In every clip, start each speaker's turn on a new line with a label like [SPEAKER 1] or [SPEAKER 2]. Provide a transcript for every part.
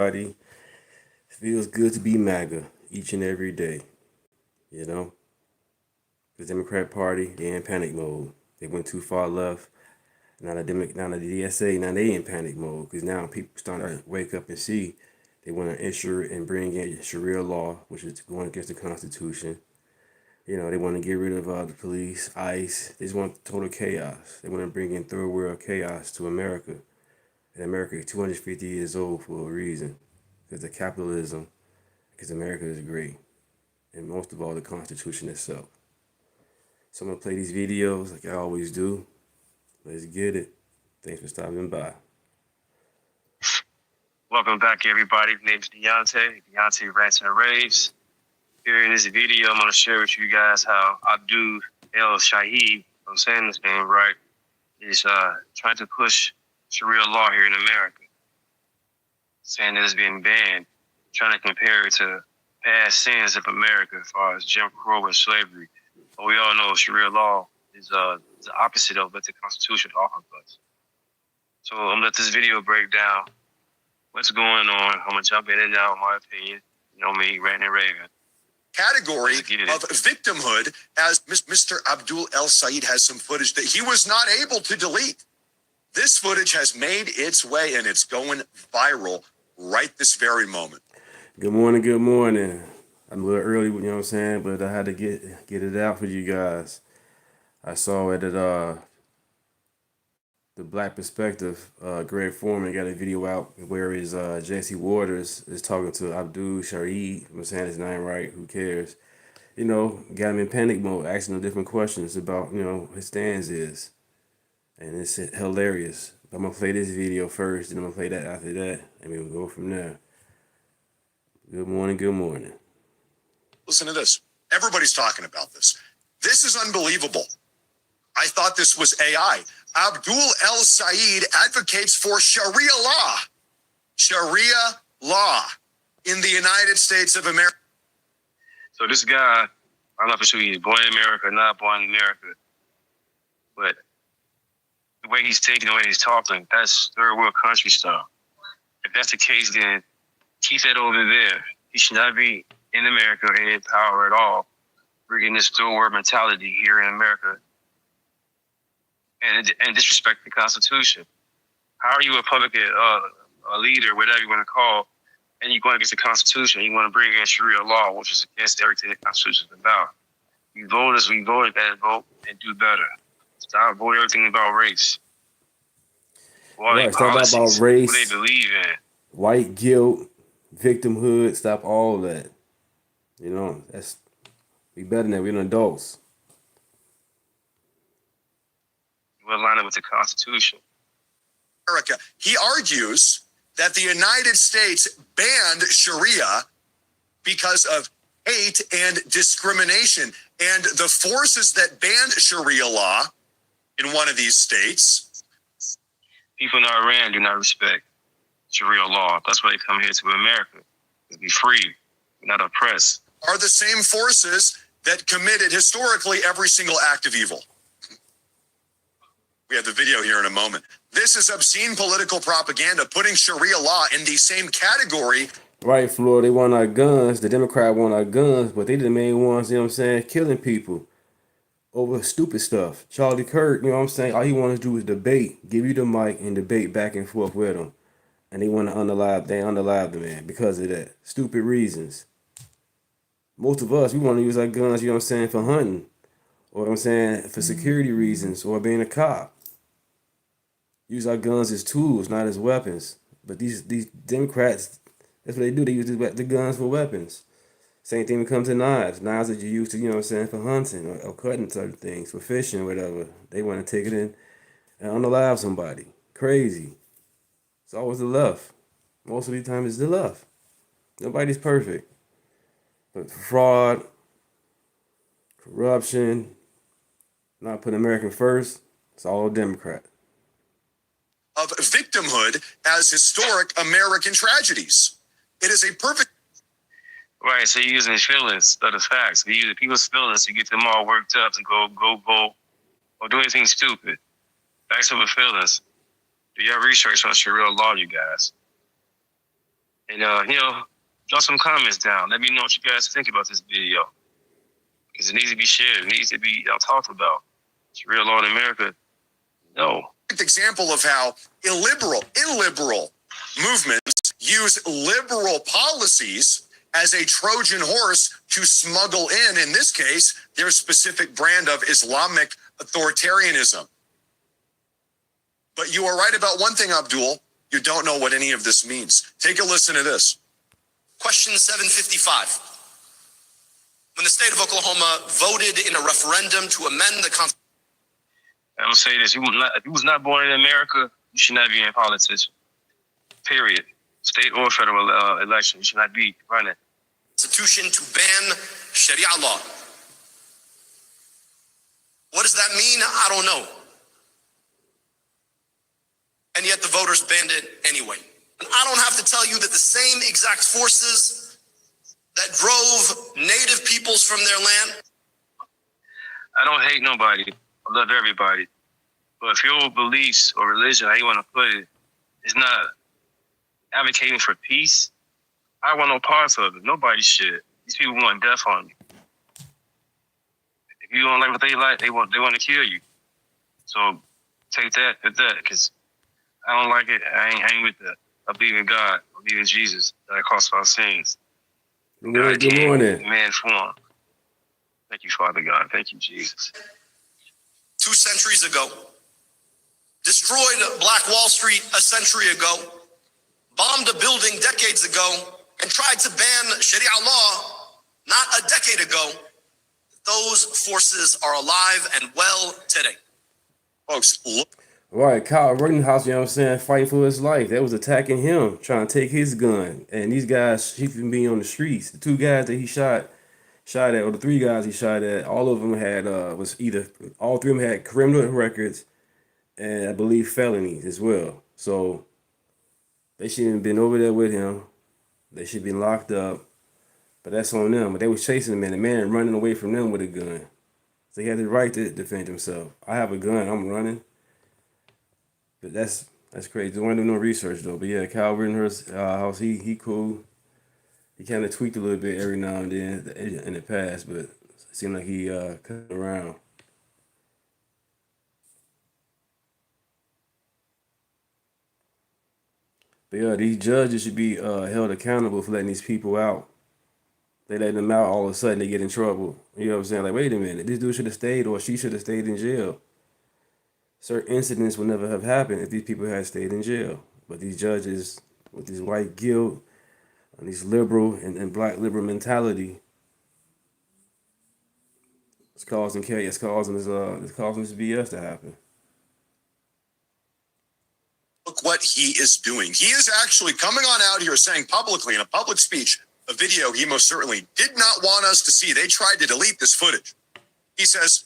[SPEAKER 1] Everybody, feels good to be MAGA each and every day. You know, the Democrat Party, they in panic mode. They went too far left. Now the DSA, now they in panic mode because now people starting to wake up and see they want to issue and bring in Sharia law, which is going against the Constitution. They want to get rid of the police, ICE. They just want total chaos. They want to bring in third world chaos to America. And America is 250 years old for a reason. Because of capitalism, because America is great. And most of all, the Constitution itself. So I'm going to play these videos like I always do. Let's get it. Thanks for stopping by.
[SPEAKER 2] Welcome back, everybody. My name is Deontay Rants and Raves. Here in this video, I'm going to share with you guys how Abdul El Shahid, I'm saying this name right, is trying to push Sharia law here in America, saying that it's being banned, trying to compare it to past sins of America as far as Jim Crow and slavery. But we all know Sharia law is the opposite of what the Constitution offers us. So I'm going to let this video break down what's going on. I'm going to jump in and out, my opinion. You know me, ranting and raving.
[SPEAKER 3] Category of victimhood, as Mr. Abdul El Sayed has some footage that he was not able to delete. This footage has made its way and it's going viral right this very moment.
[SPEAKER 1] Good morning, good morning. I'm a little early, you know what I'm saying, but I had to get it out for you guys. I saw it at the Black Perspective. Greg Foreman got a video out where his Jesse Waters is talking to Abdul Shahid. I'm saying his name right, who cares? Got him in panic mode, asking him different questions about, his stance is. And it's hilarious. I'm going to play this video first, and I'm going to play that after that, and we'll go from there. Good morning, good morning.
[SPEAKER 3] Listen to this. Everybody's talking about this. This is unbelievable. I thought this was AI. Abdul El Sayed advocates for Sharia law. Sharia law in the United States of America.
[SPEAKER 2] So this guy, I'm not for sure he's born in America or not born in America, but the way he's taking, the way he's talking, that's third world country stuff. If that's the case, then keep that over there. He should not be in America or in power at all, bringing this third world mentality here in America and disrespect the Constitution. How are you a public a leader, whatever you want to call, and you're going against the Constitution? You want to bring in Sharia law, which is against everything the Constitution is about. You voters, we voted that vote and do better. Stop voting everything about race.
[SPEAKER 1] Right, stop about race,
[SPEAKER 2] what they believe in.
[SPEAKER 1] White guilt, victimhood, stop all that. That's we better than that. We're adults.
[SPEAKER 2] We're aligned with the Constitution.
[SPEAKER 3] America. He argues that the United States banned Sharia because of hate and discrimination. And the forces that banned Sharia law in one of these states.
[SPEAKER 2] People in Iran do not respect Sharia law. That's why they come here to America, to be free, not oppressed.
[SPEAKER 3] Are the same forces that committed historically every single act of evil. We have the video here in a moment. This is obscene political propaganda, putting Sharia law in the same category.
[SPEAKER 1] Right, Florida, they want our guns. The Democrats want our guns, but they the main ones, killing people over stupid stuff. Charlie Kirk, all he want to do is debate, give you the mic and debate back and forth with them. And they want to unalive the man because of that. Stupid reasons. Most of us, we want to use our guns, for hunting. Or for security reasons or being a cop. Use our guns as tools, not as weapons. But these Democrats, that's what they do. They use the guns for weapons. Same thing when it comes to knives. Knives that you use to, for hunting or cutting certain things, for fishing or whatever. They want to take it in and unalive somebody. Crazy. It's always the left. Most of the time it's the left. Nobody's perfect. But fraud, corruption, not putting American first, it's all Democrat.
[SPEAKER 3] Of victimhood as historic American tragedies. It is a perfect...
[SPEAKER 2] Right, so you're using feelings instead of facts. You're using people's feelings to get them all worked up to go vote or do anything stupid. Facts over feelings. Do your research on Sharia law, you guys. And drop some comments down. Let me know what you guys think about this video, because it needs to be shared. It needs to be talked about. It's real law in America. No.
[SPEAKER 3] Example of how illiberal movements use liberal policies as a Trojan horse to smuggle in this case, their specific brand of Islamic authoritarianism. But you are right about one thing, Abdul. You don't know what any of this means. Take a listen to this.
[SPEAKER 4] Question 755. When the state of Oklahoma voted in a referendum to amend the Constitution.
[SPEAKER 2] I will say this: if you was not born in America, you should not be in politics. Period. State or federal election, you should not be running.
[SPEAKER 4] Constitution to ban Sharia law. What does that mean? I don't know. And yet the voters banned it anyway. And I don't have to tell you that the same exact forces that drove native peoples from their land.
[SPEAKER 2] I don't hate nobody. I love everybody. But if your beliefs or religion, how you want to put it, is not advocating for peace, I want no parts of it. Nobody should. These people want death on you. If you don't like what they like, they want to kill you. So take that at that, because I don't like it. I ain't with that. I believe in God. I believe in Jesus. That costs our sins.
[SPEAKER 1] Good morning.
[SPEAKER 2] Man form. Thank you, Father God. Thank you, Jesus.
[SPEAKER 4] 2 centuries ago, destroyed Black Wall Street a century ago, bombed a building decades ago, and tried to ban Sharia law not a decade ago. Those forces are alive and well today.
[SPEAKER 3] Folks, look.
[SPEAKER 1] Right, Kyle Rittenhouse, you know what I'm saying, fighting for his life. They was attacking him, trying to take his gun. And these guys, he can be on the streets. The 2 guys that he shot at, or the 3 guys he shot at, all of them had, all 3 of them had criminal records and I believe felonies as well. So they shouldn't have been over there with him. They should have been locked up. But that's on them. But they was chasing him, and the man running away from them with a gun. So he had the right to defend himself. I have a gun, I'm running. But that's crazy. Don't want to do no research though. But yeah, Kyle Rittenhouse, house, he cool. He kind of tweaked a little bit every now and then in the past, but it seemed like he cut around. But yeah, these judges should be held accountable for letting these people out. They let them out, all of a sudden they get in trouble. You know what I'm saying? Like, wait a minute, this dude should have stayed, or she should have stayed in jail. Certain incidents would never have happened if these people had stayed in jail. But these judges, with this white guilt, and these liberal and black liberal mentality, it's causing chaos. It's causing this BS to happen.
[SPEAKER 3] Look what he is doing. He is actually coming on out here saying publicly in a public speech, a video he most certainly did not want us to see. They tried to delete this footage. He says,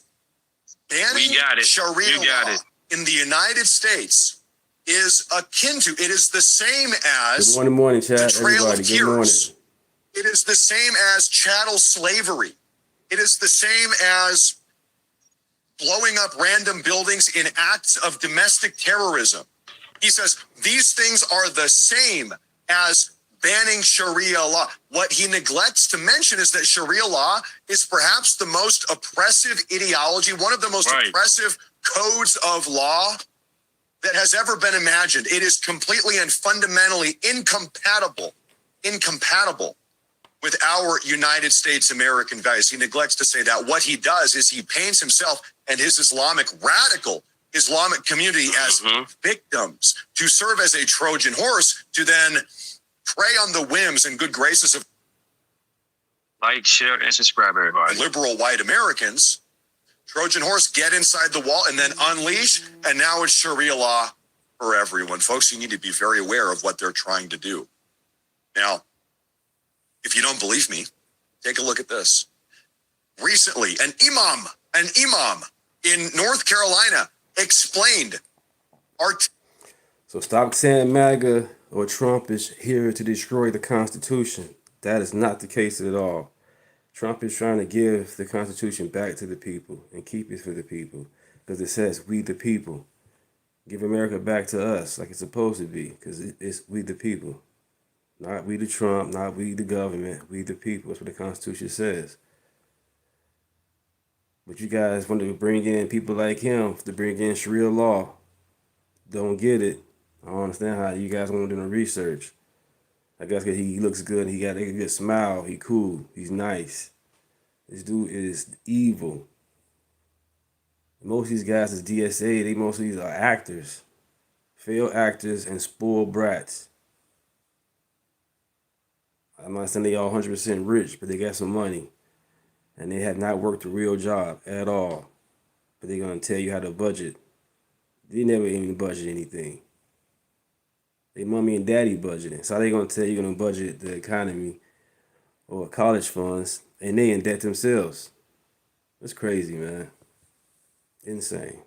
[SPEAKER 3] banning Sharia law in the United States is akin to, it is the same as
[SPEAKER 1] Good morning, chat,
[SPEAKER 3] the Trail
[SPEAKER 1] everybody.
[SPEAKER 3] of Tears. It is the same as chattel slavery. It is the same as blowing up random buildings in acts of domestic terrorism. He says these things are the same as banning Sharia law. What he neglects to mention is that Sharia law is perhaps the most oppressive ideology, one of the most oppressive codes of law that has ever been imagined. It is completely and fundamentally incompatible with our United States American values. He neglects to say that. What he does is he paints himself and his radical Islamic community as victims to serve as a Trojan horse to then prey on the whims and good graces of
[SPEAKER 2] like, share, and subscribe, everybody.
[SPEAKER 3] Liberal white Americans. Trojan horse, get inside the wall and then unleash. And now it's Sharia law for everyone. Folks, you need to be very aware of what they're trying to do. Now, if you don't believe me, take a look at this. Recently, an imam in North Carolina explained
[SPEAKER 1] So stop saying MAGA or Trump is here to destroy the Constitution. That is not the case at all. Trump is trying to give the Constitution back to the people and keep it for the people, because it says we the people. Give America back to us like it's supposed to be, because it's we the people. Not we the Trump, not we the government, we the people. That's what the Constitution says. But you guys want to bring in people like him to bring in Sharia law. Don't get it. I don't understand how you guys want to do the research. I guess 'cause he looks good, he got a good smile, he cool, he's nice. This dude is evil. Most of these guys is DSA, they most of these are actors. Failed actors and spoiled brats. I'm not saying they all 100% rich, but they got some money. And they have not worked a real job at all. But they're going to tell you how to budget. They never even budget anything. They mommy and daddy budgeting. So they're going to tell you you're going to budget the economy or college funds, and they in debt themselves. That's crazy, man. Insane.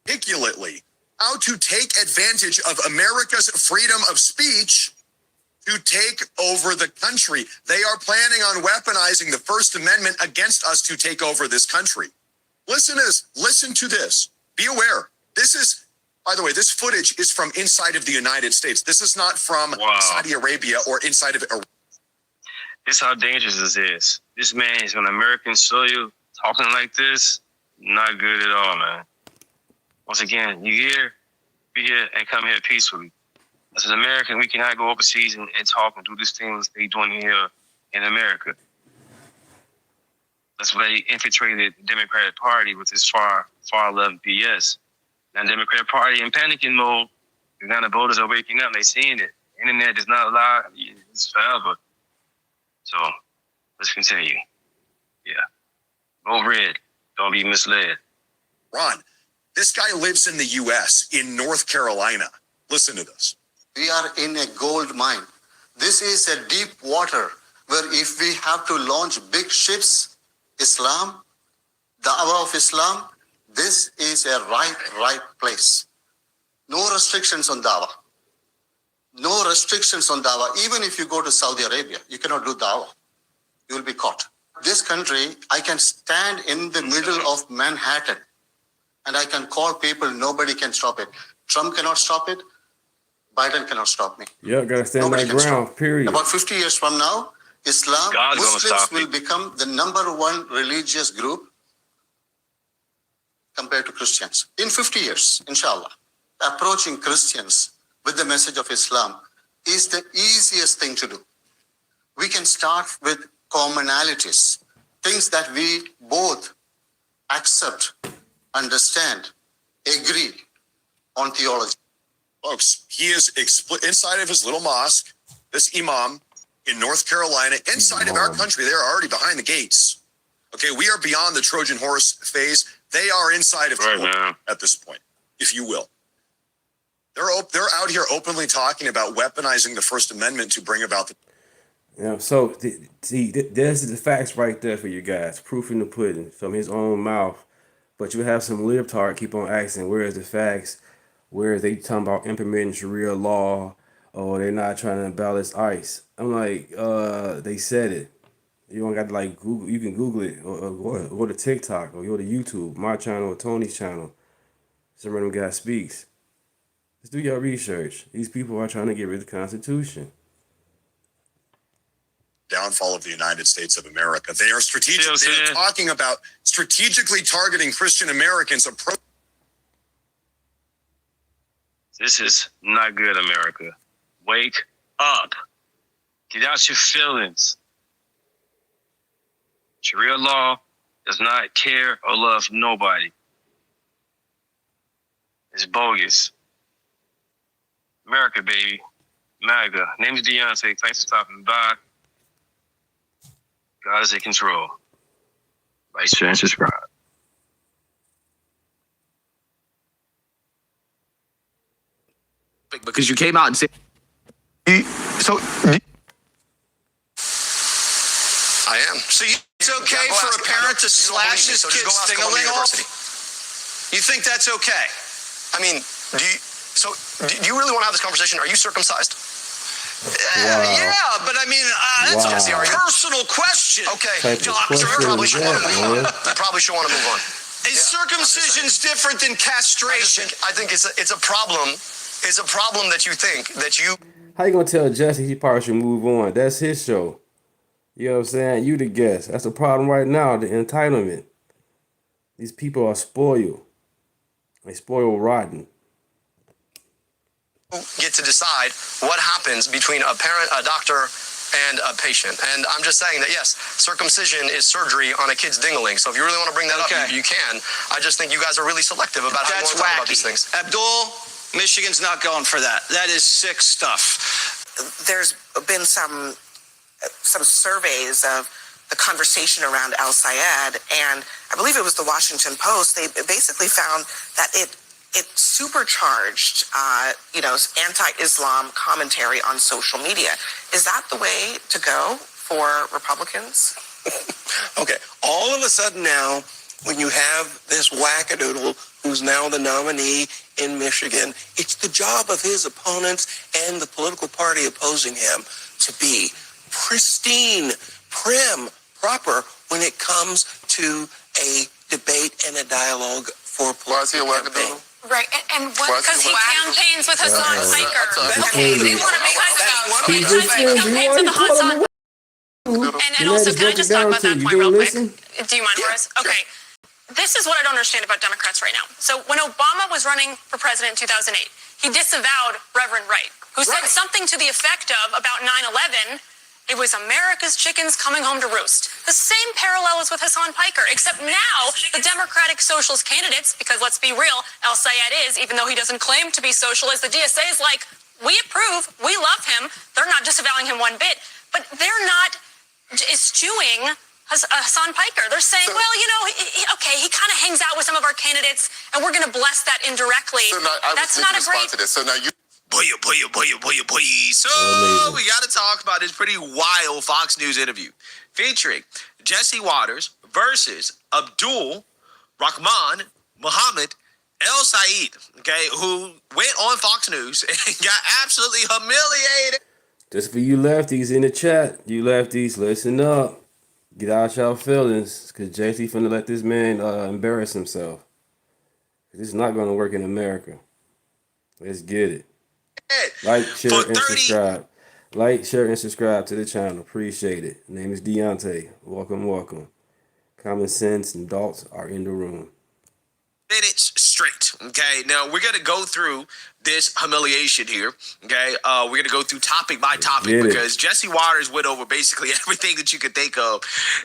[SPEAKER 3] Articulately how to take advantage of America's freedom of speech to take over the country. They are planning on weaponizing the First Amendment against us to take over this country. Listen to this. Listen to this. Be aware. This is, by the way, this footage is from inside of the United States. This is not from Saudi Arabia or inside of Iraq.
[SPEAKER 2] This is how dangerous this is. This man is on American soil talking like this. Not good at all, man. Once again, you here, be here, and come here peacefully. As an American, we cannot go overseas and talk and do these things they doing here in America. That's why they infiltrated the Democratic Party with this far left BS. Now, the Democratic Party in panicking mode. Now the voters are waking up. They seeing it. The internet does not lie. It's forever. So let's continue. Yeah. Vote red. Don't be misled.
[SPEAKER 3] Ron, this guy lives in the U.S., in North Carolina. Listen to this.
[SPEAKER 5] We are in a gold mine. This is a deep water where if we have to launch big ships, Islam, Dawah of Islam, this is a right place. No restrictions on Dawah. No restrictions on Dawah. Even if you go to Saudi Arabia, you cannot do Dawah. You will be caught. This country, I can stand in the middle of Manhattan and I can call people, nobody can stop it. Trump cannot stop it. Biden cannot stop me.
[SPEAKER 1] Yeah, gotta stand that ground, period.
[SPEAKER 5] About 50 years from now, Islam, Muslims will become the #1 religious group compared to Christians. In 50 years, inshallah. Approaching Christians with the message of Islam is the easiest thing to do. We can start with commonalities, things that we both accept, understand, agree on theology.
[SPEAKER 3] Folks, he is inside of his little mosque, this imam in North Carolina, inside of our country. They're already behind the gates. Okay, we are beyond the Trojan horse phase. They are inside of at this point, if you will. They're out here openly talking about weaponizing the First Amendment to bring about the...
[SPEAKER 1] Yeah, so see, there's the facts right there for you guys, proof in the pudding from his own mouth. But you have some libtard keep on asking, where is the facts? Where is they talking about implementing Sharia law, or they're not trying to abolish ICE? I'm like, they said it. You don't got to like Google. You can Google it, or go to TikTok, or go to YouTube, my channel or Tony's channel. Some random guy speaks. Just do your research. These people are trying to get rid of the Constitution.
[SPEAKER 3] Downfall of the United States of America. They are they're talking about strategically targeting Christian Americans.
[SPEAKER 2] This is not good, America. Wake up. Get out your feelings. Sharia law does not care or love nobody. It's bogus. America, baby. MAGA. Name is Deontay. Thanks for stopping by. God is in control. Like, share, and subscribe.
[SPEAKER 6] Because you came out and said,
[SPEAKER 4] I am. So it's okay for a parent to slash his kid's sting-a-ling off? You think that's okay? I mean, do you really want to have this conversation? Are you circumcised? Yeah, but I mean, that's a personal question. Okay, you probably should want to move on. You probably should want to move on. Is circumcision's different than castration? I think it's a problem. It's a problem that you think that you...
[SPEAKER 1] How you gonna tell Jesse he probably should move on? That's his show. You know what I'm saying? You the guest. That's the problem right now, the entitlement. These people are spoiled. They spoiled rotten.
[SPEAKER 4] Get to decide what happens between a parent, a doctor, and a patient. And I'm just saying that, yes, circumcision is surgery on a kid's dingling. So if you really want to bring that up, you can. I just think you guys are really selective about how you want to talk about these things.
[SPEAKER 6] Abdul, Michigan's not going for that. That is sick stuff.
[SPEAKER 7] There's been some surveys of the conversation around Al Sayed, and I believe it was the Washington Post. They basically found that it supercharged, anti-Islam commentary on social media. Is that the way to go for Republicans?
[SPEAKER 8] Okay, all of a sudden now, when you have this wackadoodle who's now the nominee in Michigan, it's the job of his opponents and the political party opposing him to be pristine, prim, proper when it comes to a debate and a dialogue for political campaign.
[SPEAKER 9] Right, and what? Because he campaigns with Hassan Piker.
[SPEAKER 1] Okay,
[SPEAKER 9] they want to make us
[SPEAKER 1] He just said,
[SPEAKER 9] campaigns with the Hassan. And also, can I just talk about that point real quick? Do you mind, Horace? Okay. This is what I don't understand about Democrats right now. So when Obama was running for president in 2008, he disavowed Reverend Wright, who said something to the effect of about 9/11. It was America's chickens coming home to roost. The same parallel is with Hassan Piker, except now the Democratic Socialist candidates, because let's be real, Al Sayed is, even though he doesn't claim to be socialist, the DSA is like, we approve, we love him. They're not disavowing him one bit, but they're not eschewing Hassan Piker. They're saying, well, he kind of hangs out with some of our candidates, and we're going to bless that indirectly.
[SPEAKER 10] So now,
[SPEAKER 9] that's not a great...
[SPEAKER 10] to this. So now you.
[SPEAKER 4] Boy. So we got to talk about this pretty wild Fox News interview featuring Jesse Waters versus Abdul Rahman Muhammad El Sayed, okay, who went on Fox News and got absolutely humiliated.
[SPEAKER 1] Just for you lefties in the chat, you lefties, listen up. Get out y'all feelings, because Jesse finna let this man embarrass himself. This is not going to work in America. Let's get it. Like, share, and subscribe. Like, share, and subscribe to the channel. Appreciate it. Name is Deontay. Welcome. Common sense and adults are in the room.
[SPEAKER 4] Minutes straight. Okay, now we're gonna go through this humiliation here. Okay, we're gonna go through topic by topic because Jesse Waters went over basically everything that you could think of,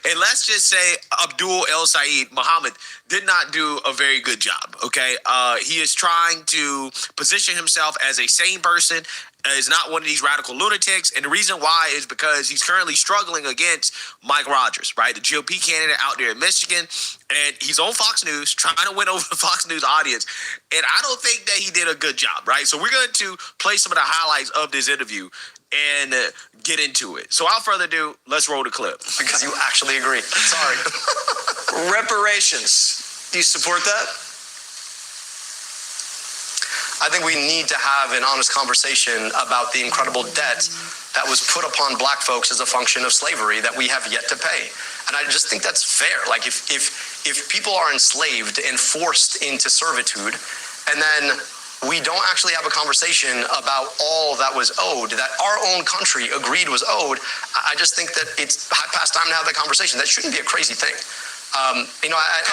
[SPEAKER 4] and let's just say Abdul El Sayed Muhammad did not do a very good job. Okay, he is trying to position himself as a sane person, is not one of these radical lunatics, and the reason why is because he's currently struggling against Mike Rogers, right, the GOP candidate out there in Michigan, and he's on Fox News trying to win over the Fox News audience, and I don't think that he did a good job, right? So we're going to play some of the highlights of this interview and get into it. So without further ado, let's roll the clip.
[SPEAKER 6] Because you actually agree. Sorry. Reparations. Do you support that?
[SPEAKER 4] I think we need to have an honest conversation about the incredible debt that was put upon black folks as a function of slavery that we have yet to pay. And I just think that's fair. Like if people are enslaved and forced into servitude, and then we don't actually have a conversation about all that was owed, that our own country agreed was owed, I just think that it's past time to have that conversation. That shouldn't be a crazy thing. I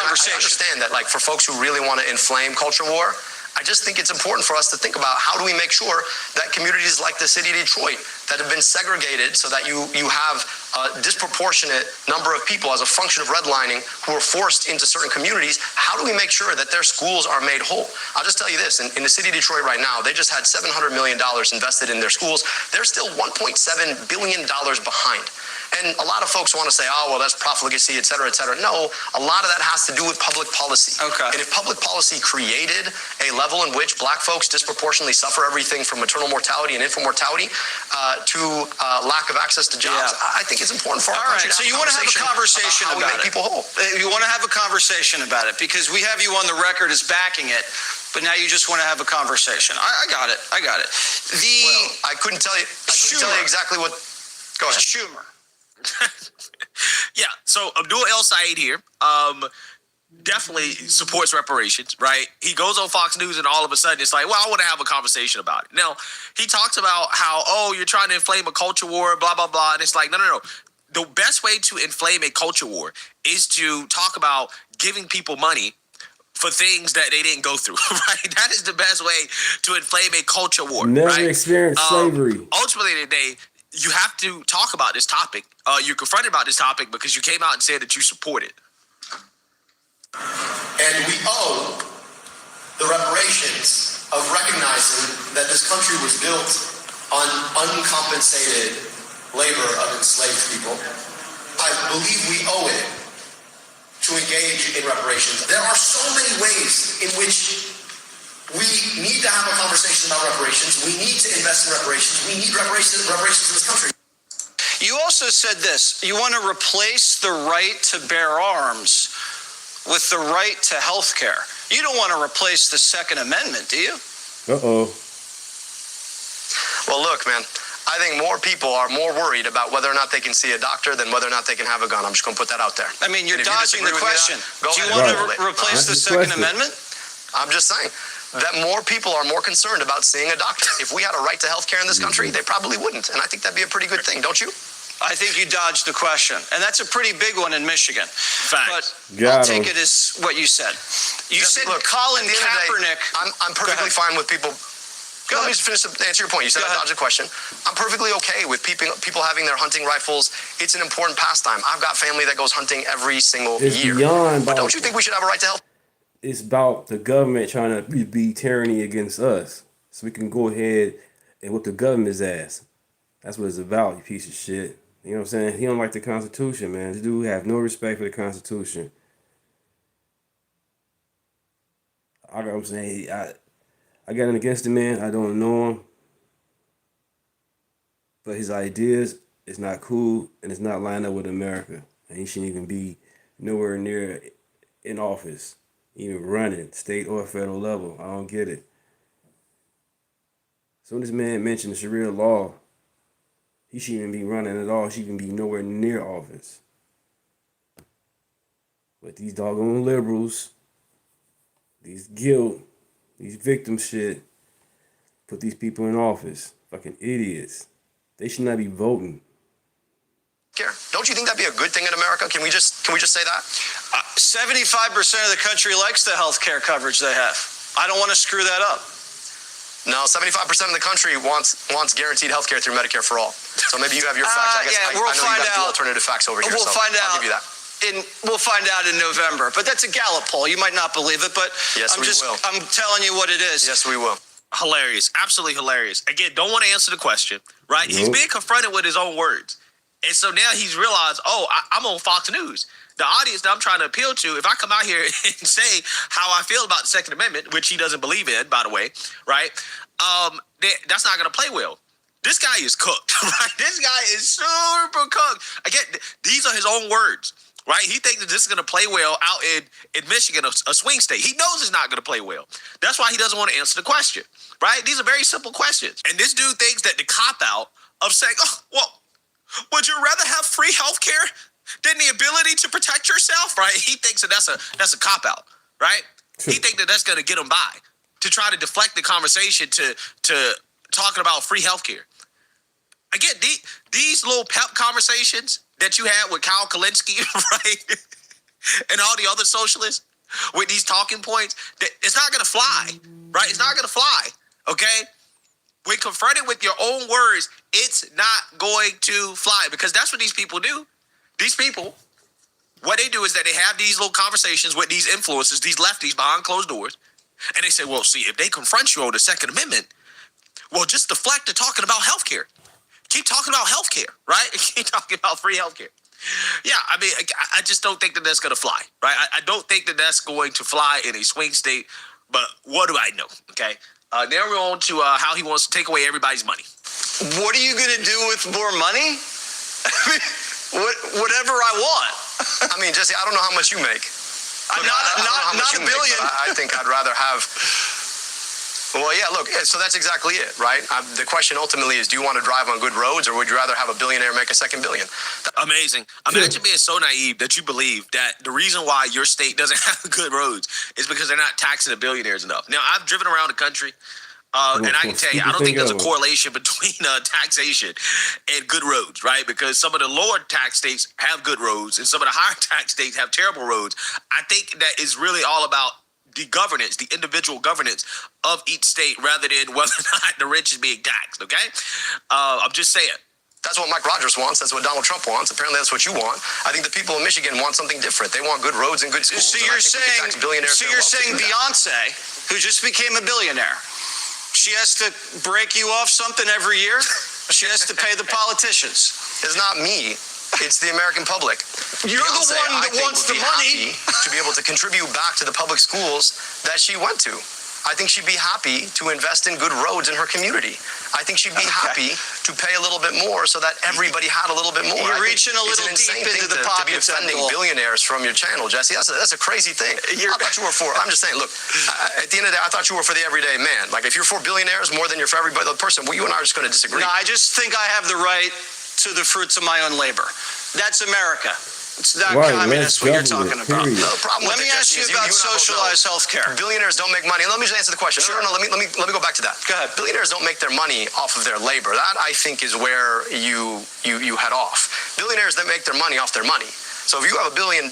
[SPEAKER 4] understand that, like, for folks who really want to inflame culture war, I just think it's important for us to think about how do we make sure that communities like the city of Detroit that have been segregated so that you have a disproportionate number of people as a function of redlining who are forced into certain communities, how do we make sure that their schools are made whole? I'll just tell you this, in the city of Detroit right now, they just had $700 million invested in their schools. They're still $1.7 billion behind. And a lot of folks want to say, oh, well, that's profligacy, et cetera, et cetera. No, a lot of that has to do with public policy.
[SPEAKER 6] Okay.
[SPEAKER 4] And if public policy created a level in which black folks disproportionately suffer everything from maternal mortality and infant mortality to lack of access to jobs, I think it's important for our country to have
[SPEAKER 6] so you want to have a conversation
[SPEAKER 4] about how we make people whole.
[SPEAKER 6] You want to have a conversation about it because we have you on the record as backing it. But now you just want to have a conversation. I got it.
[SPEAKER 4] I couldn't tell you exactly what. Go ahead.
[SPEAKER 6] Schumer.
[SPEAKER 4] Yeah, so Abdul El Sayed here.
[SPEAKER 10] definitely supports reparations, right? He goes on Fox News and all of a sudden it's like, well, I want to have a conversation about it. Now, he talks about how, oh, you're trying to inflame a culture war, blah, blah, blah. And it's like, no. The best way to inflame a culture war is to talk about giving people money for things that they didn't go through, right? That is the best way to inflame a culture war.
[SPEAKER 1] Never experienced slavery.
[SPEAKER 10] Ultimately today, you have to talk about this topic. You're confronted about this topic because you came out and said that you support it.
[SPEAKER 4] And we owe the reparations of recognizing that this country was built on uncompensated labor of enslaved people. I believe we owe it to engage in reparations. There are so many ways in which we need to have a conversation about reparations. We need to invest in reparations. We need reparations in this country.
[SPEAKER 6] You also said this. You want to replace the right to bear arms with the right to health care. You don't want to replace the Second Amendment, do you?
[SPEAKER 1] Uh-oh.
[SPEAKER 4] Well, look, man, I think more people are more worried about whether or not they can see a doctor than whether or not they can have a gun. I'm just going to put that out there.
[SPEAKER 6] I mean, you're
[SPEAKER 4] And if you
[SPEAKER 6] dodging the
[SPEAKER 4] disagree with
[SPEAKER 6] question.
[SPEAKER 4] me, go
[SPEAKER 6] Do you
[SPEAKER 4] ahead.
[SPEAKER 6] want to replace the
[SPEAKER 1] That's the
[SPEAKER 6] Second
[SPEAKER 1] question.
[SPEAKER 6] Amendment?
[SPEAKER 4] I'm just saying that more people are more concerned about seeing a doctor. If we had a right to health care in this country, they probably wouldn't. And I think that'd be a pretty good thing, don't you?
[SPEAKER 6] I think you dodged the question. And that's a pretty big one in Michigan.
[SPEAKER 10] Facts.
[SPEAKER 6] But I'll
[SPEAKER 1] Got
[SPEAKER 6] take
[SPEAKER 1] him.
[SPEAKER 6] it as what you said. You
[SPEAKER 4] Jesse,
[SPEAKER 6] said
[SPEAKER 4] look,
[SPEAKER 6] Colin
[SPEAKER 4] at the end of the day,
[SPEAKER 6] Kaepernick.
[SPEAKER 4] I'm perfectly fine with people. Let me just finish to answer your point. You said I dodged a question. I'm perfectly okay with people having their hunting rifles. It's an important pastime. I've got family that goes hunting every single
[SPEAKER 1] It's
[SPEAKER 4] year.
[SPEAKER 1] beyond
[SPEAKER 4] But
[SPEAKER 1] about-
[SPEAKER 4] don't you think we should have a right to health?
[SPEAKER 1] It's about the government trying to be tyranny against us, so we can go ahead and whip the government's ass. That's what it's about, you piece of shit. You know what I'm saying? He don't like the Constitution, man. This dude have no respect for the Constitution. I'm saying, I got nothing against the man. I don't know him, but his ideas is not cool and it's not lined up with America. And he shouldn't even be nowhere near in office, even running state or federal level. I don't get it. So this man mentioned the Sharia law. He shouldn't even be running at all. He shouldn't be nowhere near office. But these doggone liberals, these guilt, these victim shit, put these people in office. Fucking idiots. They should not be voting.
[SPEAKER 4] Don't you think that'd be a good thing in America? Can we just say that?
[SPEAKER 6] 75% of the country likes the health care coverage they have. I don't want to screw that up.
[SPEAKER 4] No, 75% of the country wants guaranteed health care through Medicare for all. So maybe you have your facts. I guess
[SPEAKER 6] yeah,
[SPEAKER 4] I know
[SPEAKER 6] we'll
[SPEAKER 4] you
[SPEAKER 6] find
[SPEAKER 4] got the
[SPEAKER 6] out.
[SPEAKER 4] alternative facts over here.
[SPEAKER 6] We'll
[SPEAKER 4] so
[SPEAKER 6] find
[SPEAKER 4] I'll
[SPEAKER 6] out.
[SPEAKER 4] give you that.
[SPEAKER 6] We'll find out in November. But that's a Gallup poll. You might not believe it, but
[SPEAKER 4] Yes, we will.
[SPEAKER 6] I'm telling you what it is.
[SPEAKER 4] Yes, we will.
[SPEAKER 10] Hilarious. Absolutely hilarious. Again, don't want to answer the question, right?
[SPEAKER 1] Nope.
[SPEAKER 10] He's being confronted with his own words. And so now he's realized, oh, I'm on Fox News. The audience that I'm trying to appeal to, if I come out here and say how I feel about the Second Amendment, which he doesn't believe in, by the way, right? That's not going to play well. This guy is cooked, right? This guy is super cooked. Again, these are his own words, right? He thinks that this is going to play well out in Michigan, a swing state. He knows it's not going to play well. That's why he doesn't want to answer the question, right? These are very simple questions. And this dude thinks that the cop-out of saying, oh, well, would you rather have free health care than the ability to protect yourself, right? He thinks that that's a cop-out, right? He thinks that that's going to get him by, to try to deflect the conversation to talking about free health care. Again, these little pep conversations that you had with Kyle Kalinske, right, and all the other socialists with these talking points, it's not going to fly, right? It's not going to fly, okay? When confronted with your own words, it's not going to fly, because that's what these people do. These people, what they do is that they have these little conversations with these influencers, these lefties behind closed doors, and they say, well, see, if they confront you on the Second Amendment, well, just deflect to talking about healthcare. Keep talking about healthcare, right? Keep talking about free healthcare. Yeah, I mean, I just don't think that that's going to fly, right? I don't think that that's going to fly in a swing state, but what do I know, okay? Now we're on to how he wants to take away everybody's money.
[SPEAKER 6] What are you going to do with more money? Whatever I want.
[SPEAKER 4] I mean, Jesse, I don't know how much you make. Look,
[SPEAKER 6] Not
[SPEAKER 4] I don't know how much
[SPEAKER 6] a
[SPEAKER 4] you make,
[SPEAKER 6] billion.
[SPEAKER 4] but I think I'd rather have Well, yeah, look, so that's exactly it, right? The question ultimately is, do you want to drive on good roads, or would you rather have a billionaire make a second billion?
[SPEAKER 10] Amazing. Imagine being so naive that you believe that the reason why your state doesn't have good roads is because they're not taxing the billionaires enough. Now, I've driven around the country, and I can tell you, I don't think there's a correlation between taxation and good roads, right? Because some of the lower tax states have good roads, and some of the higher tax states have terrible roads. I think that is really all about the governance, the individual governance of each state, rather than whether or not the rich is being taxed. Okay, I'm just saying.
[SPEAKER 4] That's what Mike Rogers wants. That's what Donald Trump wants. Apparently, that's what you want. I think the people of Michigan want something different. They want good roads and good schools.
[SPEAKER 6] So you're saying Beyonce, who just became a billionaire, she has to break you off something every year? She has to pay the politicians.
[SPEAKER 4] It's not me. It's the American public.
[SPEAKER 6] You're
[SPEAKER 4] Beyonce,
[SPEAKER 6] the one that wants the money
[SPEAKER 4] to be able to contribute back to the public schools that she went to. I think she'd be happy to invest in good roads in her community. I think she'd be happy to pay a little bit more so that everybody had a little bit more.
[SPEAKER 6] You're reaching a little deep into the pockets
[SPEAKER 4] to be offending billionaires from your channel, Jesse. That's a crazy thing. I thought you were for. I'm just saying. Look, at the end of the day, I thought you were for the everyday man. Like, if you're for billionaires more than you're for every other person, well, you and I are just going to disagree.
[SPEAKER 6] No, I just think I have the right to the fruits of my own labor. That's America. It's not communist what you're talking about.
[SPEAKER 4] No, the problem
[SPEAKER 6] Let me ask you about socialized health care.
[SPEAKER 4] Billionaires don't make money. Let me just answer the question.
[SPEAKER 6] Sure.
[SPEAKER 4] No, let me go back to that.
[SPEAKER 6] Go ahead.
[SPEAKER 4] Billionaires don't make their money off of their labor. That, I think, is where you head off. Billionaires that make their money off their money. So if you have $1 billion,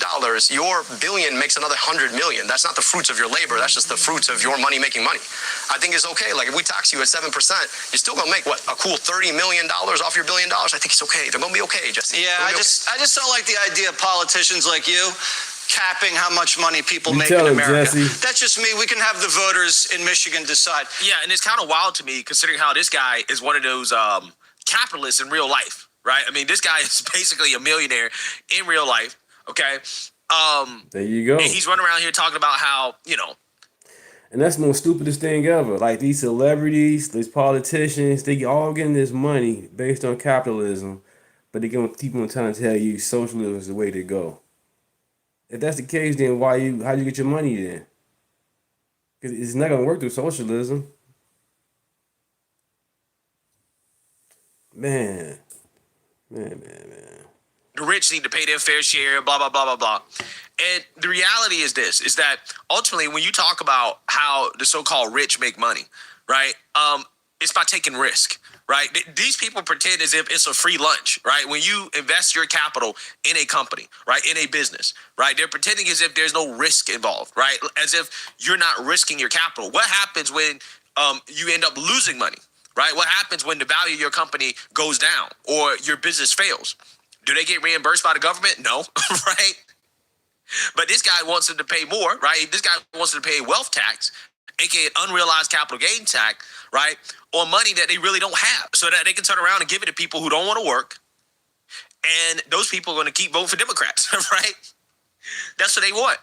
[SPEAKER 4] your billion makes another 100 million. That's not the fruits of your labor. That's just the fruits of your money making money. I think it's okay. Like, if we tax you at 7%, you're still gonna make what, a cool $30 million off your $1 billion. I think it's okay. They're gonna be okay, Jesse.
[SPEAKER 6] Yeah, I just don't like the idea of politicians like you capping how much money people make in America.
[SPEAKER 1] Jesse.
[SPEAKER 6] That's just me. We can have the voters in Michigan decide.
[SPEAKER 10] Yeah, and it's kind of wild to me considering how this guy is one of those capitalists in real life. Right? I mean, this guy is basically a millionaire in real life. Okay.
[SPEAKER 1] There you go.
[SPEAKER 10] And he's running around here talking about how,
[SPEAKER 1] And that's the most stupidest thing ever. Like, these celebrities, these politicians, they all getting this money based on capitalism, but they gonna keep on trying to tell you socialism is the way to go. If that's the case, then how do you get your money then? Because it's not gonna work through socialism. Man.
[SPEAKER 10] the rich need to pay their fair share, blah, blah, blah, blah, blah. And the reality is this, is that ultimately when you talk about how the so-called rich make money, right, it's by taking risk, right? These people pretend as if it's a free lunch, right? When you invest your capital in a company, right, in a business, right, they're pretending as if there's no risk involved, right, as if you're not risking your capital. What happens when you end up losing money, right? What happens when the value of your company goes down or your business fails? Do they get reimbursed by the government? No, right? But this guy wants them to pay more, right? This guy wants them to pay wealth tax, aka unrealized capital gain tax, right, on money that they really don't have, so that they can turn around and give it to people who don't want to work. And those people are going to keep voting for Democrats, right? That's what they want.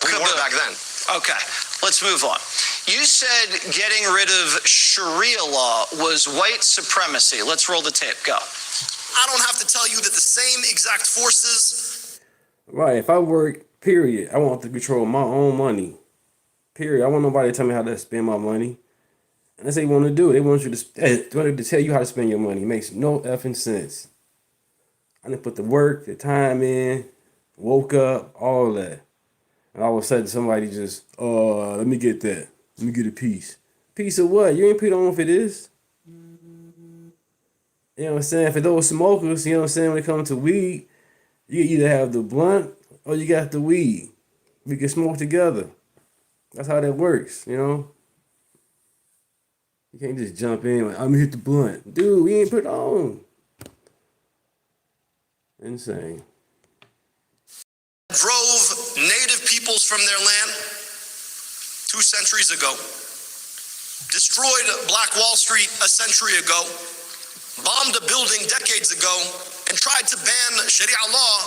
[SPEAKER 4] We weren't back then.
[SPEAKER 6] Okay, let's move on. You said getting rid of Sharia law was white supremacy. Let's roll the tape. Go.
[SPEAKER 4] I don't have to tell you that the same exact forces.
[SPEAKER 1] Right. If I work, period, I want to control my own money. Period. I want nobody to tell me how to spend my money. And that's what they want to do. They want you to tell you how to spend your money. It makes no effing sense. I didn't put the work, the time in, woke up, all that. And all of a sudden somebody just, let me get that. Let me get a piece. Piece of what? You ain't put on for this. You know what I'm saying? For those smokers, you know what I'm saying, when it comes to weed, you either have the blunt or you got the weed. We can smoke together. That's how that works, you know? You can't just jump in like, I'm gonna hit the blunt. Dude, we ain't put it on. Insane.
[SPEAKER 4] Drove native peoples from their land 2 centuries ago. Destroyed Black Wall Street a century ago. Bombed a building decades ago. And tried to ban Sharia law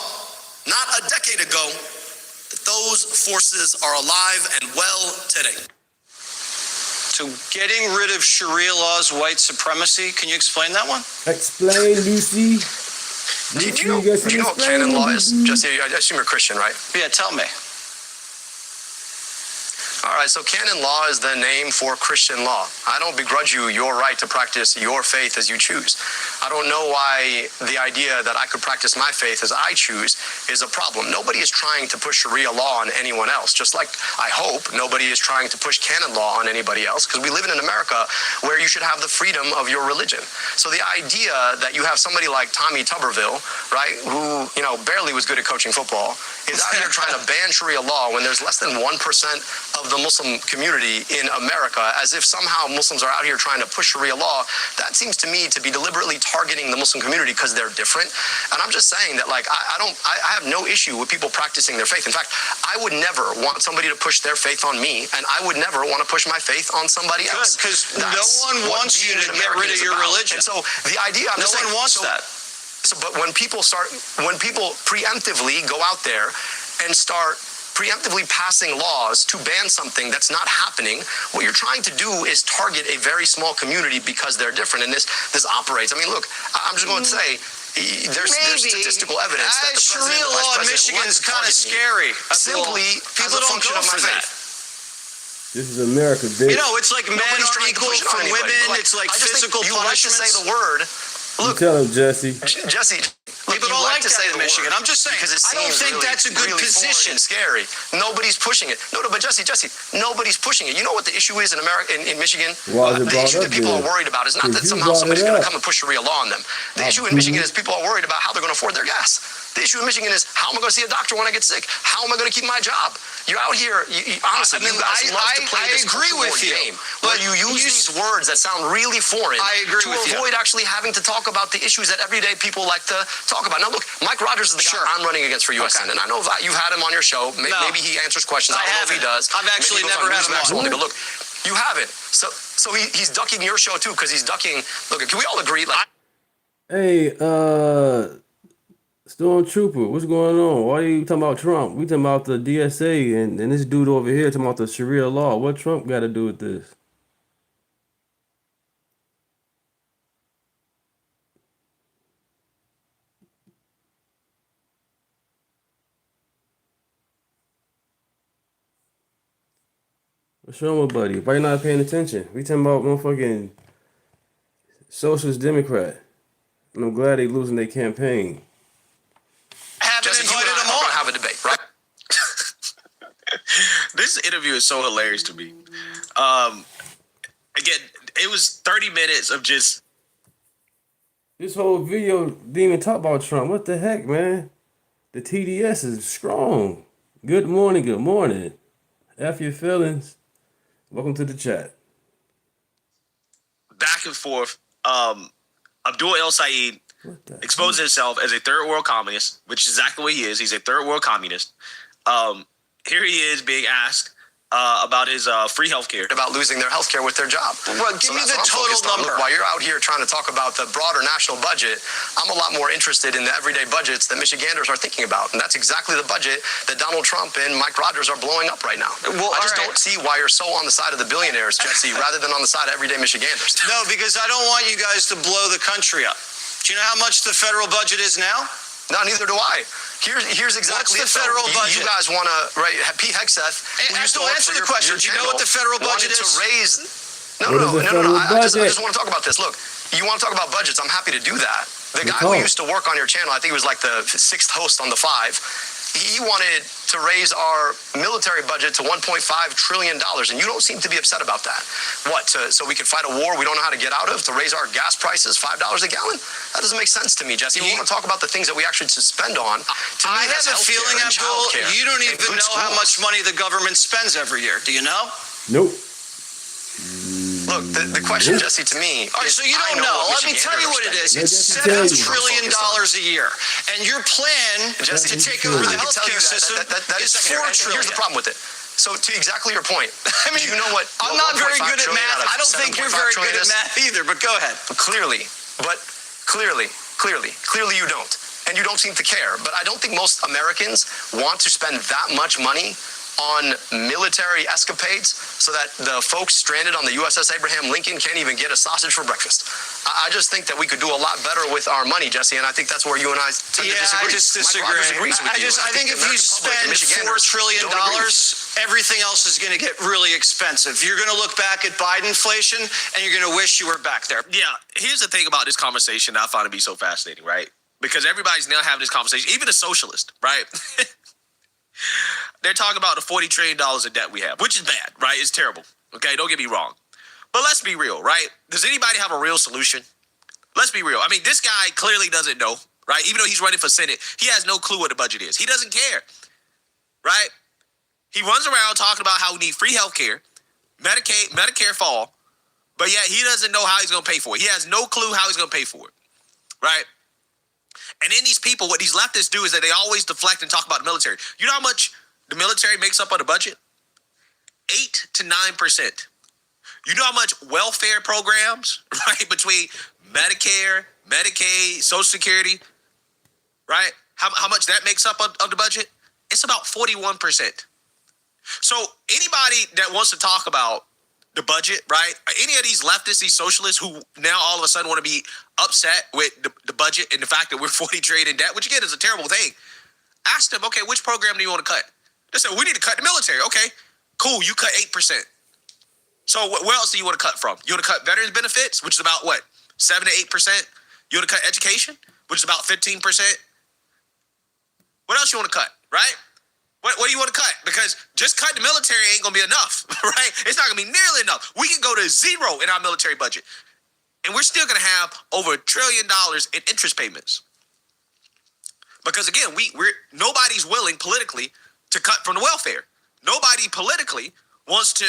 [SPEAKER 4] not a decade ago. That those forces are alive and well today.
[SPEAKER 6] So getting rid of Sharia law is white supremacy. Can you explain that one?
[SPEAKER 1] Explain, Lucy.
[SPEAKER 4] Do you know what canon law is? Jesse, I assume you're Christian, right?
[SPEAKER 6] Yeah, tell me.
[SPEAKER 4] All right, so canon law is the name for Christian law. I don't begrudge you your right to practice your faith as you choose. I don't know why the idea that I could practice my faith as I choose is a problem. Nobody is trying to push Sharia law on anyone else, just like I hope nobody is trying to push canon law on anybody else, because we live in America where you should have the freedom of your religion. So the idea that you have somebody like Tommy Tuberville, right, who, barely was good at coaching football, is out here trying to ban Sharia law when there's less than 1% of the Muslim community in America, as if somehow Muslims are out here trying to push Sharia law. That seems to me to be deliberately targeting the Muslim community because they're different. And I'm just saying that, like, I have no issue with people practicing their faith. In fact, I would never want somebody to push their faith on me, and I would never want to push my faith on somebody else.
[SPEAKER 6] Because no one wants you to get rid of your religion.
[SPEAKER 4] And so the idea,
[SPEAKER 6] no one wants that.
[SPEAKER 4] So, but when people preemptively go out there and start preemptively passing laws to ban something that's not happening, what you're trying to do is target a very small community because they're different. And this operates. I mean, look, I'm just going to say, there's statistical evidence that the president,
[SPEAKER 6] Sharia law in Michigan is kind of scary.
[SPEAKER 4] Simply,
[SPEAKER 6] people don't go for that.
[SPEAKER 1] This is America, bitch.
[SPEAKER 6] It's like men are equal for women. It's like physical punishments.
[SPEAKER 4] You like to say the word. Look,
[SPEAKER 1] tell him, Jesse.
[SPEAKER 4] Jesse,
[SPEAKER 6] people don't like that in Michigan. I'm just saying, because I don't think that's a good position.
[SPEAKER 4] Scary. Nobody's pushing it. No, but Jesse, nobody's pushing it. You know what the issue is in America, in Michigan? The issue that people are worried about is not that somehow somebody's going to come and push Sharia law on them. The issue in Michigan is people are worried about how they're going to afford their gas. The issue in Michigan is, how am I going to see a doctor when I get sick? How am I going to keep my job? You're out here, honestly, you guys love to play this culture war game, where you use these words that sound really foreign to avoid actually having to talk about the issues that everyday people like to talk about. Now, look, Mike Rogers is the guy I'm running against for U.S. Senate. I know you've had him on your show. Maybe he answers questions. I don't know if he does.
[SPEAKER 6] I've actually never had him on.
[SPEAKER 4] But look, you haven't. So he's ducking your show, too, because he's ducking. Look, can we all agree?
[SPEAKER 1] Hey, Stormtrooper, what's going on? Why are you talking about Trump? We talking about the DSA and this dude over here talking about the Sharia law. What Trump got to do with this? What's wrong with buddy? Why you not paying attention? We talking about motherfucking socialist Democrat. And I'm glad they losing their campaign.
[SPEAKER 4] Jesse, you and I are going to have a debate, right?
[SPEAKER 10] This interview is so hilarious to me. Again, it was 30 minutes of just...
[SPEAKER 1] This whole video didn't even talk about Trump. What the heck, man? The TDS is strong. Good morning, good morning. F your feelings. Welcome to the chat.
[SPEAKER 10] Back and forth. Abdul El Sayed exposed himself as a third world communist, which is exactly what he is. He's a third world communist. Here he is being asked about his free healthcare.
[SPEAKER 4] About losing their healthcare with their job.
[SPEAKER 6] Well, give me the total number.
[SPEAKER 4] Look, while you're out here trying to talk about the broader national budget, I'm a lot more interested in the everyday budgets that Michiganders are thinking about. And that's exactly the budget that Donald Trump and Mike Rogers are blowing up right now. Well, I just don't see why you're so on the side of the billionaires, Jesse, rather than on the side of everyday Michiganders.
[SPEAKER 6] No, because I don't want you guys to blow the country up. Do you know how much the federal budget is now?
[SPEAKER 4] No, neither do I. Here's exactly
[SPEAKER 6] What's the federal budget.
[SPEAKER 4] You guys want to, right? Pete Hegseth.
[SPEAKER 6] Answer the question. Do you know what the federal budget is?
[SPEAKER 4] To raise. No. I just want to talk about this. Look, you want to talk about budgets? I'm happy to do that. The guy who used to work on your channel, I think he was like the 6th host on the 5. He wanted to raise our military budget to $1.5 trillion, and you don't seem to be upset about that. What, so we could fight a war we don't know how to get out of, to raise our gas prices $5 a gallon? That doesn't make sense to me, Jesse. We want to talk about the things that we actually should spend on.
[SPEAKER 6] I have a feeling, Abdul, you don't even know how much money the government spends every year. Do you know?
[SPEAKER 1] Nope.
[SPEAKER 4] Look, the question, Jesse, to me.
[SPEAKER 6] All right, so you don't know. Let me tell you what it is. It's $7 trillion a year. And your plan to take over the healthcare system is $4 trillion.
[SPEAKER 4] Here's the problem with it. So to exactly your point,
[SPEAKER 6] I mean,
[SPEAKER 4] you know what?
[SPEAKER 6] I'm not very good at math. I don't think you're very good at math either, but go ahead.
[SPEAKER 4] Clearly you don't. And you don't seem to care. But I don't think most Americans want to spend that much money on military escapades so that the folks stranded on the USS Abraham Lincoln can't even get a sausage for breakfast. I just think that we could do a lot better with our money, Jesse, and I think that's where you and I tend to disagree.
[SPEAKER 6] I just disagree. I think if you spend $4 trillion everything else is going to get really expensive. You're going to look back at Bidenflation and you're going to wish you were back there.
[SPEAKER 10] Yeah, here's the thing about this conversation that I find to be so fascinating, right? Because everybody's now having this conversation, even a socialist, right? They're talking about the $40 trillion of debt we have, which is bad, right? It's terrible. Okay, don't get me wrong. But let's be real, right? Does anybody have a real solution? Let's be real. I mean, this guy clearly doesn't know, right? Even though he's running for Senate, he has no clue what the budget is. He doesn't care, right? He runs around talking about how we need free health care, Medicare for all, but yet he doesn't know how he's going to pay for it. He has no clue how he's going to pay for it, right? And then these people, what these leftists do is that they always deflect and talk about the military. You know how much the military makes up of the budget? 8 to 9%. You know how much welfare programs, right, between Medicare, Medicaid, Social Security, right? How much that makes up of the budget? It's about 41%. So anybody that wants to talk about the budget, right? Any of these leftists, these socialists who now all of a sudden want to be upset with the budget and the fact that we're 40 trillion in debt, which again is a terrible thing. Ask them, okay, which program do you want to cut? They said, we need to cut the military. Okay, cool, you cut 8%. So where else do you want to cut from? You want to cut veterans benefits, which is about what, 7 to 8%? You want to cut education, which is about 15%? What else you want to cut, right? What do you want to cut? Because just cut the military ain't going to be enough, right? It's not going to be nearly enough. We can go to zero in our military budget, and we're still going to have over $1 trillion in interest payments. Because again, nobody's willing politically to cut from the welfare. Nobody politically wants to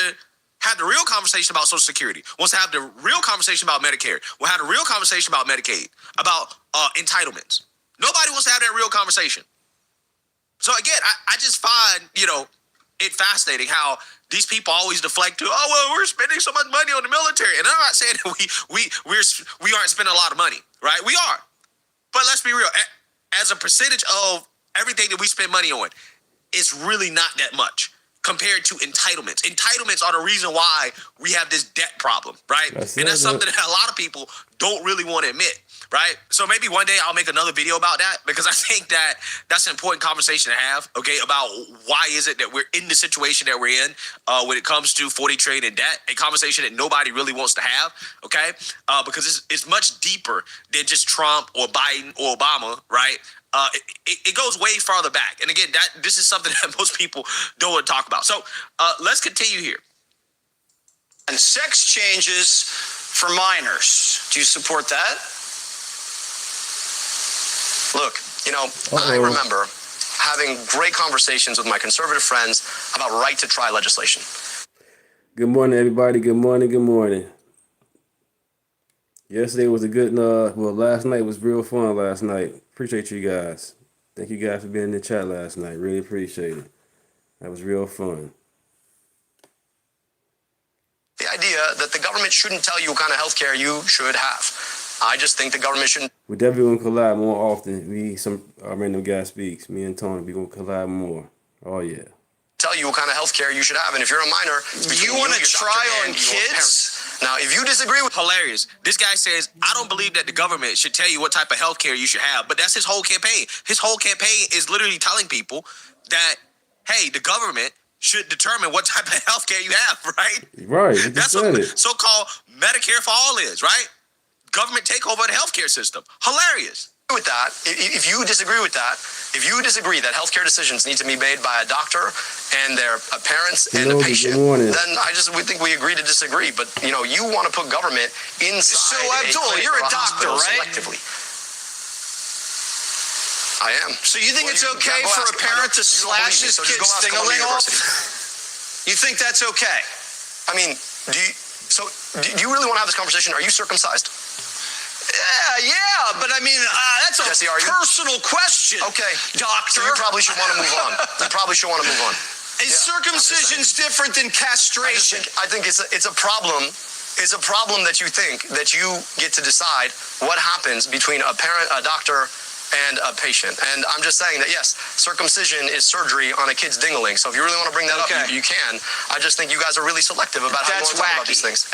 [SPEAKER 10] have the real conversation about Social Security, wants to have the real conversation about Medicare, will have the real conversation about Medicaid, about entitlements. Nobody wants to have that real conversation. So again, I just find, it fascinating how these people always deflect to, oh, well, we're spending so much money on the military. And I'm not saying that we aren't spending a lot of money, right? We are. But let's be real. As a percentage of everything that we spend money on, it's really not that much compared to entitlements. Entitlements are the reason why we have this debt problem, right? That's something that a lot of people don't really want to admit, right? So maybe one day I'll make another video about that, because I think that that's an important conversation to have, okay, about why is it that we're in the situation that we're in when it comes to 40 trillion in debt, a conversation that nobody really wants to have, okay? Because it's much deeper than just Trump or Biden or Obama, right? It goes way farther back. And again, this is something that most people don't want to talk about. So let's continue here.
[SPEAKER 6] And sex changes for minors. Do you support that?
[SPEAKER 8] Look, I remember having great conversations with my conservative friends about right to try legislation.
[SPEAKER 1] Good morning, everybody. Good morning. Good morning. Yesterday was a good, last night was real fun last night. Appreciate you guys. Thank you guys for being in the chat last night. Really appreciate it. That was real fun.
[SPEAKER 8] The idea that the government shouldn't tell you what kind of health care you should have. I just think the government shouldn't.
[SPEAKER 1] We're definitely going to collab more often. Our random guy speaks. Me and Tony, we're going to collab more. Oh, yeah.
[SPEAKER 8] Tell you what kind of health care you should have. And if you're a minor,
[SPEAKER 6] you want to try on kids?
[SPEAKER 8] Now, if you disagree with...
[SPEAKER 10] Hilarious. This guy says, I don't believe that the government should tell you what type of health care you should have. But that's his whole campaign. His whole campaign is literally telling people that, hey, the government should determine what type of health care you have, right?
[SPEAKER 1] Right.
[SPEAKER 10] That's what so-called Medicare for all is, right? Government takeover of the healthcare system. Hilarious.
[SPEAKER 8] With that, if you disagree with that, if you disagree that healthcare decisions need to be made by a doctor and their parents and a patient, then we think we agree to disagree. But you want to put government inside.
[SPEAKER 6] So Abdul, you're a doctor, right?
[SPEAKER 8] Selectively. I am.
[SPEAKER 6] So you think it's okay for a parent to slash his kid's thing-a-ling off? You think that's okay?
[SPEAKER 8] I mean, do you really want to have this conversation? Are you circumcised?
[SPEAKER 6] Yeah, but I mean, that's a
[SPEAKER 8] Jesse,
[SPEAKER 6] personal question.
[SPEAKER 8] Okay,
[SPEAKER 6] doctor.
[SPEAKER 8] So you probably should want to move on.
[SPEAKER 6] Is circumcision's different than castration?
[SPEAKER 8] I think it's a problem. It's a problem that you think that you get to decide what happens between a parent, a doctor, and a patient. And I'm just saying that, yes, circumcision is surgery on a kid's ding-a-ling. So if you really want to bring that up, you can. I just think you guys are really selective about how you want to talk about these things.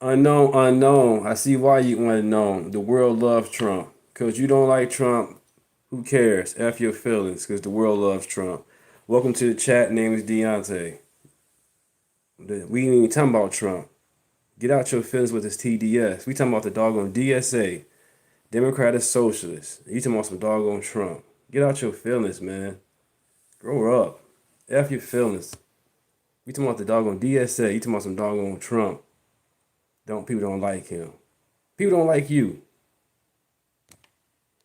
[SPEAKER 1] Unknown. I see why you want to know. The world loves Trump. Because you don't like Trump, who cares? F your feelings, because the world loves Trump. Welcome to the chat. Name is Deontay. We ain't even talking about Trump. Get out your feelings with this TDS. We talking about the doggone DSA, Democratic Socialists. You talking about some doggone Trump. Get out your feelings, man. Grow up. F your feelings. We talking about the doggone DSA. You talking about some doggone Trump. People don't like him. People don't like you.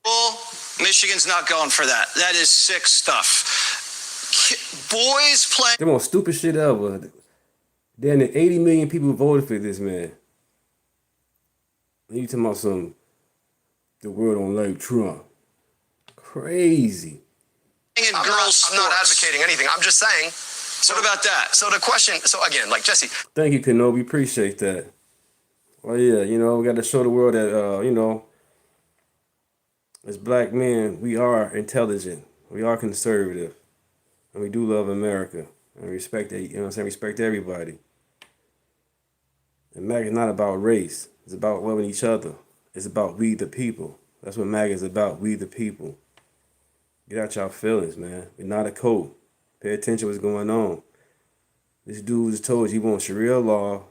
[SPEAKER 6] Well, Michigan's not going for that. That is sick stuff. Boys play.
[SPEAKER 1] The most stupid shit ever. There are 80 million people voted for this man. And you talking about the world don't like Trump. Crazy.
[SPEAKER 3] I'm not advocating anything. I'm just saying.
[SPEAKER 6] What about that?
[SPEAKER 3] So the question, again, like Jesse.
[SPEAKER 1] Thank you, Kenobi. Appreciate that. Well, yeah, we got to show the world that, as black men, we are intelligent. We are conservative. And we do love America. And respect, respect everybody. And MAGA is not about race. It's about loving each other. It's about we the people. That's what MAGA is about, we the people. Get out y'all feelings, man. We're not a code. Pay attention to what's going on. This dude just told you he wants Sharia law.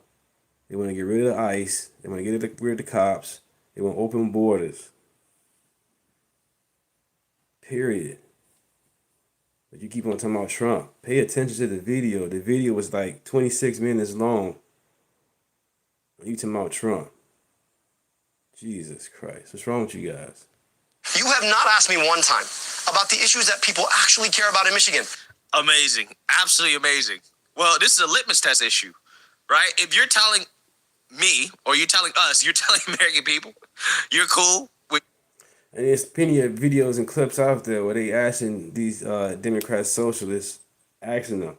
[SPEAKER 1] They want to get rid of ICE. They want to get rid of the cops. They want open borders. Period. But you keep on talking about Trump. Pay attention to the video. The video was like 26 minutes long. You talking about Trump. Jesus Christ. What's wrong with you guys?
[SPEAKER 3] You have not asked me one time about the issues that people actually care about in Michigan.
[SPEAKER 10] Amazing. Absolutely amazing. Well, this is a litmus test issue, right? If you're telling me or you're telling us, you're telling American people, you're cool with.
[SPEAKER 1] And there's plenty of videos and clips out there where they asking these Democrat socialists, asking them,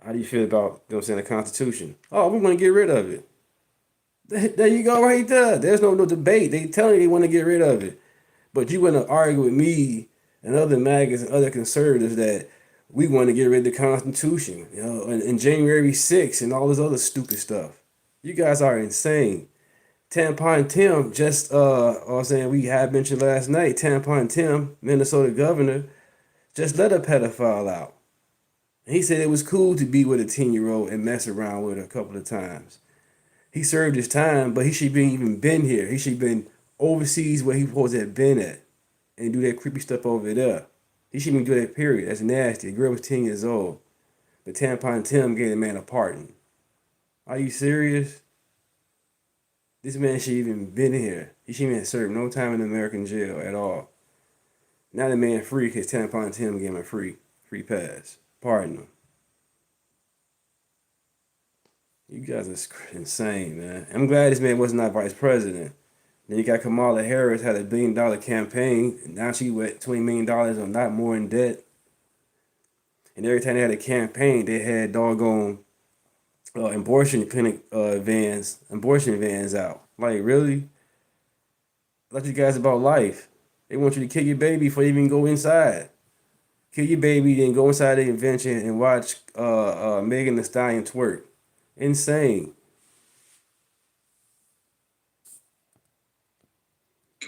[SPEAKER 1] how do you feel about, the Constitution? Oh, we want to get rid of it. There you go right there. There's no debate. They telling you they want to get rid of it. But you want to argue with me and other MAGAs and other conservatives that we want to get rid of the Constitution, and January 6th and all this other stupid stuff. You guys are insane. Tampon Tim just, we had mentioned last night, Tampon Tim, Minnesota governor, just let a pedophile out. And he said it was cool to be with a 10-year-old and mess around with her a couple of times. He served his time, but he should be even been here. He should have been overseas where he supposed to have been at and do that creepy stuff over there. He shouldn't even do that, period. That's nasty. The girl was 10 years old. But Tampon Tim gave the man a pardon. Are you serious? This man should even been here. He shouldn't even served no time in American jail at all. Now the man free because Tampon Tim gave him a free pass. Pardon him. You guys are insane, man. I'm glad this man was not vice president. Then you got Kamala Harris, had $1 billion campaign. And now she went $20 million or not more in debt. And every time they had a campaign, they had doggone abortion vans out. Like, really? I thought you guys about life. They want you to kill your baby before you even go inside. Kill your baby, then go inside the invention and watch Megan Thee Stallion twerk. Insane.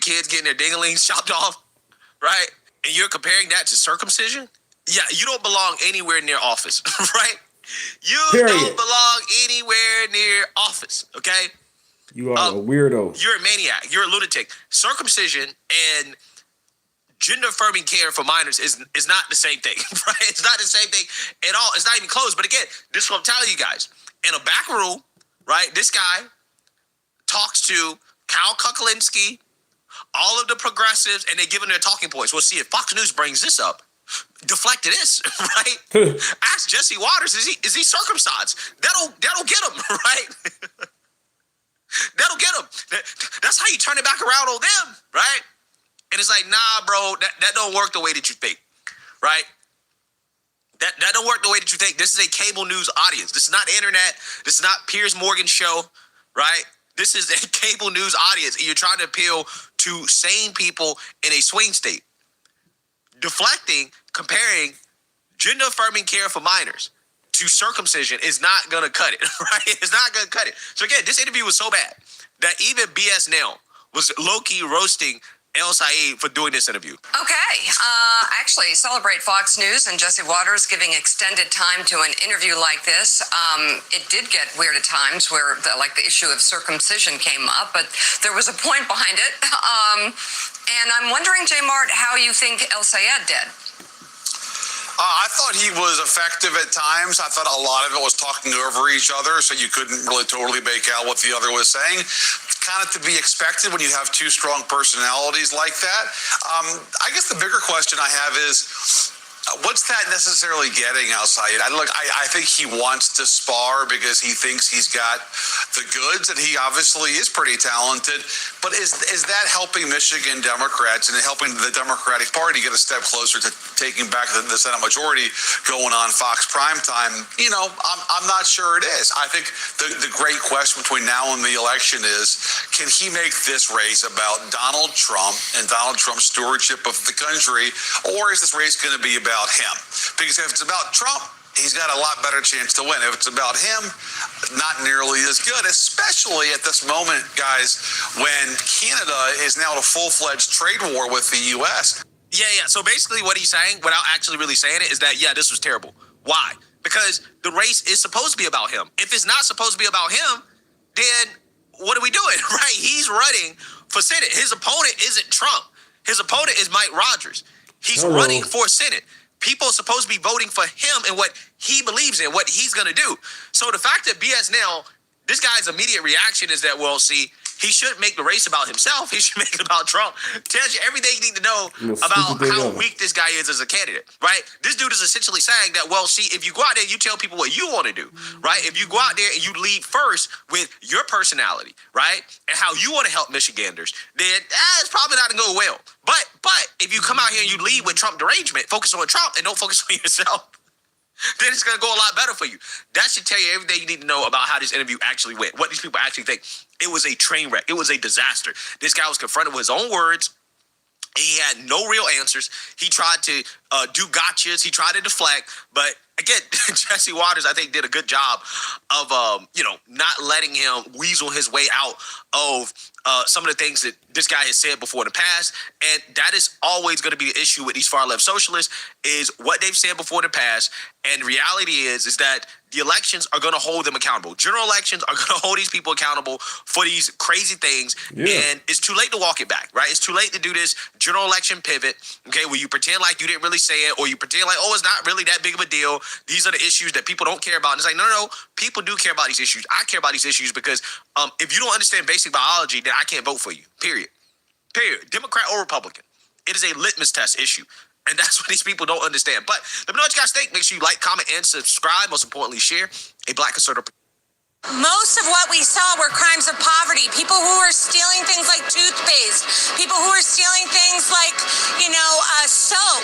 [SPEAKER 10] Kids getting their dinglings chopped off, right? And you're comparing that to circumcision? Yeah, you don't belong anywhere near office, right? You don't belong anywhere near office, okay?
[SPEAKER 1] You are a weirdo.
[SPEAKER 10] You're a maniac. You're a lunatic. Circumcision and gender-affirming care for minors is not the same thing, right? It's not the same thing at all. It's not even close. But again, this is what I'm telling you guys. In a back room, right, this guy talks to Kyle Kukalinski, all of the progressives, and they give them their talking points. We'll see if Fox News brings this up. Deflect to this, right? Ask Jesse Waters, is he circumcised? That'll get him, right? That'll get him. That's how you turn it back around on them, right? And it's like, nah, bro, that don't work the way that you think, right? That don't work the way that you think. This is a cable news audience. This is not the internet. This is not Piers Morgan's show, right? This is a cable news audience, and you're trying to appeal to sane people in a swing state. Deflecting, comparing gender-affirming care for minors to circumcision is not going to cut it, right? It's not going to cut it. So again, this interview was so bad that even BS Now was low-key roasting El Sayed for doing this interview.
[SPEAKER 11] Okay. Actually, celebrate Fox News and Jesse Waters giving extended time to an interview like this. It did get weird at times where the issue of circumcision came up, but there was a point behind it. And I'm wondering, J. Mart, how you think El Sayed did.
[SPEAKER 3] I thought he was effective at times. I thought a lot of it was talking over each other, so you couldn't really totally make out what the other was saying. Kind of to be expected when you have two strong personalities like that. I guess the bigger question I have is, what's that necessarily getting outside? I think he wants to spar because he thinks he's got the goods, and he obviously is pretty talented. But is that helping Michigan Democrats and helping the Democratic Party get a step closer to taking back the Senate majority going on Fox primetime? You know, I'm not sure it is. I think the great question between now and the election is, can he make this race about Donald Trump and Donald Trump's stewardship of the country, or is this race going to be about him? Because if it's about Trump, he's got a lot better chance to win. If it's about him, not nearly as good, especially at this moment, guys, when Canada is now in a full-fledged trade war with the U.S.
[SPEAKER 10] Yeah. So basically what he's saying, without actually really saying it, is that, yeah, this was terrible. Why? Because the race is supposed to be about him. If it's not supposed to be about him, then what are we doing, right? He's running for Senate. His opponent isn't Trump. His opponent is Mike Rogers. He's running for Senate. People are supposed to be voting for him and what he believes in, what he's going to do. So the fact that BS now, this guy's immediate reaction is that, well, see, he shouldn't make the race about himself. He should make it about Trump. Tells you everything you need to know about how weak this guy is as a candidate, right? This dude is essentially saying that, well, see, if you go out there and you tell people what you want to do, right? If you go out there and you lead first with your personality, right? And how you want to help Michiganders, then it's probably not going to go well. But if you come out here and you lead with Trump derangement, focus on Trump and don't focus on yourself, then it's going to go a lot better for you. That should tell you everything you need to know about how this interview actually went, what these people actually think. It was a train wreck. It was a disaster. This guy was confronted with his own words. He had no real answers. He tried to do gotchas. He tried to deflect. But again, Jesse Waters, I think, did a good job of, not letting him weasel his way out of some of the things that this guy has said before in the past. And that is always going to be the issue with these far-left socialists, is what they've said before in the past. And the reality is that the elections are going to hold them accountable. General elections are going to hold these people accountable for these crazy things. Yeah. And it's too late to walk it back, right? It's too late to do this general election pivot, okay, where you pretend like you didn't really say it, or you pretend like, oh, it's not really that big of a deal. These are the issues that people don't care about. And it's like, no, people do care about these issues. I care about these issues because if you don't understand basic biology, then I can't vote for you, period. Democrat or Republican. It is a litmus test issue. And that's what these people don't understand. But let me know what you guys think. Make sure you like, comment, and subscribe. Most importantly, share. A Black conservative.
[SPEAKER 11] Most of what we saw were crimes of poverty. People who were stealing things like toothpaste. People who were stealing things like, soap.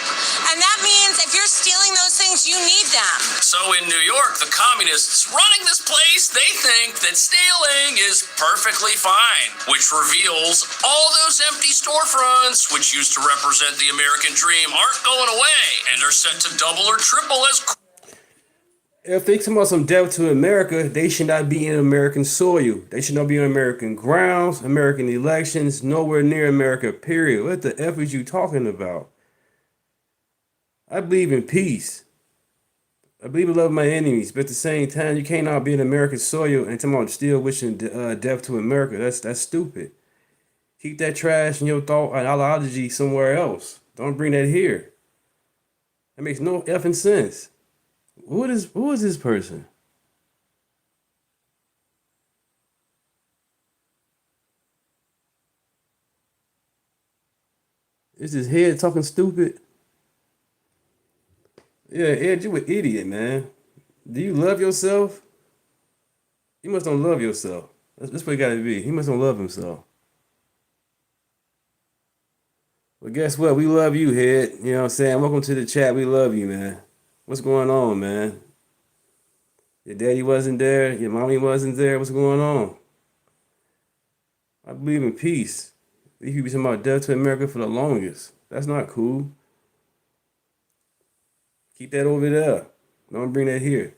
[SPEAKER 11] And that means if you're stealing those things, you need them.
[SPEAKER 12] So in New York, the communists running this place, they think that stealing is perfectly fine, which reveals all those empty storefronts, which used to represent the American dream, aren't going away, and are set to double or triple as...
[SPEAKER 1] If they talking about some death to America, they should not be in American soil. They should not be on American grounds, American elections, nowhere near America, period. What the F is you talking about? I believe in peace. I believe in loving my enemies, but at the same time, you can't not be in American soil and talking about still wishing death to America. That's stupid. Keep that trash in your thought ideology somewhere else. Don't bring that here. That makes no effing sense. Who is this person? Is his head talking stupid? Yeah, Ed, you an idiot, man. Do you love yourself? You must don't love yourself. That's what it gotta be. He must don't love himself. Well, guess what? We love you, Head. You know what I'm saying? Welcome to the chat. We love you, man. What's going on, man? Your daddy wasn't there. Your mommy wasn't there. What's going on? I believe in peace. You be talking about death to America for the longest. That's not cool. Keep that over there. Don't bring that here.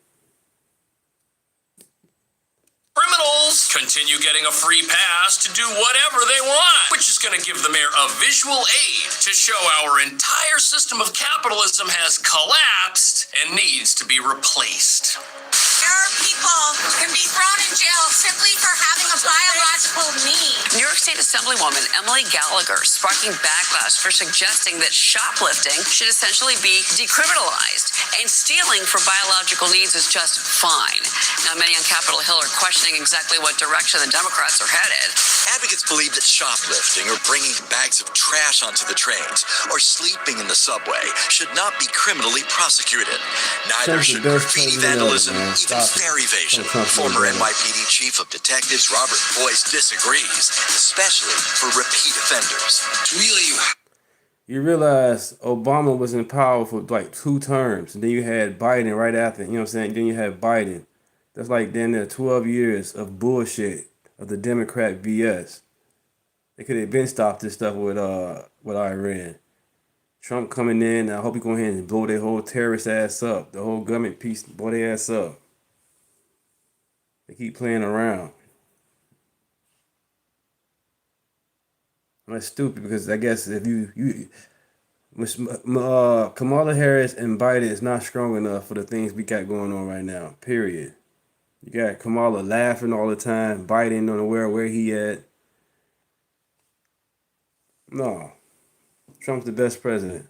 [SPEAKER 12] Criminals continue getting a free pass to do whatever they want, which is going to give the mayor a visual aid to show our entire system of capitalism has collapsed and needs to be replaced.
[SPEAKER 9] There are people who can be thrown in jail simply for having a biological need.
[SPEAKER 11] New York State Assemblywoman Emily Gallagher sparking backlash for suggesting that shoplifting should essentially be decriminalized and stealing for biological needs is just fine. Now, many on Capitol Hill are questioning exactly what direction the Democrats are headed.
[SPEAKER 13] Advocates believe that shoplifting or bringing bags of trash onto the trains or sleeping in the subway should not be criminally prosecuted. Neither should graffiti vandalism, even fair evasion. Former NYPD Chief of Detectives Robert Boyce disagrees, especially for repeat offenders.
[SPEAKER 1] You realize Obama was in power for like 2 terms, and then you had Biden right after, you know what I'm saying? Then you had Biden. That's like then there 12 years of bullshit of the Democrat BS. They could have been stopped this stuff with Iran. Trump coming in, I hope he go ahead and blow their whole terrorist ass up. The whole government piece, blow their ass up. They keep playing around. That's stupid because I guess if Kamala Harris and Biden is not strong enough for the things we got going on right now, period. You got Kamala laughing all the time, Biden unaware where he at. No. Trump's the best president.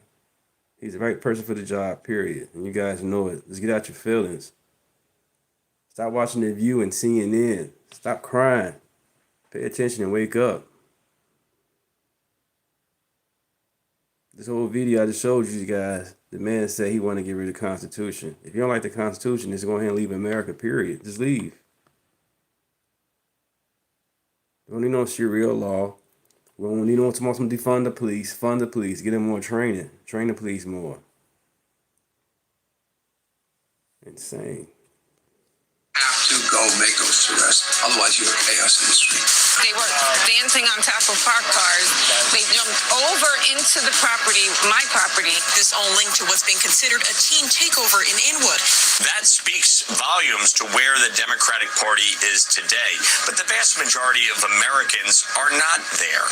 [SPEAKER 1] He's the right person for the job, period. And you guys know it. Let's get out your feelings. Stop watching The View and CNN. Stop crying. Pay attention and wake up. This whole video I just showed you guys, the man said he want to get rid of the Constitution. If you don't like the Constitution, just go ahead and leave America, period. Just leave. Don't need no Sharia law. We don't need no tomorrow to defund the police. Fund the police. Get them more training. Train the police more. Insane.
[SPEAKER 14] Have to go make those arrests. Otherwise, you have chaos in the street.
[SPEAKER 7] They were dancing on top of parked cars. They jumped over into the property, my property.
[SPEAKER 15] This all linked to what's being considered a teen takeover in Inwood.
[SPEAKER 16] That speaks volumes to where the Democratic Party is today. But the vast majority of Americans are not there.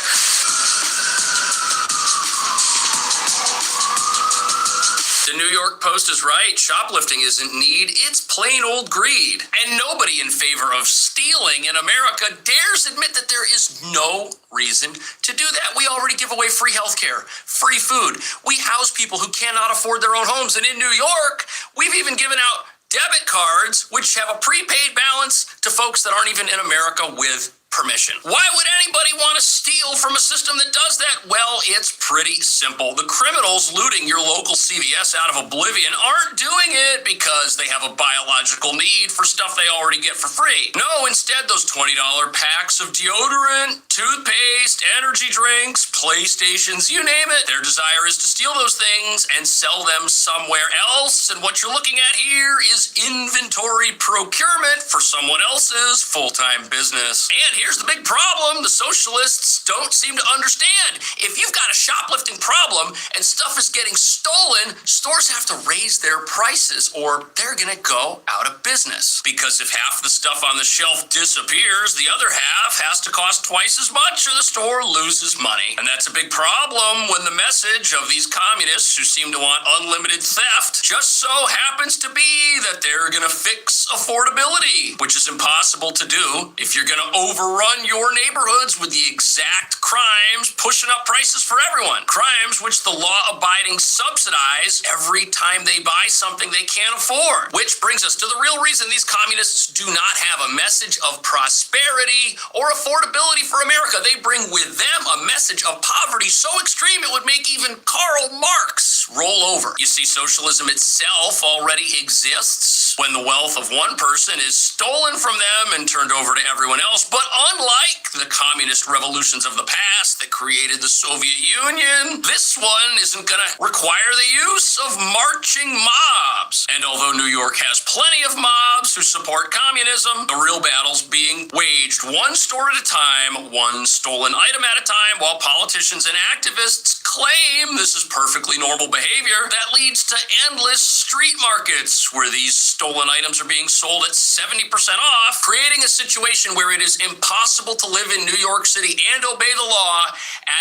[SPEAKER 12] The New York Post is right. Shoplifting isn't need, it's plain old greed. And nobody in favor of stealing in America dares admit that there is no reason to do that. We already give away free healthcare, free food. We house people who cannot afford their own homes. And in New York, we've even given out debit cards, which have a prepaid balance to folks that aren't even in America with permission. Why would anybody want to steal from a system that does that? Well, it's pretty simple. The criminals looting your local CVS out of oblivion aren't doing it because they have a biological need for stuff they already get for free. No, instead, those $20 packs of deodorant, toothpaste, energy drinks, PlayStations, you name it, their desire is to steal those things and sell them somewhere else. And what you're looking at here is inventory procurement for someone else's full-time business. And here's the big problem. The socialists don't seem to understand. If you've got a shoplifting problem and stuff is getting stolen, stores have to raise their prices or they're going to go out of business. Because if half the stuff on the shelf disappears, the other half has to cost twice as much or the store loses money. And that's a big problem when the message of these communists who seem to want unlimited theft just so happens to be that they're going to fix affordability, which is impossible to do if you're going to overrun your neighborhoods with the exact crimes pushing up prices for everyone. Crimes which the law-abiding subsidize every time they buy something they can't afford. Which brings us to the real reason these communists do not have a message of prosperity or affordability for America. They bring with them a message of poverty so extreme it would make even Karl Marx roll over. You see, socialism itself already exists when the wealth of one person is stolen from them and turned over to everyone else. But unlike the communist revolutions of the past that created the Soviet Union, this one isn't going to require the use of marching mobs. And although New York has plenty of mobs who support communism, the real battle's being waged one store at a time, one stolen item at a time, while politicians and activists claim this is perfectly normal behavior that leads to endless street markets where these stolen stolen items are being sold at 70% off, creating a situation where it is impossible to live in New York City and obey the law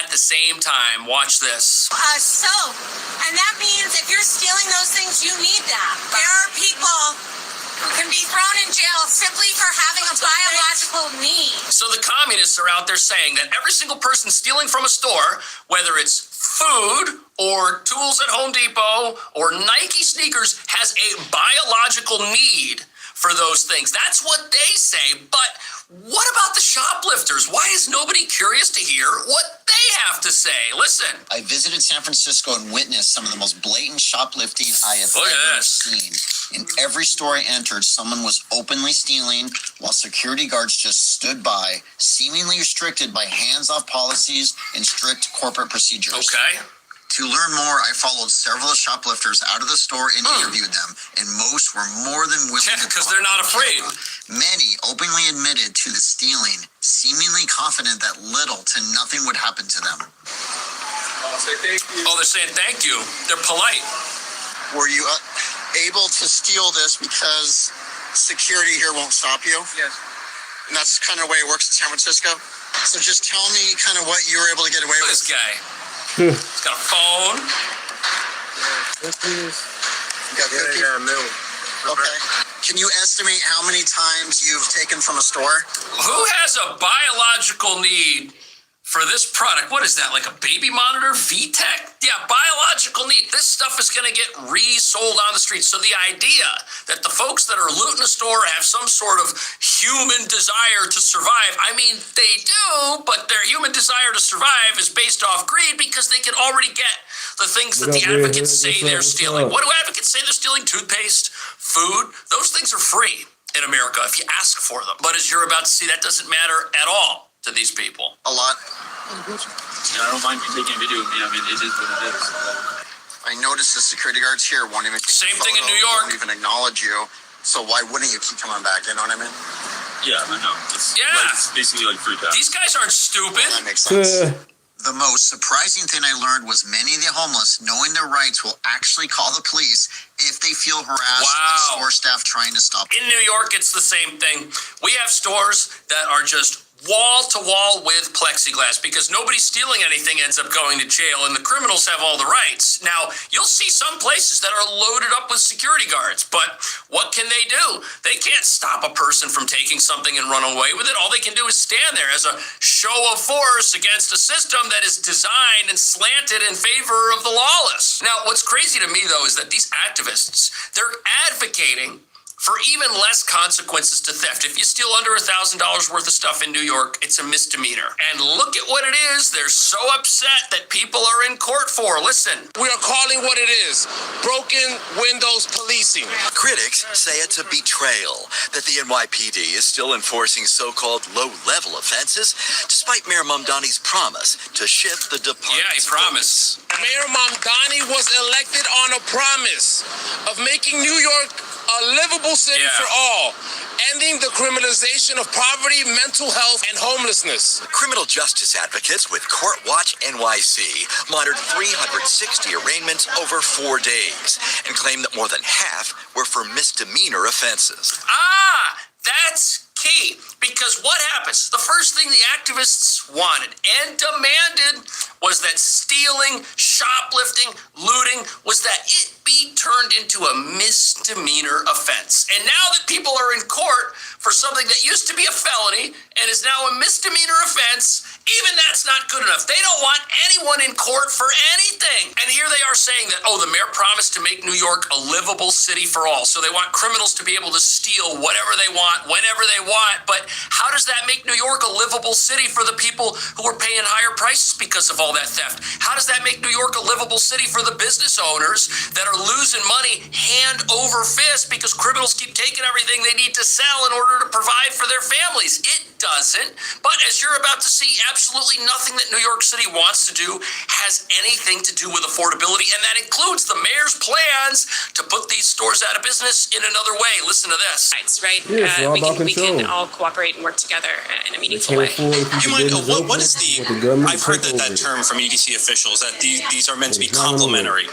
[SPEAKER 12] at the same time. Watch this.
[SPEAKER 17] And that means if you're stealing those things, you need that. There are people who can be thrown in jail simply for having a biological need.
[SPEAKER 12] So the communists are out there saying that every single person stealing from a store, whether it's food or tools at Home Depot or Nike sneakers, has a biological need for those things. That's what they say. But what about the shoplifters? Why is nobody curious to hear what they have to say? Listen.
[SPEAKER 18] I visited San Francisco and witnessed some of the most blatant shoplifting I have ever seen. In every store I entered, someone was openly stealing while security guards just stood by, seemingly restricted by hands-off policies and strict corporate procedures.
[SPEAKER 12] Okay.
[SPEAKER 18] To learn more, I followed several shoplifters out of the store and interviewed them, and most were more than willing to
[SPEAKER 12] because they're not afraid.
[SPEAKER 18] Many openly admitted to the stealing, seemingly confident that little to nothing would happen to them.
[SPEAKER 12] Oh, they're saying thank you. They're polite.
[SPEAKER 18] Were you able to steal this because security here won't stop you?
[SPEAKER 2] Yes.
[SPEAKER 18] And that's kind of the way it works in San Francisco? So just tell me kind of what you were able to get away with.
[SPEAKER 12] This guy. He's got a phone.
[SPEAKER 18] Okay. Can you estimate how many times you've taken from a store?
[SPEAKER 12] Who has a biological need for this product? What is that, like a baby monitor? VTech? Yeah, biological need. This stuff is going to get resold on the streets. So the idea that the folks that are looting a store have some sort of human desire to survive, I mean, they do, but their human desire to survive is based off greed because they can already get the things that the advocates say they're stealing. What do advocates say they're stealing? Toothpaste, food. Those things are free in America if you ask for them. But as you're about to see, that doesn't matter at all to these people.
[SPEAKER 18] A lot.
[SPEAKER 2] Yeah, I don't mind you taking a video of me. I mean, it is what it is.
[SPEAKER 18] I noticed the security guards here won't even take
[SPEAKER 12] Same
[SPEAKER 18] a
[SPEAKER 12] thing in
[SPEAKER 18] photo,
[SPEAKER 12] New York.
[SPEAKER 18] won't even acknowledge you. So why wouldn't you keep coming back? You know what I mean?
[SPEAKER 2] Yeah, I know. It's, it's basically like free pass.
[SPEAKER 12] These guys aren't stupid.
[SPEAKER 18] That makes sense. The most surprising thing I learned was many of the homeless, knowing their rights, will actually call the police if they feel harassed by store staff trying to stop them.
[SPEAKER 12] In New York, it's the same thing. We have stores that are just wall to wall with plexiglass because nobody stealing anything ends up going to jail and the criminals have all the rights. Now, you'll see some places that are loaded up with security guards, but what can they do? They can't stop a person from taking something and run away with it. All they can do is stand there as a show of force against a system that is designed and slanted in favor of the lawless. Now, what's crazy to me, though, is that these activists, they're advocating for even less consequences to theft. If you steal under $1,000 worth of stuff in New York, it's a misdemeanor. And look at what it is. They're so upset that people are in court for. Listen.
[SPEAKER 19] We are calling what it is, broken windows policing.
[SPEAKER 13] Critics say it's a betrayal that the NYPD is still enforcing so-called low-level offenses, despite Mayor Mamdani's promise to shift the department.
[SPEAKER 12] Yeah, he promised.
[SPEAKER 19] Mayor Mamdani was elected on a promise of making New York a livable city for all, ending the criminalization of poverty, mental health, and homelessness.
[SPEAKER 13] Criminal justice advocates with Court Watch NYC monitored 360 arraignments over 4 days and claimed that more than half were for misdemeanor offenses.
[SPEAKER 12] That's key, because what happens? The first thing the activists wanted and demanded was that stealing, shoplifting, looting, was that it be turned into a misdemeanor offense. And now that people are in court for something that used to be a felony and is now a misdemeanor offense, even that's not good enough. They don't want anyone in court for anything. And here they are saying that, the mayor promised to make New York a livable city for all. So they want criminals to be able to steal whatever they want, whenever they want. But how does that make New York a livable city for the people who are paying higher prices because of all that theft? How does that make New York a livable city for the business owners that are losing money hand over fist because criminals keep taking everything they need to sell in order to provide for their families? It doesn't. But as you're about to see, absolutely nothing that New York City wants to do has anything to do with affordability, and that includes the mayor's plans to put these stores out of business in another way. Listen to this.
[SPEAKER 9] Right?
[SPEAKER 1] Yeah,
[SPEAKER 9] we can all cooperate and work together in a meaningful way.
[SPEAKER 20] What is I've heard that term from EDC officials that these are meant to be complementary.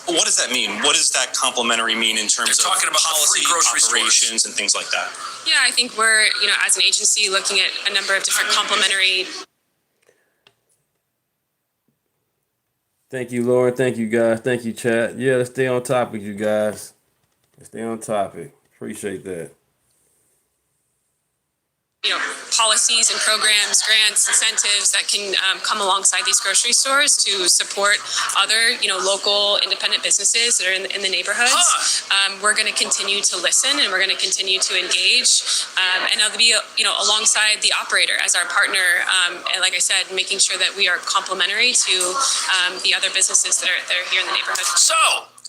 [SPEAKER 21] What does that mean? What does that complementary mean in terms of
[SPEAKER 12] talking about
[SPEAKER 21] policy,
[SPEAKER 12] free grocery
[SPEAKER 21] operations, and things like that?
[SPEAKER 9] Yeah, I think we're, as an agency looking at a number of different complementary.
[SPEAKER 1] Thank you, Lauren. Thank you, guys. Thank you, chat. Yeah, let's stay on topic, you guys. Let's stay on topic. Appreciate that.
[SPEAKER 9] Policies and programs, grants, incentives that can come alongside these grocery stores to support other, local independent businesses that are in the neighborhoods. We're going to continue to listen, and we're going to continue to engage, and that'll be, alongside the operator as our partner. And like I said, making sure that we are complementary to the other businesses that are here in the neighborhood.
[SPEAKER 12] So,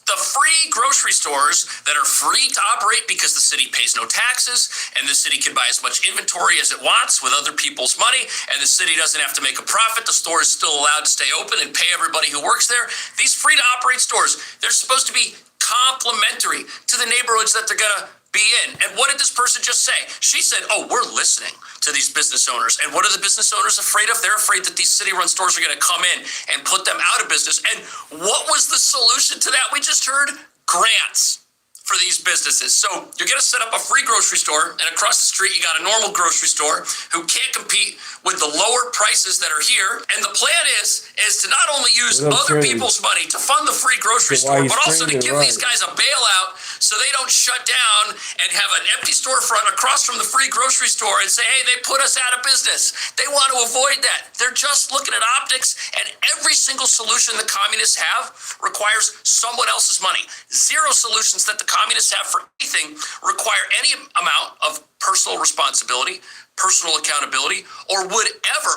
[SPEAKER 12] the free grocery stores that are free to operate because the city pays no taxes and the city can buy as much inventory as it wants with other people's money, and the city doesn't have to make a profit. The store is still allowed to stay open and pay everybody who works there. These free to operate stores, they're supposed to be complementary to the neighborhoods that they're going to be in. And what did this person just say? She said, oh, we're listening to these business owners. And what are the business owners afraid of? They're afraid that these city-run stores are going to come in and put them out of business. And what was the solution to that? We just heard grants for these businesses. So you're going to set up a free grocery store, and across the street you got a normal grocery store who can't compete with the lower prices that are here. And the plan is to not only use other people's money to fund the free grocery store, but also to give these guys a bailout so they don't shut down and have an empty storefront across from the free grocery store and say, hey, they put us out of business. They want to avoid that. They're just looking at optics, and every single solution the communists have requires someone else's money. Zero solutions that the communists have for anything require any amount of personal responsibility, personal accountability, or would ever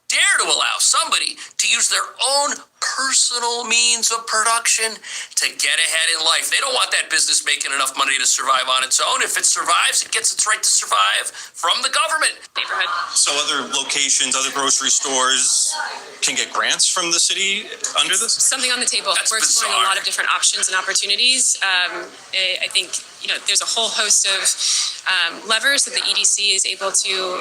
[SPEAKER 12] dare to allow somebody to use their own personal means of production to get ahead in life. They don't want that business making enough money to survive on its own. If it survives, it gets its right to survive from the government.
[SPEAKER 9] Neighborhood.
[SPEAKER 21] So other locations, other grocery stores can get grants from the city under this?
[SPEAKER 9] Something on the table.
[SPEAKER 12] That's
[SPEAKER 9] We're exploring
[SPEAKER 12] bizarre.
[SPEAKER 9] a lot of different options and opportunities. I think there's a whole host of levers that the EDC is able to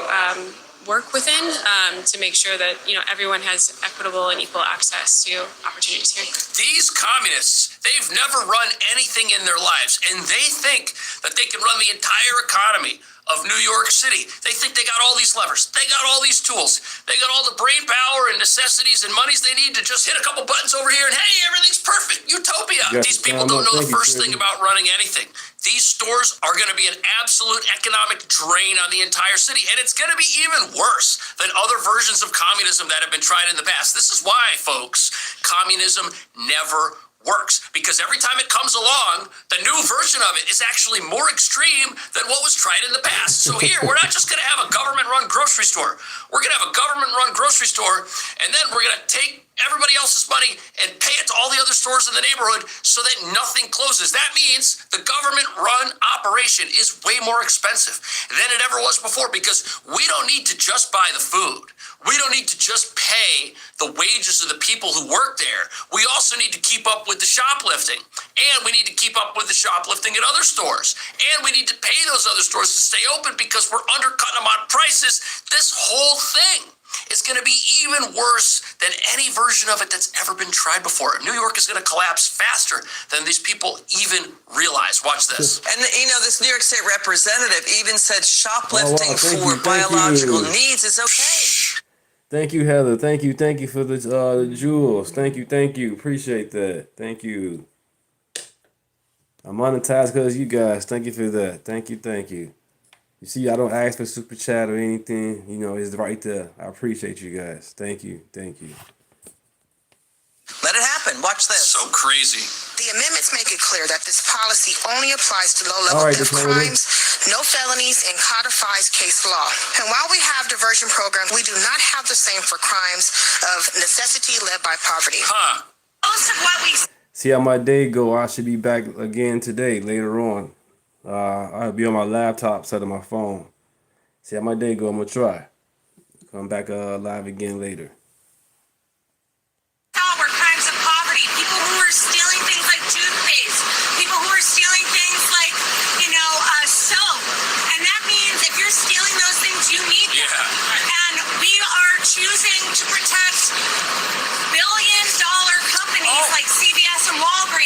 [SPEAKER 9] work within to make sure that everyone has equitable and equal access to opportunities here.
[SPEAKER 12] These communists, they've never run anything in their lives, and they think that they can run the entire economy of New York City. They think they got all these levers. They got all these tools. They got all the brain power and necessities and monies they need to just hit a couple buttons over here and hey, everything's perfect. Utopia. These people don't know the first thing about running anything. These stores are going to be an absolute economic drain on the entire city, and it's going to be even worse than other versions of communism that have been tried in the past. This is why, folks, communism never works, because every time it comes along, the new version of it is actually more extreme than what was tried in the past. So here, we're not just going to have a government-run grocery store. We're going to have a government-run grocery store, and then we're going to take everybody else's money and pay it to all the other stores in the neighborhood so that nothing closes. That means the government-run operation is way more expensive than it ever was before, because we don't need to just buy the food. We don't need to just pay the wages of the people who work there. We also need to keep up with the shoplifting, and we need to keep up with the shoplifting at other stores, and we need to pay those other stores to stay open because we're undercutting them on prices. This whole thing is going to be even worse than any version of it that's ever been tried before. New York is going to collapse faster than these people even realize. Watch this.
[SPEAKER 22] And this New York State representative even said shoplifting for biological needs is okay.
[SPEAKER 1] Thank you, Heather. Thank you for the jewels. Thank you. Appreciate that. Thank you. I'm monetized because you guys. Thank you for that. Thank you. You see, I don't ask for super chat or anything. It's right there. I appreciate you guys. Thank you.
[SPEAKER 22] Let it happen. Watch this.
[SPEAKER 12] So crazy.
[SPEAKER 7] The amendments make it clear that this policy only applies to low-level theft crimes, no felonies, and codifies case law. And while we have diversion programs, we do not have the same for crimes of necessity led by poverty. Most of what we
[SPEAKER 1] See how my day go. I should be back again today, later on. I'll be on my laptop instead of my phone. See how my day go. I'm going to try. Come back live again later.
[SPEAKER 17] were crimes of poverty. People who were stealing things like toothpaste. People who were stealing things like, soap. And that means if you're stealing those things, you need them. And we are choosing to protect billion-dollar companies like CVS and Walgreens.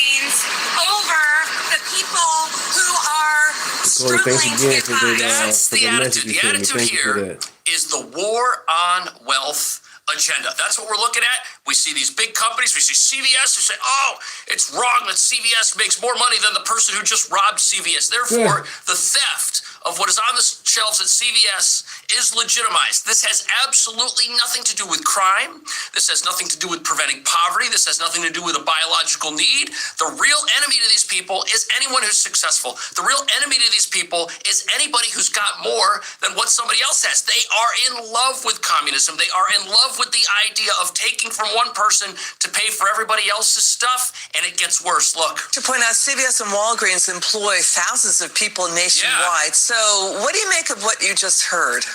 [SPEAKER 1] Corey, thanks
[SPEAKER 17] struggling to
[SPEAKER 1] again
[SPEAKER 17] get by.
[SPEAKER 12] That's
[SPEAKER 1] for
[SPEAKER 12] the
[SPEAKER 1] the message
[SPEAKER 12] attitude.
[SPEAKER 1] you
[SPEAKER 12] The
[SPEAKER 1] sent me.
[SPEAKER 12] attitude
[SPEAKER 1] Thank you for
[SPEAKER 12] here
[SPEAKER 1] that.
[SPEAKER 12] is the war on wealth agenda. That's what we're looking at. We see these big companies. We see CVS. We say, oh, it's wrong that CVS makes more money than the person who just robbed CVS. Therefore, the theft of what is on the shelves at CVS is legitimized. This has absolutely nothing to do with crime. This has nothing to do with preventing poverty. This has nothing to do with a biological need. The real enemy to these people is anyone who's successful. The real enemy to these people is anybody who's got more than what somebody else has. They are in love with communism. They are in love with the idea of taking from one person to pay for everybody else's stuff, and it gets worse. Look.
[SPEAKER 22] To point out, CVS and Walgreens employ thousands of people nationwide. So what do you make of what you just heard?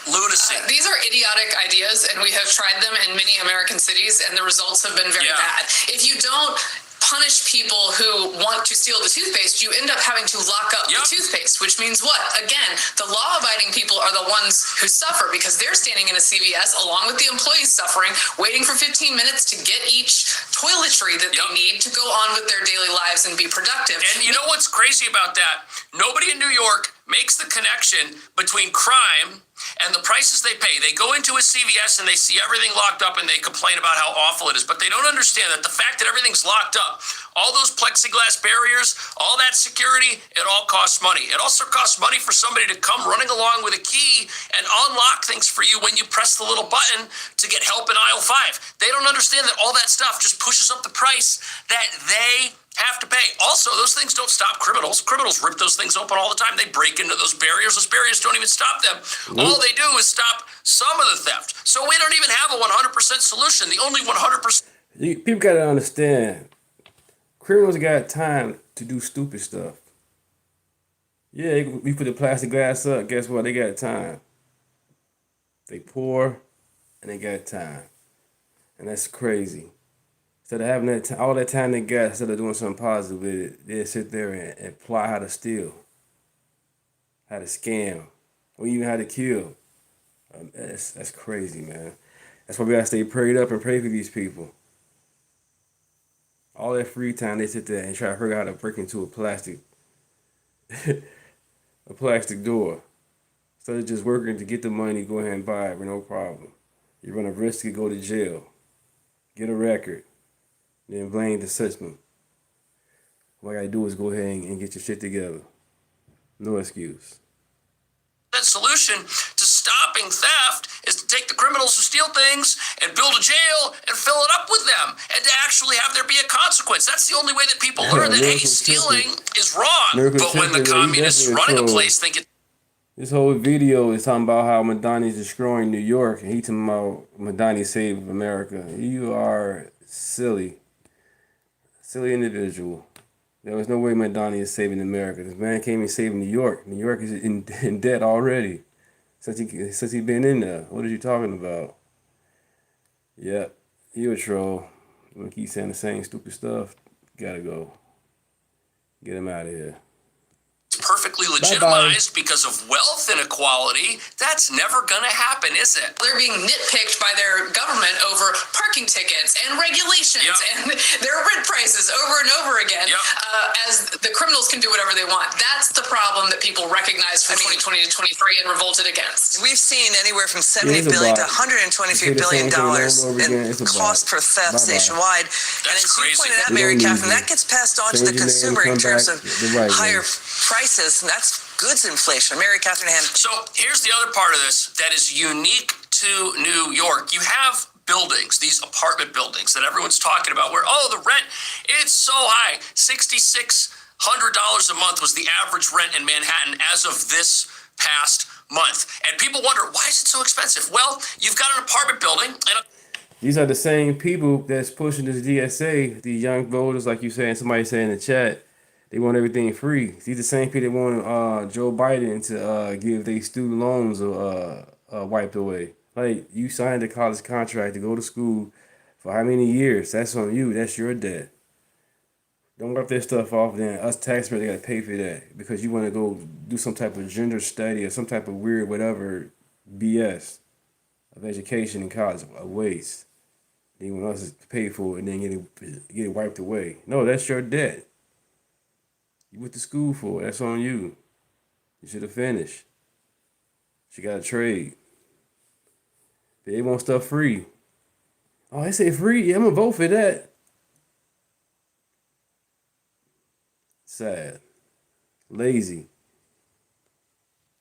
[SPEAKER 12] Lunacy.
[SPEAKER 9] These are idiotic ideas, and we have tried them in many American cities, and the results have been very bad. If you don't punish people who want to steal the toothpaste, you end up having to lock up the toothpaste, which means what? Again, the law-abiding people are the ones who suffer because they're standing in a CVS along with the employees suffering, waiting for 15 minutes to get each toiletry that they need to go on with their daily lives and be productive.
[SPEAKER 12] And you know what's crazy about that? Nobody in New York makes the connection between crime and the prices they pay. They go into a CVS and they see everything locked up and they complain about how awful it is, but they don't understand that the fact that everything's locked up, all those plexiglass barriers, all that security, it all costs money. It also costs money for somebody to come running along with a key and unlock things for you when you press the little button to get help in aisle 5. They don't understand that all that stuff just pushes up the price that they have to pay. Also, those things don't stop criminals. Criminals rip those things open all the time. They break into those barriers. Those barriers don't even stop them. All they do is stop some of the theft. So we don't even have a 100% solution. The only 100%.
[SPEAKER 1] People got to understand, criminals got time to do stupid stuff. Yeah, we put the plastic glass up. Guess what? They got time. They poor and they got time. And that's crazy. Instead of having that all that time they got, instead of doing something positive with it, they sit there and plot how to steal, how to scam, or even how to kill. That's crazy, man. That's why we gotta stay prayed up and pray for these people. All that free time, they sit there and try to figure out how to break into a plastic door. Instead of just working to get the money, go ahead and buy it with no problem. You run a risk to go to jail, get a record, then blame the system. What I gotta do is go ahead and get your shit together. No excuse.
[SPEAKER 12] That solution to stopping theft is to take the criminals who steal things and build a jail and fill it up with them and to actually have there be a consequence. That's the only way that people learn that, hey, stealing is wrong. But when the communists running a place think it.
[SPEAKER 1] This whole video is talking about how Madani's destroying New York, and he talking about Madani saved America. You are silly. Silly individual. There was no way Madani is saving America. This man came and saved New York. New York is in debt already. Since he been in there. What are you talking about? Yep. You a troll. You wanna keep saying the same stupid stuff? Gotta go. Get him out of here.
[SPEAKER 12] Perfectly legitimized because of wealth inequality. That's never gonna happen, is it?
[SPEAKER 9] They're being nitpicked by their government over parking tickets and regulations and their rent prices over and over again, as the criminals can do whatever they want. That's the problem that people recognize from 2020 to 23 and revolted against.
[SPEAKER 22] We've seen anywhere from $70 billion to $123 billion in cost per theft nationwide. And as you pointed out, Mary Catherine, that gets passed on to the consumer in terms of higher prices, and that's goods inflation. Mary Catherine Hand.
[SPEAKER 12] So here's the other part of this that is unique to New York. You have buildings, these apartment buildings that everyone's talking about where, oh, the rent, it's so high. $6,600 a month was the average rent in Manhattan as of this past month. And people wonder, why is it so expensive? Well, you've got an apartment building and
[SPEAKER 1] these are the same people that's pushing this DSA, the young voters, like you saying, somebody saying in the chat. They want everything free. These the same people that want Joe Biden to give their student loans wiped away. Like, you signed a college contract to go to school for how many years? That's on you. That's your debt. Don't wipe that stuff off. Then us taxpayers got to pay for that because you want to go do some type of gender study or some type of weird whatever BS of education in college, a waste. Then you want us to pay for it and then get it wiped away. No, that's your debt. You went to school for it. That's on you. You should have finished. She got a trade. They want stuff free. Oh, they say free? Yeah, I'm gonna vote for that. Sad. Lazy.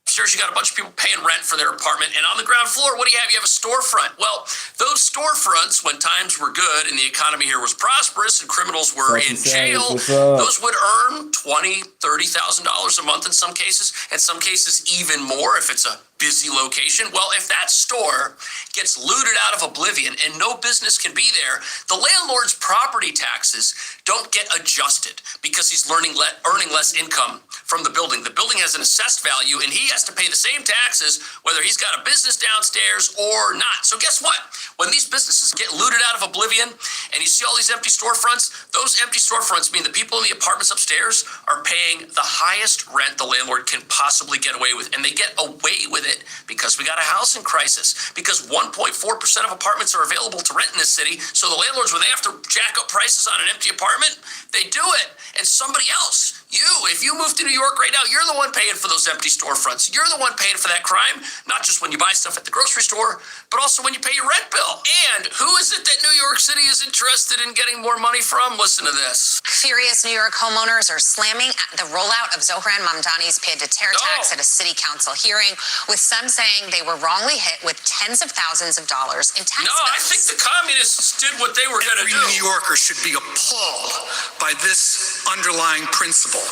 [SPEAKER 12] Upstairs, you got a bunch of people paying rent for their apartment, and on the ground floor, what do you have? You have a storefront. Well, those storefronts, when times were good and the economy here was prosperous and criminals were in jail, those would earn $20,000, $30,000 a month in some cases even more if it's a busy location. Well, if that store gets looted out of oblivion and no business can be there, the landlord's property taxes don't get adjusted because he's earning less income from the building. The building has an assessed value and he has to pay the same taxes whether he's got a business downstairs or not. So guess what? When these businesses get looted out of oblivion and you see all these empty storefronts, those empty storefronts mean the people in the apartments upstairs are paying the highest rent the landlord can possibly get away with. And they get away with it because we got a housing crisis, because 1.4% of apartments are available to rent in this city. So the landlords, when they have to jack up prices on an empty apartment, they do it. And somebody else, if you move to New York right now, you're the one paying for those empty storefronts. You're the one paying for that crime, not just when you buy stuff at the grocery store, but also when you pay your rent bill. And who is it that New York City is interested in getting more money from? Listen to this.
[SPEAKER 4] Furious New York homeowners are slamming the rollout of Zohran Mamdani's paid-to-tear tax at a city council hearing, with some saying they were wrongly hit with tens of thousands of dollars in tax bills.
[SPEAKER 12] I think the communists did what they were going to do.
[SPEAKER 5] Every New Yorker should be appalled by this underlying principle.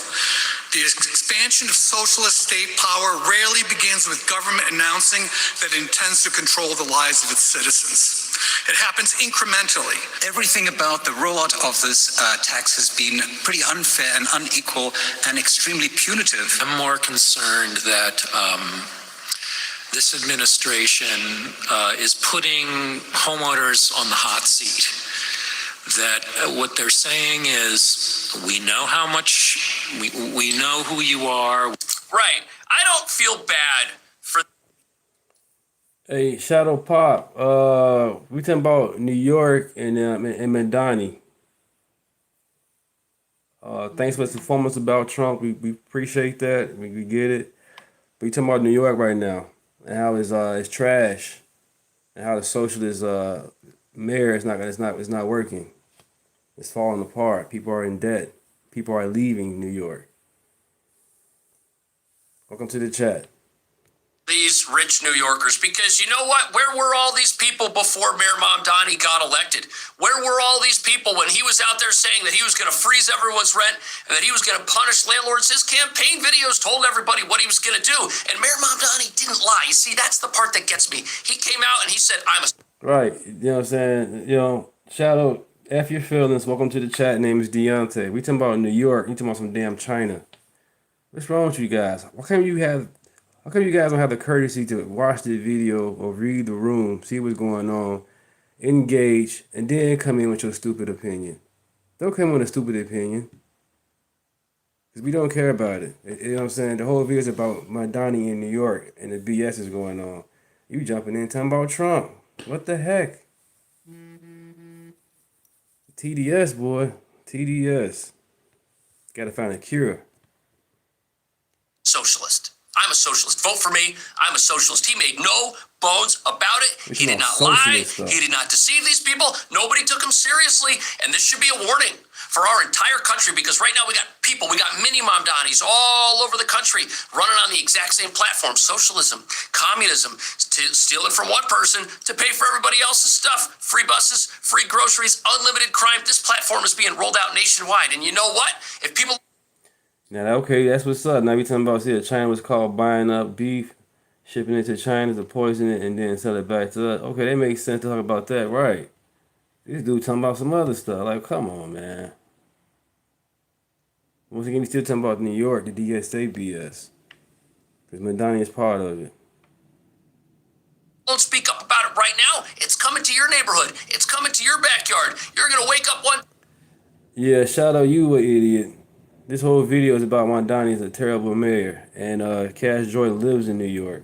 [SPEAKER 5] The expansion of socialist state power rarely begins with government announcing that it intends to control the lives of its citizens. It happens incrementally.
[SPEAKER 23] Everything about the rollout of this tax has been pretty unfair and unequal and extremely punitive.
[SPEAKER 24] I'm more concerned that this administration is putting homeowners on the hot seat. That what they're saying is, we know how much, we know who you are.
[SPEAKER 12] Right. I don't feel bad for...
[SPEAKER 1] Hey, Shadow Pop, we talking about New York and Mamdani. Thanks for the performance about Trump. We appreciate that. We get it. But we talking about New York right now and how it's trash and how the socialist mayor is not working. It's falling apart. People are in debt. People are leaving New York. Welcome to the chat.
[SPEAKER 12] These rich New Yorkers, because you know what? Where were all these people before Mayor Mamdani got elected? Where were all these people when he was out there saying that he was going to freeze everyone's rent and that he was going to punish landlords? His campaign videos told everybody what he was going to do, and Mayor Mamdani didn't lie. You see, that's the part that gets me. He came out and he said, I'm a...
[SPEAKER 1] Right, you know what I'm saying? You know, Shadow, F your feelings. Welcome to the chat. Name is Deontay. We talking about New York. You talking about some damn China. What's wrong with you guys? How come you guys don't have the courtesy to watch the video or read the room, see what's going on, engage, and then come in with your stupid opinion? Don't come in with a stupid opinion. Because we don't care about it. You know what I'm saying? The whole video is about Mamdani in New York and the BS is going on. You jumping in talking about Trump. What the heck? TDS, boy. TDS. Gotta find a cure.
[SPEAKER 12] Socialist. I'm a socialist. Vote for me. I'm a socialist. He made no bones about it. He did not lie. He did not deceive these people. Nobody took him seriously. And this should be a warning for our entire country, because right now we got mini Mamdanis all over the country running on the exact same platform. Socialism, communism, stealing from one person to pay for everybody else's stuff. Free buses, free groceries, unlimited crime. This platform is being rolled out nationwide. And you know what? If people...
[SPEAKER 1] Now, okay, that's what's up. Now we talking about, China was called buying up beef, shipping it to China to poison it, and then sell it back to us. Okay, that makes sense to talk about that, right? This dude talking about some other stuff. Like, come on, man. Once again, we still talking about New York, the DSA BS. Because Mamdani is part of it.
[SPEAKER 12] Don't speak up about it right now. It's coming to your neighborhood. It's coming to your backyard. You're going to wake up one...
[SPEAKER 1] Yeah, shout out you, an idiot. This whole video is about Mamdani is a terrible mayor. And Cash Joy lives in New York.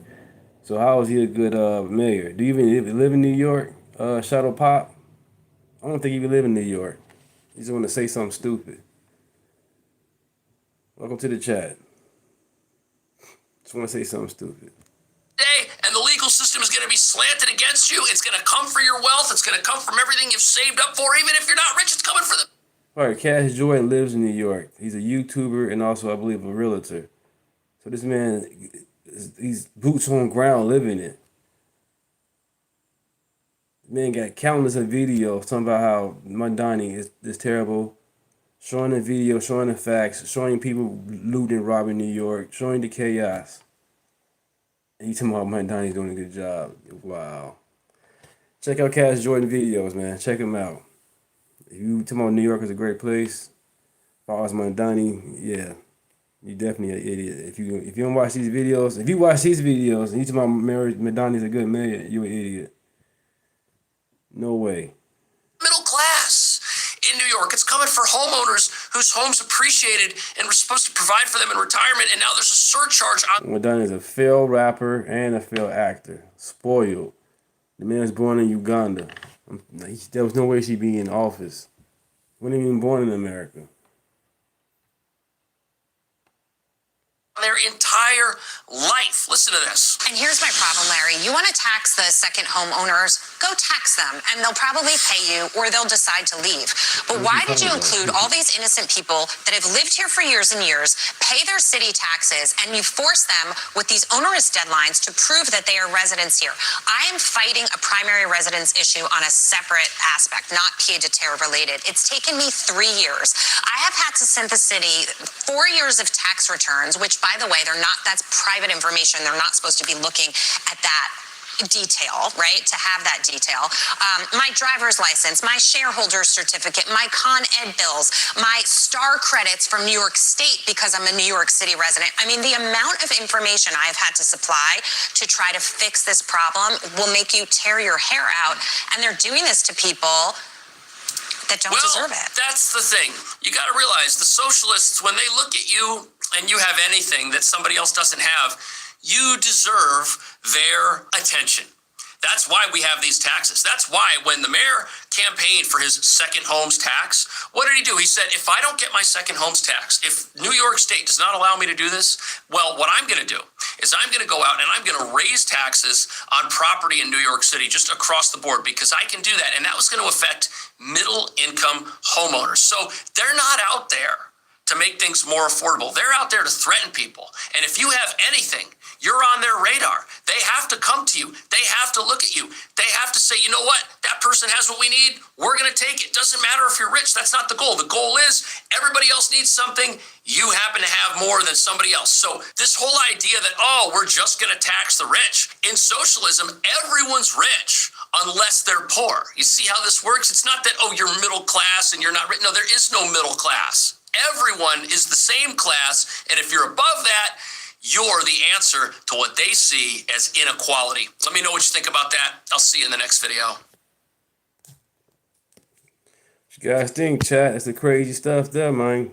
[SPEAKER 1] So how is he a good mayor? Do you even live in New York, Shadow Pop? I don't think he even live in New York. He just want to say something stupid. Welcome to the chat. Just want to say something stupid.
[SPEAKER 12] And the legal system is going to be slanted against you. It's going to come for your wealth. It's going to come from everything you've saved up for. Even if you're not rich, it's coming for them.
[SPEAKER 1] All right, Cash Joy lives in New York. He's a YouTuber and also, I believe, a realtor. So this man, he's boots on ground living it. Man got countless of videos talking about how Mamdani is terrible. Showing the video, showing the facts, showing people looting, robbing New York, showing the chaos. And you talking about Mamdani's doing a good job. Wow. Check out Cash Jordan videos, man. Check him out. If you talking about New York is a great place, as far as Mamdani, yeah, you definitely an idiot. If you don't watch these videos, if you watch these videos and you talking about Mamdani's a good mayor, you an idiot. No way.
[SPEAKER 12] Middle class in New York. It's coming for homeowners whose homes appreciated and were supposed to provide for them in retirement, and now there's a surcharge on.
[SPEAKER 1] Mamdani is a failed rapper and a failed actor. Spoiled. The man was born in Uganda. There was no way she'd be in office. Wasn't even born in America.
[SPEAKER 12] Their entire life. Listen to this.
[SPEAKER 4] And here's my problem, Larry. You want to tax the second homeowners? Go tax them, and they'll probably pay you, or they'll decide to leave. But why did you include all these innocent people that have lived here for years and years, pay their city taxes, and you force them with these onerous deadlines to prove that they are residents here? I am fighting a primary residence issue on a separate aspect, not pied-à-terre related. It's taken me 3 years. I have had to send the city 4 years of tax returns, which, by the way, that's private information. They're not supposed to be looking at that detail, right? To have that detail. My driver's license, my shareholder certificate, my Con Ed bills, my star credits from New York State because I'm a New York City resident. I mean, the amount of information I've had to supply to try to fix this problem will make you tear your hair out. And they're doing this to people that don't deserve it.
[SPEAKER 12] That's the thing. You got to realize the socialists, when they look at you and you have anything that somebody else doesn't have, you deserve their attention. That's why we have these taxes. That's why when the mayor campaigned for his second homes tax, what did he do? He said, if I don't get my second homes tax, if New York State does not allow me to do this, well, what I'm going to do is I'm going to go out and I'm going to raise taxes on property in New York City just across the board because I can do that. And that was going to affect middle income homeowners. So they're not out there to make things more affordable. They're out there to threaten people. And if you have anything, you're on their radar. They have to come to you. They have to look at you. They have to say, you know what? That person has what we need. We're going to take it. Doesn't matter if you're rich. That's not the goal. The goal is everybody else needs something. You happen to have more than somebody else. So this whole idea that, oh, we're just going to tax the rich. In socialism, everyone's rich unless they're poor. You see how this works? It's not that, oh, you're middle class and you're not rich. No, there is no middle class. Everyone is the same class. And if you're above that, you're the answer to what they see as inequality. Let me know what you think about that. I'll see you in the next video.
[SPEAKER 1] What you guys think, chat? It's the crazy stuff there, man.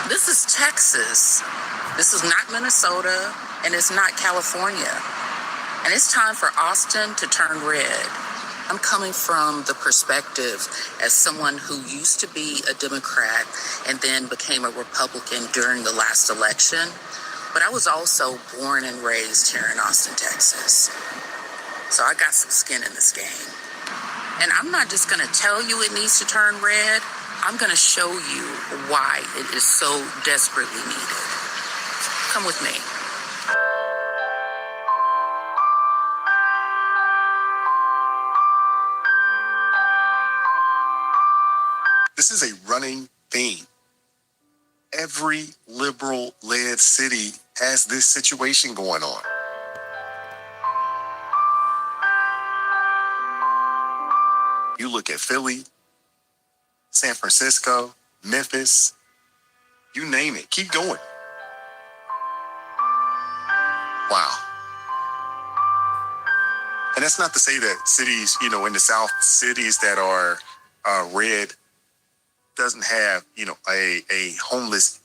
[SPEAKER 3] This is Texas. This is not Minnesota, and it's not California. And it's time for Austin to turn red. I'm coming from the perspective as someone who used to be a Democrat and then became a Republican during the last election. But I was also born and raised here in Austin, Texas. So I got some skin in this game. And I'm not just going to tell you it needs to turn red. I'm going to show you why it is so desperately needed. Come with me.
[SPEAKER 6] This is a running theme. Every liberal-led city has this situation going on. You look at Philly, San Francisco, Memphis, you name it. Keep going. Wow. And that's not to say that cities, in the South, cities that are red doesn't have, a homeless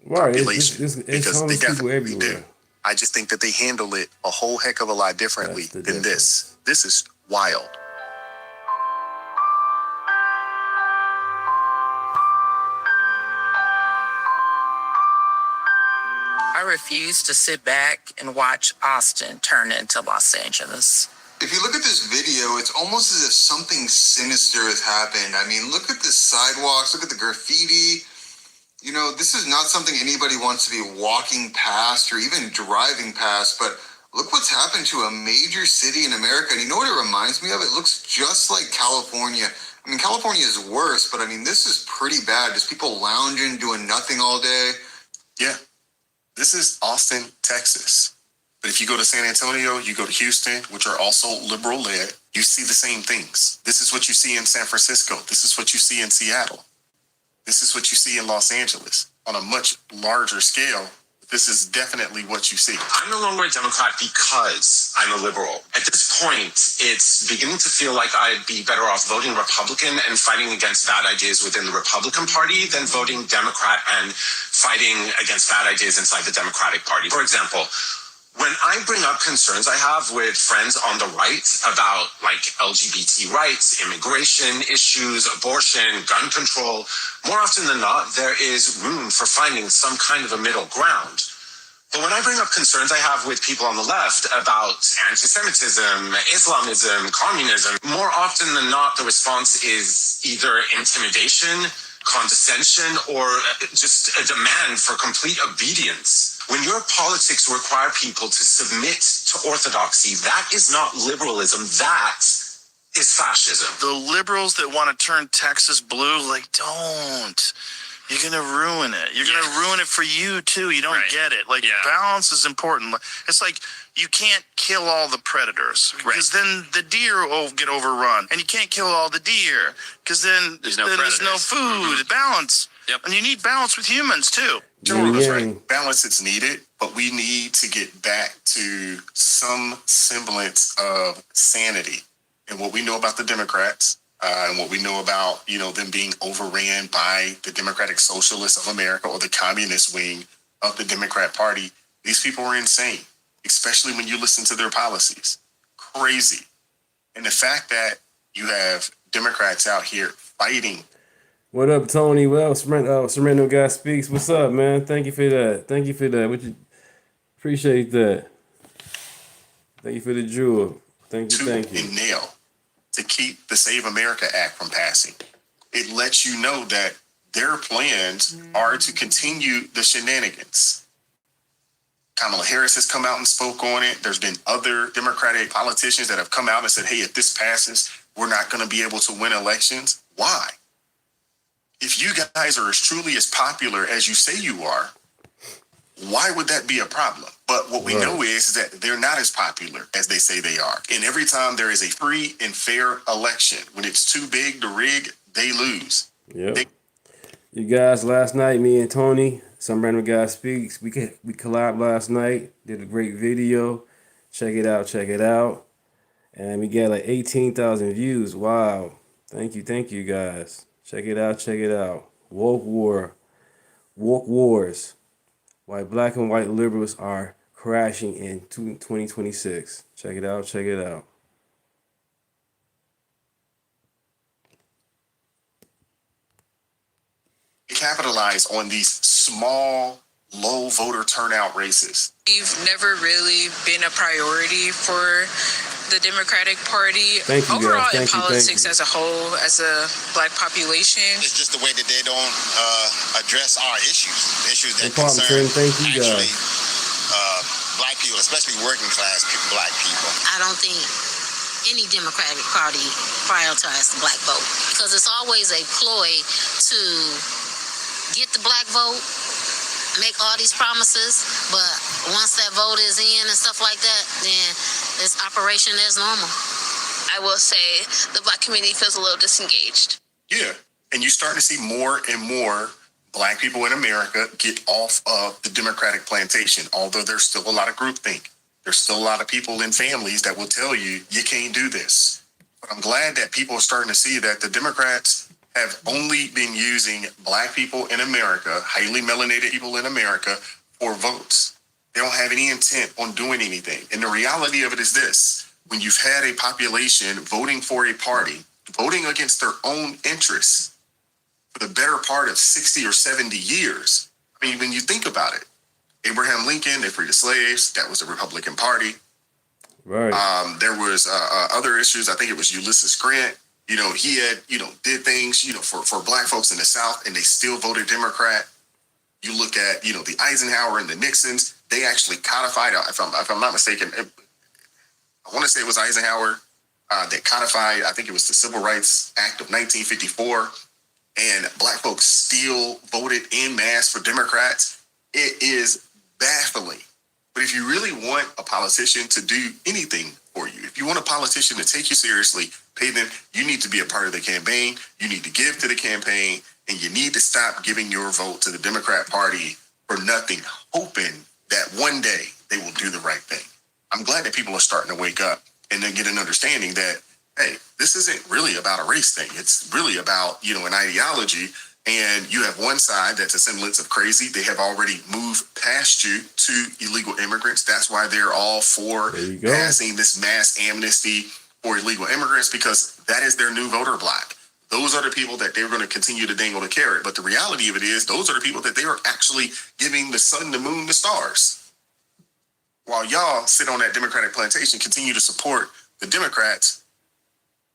[SPEAKER 6] population.
[SPEAKER 1] It's homeless people everywhere.
[SPEAKER 6] I just think that they handle it a whole heck of a lot differently than this. This is wild.
[SPEAKER 3] I refuse to sit back and watch Austin turn into Los Angeles.
[SPEAKER 8] If you look at this video, it's almost as if something sinister has happened. I mean, look at the sidewalks, look at the graffiti. You know, this is not something anybody wants to be walking past or even driving past, but look what's happened to a major city in America. And you know what it reminds me of? It looks just like California. I mean, California is worse, but I mean, this is pretty bad. Just people lounging, doing nothing all day.
[SPEAKER 6] Yeah, this is Austin, Texas. But if you go to San Antonio, you go to Houston, which are also liberal led, you see the same things. This is what you see in San Francisco. This is what you see in Seattle. This is what you see in Los Angeles on a much larger scale. This is definitely what you see.
[SPEAKER 16] I'm no longer a Democrat because I'm a liberal. At this point, it's beginning to feel like I'd be better off voting Republican and fighting against bad ideas within the Republican Party than voting Democrat and fighting against bad ideas inside the Democratic Party. For example, when I bring up concerns I have with friends on the right about like LGBT rights, immigration issues, abortion, gun control, more often than not, there is room for finding some kind of a middle ground. But when I bring up concerns I have with people on the left about anti-Semitism, Islamism, communism, more often than not, the response is either intimidation, condescension, or just a demand for complete obedience. When your politics require people to submit to orthodoxy, that is not liberalism, that is fascism.
[SPEAKER 10] The liberals that want to turn Texas blue, like, don't. You're going to ruin it. You're going to ruin it for you, too. You don't get it. Like, balance is important. It's like you can't kill all the predators because then the deer will get overrun. And you can't kill all the deer because then there's no food. Balance. Yep. And you need balance with humans, too.
[SPEAKER 6] General was right. Balance is needed, but we need to get back to some semblance of sanity. And what we know about the Democrats, and what we know about, you know, them being overran by the Democratic Socialists of America or the communist wing of the Democrat Party, these people are insane, especially when you listen to their policies. Crazy. And the fact that you have Democrats out here fighting.
[SPEAKER 1] What up, Tony? Well, Sereno Guy Speaks. What's up, man? Thank you for that. Thank you for that. Appreciate that. Thank you for the jewel. Thank you.
[SPEAKER 6] And nail to keep the Save America Act from passing. It lets you know that their plans are to continue the shenanigans. Kamala Harris has come out and spoke on it. There's been other Democratic politicians that have come out and said, hey, if this passes, we're not going to be able to win elections. Why? If you guys are as truly as popular as you say you are, why would that be a problem? But what we know is that they're not as popular as they say they are. And every time there is a free and fair election, when it's too big to rig, they lose.
[SPEAKER 1] Yep. You guys, last night, me and Tony, Some Random Guy Speaks, we collabed last night, did a great video. Check it out. And we got like 18,000 views. Wow. Thank you guys. Check it out. Woke wars. Why black and white liberals are crashing in 2026. Check it out.
[SPEAKER 6] Capitalize on these small, low voter turnout races.
[SPEAKER 3] We've never really been a priority for the Democratic Party.
[SPEAKER 1] Thank you,
[SPEAKER 3] overall
[SPEAKER 1] guys.
[SPEAKER 3] In politics as a whole, as a black population.
[SPEAKER 11] It's just the way that they don't address our issues that
[SPEAKER 1] no
[SPEAKER 11] concern
[SPEAKER 1] Thank you,
[SPEAKER 11] actually
[SPEAKER 14] black people, especially working class black people.
[SPEAKER 25] I don't think any Democratic Party prioritized the black vote because it's always a ploy to get the black vote, make all these promises, but once that vote is in and stuff like that, then it's operation as normal.
[SPEAKER 9] I will say the black community feels a little disengaged.
[SPEAKER 6] Yeah, and you start to see more and more black people in America get off of the Democratic plantation, although there's still a lot of groupthink. There's still a lot of people in families that will tell you, you can't do this. But I'm glad that people are starting to see that the Democrats have only been using black people in America, highly melanated people in America, for votes. They don't have any intent on doing anything. And the reality of it is this: when you've had a population voting for a party, voting against their own interests for the better part of 60 or 70 years, I mean, when you think about it, Abraham Lincoln, they freed the slaves. That was the Republican Party.
[SPEAKER 1] Right.
[SPEAKER 6] There was other issues. I think it was Ulysses Grant. He had, did things, for black folks in the South, and they still voted Democrat. You look at, the Eisenhower and the Nixons, they actually codified, if I'm not mistaken, I want to say it was Eisenhower that codified, I think it was the Civil Rights Act of 1954, and black folks still voted en masse for Democrats. It is baffling. But if you really want a politician to do anything for you, if you want a politician to take you seriously, pay them, you need to be a part of the campaign, you need to give to the campaign, and you need to stop giving your vote to the Democrat Party for nothing, hoping that one day they will do the right thing. I'm glad that people are starting to wake up and then get an understanding that, hey, this isn't really about a race thing. It's really about, an ideology. And you have one side that's a semblance of crazy. They have already moved past you to illegal immigrants. That's why they're all for passing this mass amnesty for illegal immigrants, because that is their new voter bloc. Those are the people that they're going to continue to dangle the carrot. But the reality of it is, those are the people that they are actually giving the sun, the moon, the stars. While y'all sit on that Democratic plantation, continue to support the Democrats,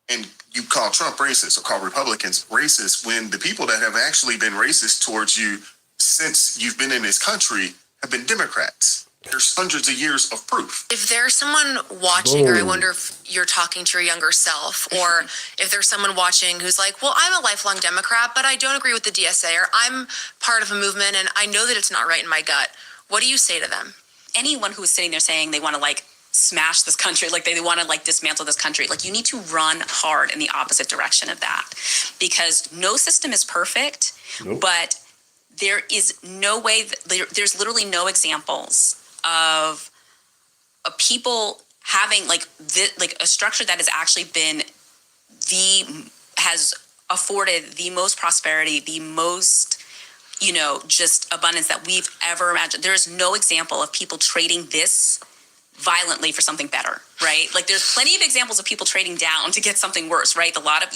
[SPEAKER 6] and you call Trump racist or call Republicans racist, when the people that have actually been racist towards you since you've been in this country have been Democrats. There's hundreds of years of proof.
[SPEAKER 9] If there's someone watching, or I wonder if you're talking to your younger self, or if there's someone watching who's like, well, I'm a lifelong Democrat, but I don't agree with the DSA, or I'm part of a movement and I know that it's not right in my gut. What do you say to them?
[SPEAKER 2] Anyone who's sitting there saying they want to smash this country, they want to dismantle this country, you need to run hard in the opposite direction of that, because no system is perfect. Nope. But there is no way, there's literally no examples of people having a structure that has actually been has afforded the most prosperity, the most just abundance that we've ever imagined. There is no example of people trading this violently for something better, right? There's plenty of examples of people trading down to get something worse, right? A lot of,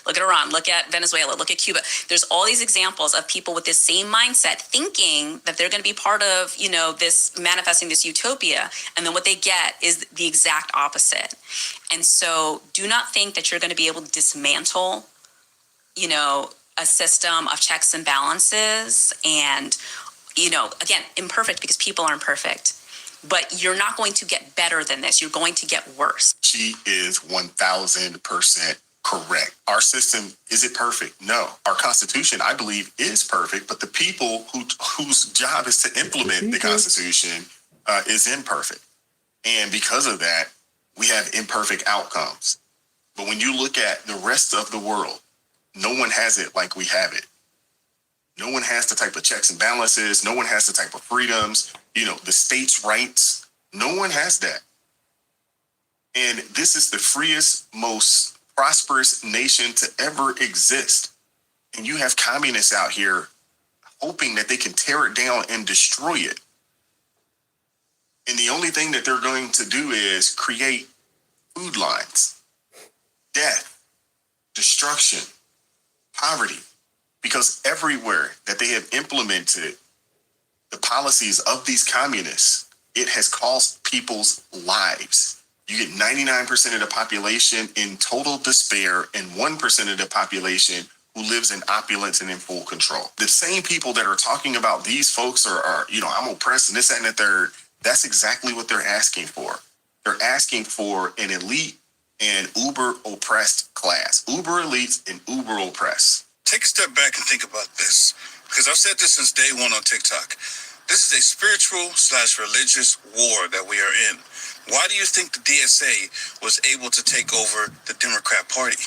[SPEAKER 2] look at Iran, look at Venezuela, look at Cuba. There's all these examples of people with this same mindset thinking that they're going to be part of, this manifesting this utopia. And then what they get is the exact opposite. And so do not think that you're going to be able to dismantle, a system of checks and balances and, again, imperfect, because people aren't perfect. But you're not going to get better than this. You're going to get worse.
[SPEAKER 6] She is 1,000% correct. Our system, is it perfect? No. Our Constitution, I believe, is perfect, but the people whose job is to implement the Constitution is imperfect. And because of that, we have imperfect outcomes. But when you look at the rest of the world, no one has it like we have it. No one has the type of checks and balances. No one has the type of freedoms, the states' rights. No one has that. And this is the freest, most prosperous nation to ever exist. And you have communists out here hoping that they can tear it down and destroy it. And the only thing that they're going to do is create food lines, death, destruction, poverty. Because everywhere that they have implemented the policies of these communists, it has cost people's lives. You get 99% of the population in total despair and 1% of the population who lives in opulence and in full control. The same people that are talking about these folks are I'm oppressed and this, that, and the third, that's exactly what they're asking for. They're asking for an elite and uber oppressed class. Uber elites and uber oppressed.
[SPEAKER 11] Take a step back and think about this, because I've said this since day one on TikTok. This is a spiritual/religious war that we are in. Why do you think the DSA was able to take over the Democrat Party?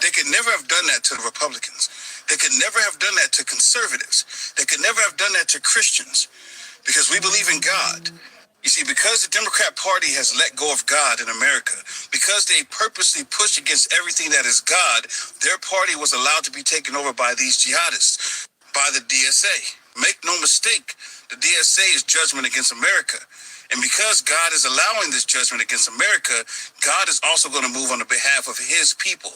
[SPEAKER 11] They could never have done that to the Republicans. They could never have done that to conservatives. They could never have done that to Christians, because we believe in God. You see, because the Democrat Party has let go of God in America, because they purposely push against everything that is God, their party was allowed to be taken over by these jihadists, by the DSA. Make no mistake, the DSA is judgment against America. And because God is allowing this judgment against America, God is also going to move on the behalf of his people,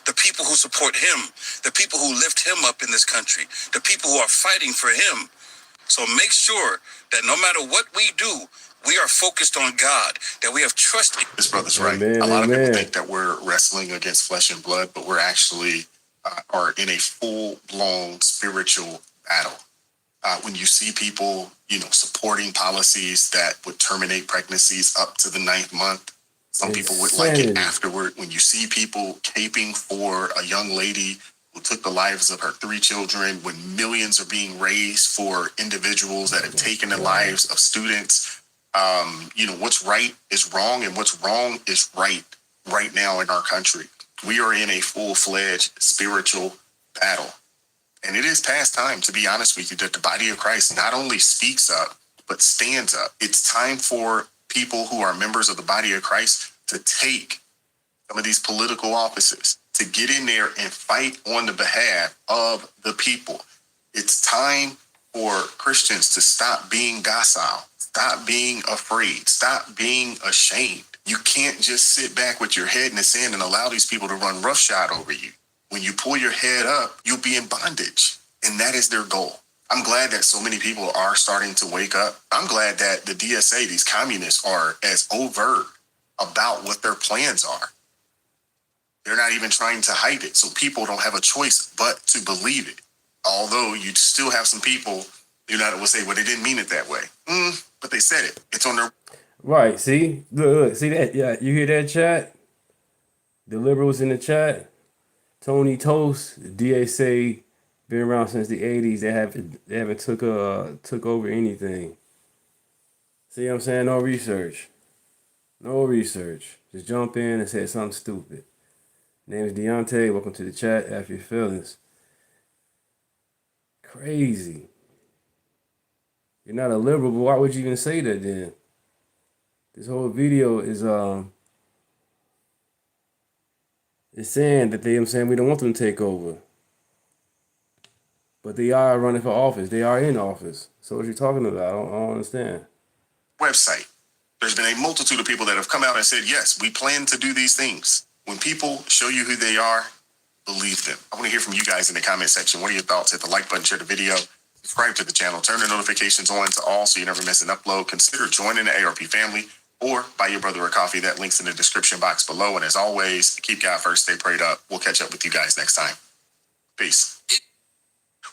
[SPEAKER 11] the people who support him, the people who lift him up in this country, the people who are fighting for him. So make sure that no matter what we do, we are focused on God, that we have trust.
[SPEAKER 6] This brother's right. A lot of people think that we're wrestling against flesh and blood, but we're actually are in a full-blown spiritual battle. When you see people, supporting policies that would terminate pregnancies up to the 9th month, some people would like it afterward. When you see people caping for a young lady who took the lives of her 3 children, when millions are being raised for individuals that have taken the lives of students, what's right is wrong, and what's wrong is right now in our country. We are in a full-fledged spiritual battle. And it is past time, to be honest with you, that the body of Christ not only speaks up, but stands up. It's time for people who are members of the body of Christ to take some of these political offices, to get in there and fight on the behalf of the people. It's time for Christians to stop being docile, stop being afraid, stop being ashamed. You can't just sit back with your head in the sand and allow these people to run roughshod over you. When you pull your head up, you'll be in bondage. And that is their goal. I'm glad that so many people are starting to wake up. I'm glad that the DSA, these communists, are as overt about what their plans are. They're not even trying to hide it. So people don't have a choice but to believe it. Although you still have some people, that will say, well, they didn't mean it that way. But they said it. It's on their...
[SPEAKER 1] Right, see? Look, see that? Yeah, you hear that, chat? The liberals in the chat? Tony Toast, DSA, been around since the 80s. They haven't took over anything. See what I'm saying? No research. No research. Just jump in and say something stupid. Name is Deontay. Welcome to the chat. After your feelings. Crazy. You're not a liberal, but why would you even say that then? This whole video is it's saying that we don't want them to take over. But they are running for office. They are in office. So what you talking about? I don't understand.
[SPEAKER 6] Website. There's been a multitude of people that have come out and said, yes, we plan to do these things. When people show you who they are, believe them. I want to hear from you guys in the comment section. What are your thoughts? Hit the like button, share the video, subscribe to the channel, turn the notifications on to all so you never miss an upload. Consider joining the ARP family or buy your brother a coffee. That link's in the description box below. And as always, keep God first, stay prayed up. We'll catch up with you guys next time. Peace.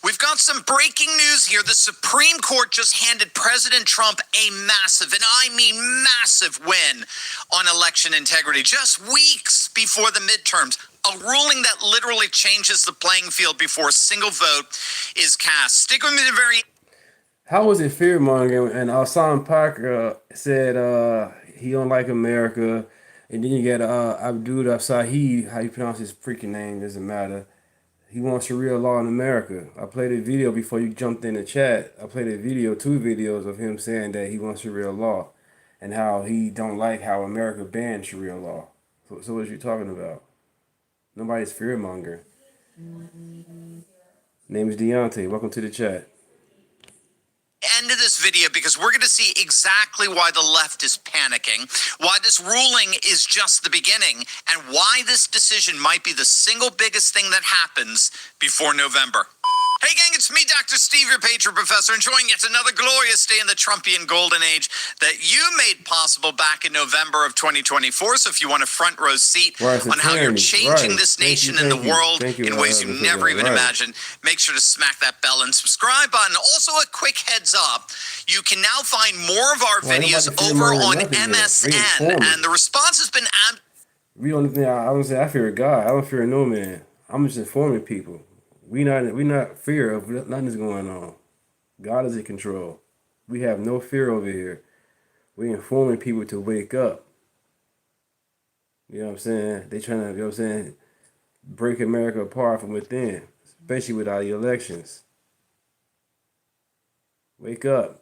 [SPEAKER 13] We've got some breaking news here. The Supreme Court just handed President Trump a massive, and I mean massive, win on election integrity just weeks before the midterms. A ruling that literally changes the playing field before a single vote is cast. Stick with me to the very...
[SPEAKER 1] How was it fear-mongering? And Hassan Parker said he don't like America. And then you get Abdul Sahid, how you pronounce his freaking name, doesn't matter. He wants Sharia law in America. I played a video before you jumped in the chat. I played a video, 2 videos of him saying that he wants Sharia law and how he don't like how America banned Sharia law. So what are you talking about? Nobody's fear-monger. Name is Deontay. Welcome to the chat.
[SPEAKER 13] End of this video because we're going to see exactly why the left is panicking, why this ruling is just the beginning, and why this decision might be the single biggest thing that happens before November. Hey gang, it's me, Dr. Steve, your Patriot Professor, enjoying yet another glorious day in the Trumpian golden age that you made possible back in November of 2024. So if you want a front row seat on how you're changing this nation and the world in ways you never even imagined, make sure to smack that bell and subscribe button. Also, a quick heads up, you can now find more of our videos over on MSN, and the response has been
[SPEAKER 1] I fear God. I don't fear no man. I'm just informing people. We not fear of nothing's going on. God is in control. We have no fear over here. We're informing people to wake up. You know what I'm saying? They trying to, you know what I'm saying, break America apart from within, especially with our elections. Wake up.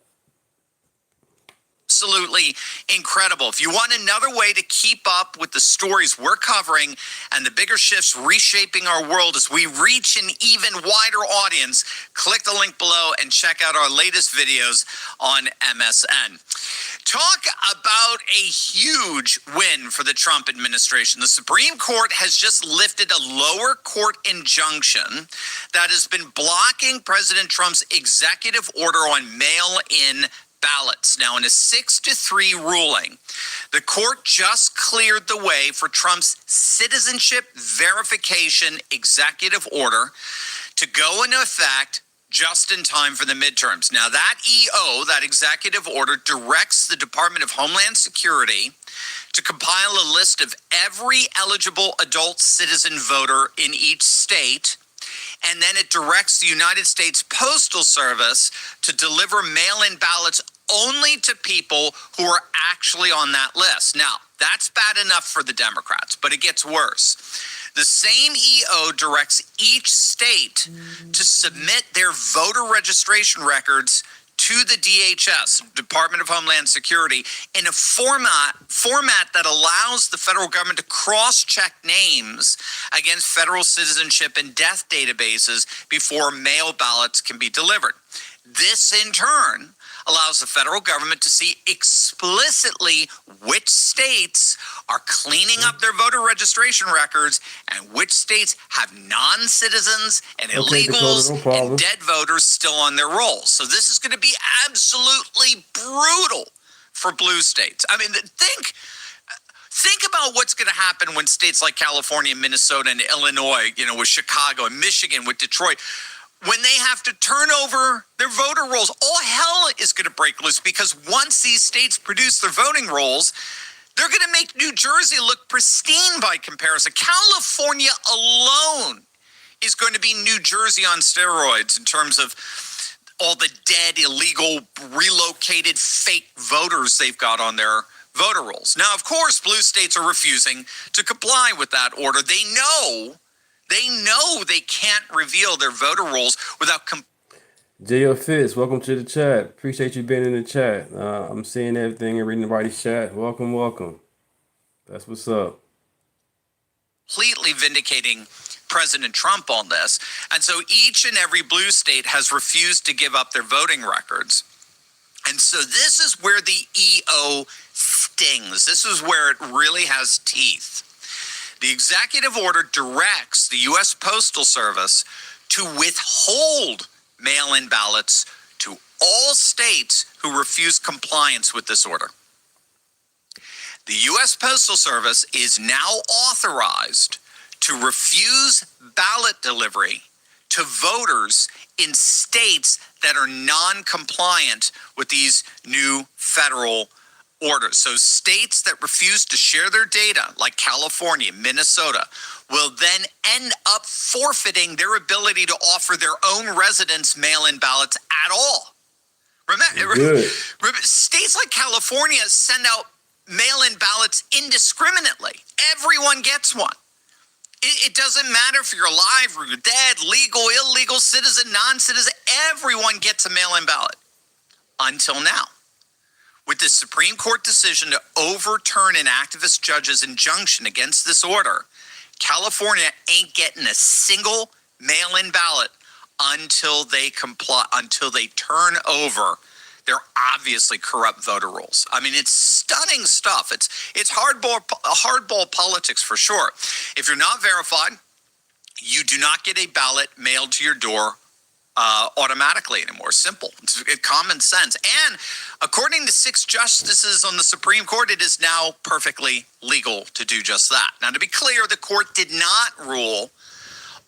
[SPEAKER 13] Absolutely incredible. If you want another way to keep up with the stories we're covering and the bigger shifts reshaping our world as we reach an even wider audience, click the link below and check out our latest videos on MSN. Talk about a huge win for the Trump administration. The Supreme Court has just lifted a lower court injunction that has been blocking President Trump's executive order on mail-in ballots. Now, in a 6-3 ruling, the court just cleared the way for Trump's citizenship verification executive order to go into effect just in time for the midterms. Now, that EO, that executive order, directs the Department of Homeland Security to compile a list of every eligible adult citizen voter in each state, and then it directs the United States Postal Service to deliver mail-in ballots only to people who are actually on that list. Now, that's bad enough for the Democrats, but it gets worse. The same EO directs each state to submit their voter registration records to the DHS, Department of Homeland Security, in a format that allows the federal government to cross-check names against federal citizenship and death databases before mail ballots can be delivered. This, in turn, allows the federal government to see explicitly which states are cleaning up their voter registration records and which states have non-citizens and illegals and dead voters still on their rolls. So this is going to be absolutely brutal for blue states. I mean, think about what's going to happen when states like California, Minnesota, and Illinois, with Chicago and Michigan, with Detroit, when they have to turn over their voter rolls, all hell is going to break loose, because once these states produce their voting rolls, they're going to make New Jersey look pristine by comparison. California alone is going to be New Jersey on steroids in terms of all the dead, illegal, relocated fake voters they've got on their voter rolls. Now, of course, blue states are refusing to comply with that order. They know they can't reveal their voter rolls without
[SPEAKER 1] J.O. Fitz, welcome to the chat. Appreciate you being in the chat. I'm seeing everything and reading everybody's chat. Welcome. That's what's up.
[SPEAKER 13] completely vindicating President Trump on this. And so each and every blue state has refused to give up their voting records. And so this is where the EO stings. This is where it really has teeth. The executive order directs the U.S. Postal Service to withhold mail-in ballots to all states who refuse compliance with this order. The U.S. Postal Service is now authorized to refuse ballot delivery to voters in states that are non-compliant with these new federal orders. So states that refuse to share their data, like California, Minnesota, will then end up forfeiting their ability to offer their own residents mail-in ballots at all. Remember, states like California send out mail-in ballots indiscriminately. Everyone gets one. It doesn't matter if you're alive or you're dead, legal, illegal, citizen, non-citizen, everyone gets a mail-in ballot. Until now. With the Supreme Court decision to overturn an activist judge's injunction against this order, California ain't getting a single mail-in ballot until they comply, until they turn over their obviously corrupt voter rolls. I mean, it's stunning stuff. It's hardball politics for sure. If you're not verified, you do not get a ballot mailed to your door automatically anymore. Simple. It's common sense. And according to 6 justices on the Supreme Court, it is now perfectly legal to do just that. Now, to be clear, the court did not rule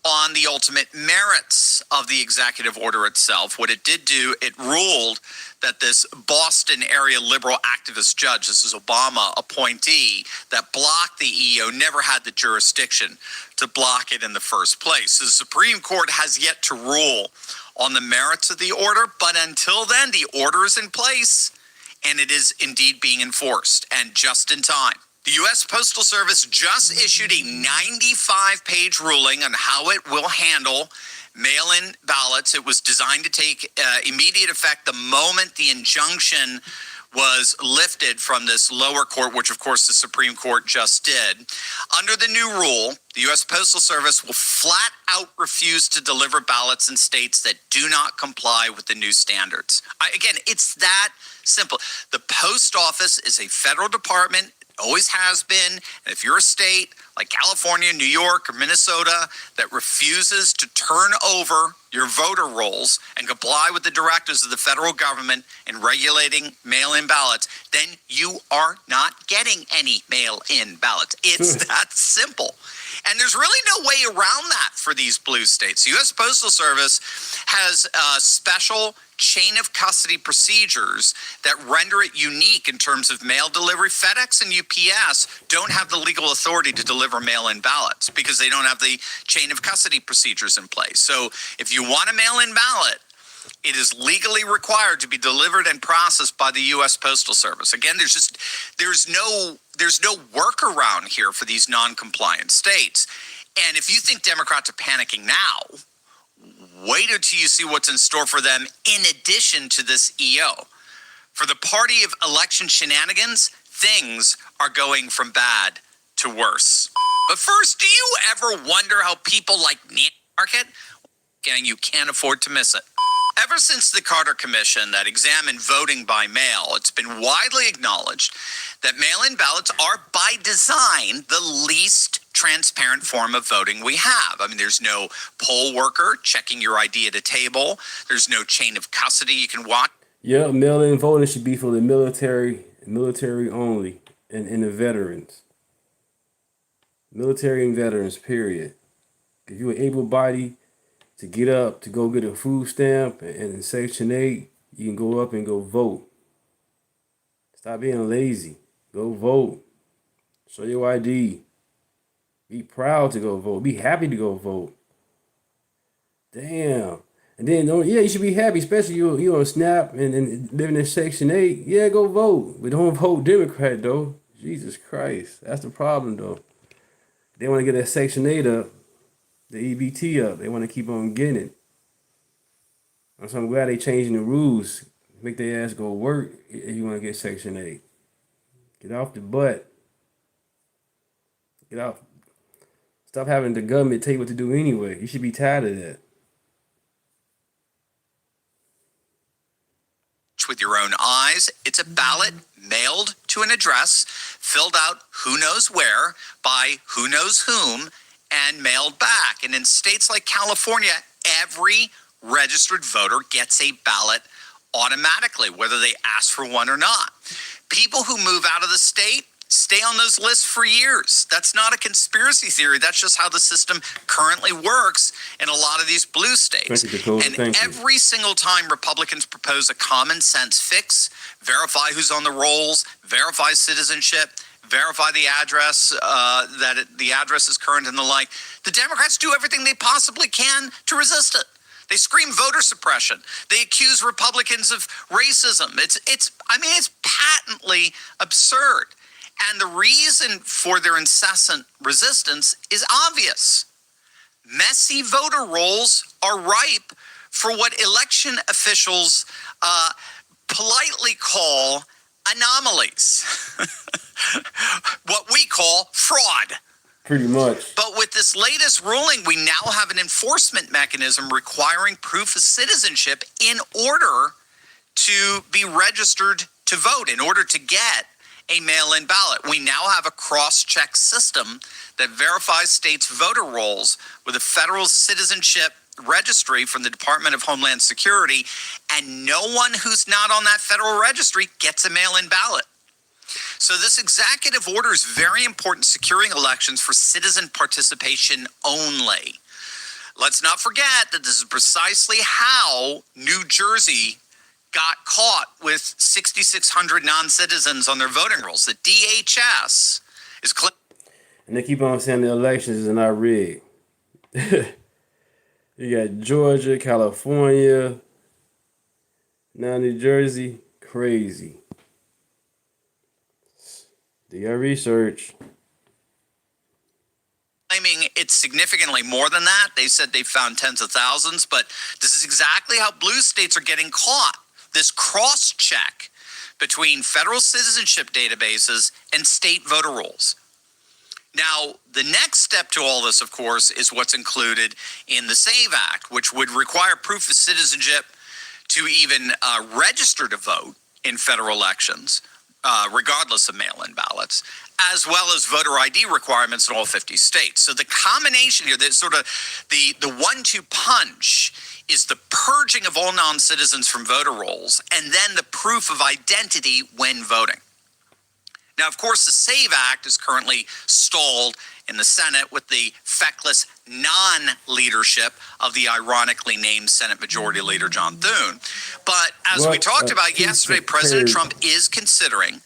[SPEAKER 13] on the ultimate merits of the executive order itself. What it did do, it ruled that this Boston area liberal activist judge, this is Obama appointee, that blocked the EO, never had the jurisdiction to block it in the first place. So the Supreme Court has yet to rule on the merits of the order, but until then, the order is in place, and it is indeed being enforced, and just in time. The U.S. Postal Service just issued a 95-page ruling on how it will handle mail-in ballots. It was designed to take immediate effect the moment the injunction was lifted from this lower court, which of course the Supreme Court just did. Under the new rule, the U.S. Postal Service will flat out refuse to deliver ballots in states that do not comply with the new standards. Again, it's that simple. The post office is a federal department, always has been. And if you're a state like California, New York, or Minnesota that refuses to turn over your voter rolls and comply with the directives of the federal government in regulating mail-in ballots, then you are not getting any mail-in ballots. It's that simple. And there's really no way around that for these blue states. The U.S. Postal Service has a special chain of custody procedures that render it unique in terms of mail delivery. FedEx and UPS don't have the legal authority to deliver mail-in ballots because they don't have the chain of custody procedures in place. So if you want a mail-in ballot, it is legally required to be delivered and processed by the U.S. Postal Service. Again, there's no workaround here for these non-compliant states. And if you think Democrats are panicking now, wait until you see what's in store for them in addition to this EO. For the party of election shenanigans, things are going from bad to worse. But first, do you ever wonder how people like Nancy Market, and you can't afford to miss it? Ever since the Carter Commission that examined voting by mail, it's been widely acknowledged that mail-in ballots are by design the least transparent form of voting we have. I mean, there's no poll worker checking your ID at a table. There's no chain of custody you can watch.
[SPEAKER 1] Yeah, mail-in voting should be for the military only, and the veterans. Military and veterans, period. If you're able-bodied to get up to go get a food stamp and in Section 8, you can go up and go vote. Stop being lazy. Go vote. Show your ID. Be proud to go vote. Be happy to go vote. Damn. And then, you should be happy, especially you on SNAP and living in Section 8. Yeah, go vote. But don't vote Democrat, though. Jesus Christ. That's the problem, though. They want to get that Section 8 up, the EBT up. They want to keep on getting it. So I'm glad they changing the rules. Make their ass go work if you want to get Section 8. Get off the butt. Get off. Stop having the government tell you what to do anyway. You should be tired of that.
[SPEAKER 13] With your own eyes. It's a ballot mailed to an address, filled out who knows where by who knows whom, and mailed back. And in states like California, every registered voter gets a ballot automatically, whether they ask for one or not. People who move out of the state stay on those lists for years. That's not a conspiracy theory. That's just how the system currently works in a lot of these blue states. And every single time Republicans propose a common sense fix, verify who's on the rolls, verify citizenship, verify the address, the address is current and the like, the Democrats do everything they possibly can to resist it. They scream voter suppression. They accuse Republicans of racism. It's patently absurd. And the reason for their incessant resistance is obvious. Messy voter rolls are ripe for what election officials politely call anomalies. What we call fraud.
[SPEAKER 1] Pretty much.
[SPEAKER 13] But with this latest ruling, we now have an enforcement mechanism requiring proof of citizenship in order to be registered to vote, in order to get a mail-in ballot. We now have a cross-check system that verifies states' voter rolls with a federal citizenship registry from the Department of Homeland Security, and no one who's not on that federal registry gets a mail-in ballot. So this executive order is very important, securing elections for citizen participation only. Let's not forget that this is precisely how New Jersey got caught with 6,600 non-citizens on their voting rolls. The DHS is
[SPEAKER 1] and they keep on saying the elections are not rigged. You got Georgia, California, now New Jersey. Crazy. Do your research.
[SPEAKER 13] Claiming it's significantly more than that. They said they found tens of thousands, but this is exactly how blue states are getting caught. This cross-check between federal citizenship databases and state voter rolls. Now, the next step to all this, of course, is what's included in the SAVE Act, which would require proof of citizenship to even register to vote in federal elections, regardless of mail-in ballots, as well as voter ID requirements in all 50 states. So the combination here, that's sort of the 1-2 punch, is the purging of all non-citizens from voter rolls and then the proof of identity when voting. Now, of course, the SAVE Act is currently stalled in the Senate with the feckless non-leadership of the ironically named Senate Majority Leader John Thune. But as we talked about yesterday, President Trump is considering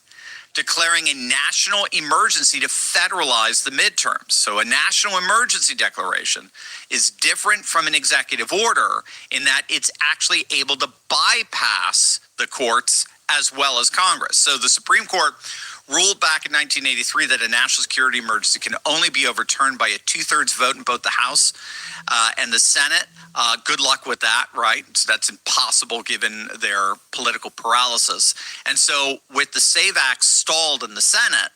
[SPEAKER 13] declaring a national emergency to federalize the midterms. So a national emergency declaration is different from an executive order in that it's actually able to bypass the courts as well as Congress. So the Supreme Court ruled back in 1983 that a national security emergency can only be overturned by a 2/3 vote in both the House and the Senate. Good luck with that, right? So that's impossible given their political paralysis. And so with the SAVE Act stalled in the Senate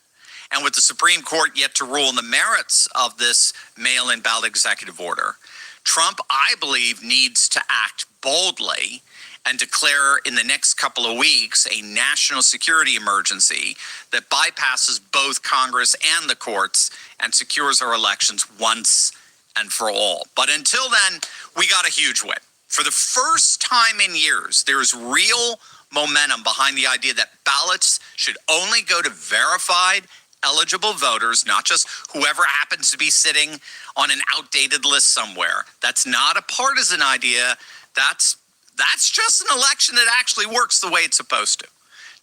[SPEAKER 13] and with the Supreme Court yet to rule on the merits of this mail-in ballot executive order, Trump, I believe, needs to act boldly and declare in the next couple of weeks a national security emergency that bypasses both Congress and the courts and secures our elections once and for all. But until then, we got a huge win. For the first time in years, there is real momentum behind the idea that ballots should only go to verified, eligible voters, not just whoever happens to be sitting on an outdated list somewhere. That's not a partisan idea. That's just an election that actually works the way it's supposed to.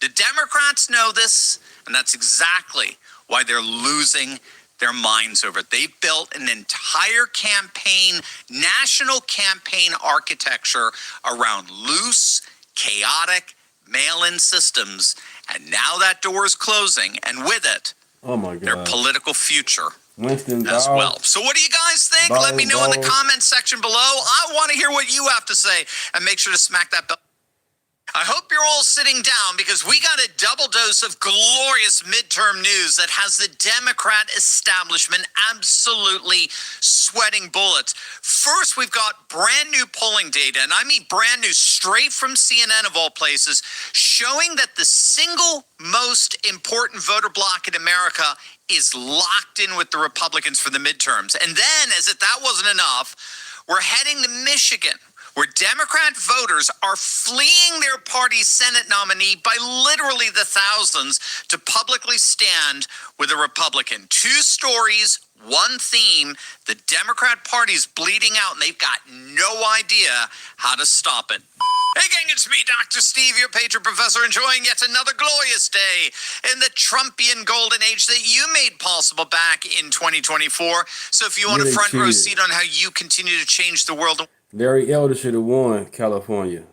[SPEAKER 13] The Democrats know this, and that's exactly why they're losing their minds over it. They've built an entire campaign, national campaign architecture around loose, chaotic, mail-in systems, and now that door is closing, and with it, their political future as well. So what do you guys think? Let me know in the comments section below. I want to hear what you have to say, and make sure to smack that bell. I hope you're all sitting down because we got a double dose of glorious midterm news that has the Democrat establishment absolutely sweating bullets. First, we've got brand new polling data, and I mean brand new, straight from CNN of all places, showing that the single most important voter bloc in America is locked in with the Republicans for the midterms. And then, as if that wasn't enough, we're heading to Michigan, where Democrat voters are fleeing their party's Senate nominee by literally the thousands to publicly stand with a Republican. Two stories, one theme. The Democrat Party's bleeding out, and they've got no idea how to stop it. Hey gang, it's me, Dr. Steve, your Patriot Professor, enjoying yet another glorious day in the Trumpian golden age that you made possible back in 2024. So if you want a front row seat on how you continue to change the world,
[SPEAKER 1] Larry Elder should have won California,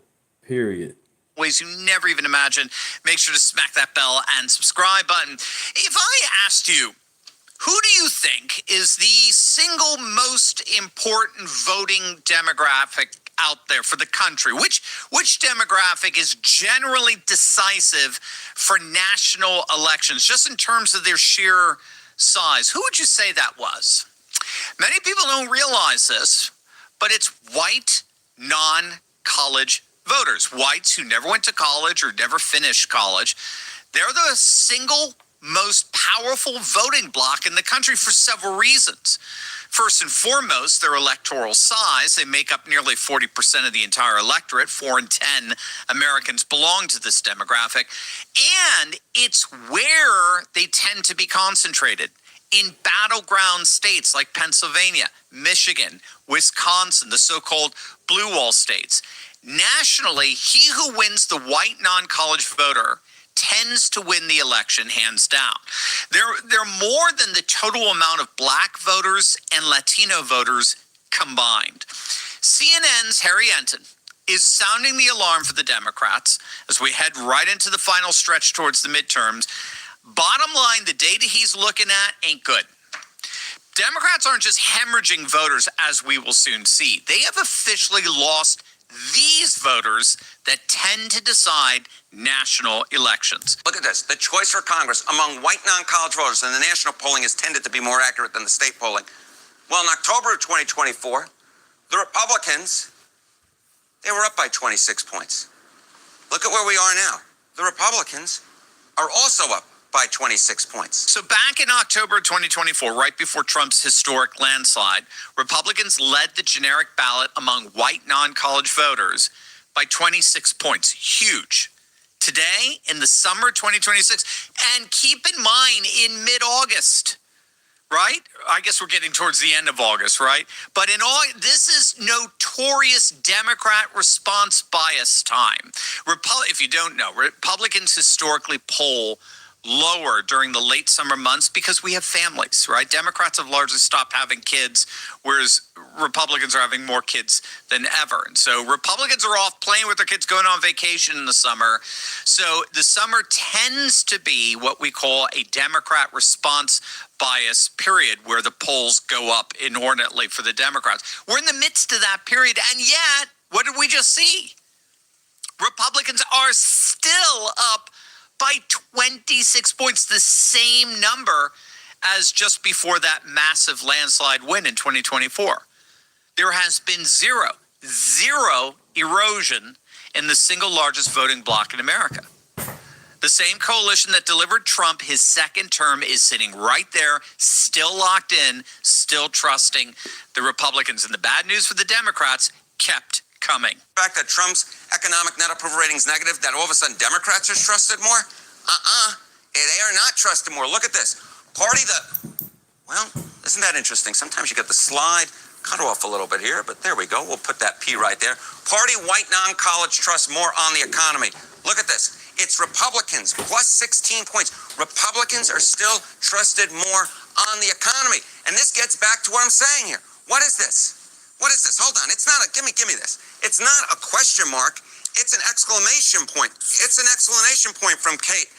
[SPEAKER 1] period.
[SPEAKER 13] Ways you never even imagined, make sure to smack that bell and subscribe button. If I asked you, who do you think is the single most important voting demographic out there for the country? Which demographic is generally decisive for national elections, just in terms of their sheer size? Who would you say that was? Many people don't realize this, but it's white, non-college voters, whites who never went to college or never finished college. They're the single most powerful voting bloc in the country for several reasons. First and foremost, their electoral size. They make up nearly 40% of the entire electorate. 4 in 10 Americans belong to this demographic. And it's where they tend to be concentrated. In battleground states like Pennsylvania, Michigan, Wisconsin, the so-called blue wall states. Nationally, he who wins the white non-college voter tends to win the election, hands down. They're more than the total amount of black voters and Latino voters combined. CNN's Harry Enton is sounding the alarm for the Democrats as we head right into the final stretch towards the midterms. Bottom line, the data he's looking at ain't good. Democrats aren't just hemorrhaging voters, as we will soon see. They have officially lost these voters voters that tend to decide national elections.
[SPEAKER 15] Look at this. The choice for Congress among white non-college voters in the national polling has tended to be more accurate than the state polling. Well, in October of 2024, the Republicans, they were up by 26 points. Look at where we are now. The Republicans are also up by 26 points.
[SPEAKER 13] So back in October 2024, right before Trump's historic landslide, Republicans led the generic ballot among white non-college voters by 26 points. Huge. Today, in the summer 2026, and keep in mind, in mid-August, right? I guess we're getting towards the end of August, right? But in all, this is notorious Democrat response bias time. If you don't know, Republicans historically poll lower during the late summer months because we have families, right? Democrats have largely stopped having kids, whereas Republicans are having more kids than ever. And so Republicans are off playing with their kids, going on vacation in the summer. So the summer tends to be what we call a Democrat response bias period, where the polls go up inordinately for the Democrats. We're in the midst of that period, and yet, what did we just see? Republicans are still up by 26 points, the same number as just before that massive landslide win in 2024. There has been zero erosion in the single largest voting bloc in America. The same coalition that delivered Trump his second term is sitting right there, still locked in, still trusting the Republicans. And the bad news for the Democrats kept coming.
[SPEAKER 15] The fact that Trump's economic net approval rating is negative, that all of a sudden Democrats are trusted more? They are not trusted more. Look at this. Well, isn't that interesting? Sometimes you get the slide cut off a little bit here, but there we go. We'll put that P right there. Party white non-college trust more on the economy. Look at this. It's Republicans plus 16 points. Republicans are still trusted more on the economy. And this gets back to what I'm saying here. What is this? What is this? Hold on. It's not a, give me this. It's not a question mark. It's an exclamation point. It's an exclamation point from Kate,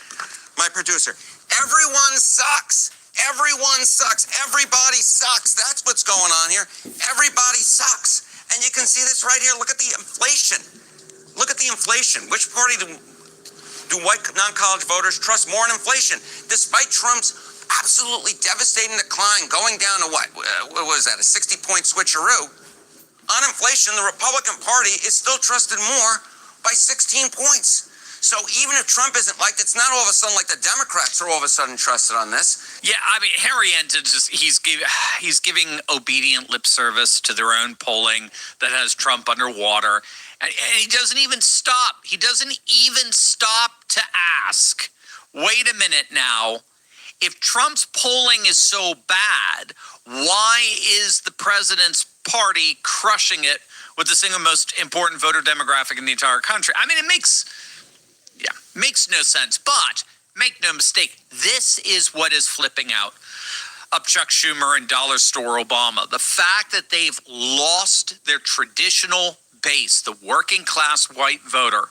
[SPEAKER 15] my producer. Everyone sucks. Everyone sucks. Everybody sucks. That's what's going on here. Everybody sucks. And you can see this right here. Look at the inflation. Look at the inflation. Which party do white non-college voters trust more in inflation? Despite Trump's absolutely devastating decline, going down to what was that, a 60-point switcheroo? On inflation, the Republican Party is still trusted more by 16 points. So even if Trump isn't liked, it's not all of a sudden like the Democrats are all of a sudden trusted on this.
[SPEAKER 13] Yeah, I mean, Harry Enton he's giving obedient lip service to their own polling that has Trump underwater. And he doesn't even stop. He doesn't even stop to ask, wait a minute now, if Trump's polling is so bad, why is the president's party crushing it with the single most important voter demographic in the entire country? I mean, it makes no sense. But make no mistake, this is what is flipping out up Chuck Schumer and Dollar Store Obama. The fact that they've lost their traditional base, the working class white voter,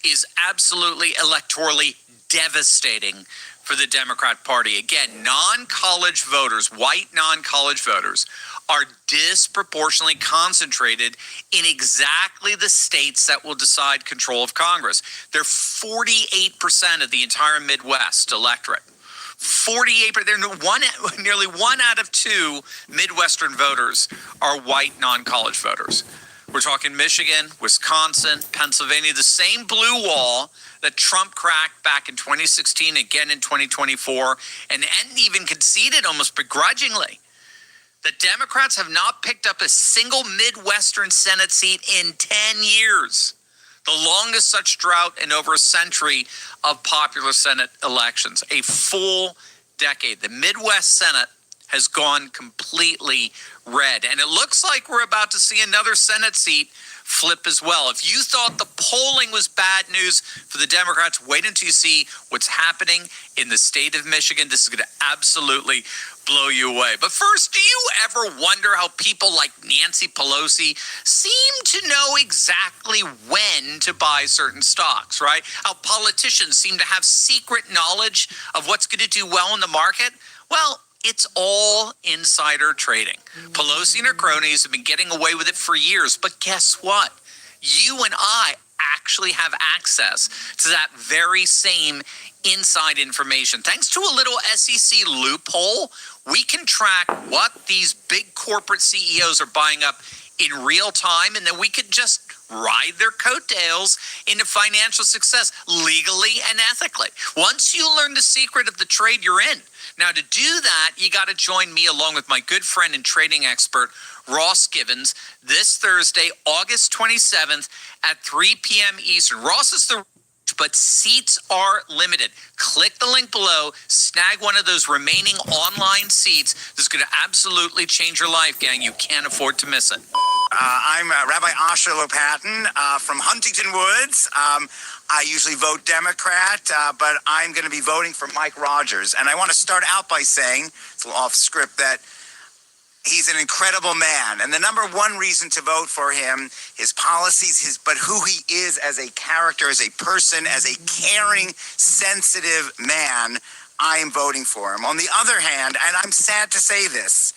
[SPEAKER 13] is absolutely electorally devastating for the Democrat Party. Again, non-college voters, white non-college voters, are disproportionately concentrated in exactly the states that will decide control of Congress. They're 48% of the entire Midwest electorate. 48%. They're nearly 1 out of 2 Midwestern voters are white non-college voters. We're talking Michigan, Wisconsin, Pennsylvania, the same blue wall that Trump cracked back in 2016, again in 2024, and even conceded almost begrudgingly. The Democrats have not picked up a single Midwestern Senate seat in 10 years, the longest such drought in over a century of popular Senate elections, a full decade. The Midwest Senate has gone completely red, and it looks like we're about to see another Senate seat flip as well. If you thought the polling was bad news for the Democrats, wait until you see what's happening in the state of Michigan. This is going to absolutely blow you away. But first, do you ever wonder how people like Nancy Pelosi seem to know exactly when to buy certain stocks, right? How politicians seem to have secret knowledge of what's going to do well in the market? Well, it's all insider trading. Pelosi and her cronies have been getting away with it for years. But guess what? You and actually have access to that very same inside information. Thanks to a little SEC loophole, we can track what these big corporate CEOs are buying up in real time, and then we could just ride their coattails into financial success legally and ethically. Once you learn the secret of the trade you're in. Now, to do that, you got to join me along with my good friend and trading expert, Ross Givens, this Thursday, August 27th at 3 p.m. Eastern. Ross is the but seats are limited. Click the link below, snag one of those remaining online seats. This is going to absolutely change your life, gang. You can't afford to miss it.
[SPEAKER 7] I'm Rabbi Asher Lopatin from Huntington Woods. I usually vote Democrat, but I'm going to be voting for Mike Rogers. And I want to start out by saying, it's a little off script, that he's an incredible man. And the number one reason to vote for him, his policies, but who he is as a character, as a person, as a caring, sensitive man, I am voting for him. On the other hand, and I'm sad to say this,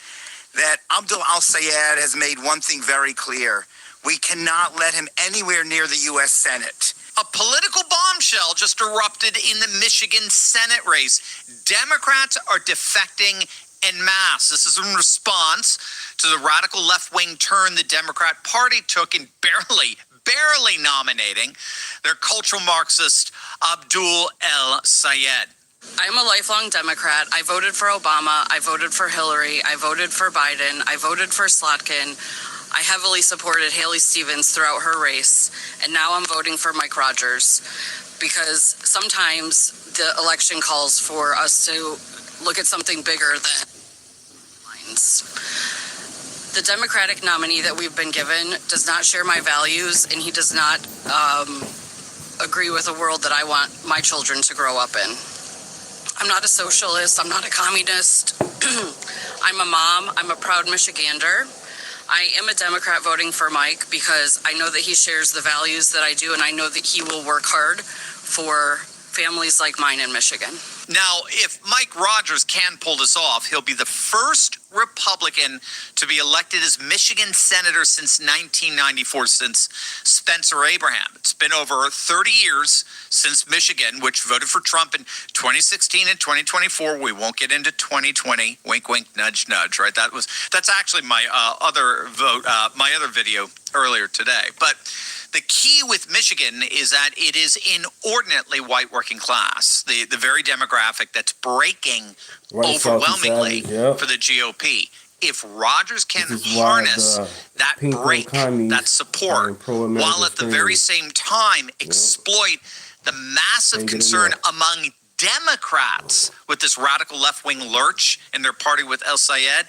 [SPEAKER 7] that Abdul al-Sayed has made one thing very clear. We cannot let him anywhere near the U.S. Senate.
[SPEAKER 13] A political bombshell just erupted in the Michigan Senate race. Democrats are defecting en masse. This is in response to the radical left-wing turn the Democrat Party took in barely nominating their cultural Marxist Abdul el-Sayed.
[SPEAKER 22] I'm a lifelong Democrat. I voted for Obama. I voted for Hillary. I voted for Biden. I voted for Slotkin. I heavily supported Haley Stevens throughout her race. And now I'm voting for Mike Rogers because sometimes the election calls for us to look at something bigger than lines. The Democratic nominee that we've been given does not share my values, and he does not agree with a world that I want my children to grow up in. I'm not a socialist. I'm not a communist. I'm a mom. I'm a proud Michigander. I am a Democrat voting for Mike because I know that he shares the values that I do, and I know that he will work hard for families like mine in Michigan.
[SPEAKER 13] Now, if Mike Rogers can pull this off, he'll be the first Republican to be elected as Michigan senator since 1994, since Spencer Abraham. It's been over 30 years since Michigan, which voted for Trump in 2016 and 2024. We won't get into 2020. Wink, wink, nudge, nudge. Right? That's actually my other vote, my other video earlier today. But the key with Michigan is that it is inordinately white working class, the very demographic that's breaking overwhelmingly for the GOP. If Rogers can harness that break, that support, while at the very same time exploit the massive concern among Democrats with this radical left-wing lurch in their party with el-Sayed,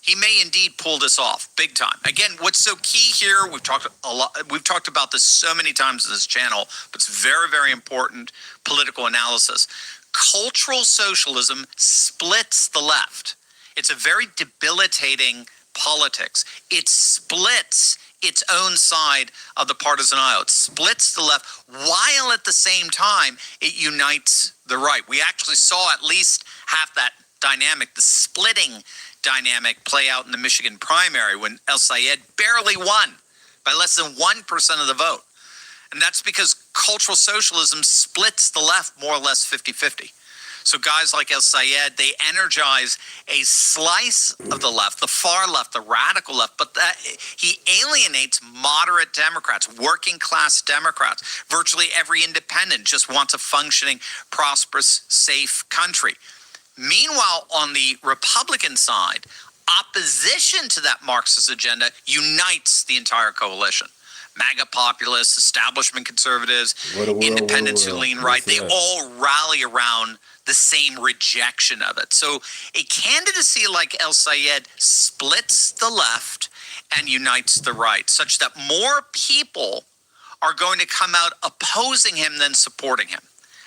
[SPEAKER 13] he may indeed pull this off big time. Again, what's so key here, we've talked about this so many times on this channel, but it's very, very important political analysis. Cultural socialism splits the left. It's a very debilitating politics. It splits its own side of the partisan aisle. It splits the left while at the same time it unites the right. We actually saw at least half that dynamic, the splitting dynamic, play out in the Michigan primary when el-Sayed barely won by less than 1% of the vote. And that's because cultural socialism splits the left more or less 50-50. So guys like el-Sayed, they energize a slice of the left, the far left, the radical left, but he alienates moderate Democrats, working class Democrats. Virtually every independent just wants a functioning, prosperous, safe country. Meanwhile, on the Republican side, opposition to that Marxist agenda unites the entire coalition. MAGA populists, establishment conservatives, independents who lean right, they all rally around the same rejection of it. So a candidacy like el-Sayed splits the left and unites the right, such that more people are going to come out opposing him than supporting him.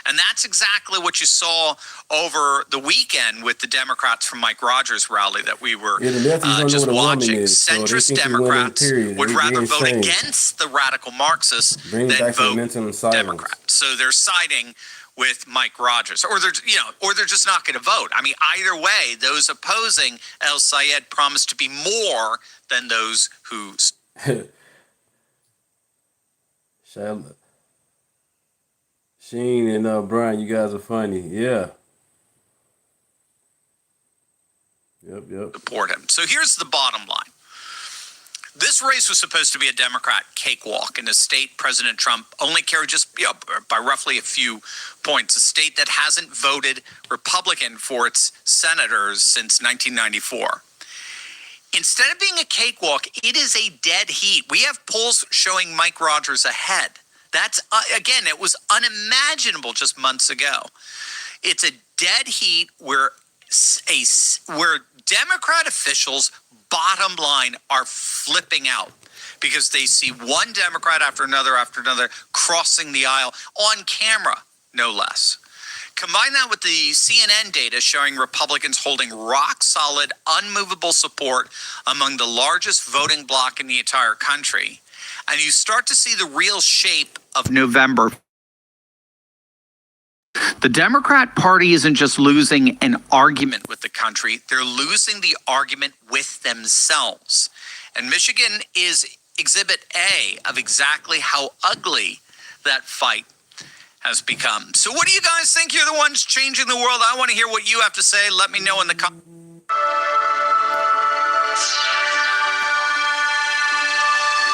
[SPEAKER 13] And that's exactly what you saw over the weekend with the Democrats from Mike Rogers' rally that we were just watching. Centrist Democrats would rather vote against the radical Marxists than vote Democrat. So they're siding with Mike Rogers, or they're just not going to vote. I mean, either way, those opposing el-Sayed promise to be more than those who.
[SPEAKER 1] Sheen and Brian, you guys are funny. Yeah. Yep.
[SPEAKER 13] Support him. So here's the bottom line. This race was supposed to be a Democrat cakewalk in a state President Trump only carried just by roughly a few points, a state that hasn't voted Republican for its senators since 1994. Instead of being a cakewalk, it is a dead heat. We have polls showing Mike Rogers ahead. That's, again, it was unimaginable just months ago. It's a dead heat where Democrat officials, bottom line, are flipping out because they see one Democrat after another crossing the aisle on camera, no less. Combine that with the CNN data showing Republicans holding rock-solid, unmovable support among the largest voting bloc in the entire country, and you start to see the real shape of November. The Democrat Party isn't just losing an argument with the country, they're losing the argument with themselves. And Michigan is exhibit A of exactly how ugly that fight has become. So what do you guys think? You're the ones changing the world. I want to hear what you have to say. Let me know in the comments.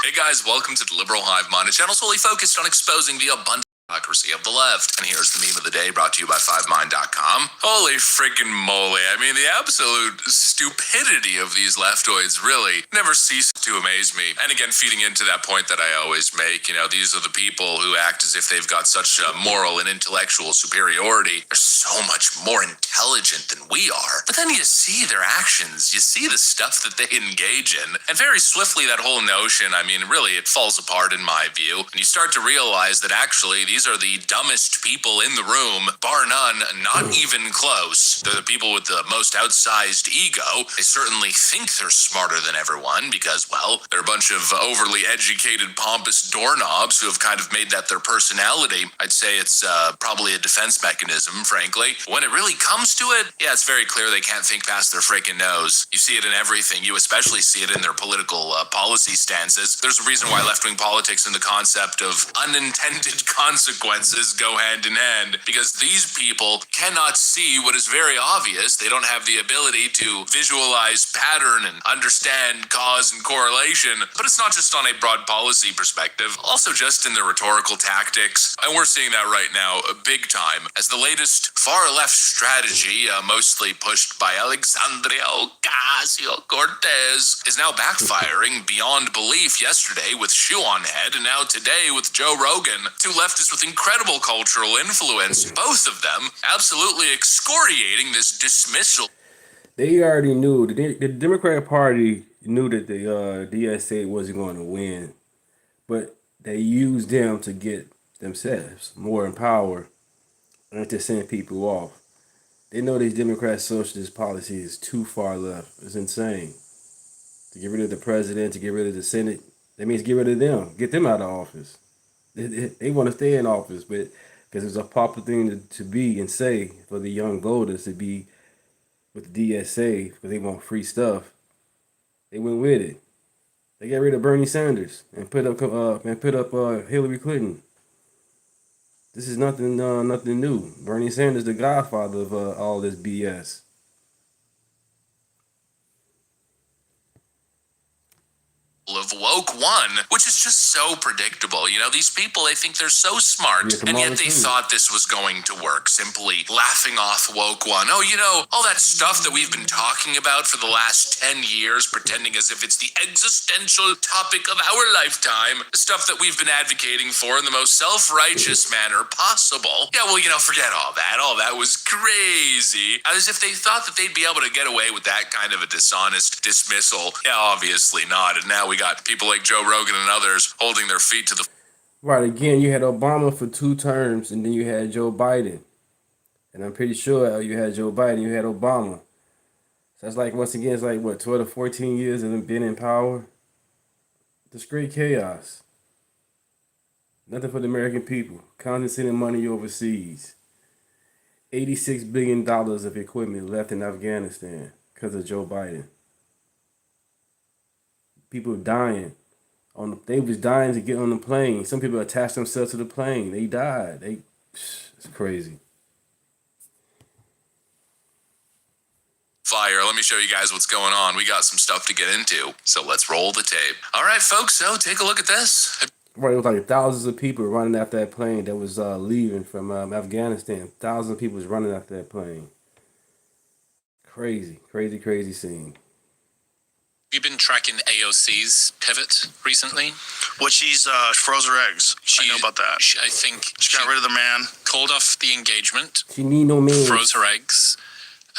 [SPEAKER 12] Hey guys, welcome to the Liberal Hive Mind, a channel solely focused on exposing the abundant hypocrisy of the left. And here's the meme of the day brought to you by 5mind.com. Holy freaking moly. I mean, the absolute stupidity of these leftoids really never ceases to amaze me. And again, feeding into that point that I always make, these are the people who act as if they've got such moral and intellectual superiority. They're so much more intelligent than we are. But then you see their actions, you see the stuff that they engage in, and very swiftly that whole notion, really it falls apart in my view. And you start to realize that actually these are the dumbest people in the room, bar none, not even close. They're the people with the most outsized ego. They certainly think they're smarter than everyone because, well, they're a bunch of overly educated, pompous doorknobs who have kind of made that their personality. I'd say it's probably a defense mechanism, frankly. When it really comes to it, yeah, it's very clear they can't think past their freaking nose. You see it in everything. You especially see it in their political policy stances. There's a reason why left-wing politics and the concept of unintended consequences go hand in hand, because these people cannot see what is very obvious. They don't have the ability to visualize pattern and understand cause and correlation. But it's not just on a broad policy perspective, also just in their rhetorical tactics. And we're seeing that right now big time as the latest far-left strategy, mostly pushed by Alexandria Ocasio-Cortez, is now backfiring beyond belief. Yesterday with Shoe on Head, and now today with Joe Rogan, two leftists with incredible cultural influence, both of them absolutely excoriating this dismissal.
[SPEAKER 1] They already knew, the Democratic Party knew that the DSA wasn't going to win, but they used them to get themselves more in power and to send people off. They know these Democrat socialist policy is too far left. It's insane. To get rid of the president, to get rid of the Senate, that means get rid of them. Get them out of office. They want to stay in office, but because it's a popular thing to be and say for the young voters to be with the DSA because they want free stuff. They went with it. They got rid of Bernie Sanders and put up Hillary Clinton. This is nothing new. Bernie Sanders, the godfather of all this BS.
[SPEAKER 12] Of woke one, which is just so predictable. These people, they think they're so smart, and yet they thought this was going to work, simply laughing off woke one. Oh, all that stuff that we've been talking about for the last 10 years, pretending as if it's the existential topic of our lifetime, the stuff that we've been advocating for in the most self-righteous manner possible. Yeah, well, forget all that. All that was crazy. As if they thought that they'd be able to get away with that kind of a dishonest dismissal. Yeah, obviously not. And now we got people like Joe Rogan and others holding their feet to the...
[SPEAKER 1] Right, again, you had Obama for 2 terms, and then you had Joe Biden. And I'm pretty sure you had Joe Biden, you had Obama. So that's like, once again, it's like, 12 to 14 years of them being in power? It's great chaos. Nothing for the American people. Constantly sending money overseas. $86 billion of equipment left in Afghanistan because of Joe Biden. People dying. They was dying to get on the plane. Some people attached themselves to the plane. They died. It's crazy.
[SPEAKER 12] Fire. Let me show you guys what's going on. We got some stuff to get into, so let's roll the tape. All right, folks, so take a look at this.
[SPEAKER 1] Right, it was like thousands of people running after that plane that was leaving from Afghanistan. Thousands of people was running after that plane. Crazy, crazy, crazy scene.
[SPEAKER 17] Have you been tracking AOC's pivot recently?
[SPEAKER 10] Well, she's froze her eggs. I know about that.
[SPEAKER 17] I think
[SPEAKER 10] she got rid of the man.
[SPEAKER 17] Called off the engagement.
[SPEAKER 1] She need no man.
[SPEAKER 17] Froze her eggs.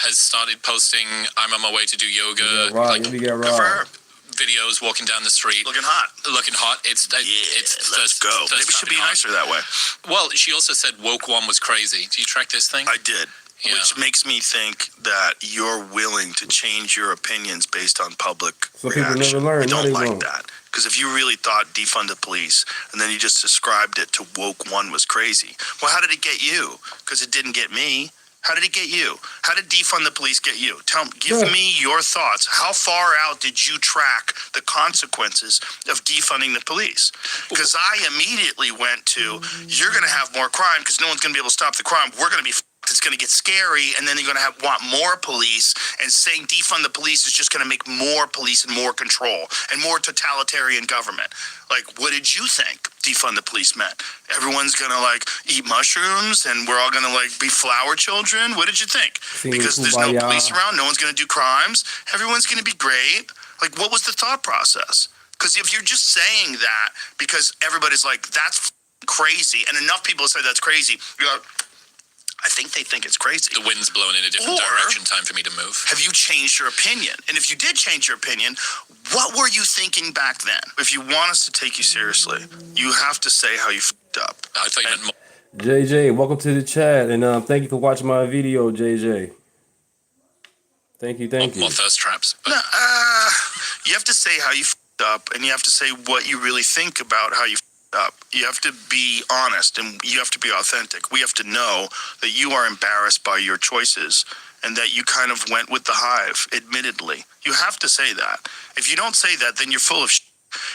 [SPEAKER 17] Has started posting, I'm on my way to do yoga.
[SPEAKER 1] Good for her.
[SPEAKER 17] Videos walking down the street.
[SPEAKER 10] Looking hot.
[SPEAKER 17] It's
[SPEAKER 10] let's go. Maybe she'll be nicer that way.
[SPEAKER 17] Well, she also said woke one was crazy. Do you track this thing?
[SPEAKER 10] I did. Yeah. Which makes me think that you're willing to change your opinions based on public reaction.
[SPEAKER 1] People never learn.
[SPEAKER 10] I don't like that. Because if you really thought defund the police and then you just described it to woke one was crazy, well, how did it get you? Because it didn't get me. How did it get you? How did defund the police get you? Give me your thoughts. How far out did you track the consequences of defunding the police? Because I immediately went to, you're going to have more crime because no one's going to be able to stop the crime. We're going to be it's going to get scary, and then they're going to want more police, and saying defund the police is just going to make more police and more control and more totalitarian government. Like, what did you think defund the police meant? Everyone's going to, like, eat mushrooms, and we're all going to, like, be flower children? What did you think? Because there's no police around, no one's going to do crimes, everyone's going to be great. Like, what was the thought process? Because if you're just saying that because everybody's like, that's crazy, and enough people say that's crazy, you're like, I think they think it's crazy.
[SPEAKER 17] The wind's blowing in a different direction. Time for me to move.
[SPEAKER 10] Have you changed your opinion? And if you did change your opinion, what were you thinking back then? If you want us to take you seriously, you have to say how you f***ed up.
[SPEAKER 17] I thought you meant more.
[SPEAKER 1] JJ, welcome to the chat, and thank you for watching my video, JJ. Thank you.
[SPEAKER 17] More thirst traps.
[SPEAKER 10] You have to say how you f***ed up, and you have to say what you really think about how you f***ed up. You have to be honest, and you have to be authentic. We have to know that you are embarrassed by your choices and that you kind of went with the hive, admittedly. You have to say that. If you don't say that, then you're full of shit.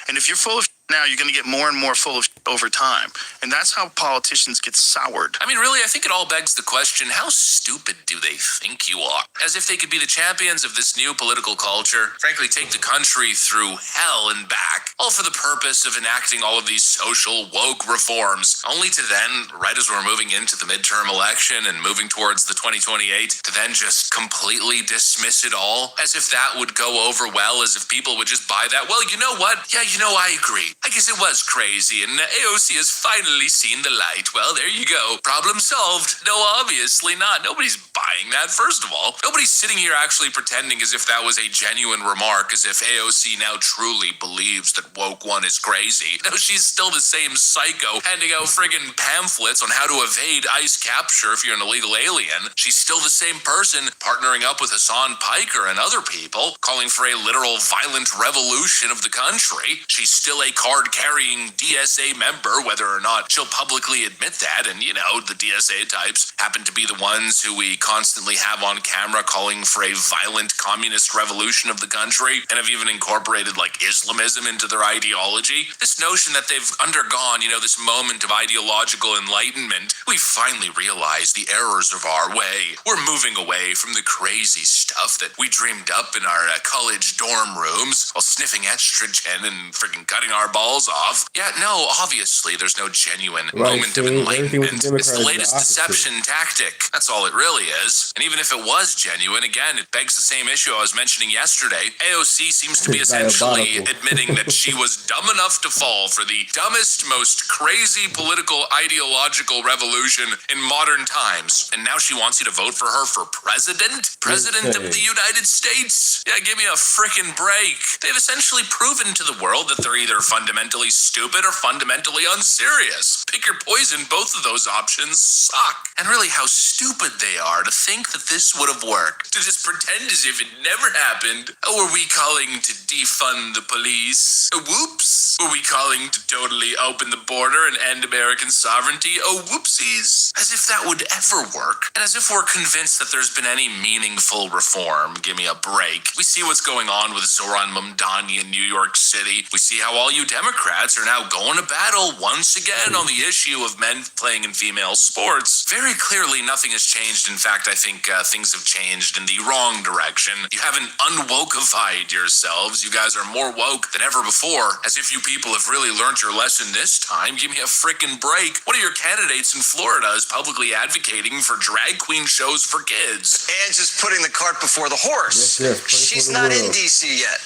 [SPEAKER 10] And if you're full of shit now, you're going to get more and more full of shit over time. And that's how politicians get soured.
[SPEAKER 12] I mean, really, I think it all begs the question, how stupid do they think you are? As if they could be the champions of this new political culture, frankly, take the country through hell and back, all for the purpose of enacting all of these social woke reforms, only to then, right as we're moving into the midterm election and moving towards the 2028, to then just completely dismiss it all, as if that would go over well, as if people would just buy that. Well, you know what? Yeah, I agree. I guess it was crazy, and AOC has finally seen the light. Well, there you go. Problem solved. No, obviously not. Nobody's buying that, first of all. Nobody's sitting here actually pretending as if that was a genuine remark, as if AOC now truly believes that woke one is crazy. No, she's still the same psycho handing out friggin' pamphlets on how to evade ICE capture if you're an illegal alien. She's still the same person partnering up with Hassan Piker and other people, calling for a literal violent revolution of the country. She's still a card-carrying DSA member, whether or not she'll publicly admit that, and, the DSA types happen to be the ones who we constantly have on camera calling for a violent communist revolution of the country, and have even incorporated, Islamism into their ideology. This notion that they've undergone, this moment of ideological enlightenment, we finally realize the errors of our way. We're moving away from the crazy stuff that we dreamed up in our college dorm rooms while sniffing estrogen and freaking cutting our balls off. Yeah, no, obviously there's no genuine moment of enlightenment. It's the latest deception tactic. That's all it really is. And even if it was genuine, again, it begs the same issue I was mentioning yesterday. AOC seems to be essentially admitting that she was dumb enough to fall for the dumbest, most crazy political ideological revolution in modern times. And now she wants you to vote for her for president? President of the United States? Yeah, give me a frickin' break. They've essentially proven to the world that they're either fundamentally stupid or fundamentally unserious. Pick your poison, both of those options suck. And really how stupid they are to think that this would have worked. To just pretend as if it never happened. Oh, are we calling to defund the police? Whoops. Whoops. Were we calling to totally open the border and end American sovereignty? Oh, whoopsies. As if that would ever work. And as if we're convinced that there's been any meaningful reform. Give me a break. We see what's going on with Zoran Mamdani in New York City. We see how all you Democrats are now going to battle once again on the issue of men playing in female sports. Very clearly, nothing has changed. In fact, I think things have changed in the wrong direction. You haven't unwokeified yourselves. You guys are more woke than ever before. As if you people have really learned your lesson this time. Give me a frickin' break. One of your candidates in Florida is publicly advocating for drag queen shows for kids.
[SPEAKER 5] And just putting the cart before the horse.
[SPEAKER 1] Yes,
[SPEAKER 5] She's not in D.C. yet.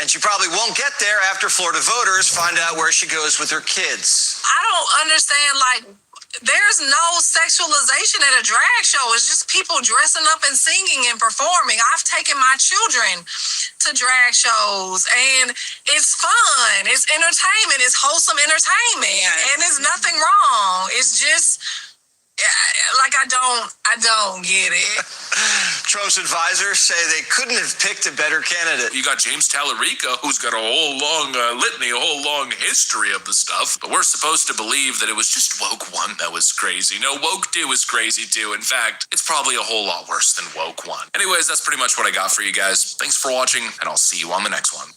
[SPEAKER 5] And she probably won't get there after Florida voters find out where she goes with her kids.
[SPEAKER 22] I don't understand, like, there's no sexualization at a drag show. It's just people dressing up and singing and performing. I've taken my children to drag shows, and it's fun. It's entertainment. It's wholesome entertainment. And there's nothing wrong. It's just, like, I don't get it.
[SPEAKER 5] Trump's advisors say they couldn't have picked a better candidate.
[SPEAKER 12] You got James Tallarico, who's got a whole long litany, a whole long history of the stuff. But we're supposed to believe that it was just Woke 1 that was crazy. No, Woke 2 is crazy too. In fact, it's probably a whole lot worse than Woke 1. Anyways, that's pretty much what I got for you guys. Thanks for watching, and I'll see you on the next one.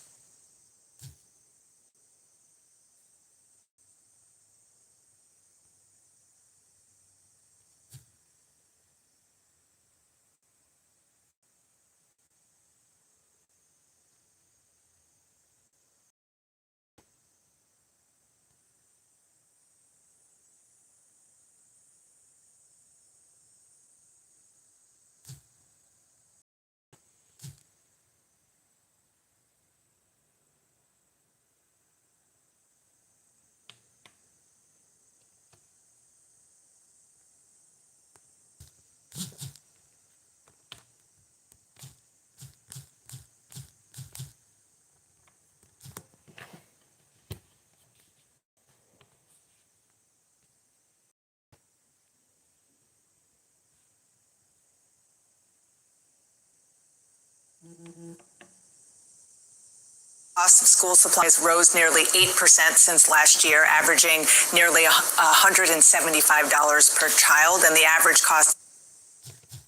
[SPEAKER 22] Cost of school supplies rose nearly 8% since last year, averaging nearly $175 per child, and the average cost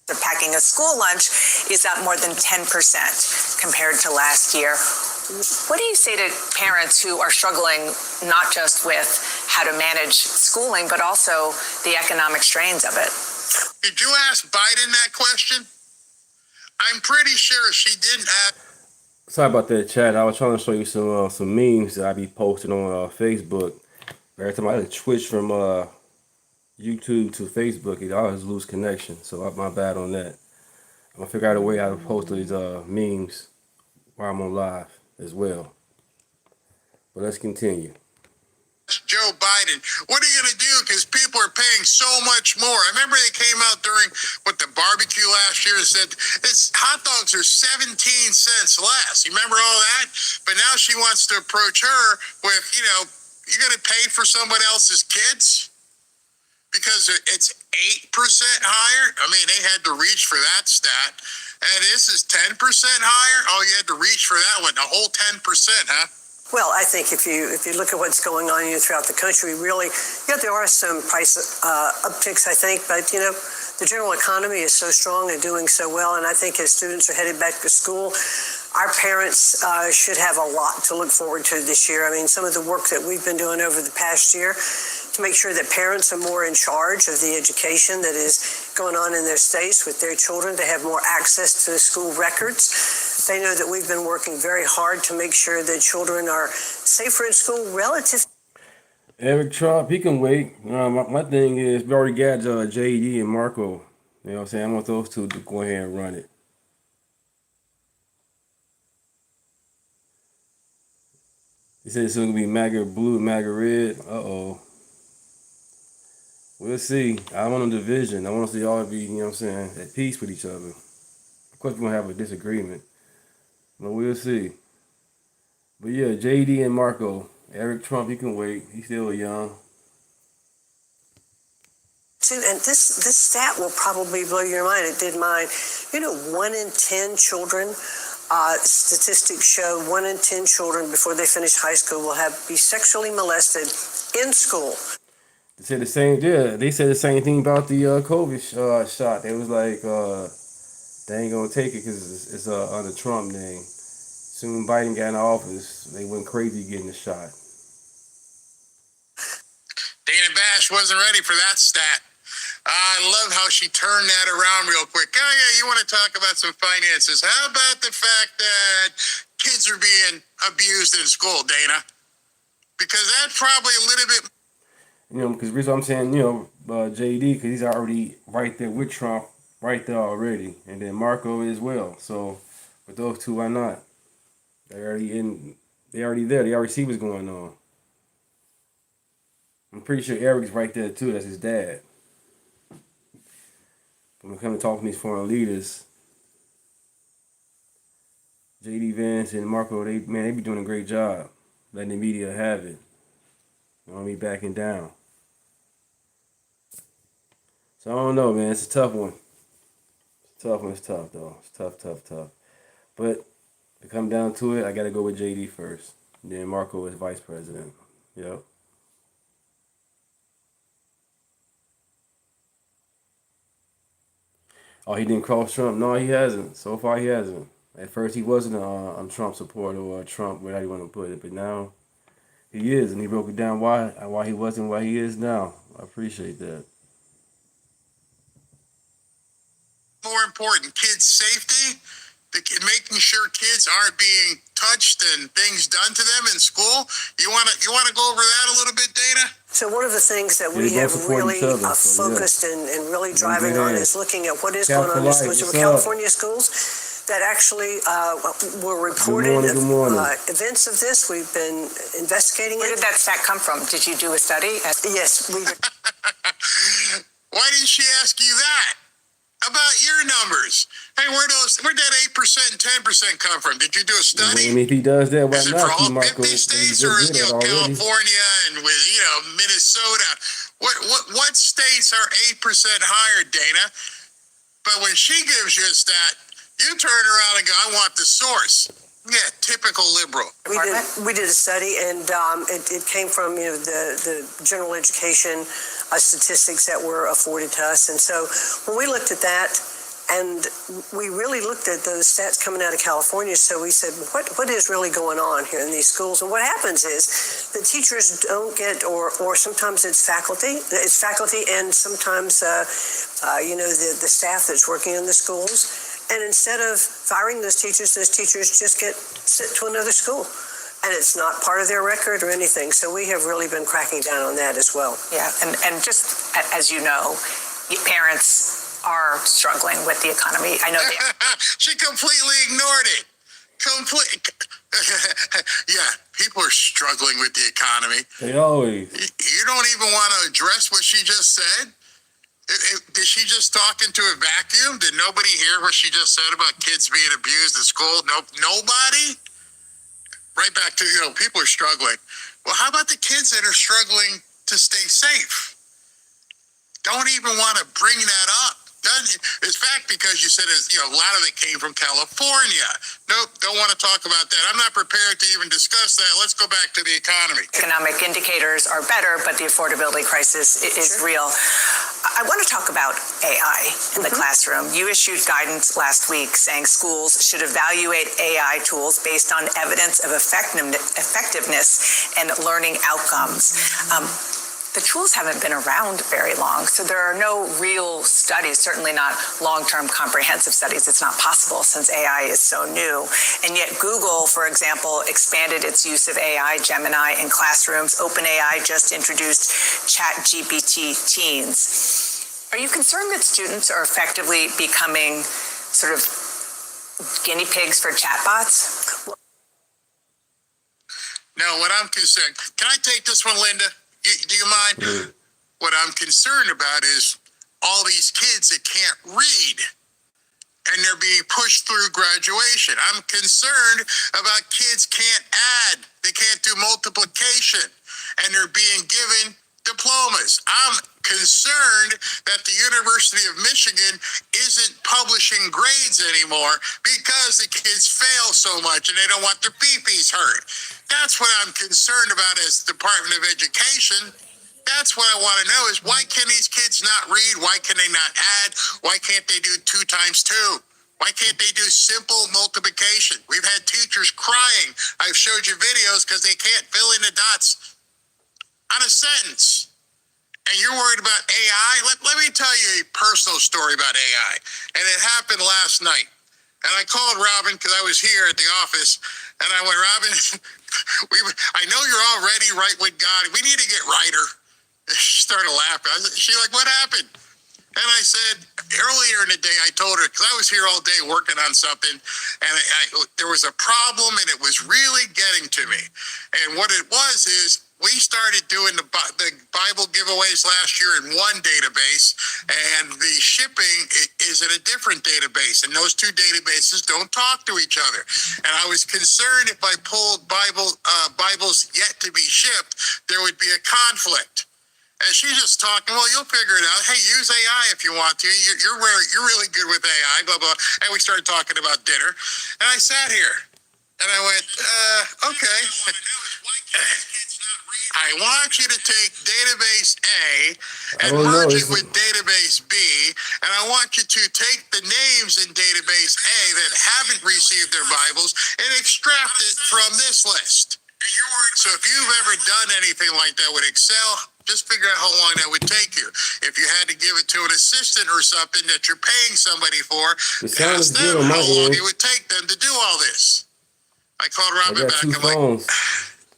[SPEAKER 22] of packing a school lunch is up more than 10% compared to last year. What do you say to parents who are struggling not just with how to manage schooling, but also the economic strains of it?
[SPEAKER 11] Did you ask Biden that question? I'm pretty sure she didn't ask.
[SPEAKER 1] Sorry about that, chat. I was trying to show you some memes that I be posting on Facebook. Every time I switch from YouTube to Facebook, it always lose connection. So my bad on that. I'm gonna figure out a way how to post these memes while I'm on live as well. But let's continue.
[SPEAKER 11] Joe Biden, what are you going to do? Because people are paying so much more. I remember they came out during the barbecue last year and said this hot dogs are 17 cents less. You remember all that? But now she wants to approach her with, you're going to pay for someone else's kids because it's 8% higher. I mean, they had to reach for that stat. And this is 10% higher. Oh, you had to reach for that one, the whole 10%, huh?
[SPEAKER 22] Well, I think if you look at what's going on throughout the country, really, there are some price upticks, I think, but the general economy is so strong and doing so well, and I think as students are headed back to school, our parents should have a lot to look forward to this year. I mean, some of the work that we've been doing over the past year to make sure that parents are more in charge of the education that is going on in their states with their children, to have more access to school records. They know that we've been working very hard to make sure that children are safer in school relative.
[SPEAKER 1] Eric Trump, he can wait. My thing is, we already got JD and Marco. You know what I'm saying? I want those two to go ahead and run it. He said it's going to be MAGA blue, MAGA red. Uh-oh. We'll see. I want a division. I want to see all be, at peace with each other. Of course, we're going to have a disagreement. But we'll see. But yeah, JD and Marco. Eric Trump, he can wait. He's still young.
[SPEAKER 22] And this stat will probably blow your mind. It did mine. 1 in 10 children Statistics show 1 in 10 children before they finish high school will be sexually molested in school.
[SPEAKER 1] They said the same. Yeah, they said the same thing about the COVID shot. They was like, they ain't gonna take it because it's under Trump name. Soon Biden got in office, they went crazy getting the shot.
[SPEAKER 11] Dana Bash wasn't ready for that stat. I love how she turned that around real quick. Oh, yeah, you want to talk about some finances. How about the fact that kids are being abused in school, Dana? Because that's probably a little bit...
[SPEAKER 1] You know, because the reason I'm saying, you know, JD, because he's already right there with Trump, right there already. And then Marco as well. So, with those two, why not? They're already there. They already see what's going on. I'm pretty sure Eric's right there too. That's his dad. When we come to talk to these foreign leaders, JD Vance and Marco, they be doing a great job letting the media have it. You know me backing down. So I don't know, man. It's a tough one. It's tough one. It's tough though. It's tough. But to come down to it, I got to go with JD first. Then Marco is vice president. Yep. Oh, he didn't cross Trump? No, he hasn't. So far, he hasn't. At first, he wasn't a Trump supporter or a Trump, whatever you want to put it. But now, he is. And he broke it down why he wasn't, why he is now. I appreciate that.
[SPEAKER 11] More important, kids' safety, making sure kids aren't being touched and things done to them in school. You want to go over that a little bit, Dana?
[SPEAKER 22] So one of the things that we have really focused and really driving on is looking at what is going on in schools. There were California schools that actually were reported events of this. We've been investigating it.
[SPEAKER 3] Where did that stat come from? Did you do a study?
[SPEAKER 22] Yes.
[SPEAKER 11] Why didn't she ask you that? About your numbers. Hey, where'd that 8% and 10% come from? Did you do a study?
[SPEAKER 1] I mean, if he does that, why
[SPEAKER 11] Is it
[SPEAKER 1] not?
[SPEAKER 11] for all 50 states or California and with Minnesota? What states are 8% higher, Dana? But when she gives you a stat, you turn around and go, I want the source. Yeah, typical liberal.
[SPEAKER 22] We did a study, and it came from the general education statistics that were afforded to us. And so when we looked at that, and we really looked at those stats coming out of California, so we said, what is really going on here in these schools? And what happens is the teachers don't get, or sometimes it's faculty and sometimes the staff that's working in the schools. And instead of firing those teachers just get sent to another school. And it's not part of their record or anything. So we have really been cracking down on that as well.
[SPEAKER 3] Yeah, and just as you know, parents are struggling with the economy. I know they are.
[SPEAKER 11] She completely ignored it. Yeah, people are struggling with the economy.
[SPEAKER 1] They always.
[SPEAKER 11] You don't even want to address what she just said? Did she just talk into a vacuum? Did nobody hear what she just said about kids being abused at school? Nobody? Right back to, people are struggling. Well, how about the kids that are struggling to stay safe? Don't even want to bring that up. It's fact because you said a lot of it came from California. Nope, don't want to talk about that. I'm not prepared to even discuss that. Let's go back to the economy.
[SPEAKER 3] Economic indicators are better, but the affordability crisis is real. I want to talk about AI in the classroom. You issued guidance last week saying schools should evaluate AI tools based on evidence of effectiveness and learning outcomes. The tools haven't been around very long, so there are no real studies, certainly not long-term comprehensive studies. It's not possible since AI is so new. And yet Google, for example, expanded its use of AI, Gemini, in classrooms. OpenAI just introduced ChatGPT Teens. Are you concerned that students are effectively becoming sort of guinea pigs for chatbots?
[SPEAKER 11] No, what I'm concerned, can I take this one, Linda? Do you mind? What I'm concerned about is all these kids that can't read and they're being pushed through graduation. I'm concerned about kids can't add, they can't do multiplication, and they're being given diplomas. I'm concerned that the University of Michigan isn't publishing grades anymore because the kids fail so much and they don't want their peepees hurt. That's what I'm concerned about as the Department of Education. That's what I want to know is why can these kids not read? Why can they not add? Why can't they do 2 times 2? Why can't they do simple multiplication? We've had teachers crying. I've showed you videos because they can't fill in the dots on a sentence. And you're worried about AI? Let me tell you a personal story about AI. And it happened last night. And I called Robin because I was here at the office. And I went, Robin, I know you're already right with God. We need to get righter. She started laughing. She's like, what happened? And I said, earlier in the day, I told her, because I was here all day working on something, and there was a problem, and it was really getting to me. And what it was is, we started doing the Bible giveaways last year in one database, and the shipping is in a different database, and those 2 databases don't talk to each other. And I was concerned if I pulled Bibles yet to be shipped, there would be a conflict. And she's just talking, well, you'll figure it out. Hey, use AI if you want to. You're really good with AI, blah, blah. And we started talking about dinner. And I sat here, and I went, okay. I want you to take database A and merge it with database B, and I want you to take the names in database A that haven't received their Bibles and extract it from this list. So if you've ever done anything like that with Excel, just figure out how long that would take you. If you had to give it to an assistant or something that you're paying somebody for, ask them how long it would take them to do all this. I called Robin back. I'm like,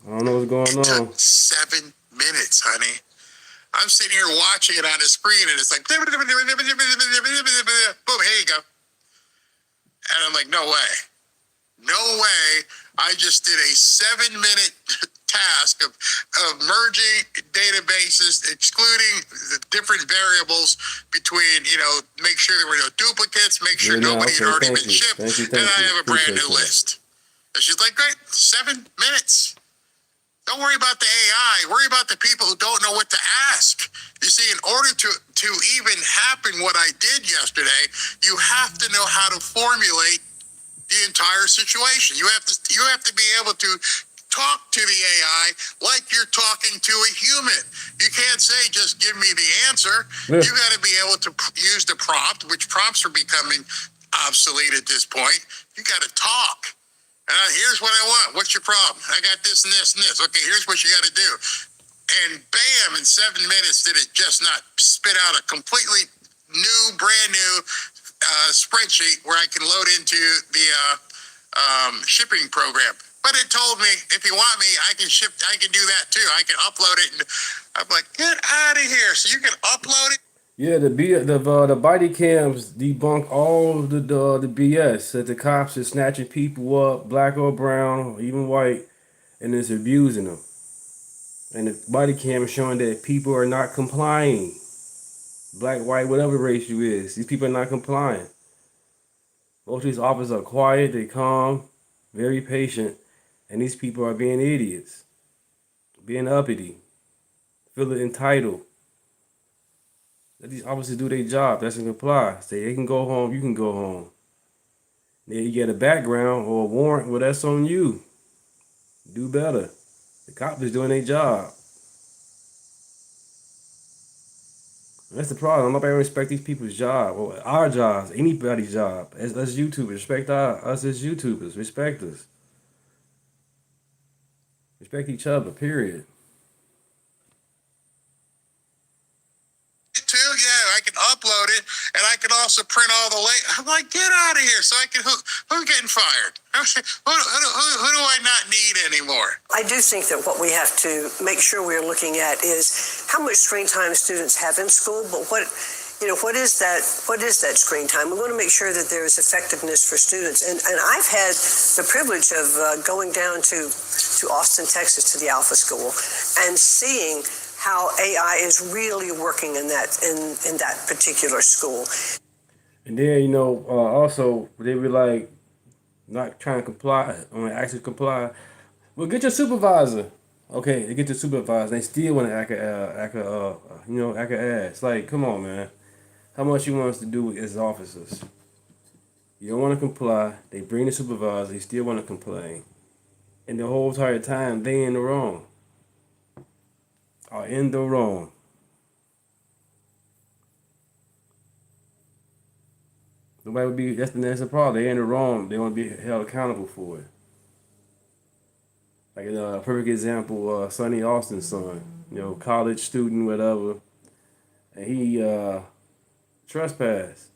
[SPEAKER 1] I don't know what's going on.
[SPEAKER 11] It took 7 minutes, honey. I'm sitting here watching it on the screen, and it's like, boom, here you go. And I'm like, no way. No way. I just did a 7-minute task of merging databases, excluding the different variables between, make sure there were no duplicates, make sure nobody had already been shipped, and I have a brand new list. And she's like, great, 7 minutes. Don't worry about the AI. Worry about the people who don't know what to ask. You see, in order to even happen what I did yesterday, you have to know how to formulate the entire situation. You have to be able to talk to the AI like you're talking to a human. You can't say, just give me the answer. Yeah. You got to be able to use the prompt, which prompts are becoming obsolete at this point. You got to talk. Here's what I want. What's your problem? I got this and this and this. Okay, here's what you got to do. And bam, in 7 minutes, did it just not spit out a completely new, brand new spreadsheet where I can load into the shipping program. But it told me, if you want me, I can do that too. I can upload it. And I'm like, get out of here. So you can upload it?
[SPEAKER 1] Yeah, the body cams debunk all the BS that the cops are snatching people up, black or brown, or even white, and it's abusing them. And the body cam is showing that people are not complying. Black, white, whatever race you is, these people are not complying. Most of these officers are quiet, they calm, very patient, and these people are being idiots, being uppity, feeling entitled. Let these officers do their job. That's in comply. Say they can go home, you can go home. Then you get a background or a warrant, well, that's on you. Do better. The cop is doing their job. That's the problem. Nobody respect these people's job or our jobs, anybody's job. As us YouTubers, respect us as YouTubers. Respect us. Respect each other, period.
[SPEAKER 11] Too, yeah, I can upload it, and I can also print all the I'm like, get out of here! So I can. Who's getting fired? Who do I not need anymore?
[SPEAKER 22] I do think that what we have to make sure we're looking at is how much screen time students have in school, but what is that screen time? We want to make sure that there is effectiveness for students. And I've had the privilege of going down to Austin, Texas, to the Alpha School and seeing how AI is really working in that particular school.
[SPEAKER 1] And then, also, they be like, not trying to comply, actually comply. Well, get your supervisor. Okay, they get to supervise. They still want to act a ass. Like, come on, man. How much you want us to do as officers? You don't want to comply. They bring the supervisor. They still want to complain. And the whole entire time, they in the wrong. Are in the wrong. Nobody would be. That's the problem. They in the wrong. They want to be held accountable for it. Like a perfect example, Sonny Austin's son. College student, whatever, and he trespassed,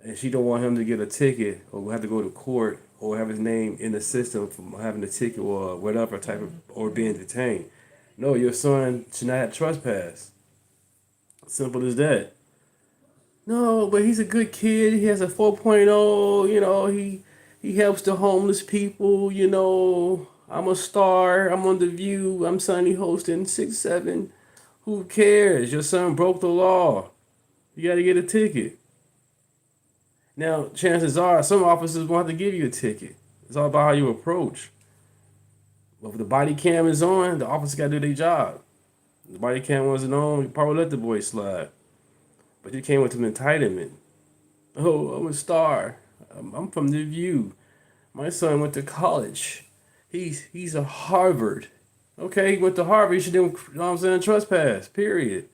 [SPEAKER 1] and she don't want him to get a ticket or have to go to court or have his name in the system from having a ticket or whatever type of or being detained. No, your son should not have trespassed. Simple as that. No, but he's a good kid. He has a 4.0. He helps the homeless people. I'm a star. I'm on The View. I'm Sunny hosting 6-7. Who cares? Your son broke the law. You got to get a ticket. Now, chances are some officers won't have to give you a ticket. It's all about how you approach. But if the body cam is on, the officer got to do their job. If the body cam wasn't on, you probably let the boy slide. But you came with some entitlement. Oh, I'm a star. I'm from The View. My son went to college. He's a Harvard. Okay, he went to Harvard. He should do, trespass. Period.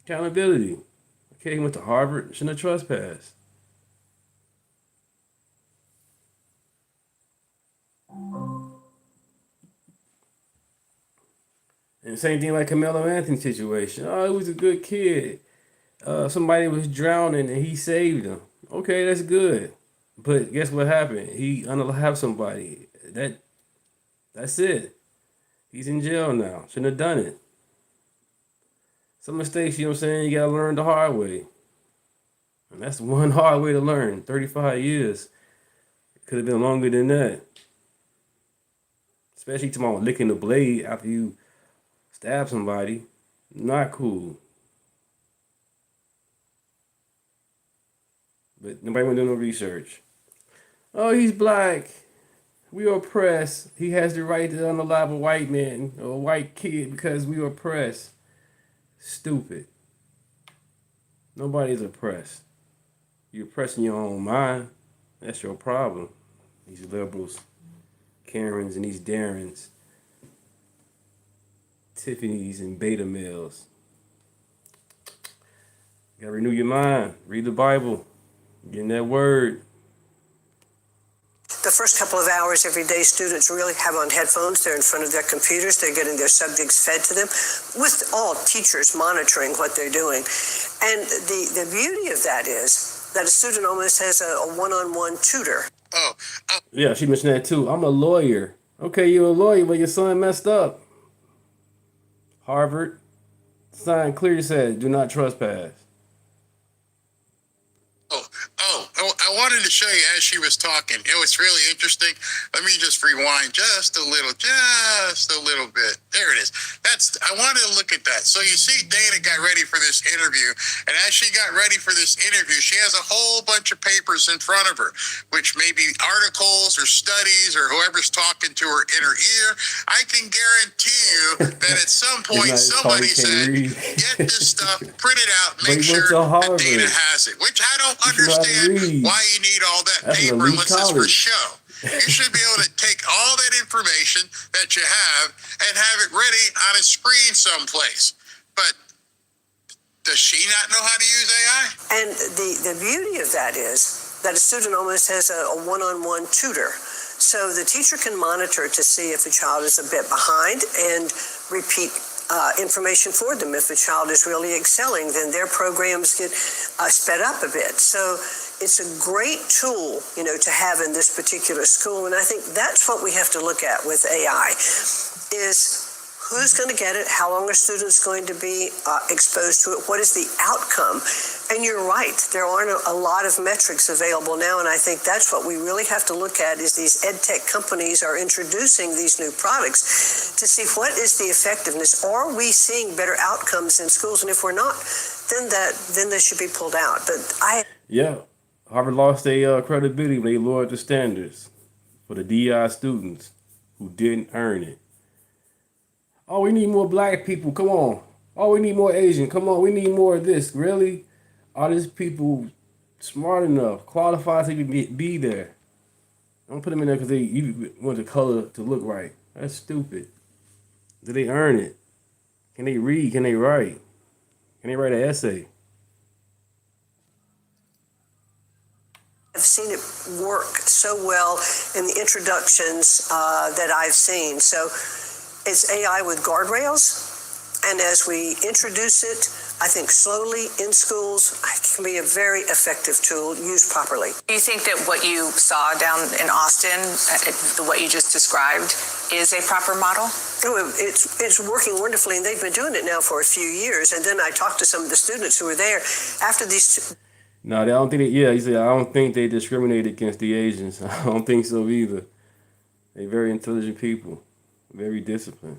[SPEAKER 1] Accountability. Okay, he went to Harvard. Shouldn't have trespassed. And same thing like Carmelo Anthony's situation. Oh, he was a good kid. Somebody was drowning and he saved him. Okay, that's good. But guess what happened? He unalived somebody. That's it. He's in jail now. Shouldn't have done it. Some mistakes, you gotta learn the hard way. And that's one hard way to learn. 35 years. Could have been longer than that. Especially tomorrow licking the blade after you stab somebody. Not cool. But nobody went to do no research. Oh, he's black. We are oppressed. He has the right to unalive a white man or a white kid because we are oppressed. Stupid. Nobody's oppressed. You're oppressing your own mind. That's your problem. These liberals, Karens, and these Darrens, Tiffany's and beta males. You gotta renew your mind. Read the Bible. Get in that word.
[SPEAKER 22] The first couple of hours every day, students really have on headphones. They're in front of their computers. They're getting their subjects fed to them with all teachers monitoring what they're doing. And the beauty of that is that a student almost has a one-on-one tutor.
[SPEAKER 1] Yeah, she mentioned that too. I'm a lawyer. Okay, you're a lawyer, but your son messed up. Harvard. Sign clearly says do not trespass.
[SPEAKER 11] I wanted to show you as she was talking. It was really interesting. Let me just rewind just a little bit. There it is. I wanted to look at that. So you see Dana got ready for this interview, and as she got ready for this interview, she has a whole bunch of papers in front of her, which may be articles or studies or whoever's talking to her in her ear. I can guarantee you that at some point somebody said, get this stuff, print it out, make sure that Dana has it, which I don't understand why you need all that paper unless it's for show. You should be able to take all that information that you have and have it ready on a screen someplace. But does she not know how to use AI?
[SPEAKER 22] And the beauty of that is that a student almost has a one-on-one tutor. So the teacher can monitor to see if a child is a bit behind and repeat information for them. If a child is really excelling, then their programs get sped up a bit. So it's a great tool, to have in this particular school. And I think that's what we have to look at with AI is who's going to get it? How long are students going to be exposed to it? What is the outcome? And you're right, there aren't a lot of metrics available now, and I think that's what we really have to look at is these ed tech companies are introducing these new products to see what is the effectiveness. Are we seeing better outcomes in schools? And if we're not, then they should be pulled out. But
[SPEAKER 1] Yeah. Harvard lost their credibility when they lowered the standards for the DI students who didn't earn it. Oh, we need more black people. Come on. Oh, we need more Asian. Come on. We need more of this. Really? Are these people smart enough, qualified to be there? Don't put them in there because you want the color to look right. That's stupid. Do they earn it? Can they read? Can they write? Can they write an essay?
[SPEAKER 18] I've seen it work so well in the introductions that I've seen. So it's AI with guardrails. And as we introduce it, I think slowly in schools, it can be a very effective tool used properly.
[SPEAKER 3] Do you think that what you saw down in Austin, what you just described, is a proper model?
[SPEAKER 18] Oh, it's working wonderfully, and they've been doing it now for a few years. And then I talked to some of the students who were there after these.
[SPEAKER 1] No, I don't think. He said I don't think they discriminate against the Asians. I don't think so either. They're very intelligent people, very disciplined.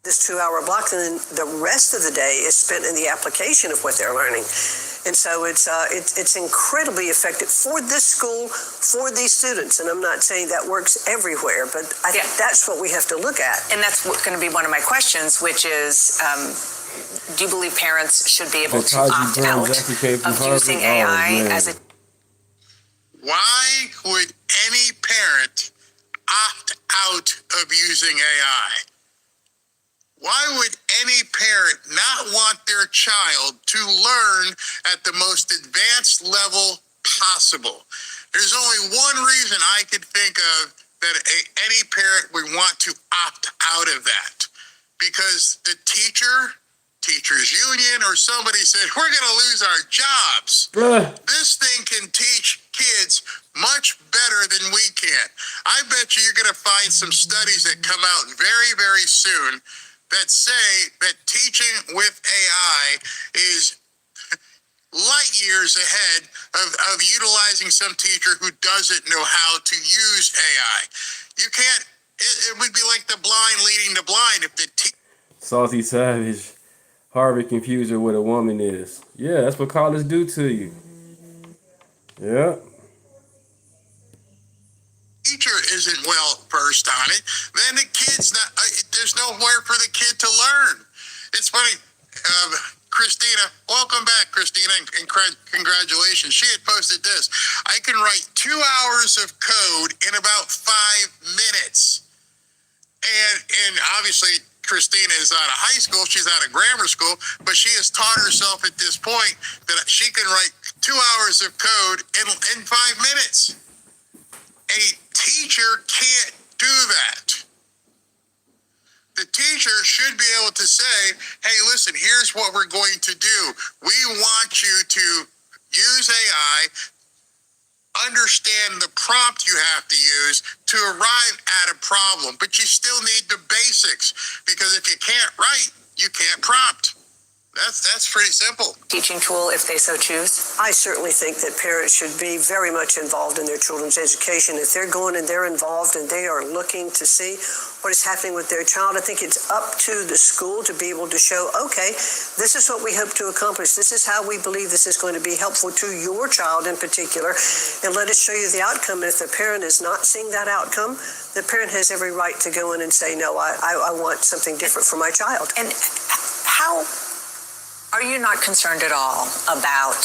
[SPEAKER 18] This 2-hour block, and then the rest of the day is spent in the application of what they're learning. And so it's incredibly effective for this school, for these students. And I'm not saying that works everywhere, but I think that's what we have to look at.
[SPEAKER 3] And that's going to be one of my questions, which is, do you believe parents should be able to opt out of using AI as a...
[SPEAKER 11] Why would any parent opt out of using AI? Why would any parent not want their child to learn at the most advanced level possible? There's only one reason I could think of that any parent would want to opt out of that. Because the teachers union, or somebody said, we're going to lose our jobs. This thing can teach kids much better than we can. I bet you're going to find some studies that come out very, very soon that say that teaching with AI is light years ahead of utilizing some teacher who doesn't know how to use AI. You can't, it would be like the blind leading the blind if the
[SPEAKER 1] Salty Savage, Harvard confused her what a woman is. Yeah, that's what college do to you. Yeah.
[SPEAKER 11] Teacher isn't well versed on it, then the kid's not, there's nowhere for the kid to learn. It's funny, Christina, welcome back, Christina, and congratulations. She had posted this. I can write 2 hours of code in about 5 minutes. And obviously, Christina is out of high school, she's out of grammar school, but she has taught herself at this point that she can write 2 hours of code in 5 minutes. A teacher can't do that. The teacher should be able to say, hey, listen, here's what we're going to do. We want you to use AI, understand the prompt you have to use to arrive at a problem, but you still need the basics, because if you can't write, you can't prompt. That's pretty simple.
[SPEAKER 3] Teaching tool if they so choose?
[SPEAKER 18] I certainly think that parents should be very much involved in their children's education. If they're going and they're involved and they are looking to see what is happening with their child, I think it's up to the school to be able to show, okay, this is what we hope to accomplish. This is how we believe this is going to be helpful to your child in particular, and let us show you the outcome. And if the parent is not seeing that outcome, the parent has every right to go in and say, no, I want something different for my child.
[SPEAKER 3] And how... Are you not concerned at all about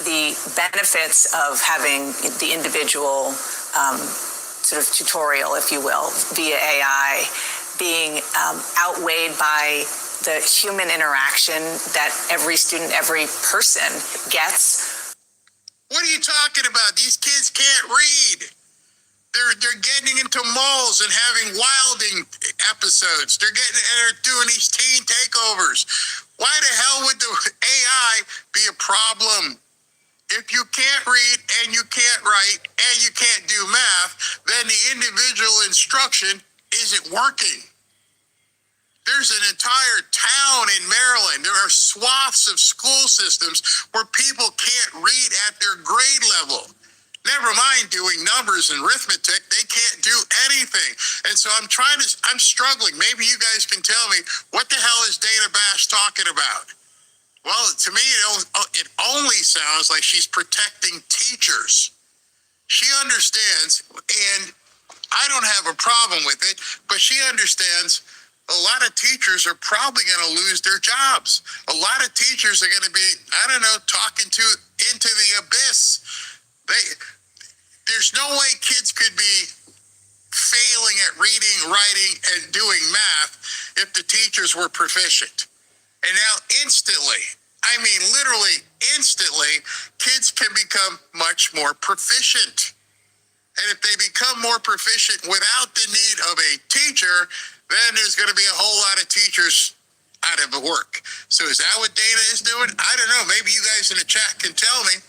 [SPEAKER 3] the benefits of having the individual sort of tutorial, if you will, via AI being outweighed by the human interaction that every student, every person gets?
[SPEAKER 11] What are you talking about? These kids can't read. They're getting into malls and having wilding episodes. They're doing these teen takeovers. Why the hell would the AI be a problem? If you can't read and you can't write and you can't do math, then the individual instruction isn't working. There's an entire town in Maryland. There are swaths of school systems where people can't read at their grade level. Never mind doing numbers and arithmetic, they can't do anything. And so I'm struggling. Maybe you guys can tell me, what the hell is Dana Bash talking about? Well, to me, it only sounds like she's protecting teachers. She understands, and I don't have a problem with it, but she understands a lot of teachers are probably going to lose their jobs. A lot of teachers are going to be, I don't know, talking into the abyss. There's no way kids could be failing at reading, writing, and doing math if the teachers were proficient. And now instantly, I mean literally instantly, kids can become much more proficient. And if they become more proficient without the need of a teacher, then there's going to be a whole lot of teachers out of work. So is that what Dana is doing? I don't know. Maybe you guys in the chat can tell me.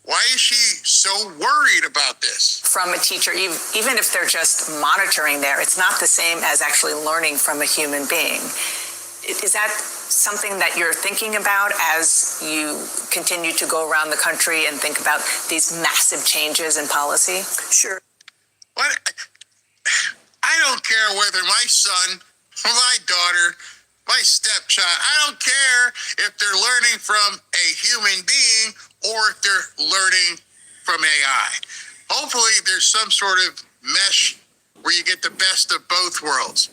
[SPEAKER 11] Why is she so worried about this?
[SPEAKER 22] From a teacher, even if they're just monitoring there, it's not the same as actually learning from a human being. Is that something that you're thinking about as you continue to go around the country and think about these massive changes in policy? Sure.
[SPEAKER 11] What? I don't care whether my son, my daughter, my stepchild, I don't care if they're learning from a human being or if they're learning from AI. Hopefully there's some sort of mesh where you get the best of both worlds.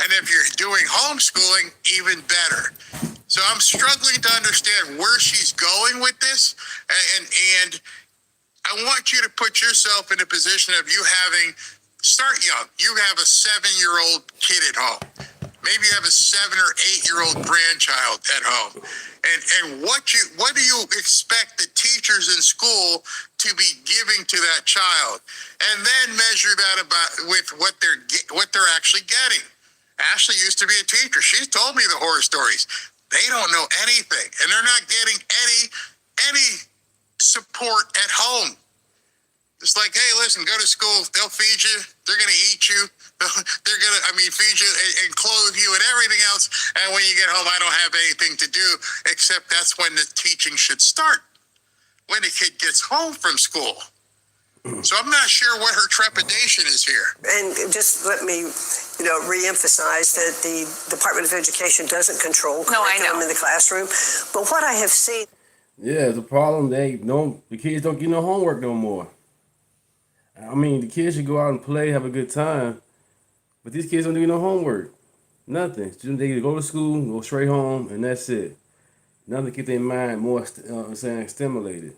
[SPEAKER 11] And if you're doing homeschooling, even better. So I'm struggling to understand where she's going with this. And I want you to put yourself in a position of you start young. You have a 7-year-old kid at home. Maybe you have a 7 or 8-year-old grandchild at home. And what do you expect the teachers in school to be giving to that child? And then measure that with what they're actually getting. Ashley used to be a teacher. She's told me the horror stories. They don't know anything, and they're not getting any support at home. It's like, hey, listen, go to school. They'll feed you. They're going to eat you. They're going to, feed you and clothe you and everything else. And when you get home, I don't have anything to do, except that's when the teaching should start, when the kid gets home from school. So I'm not sure what her trepidation is here.
[SPEAKER 18] And just let me, reemphasize that the Department of Education doesn't control curriculum in the classroom. But what I have seen.
[SPEAKER 1] Yeah, the problem, the kids don't get no homework no more. I mean, the kids should go out and play, have a good time. But these kids don't do no homework. Nothing. They go to school, go straight home, and that's it. Nothing to keep their mind more stimulated.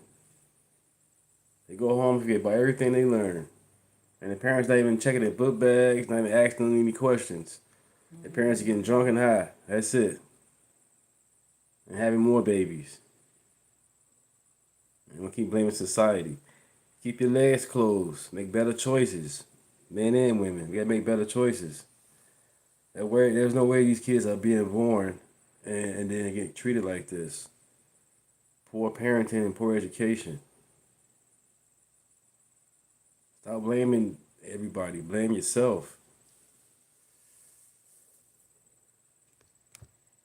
[SPEAKER 1] They go home and forget about everything they learn. And the parents not even checking their book bags, not even asking them any questions. The parents are getting drunk and high. That's it. And having more babies. And we'll keep blaming society. Keep your legs closed. Make better choices. Men and women. We gotta make better choices. There's no way these kids are being born and then get treated like this. Poor parenting and poor education. Stop blaming everybody. Blame yourself.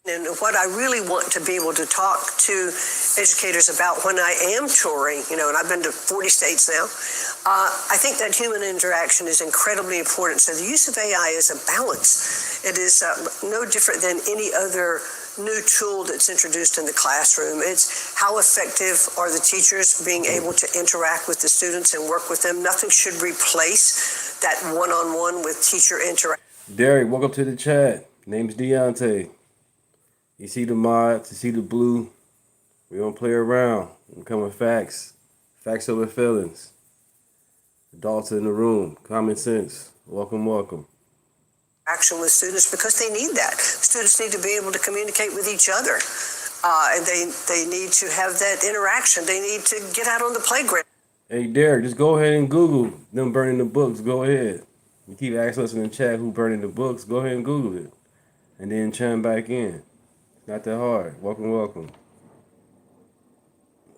[SPEAKER 18] And what I really want to be able to talk to educators about when I am touring, and I've been to 40 states now, I think that human interaction is incredibly important. So the use of AI is a balance. It is no different than any other new tool that's introduced in the classroom. It's how effective are the teachers being able to interact with the students and work with them. Nothing should replace that one-on-one with teacher interaction.
[SPEAKER 1] Derek, welcome to the chat. Name's Deontay. You see the mods, you see the blue. We don't play around. We come with facts. Facts over feelings. Adults in the room. Common sense. Welcome, welcome.
[SPEAKER 18] Action with students because they need that. Students need to be able to communicate with each other. And they need to have that interaction. They need to get out on the playground.
[SPEAKER 1] Hey, Derek, just go ahead and Google them burning the books. Go ahead. You keep asking us in the chat who burning the books. Go ahead and Google it. And then chime back in. Not that hard. Welcome, welcome.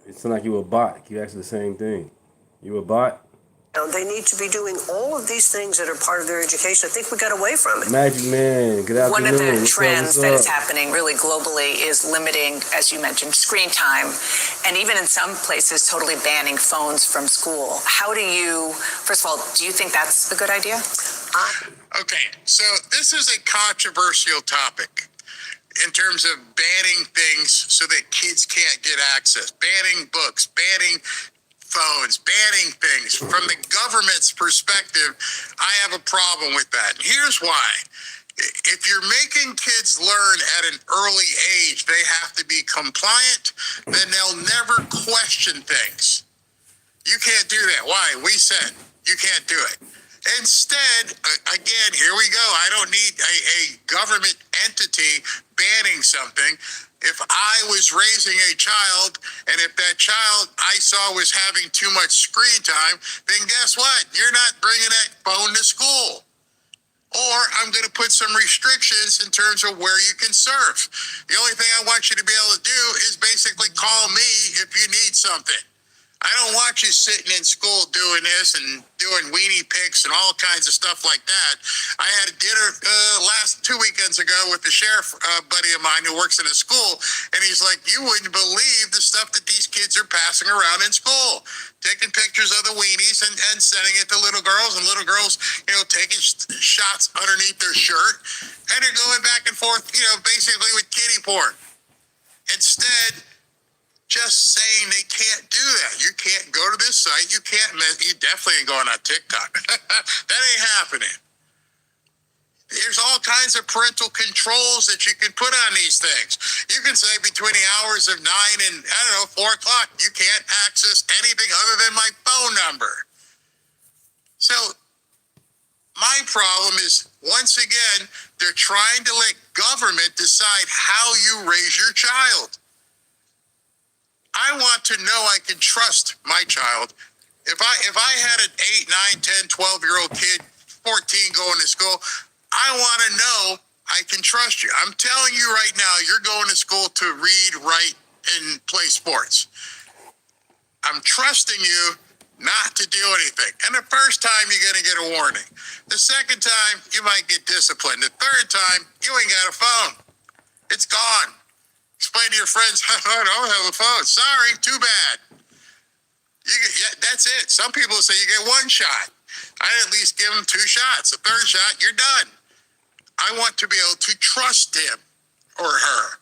[SPEAKER 1] It's not like you a bot. You asking the same thing. You a bot?
[SPEAKER 18] They need to be doing all of these things that are part of their education. I think we got away from it.
[SPEAKER 1] Magic Man, good afternoon.
[SPEAKER 22] One of the trends that is happening really globally is limiting, as you mentioned, screen time, and even in some places, totally banning phones from school. First of all, do you think that's a good idea?
[SPEAKER 11] Okay, so this is a controversial topic. in terms of banning things so that kids can't get access, banning books, banning phones, banning things. From the government's perspective, I have a problem with that. And here's why. If you're making kids learn at an early age, they have to be compliant, then they'll never question things. You can't do that. Why? We said you can't do it. Instead, again, here we go. I don't need a government entity banning something. If I was raising a child and if that child I saw was having too much screen time, then guess what? You're not bringing that phone to school. Or I'm going to put some restrictions in terms of where you can surf. The only thing I want you to be able to do is basically call me if you need something. I don't want you sitting in school doing this and doing weenie pics and all kinds of stuff like that. I had a dinner last 2 weekends ago with the sheriff buddy of mine who works in a school, and he's like, you wouldn't believe the stuff that these kids are passing around in school. Taking pictures of the weenies and sending it to little girls, and little girls, taking shots underneath their shirt, and they're going back and forth, basically with kiddie porn. Instead, just saying they can't do that. You can't go to this site. You definitely ain't going on TikTok. That ain't happening. There's all kinds of parental controls that you can put on these things. You can say between the hours of 9 and, 4 o'clock, you can't access anything other than my phone number. So my problem is, once again, they're trying to let government decide how you raise your child. I want to know I can trust my child. If I had an 8, 9, 10, 12-year-old kid, 14 going to school, I want to know I can trust you. I'm telling you right now, you're going to school to read, write, and play sports. I'm trusting you not to do anything. And the first time, you're going to get a warning. The second time, you might get disciplined. The third time, you ain't got a phone. It's gone. Explain to your friends, I don't have a phone. Sorry, too bad. That's it. Some people say you get one shot. I'd at least give them 2 shots. The third shot, you're done. I want to be able to trust him or her.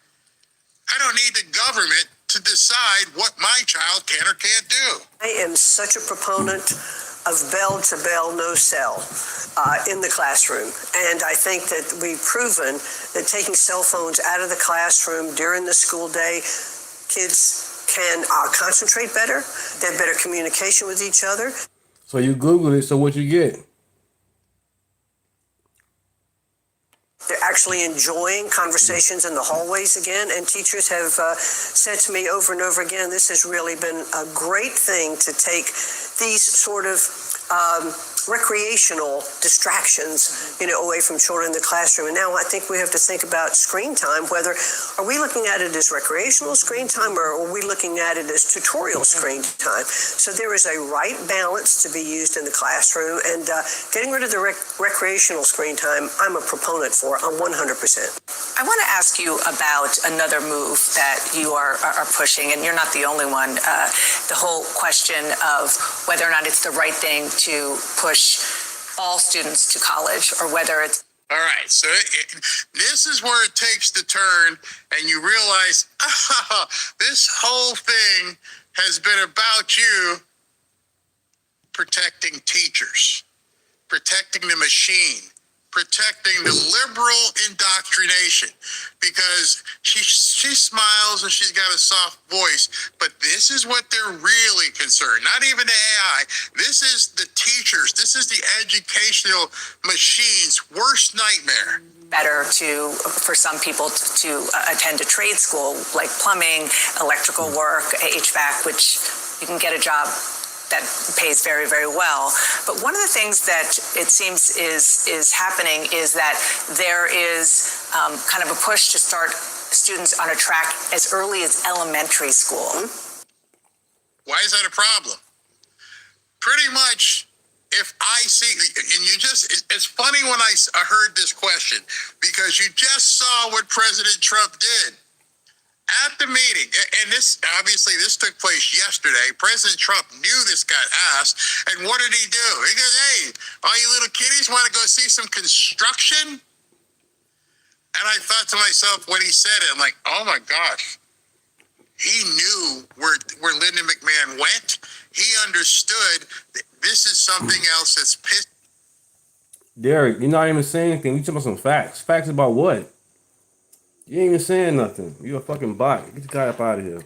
[SPEAKER 11] I don't need the government to decide what my child can or can't do.
[SPEAKER 18] I am such a proponent of bell-to-bell, no-cell in the classroom. And I think that we've proven that taking cell phones out of the classroom during the school day, kids can concentrate better, they have better communication with each other.
[SPEAKER 1] So you Google it, so what you get?
[SPEAKER 18] They're actually enjoying conversations in the hallways again, and teachers have said to me over and over again, this has really been a great thing to take these sort of recreational distractions, away from children in the classroom. And now I think we have to think about screen time, whether are we looking at it as recreational screen time or are we looking at it as tutorial screen time? So there is a right balance to be used in the classroom, and getting rid of the recreational screen time, I'm a proponent for 100%.
[SPEAKER 22] I want to ask you about another move that you are pushing, and you're not the only one. The whole question of whether or not it's the right thing to push all students to college, or whether it's...
[SPEAKER 11] All right, so this is where it takes the turn, and you realize, this whole thing has been about you protecting teachers, protecting the machine, protecting the liberal indoctrination, because she smiles and she's got a soft voice, but this is what they're really concerned. Not even the AI. This is the teachers. This is the educational machine's worst nightmare.
[SPEAKER 22] Better for some people to attend a trade school like plumbing, electrical work, HVAC, which you can get a job that pays very, very well. But one of the things that it seems is happening is that there is kind of a push to start students on a track as early as elementary school.
[SPEAKER 11] Why is that a problem? Pretty much, if I see, and it's funny when I heard this question, because you just saw what President Trump did. At the meeting, and this took place yesterday, President Trump knew this got asked, and what did he do? He goes, hey, all you little kiddies want to go see some construction? And I thought to myself when he said it, I'm like, oh my gosh. He knew where Lyndon McMahon went. He understood that this is something else that's pissed.
[SPEAKER 1] Derek, you're not even saying anything. You talking about some facts. Facts about what? You ain't even saying nothing. You a fucking bot. Get the guy up out of here.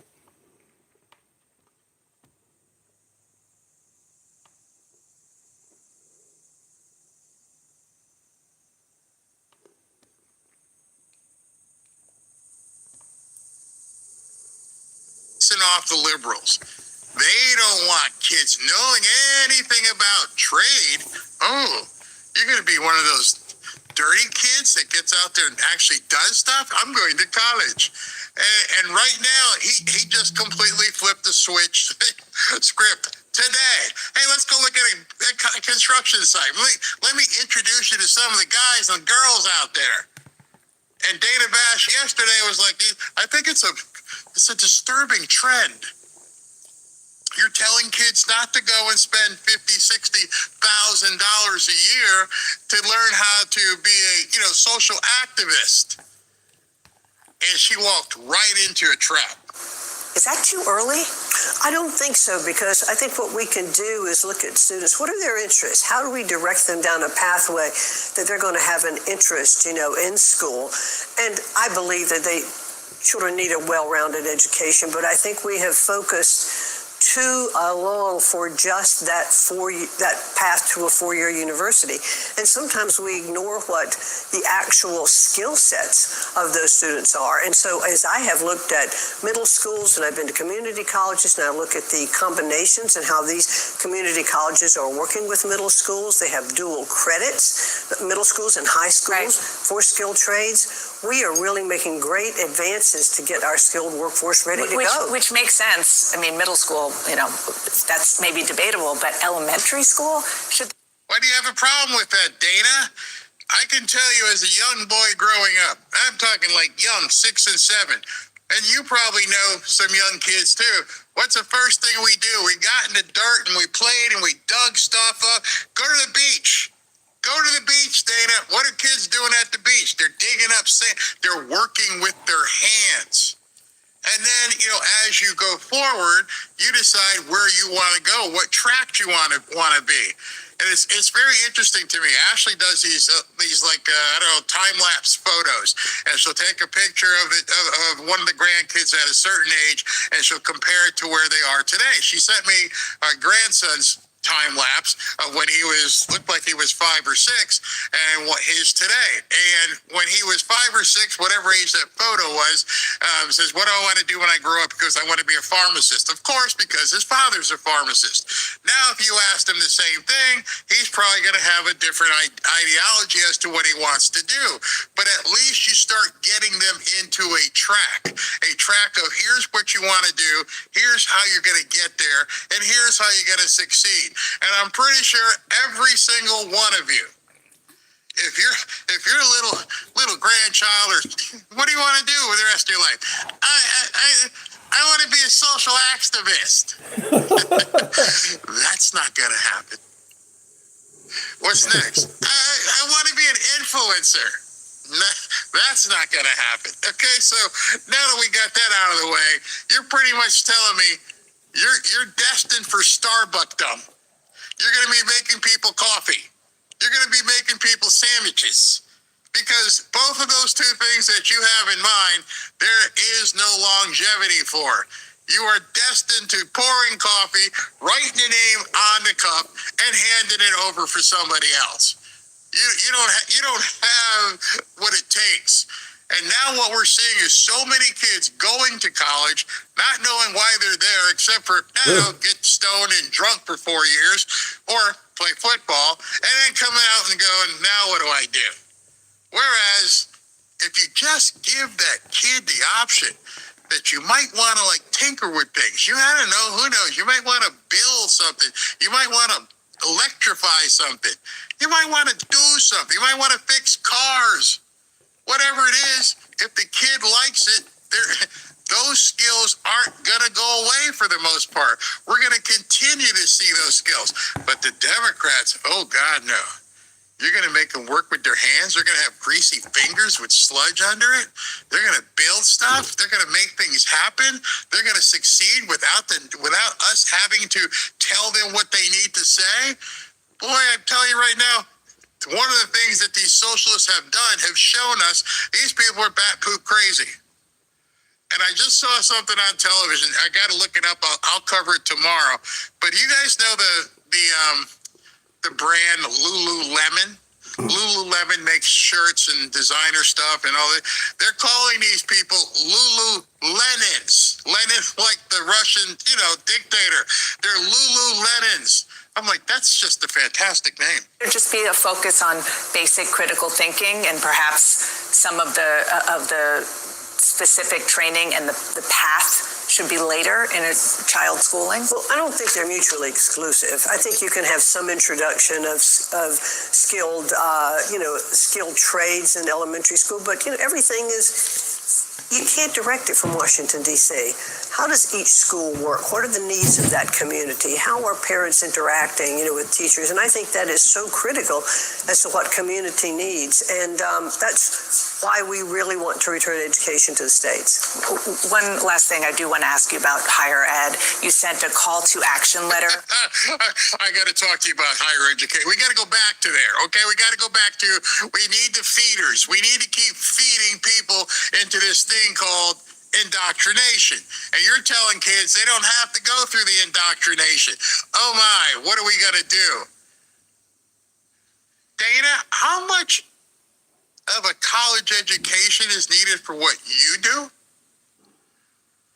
[SPEAKER 11] Off the liberals. They don't want kids knowing anything about trade. Oh, you're going to be one of those dirty kids that gets out there and actually does stuff? I'm going to college. And right now, he just completely flipped the switch script today. Hey, let's go look at a construction site. Let me introduce you to some of the guys and girls out there. And Dana Bash yesterday was like, I think it's a disturbing trend. You're telling kids not to go and spend $50,000-$60,000 a year to learn how to be a social activist. And she walked right into a trap.
[SPEAKER 18] Is that too early? I don't think so, because I think what we can do is look at students. What are their interests? How do we direct them down a pathway that they're going to have an interest, in school? And I believe that children need a well-rounded education, but I think we have focused too long for just that path to a four-year university. And sometimes we ignore what the actual skill sets of those students are. And so as I have looked at middle schools, and I've been to community colleges, and I look at the combinations and how these community colleges are working with middle schools. They have dual credits, middle schools and high schools, for skilled trades. We are really making great advances to get our skilled workforce ready to go.
[SPEAKER 22] Which makes sense. I mean, middle school, that's maybe debatable, but elementary school should.
[SPEAKER 11] Why do you have a problem with that, Dana? I can tell you as a young boy growing up, I'm talking like young, 6 and 7, and you probably know some young kids too. What's the first thing we do? We got in the dirt and we played and we dug stuff up. Go to the beach. Go to the beach, Dana. What are kids doing at the beach? They're digging up sand. They're working with their hands. And then, as you go forward, you decide where you want to go, what track you want to be. And it's very interesting to me. Ashley does these time-lapse photos. And she'll take a picture of one of the grandkids at a certain age, and she'll compare it to where they are today. She sent me our grandson's time lapse of when he looked like he was 5 or 6 and what his today. And when he was 5 or 6, whatever age that photo was, says, what do I want to do when I grow up? Because I want to be a pharmacist. Of course, because his father's a pharmacist. Now, if you asked him the same thing, he's probably going to have a different ideology as to what he wants to do. But at least you start getting them into a track of here's what you want to do, here's how you're going to get there, and here's how you're going to succeed. And I'm pretty sure every single one of you, if you're a little grandchild, or what do you want to do with the rest of your life? I want to be a social activist. That's not going to happen. What's next? I want to be an influencer. That's not going to happen. Okay, so now that we got that out of the way, you're pretty much telling me you're destined for Starbucksdom. You're going to be making people coffee. You're going to be making people sandwiches. Because both of those two things that you have in mind, there is no longevity for. You are destined to pouring coffee, writing the name on the cup, and handing it over for somebody else. You don't have what it takes. And now what we're seeing is so many kids going to college, not knowing why they're there, except for, get stoned and drunk for 4 years, or play football, and then coming out and going, now what do I do? Whereas, if you just give that kid the option that you might want to tinker with things, I don't know, who knows, you might want to build something, you might want to electrify something, you might want to do something, you might want to fix cars. Whatever it is, if the kid likes it, those skills aren't going to go away for the most part. We're going to continue to see those skills. But the Democrats, oh God, no. You're going to make them work with their their hands. They're going to have greasy fingers with sludge under it. They're going to build stuff. They're going to make things happen. They're going to succeed without us having to tell them what they need to say. Boy, I'm telling you right now, one of the things that these socialists have done have shown us these people are bat poop crazy. And I just saw something on television. I got to look it up. I'll cover it tomorrow. But you guys know the brand Lululemon? Lululemon makes shirts and designer stuff and all that. They're calling these people Lululenins. Lenin, like the Russian, dictator. They're Lululenins. I'm like, that's just a fantastic name.
[SPEAKER 2] There'd just be a focus on basic critical thinking and perhaps some of the specific training and the path should be later in a child's schooling?
[SPEAKER 18] Well, I don't think they're mutually exclusive. I think you can have some introduction of skilled, skilled trades in elementary school, but everything is. You can't direct it from Washington, D.C. How does each school work? What are the needs of that community? How are parents interacting, with teachers? And I think that is so critical as to what community needs. And that's why we really want to return education to the states.
[SPEAKER 2] One last thing I do want to ask you about higher ed. You sent a call to action letter.
[SPEAKER 11] I got to talk to you about higher education. We got to go back to there, okay? We got to go back to, we need the feeders. We need to keep feeding people into this thing called indoctrination. And you're telling kids they don't have to go through the indoctrination. Oh my, what are we going to do? Dana, how much of a college education is needed for what you do?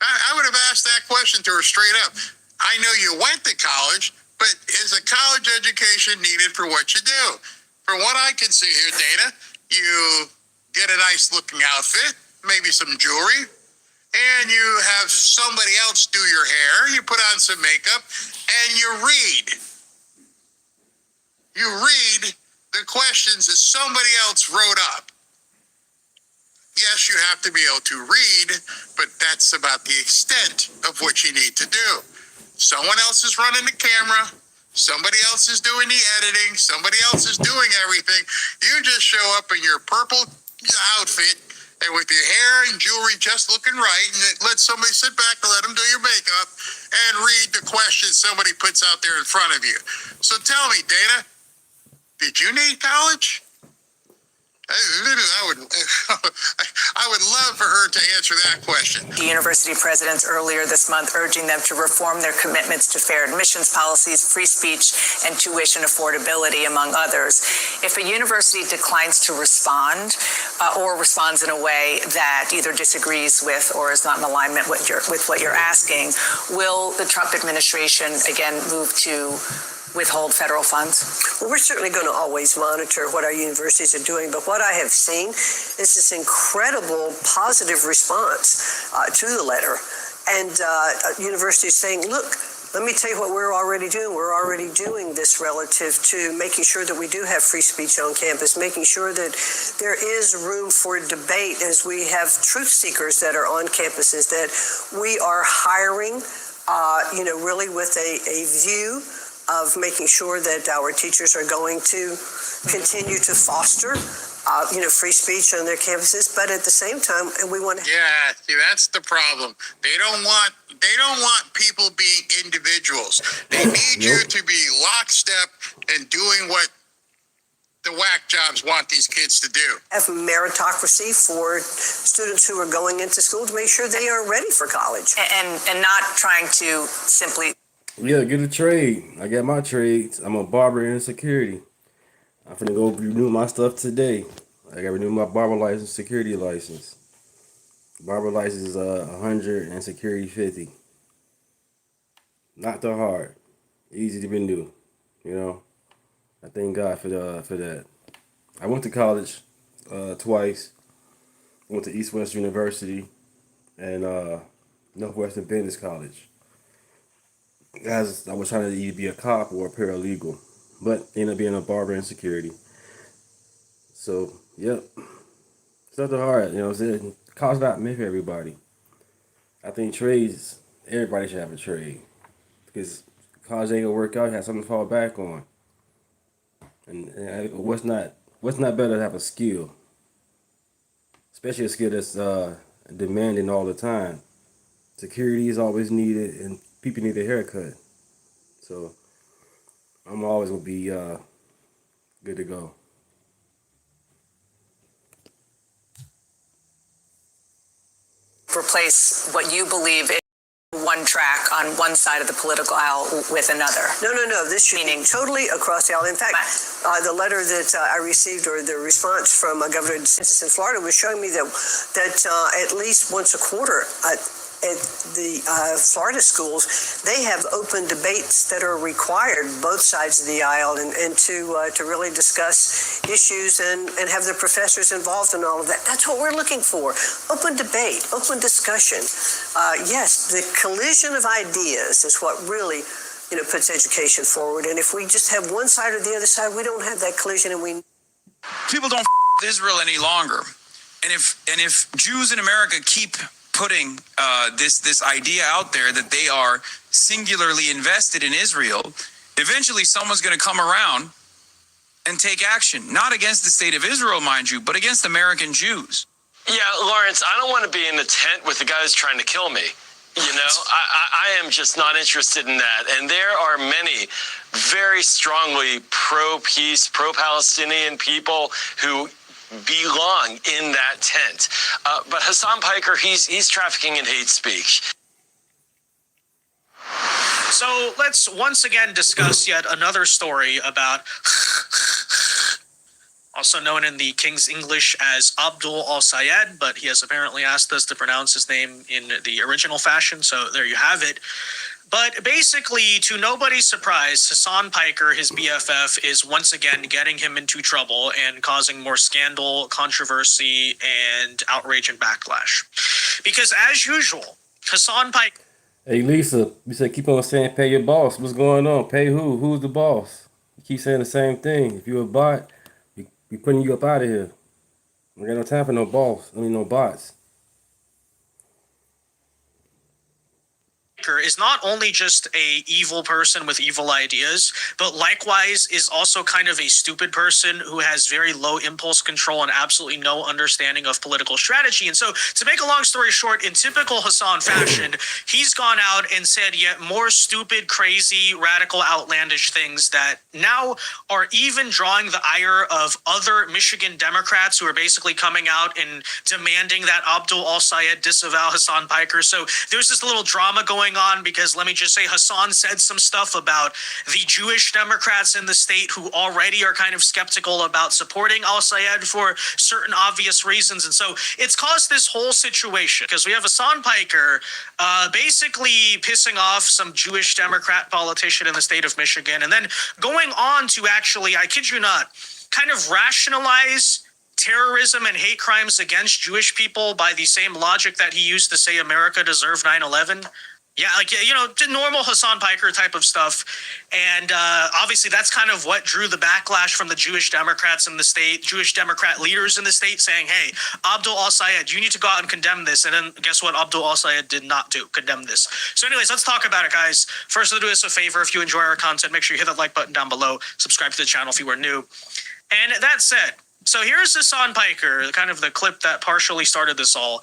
[SPEAKER 11] I would have asked that question to her straight up. I know you went to college, but is a college education needed for what you do? From what I can see here, Dana, you get a nice looking outfit, maybe some jewelry, and you have somebody else do your hair, you put on some makeup, and you read. You read the questions that somebody else wrote up. Yes, you have to be able to read, but that's about the extent of what you need to do. Someone else is running the camera, somebody else is doing the editing, somebody else is doing everything. You just show up in your purple outfit and with your hair and jewelry just looking right, and let somebody sit back and let them do your makeup and read the questions somebody puts out there in front of you. So tell me, Dana, did you need college? I would love for her to answer that question.
[SPEAKER 2] The university presidents earlier this month urging them to reform their commitments to fair admissions policies, free speech, and tuition affordability, among others. If a university declines to respond or responds in a way that either disagrees with or is not in alignment with what you're asking, will the Trump administration again move to withhold federal funds?
[SPEAKER 18] Well, we're certainly going to always monitor what our universities are doing, but what I have seen is this incredible positive response to the letter. And universities saying, look, let me tell you what we're already doing. We're already doing this relative to making sure that we do have free speech on campus, making sure that there is room for debate as we have truth seekers that are on campuses, that we are hiring, really with a view of making sure that our teachers are going to continue to foster, free speech on their campuses, but at the same time, and we want to.
[SPEAKER 11] Yeah, see, that's the problem. They don't want people being individuals. They need you to be lockstep and doing what the whack jobs want these kids to do.
[SPEAKER 18] Have meritocracy for students who are going into school to make sure they are ready for college.
[SPEAKER 2] And not trying to simply.
[SPEAKER 1] Yeah, get a trade. I got my trades. I'm a barber and security. I'm finna go renew my stuff today. I gotta renew my barber license, security license. Barber license is 100 and security 50. Not too hard. Easy to renew. I thank God for that. I went to college twice. I went to East West University and Northwestern Business College. As I was trying to either be a cop or a paralegal, but ended up being a barber and security. So, yep. It's not that hard, College not meant for everybody. I think trades, everybody should have a trade. Because college ain't gonna work out, you have something to fall back on. And what's not What's not better to have a skill, especially a skill that's demanding all the time. Security is always needed, and people need a haircut. So I'm always gonna be good to go.
[SPEAKER 22] Replace what you believe is one track on one side of the political aisle with another.
[SPEAKER 18] No. This should be totally across the aisle. In fact, the letter that I received, or the response from Governor DeSantis in Florida, was showing me that at least once a quarter at the Florida schools, they have open debates that are required, both sides of the aisle, and to really discuss issues and have the professors involved in all of that. That's what we're looking for. Open debate, open discussion. Yes, the collision of ideas is what really puts education forward. And if we just have one side or the other side, we don't have that collision, and we
[SPEAKER 19] people don't Israel any longer. And if Jews in America keep putting this idea out there that they are singularly invested in Israel, eventually someone's going to come around and take action, not against the state of Israel, mind you, but against American Jews.
[SPEAKER 20] Yeah, Lawrence, I don't want to be in the tent with the guys trying to kill me. I am just not interested in that. And there are many very strongly pro-peace, pro-Palestinian people who belong in that tent. But Hassan Piker, he's trafficking in hate speech.
[SPEAKER 21] So let's once again discuss yet another story about, also known in the King's English as Abdul al-Sayed, but he has apparently asked us to pronounce his name in the original fashion, so there you have it. But basically, to nobody's surprise, Hassan Piker, his BFF, is once again getting him into trouble and causing more scandal, controversy, and outrage and backlash. Because as usual, Hassan Piker...
[SPEAKER 1] Hey, Lisa, you said keep on saying pay your boss. What's going on? Pay who? Who's the boss? You keep saying the same thing. If you're a bot, we putting you up out of here. We got no time for no boss. No bots.
[SPEAKER 21] Is not only just a evil person with evil ideas, but likewise is also kind of a stupid person who has very low impulse control and absolutely no understanding of political strategy. And so, to make a long story short, in typical Hassan fashion, he's gone out and said yet more stupid, crazy, radical, outlandish things that now are even drawing the ire of other Michigan Democrats who are basically coming out and demanding that Abdul al-Sayed disavow Hassan Piker. So there's this little drama going on because, let me just say, Hassan said some stuff about the Jewish Democrats in the state who already are kind of skeptical about supporting al-Sayed for certain obvious reasons. And so it's caused this whole situation because we have Hassan Piker basically pissing off some Jewish Democrat politician in the state of Michigan, and then going on to actually, I kid you not, kind of rationalize terrorism and hate crimes against Jewish people by the same logic that he used to say America deserved 9/11. Yeah, normal Hassan Piker type of stuff. And obviously that's kind of what drew the backlash from the Jewish Democrats in the state, Jewish Democrat leaders in the state saying, hey, Abdul al-Sayed, you need to go out and condemn this. And then guess what? Abdul al-Sayed did not do, condemn this. So anyways, let's talk about it, guys. First, do us a favor. If you enjoy our content, make sure you hit that like button down below. Subscribe to the channel if you are new. And that said, so here's Hassan Piker, kind of the clip that partially started this all.